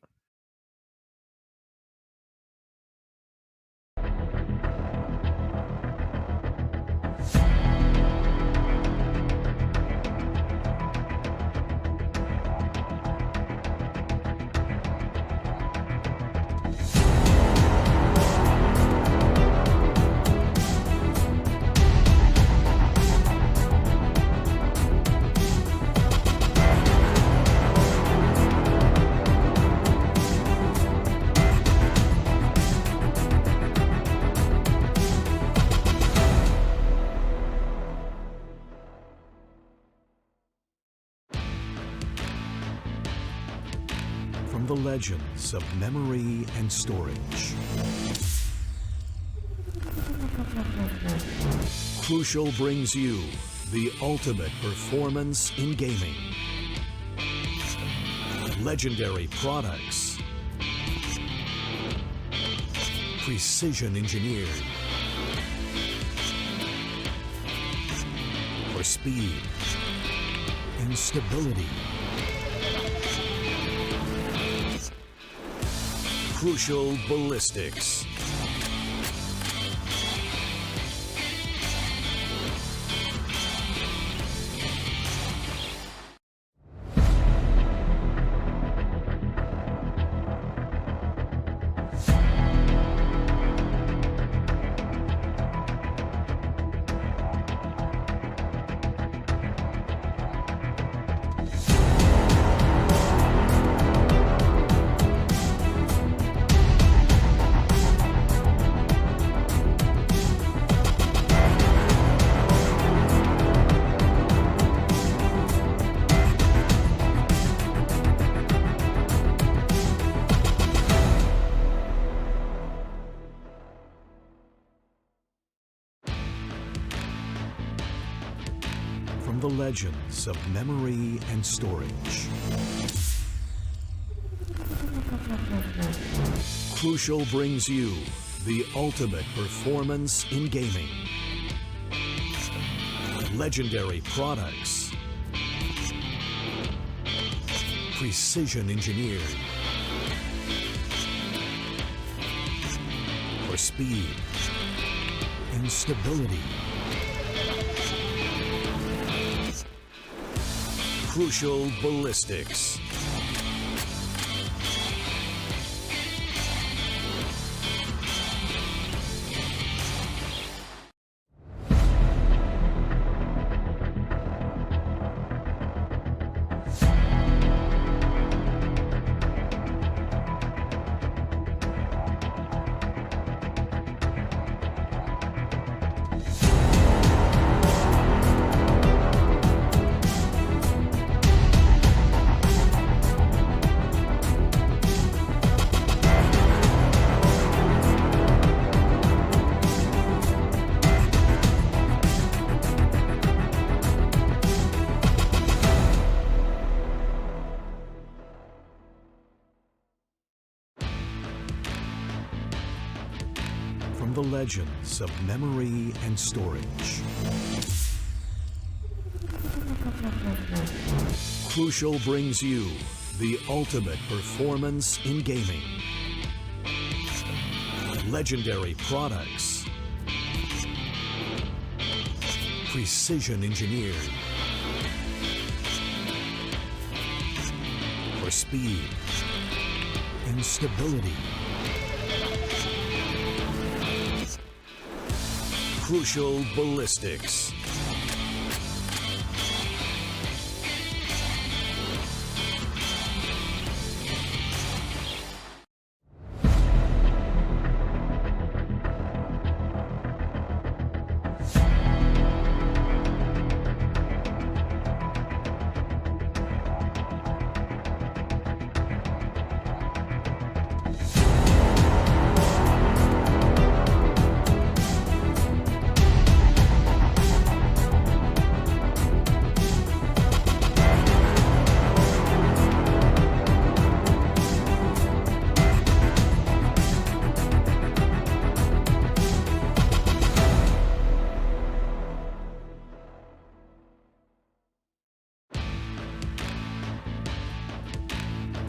From the legends of memory and storage, Crucial brings you the ultimate performance in gaming. Legendary products, precision engineered for speed and stability. Crucial Ballistix. From the legends of memory and storage. Crucial brings you the ultimate performance in gaming. Legendary products. Precision engineered. For speed and stability. Crucial Ballistix. From the legends of memory and storage. Crucial brings you the ultimate performance in gaming. Legendary products. Precision engineered. For speed and stability. Crucial Ballistix.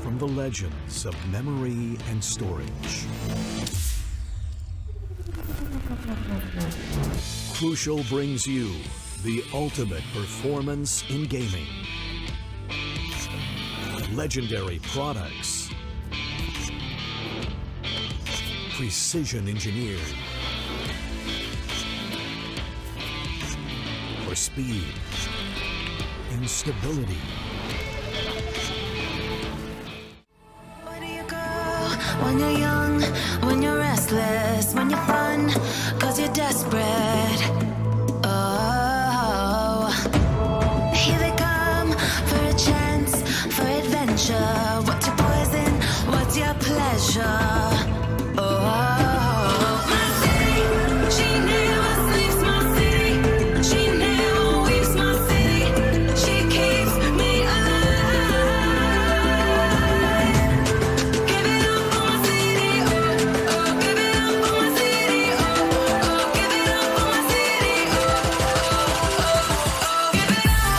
From the legends of memory and storage. Crucial brings you the ultimate performance in gaming. Legendary products. Precision engineered. For speed and stability. When you're young, when you're restless, when you're fun, cause you're desperate. Oh, here they come for a chance, for adventure. What's your poison? What's your pleasure? Oh, my city, she never sleeps, my city. She never weeps, my city. She keeps me alive. Give it up for my city, oh, oh. Give it up for my city, oh, oh. Give it up for my city, oh, oh, oh. Give it up.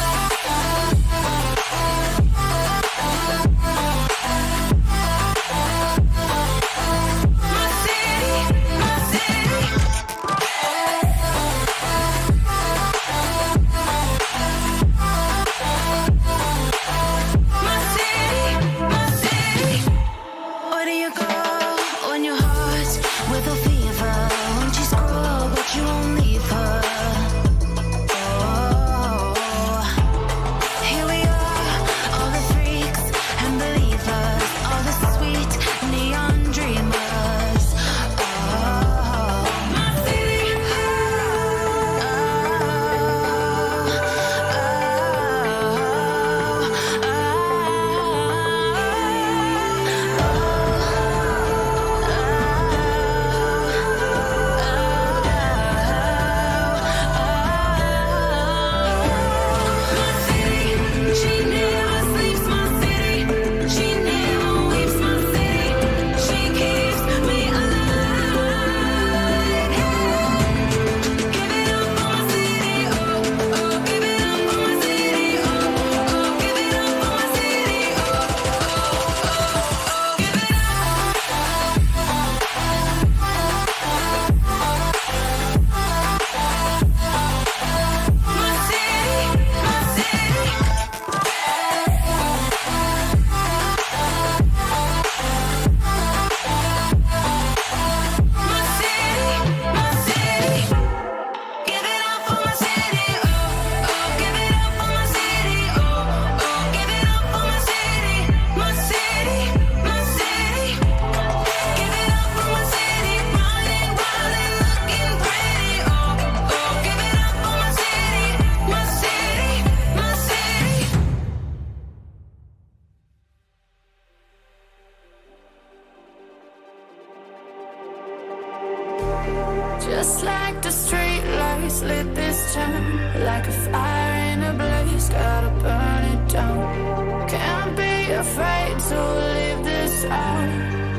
Just like the street lights lit this town, like a fire in a blaze, gotta burn it down. Can't be afraid to leave this out.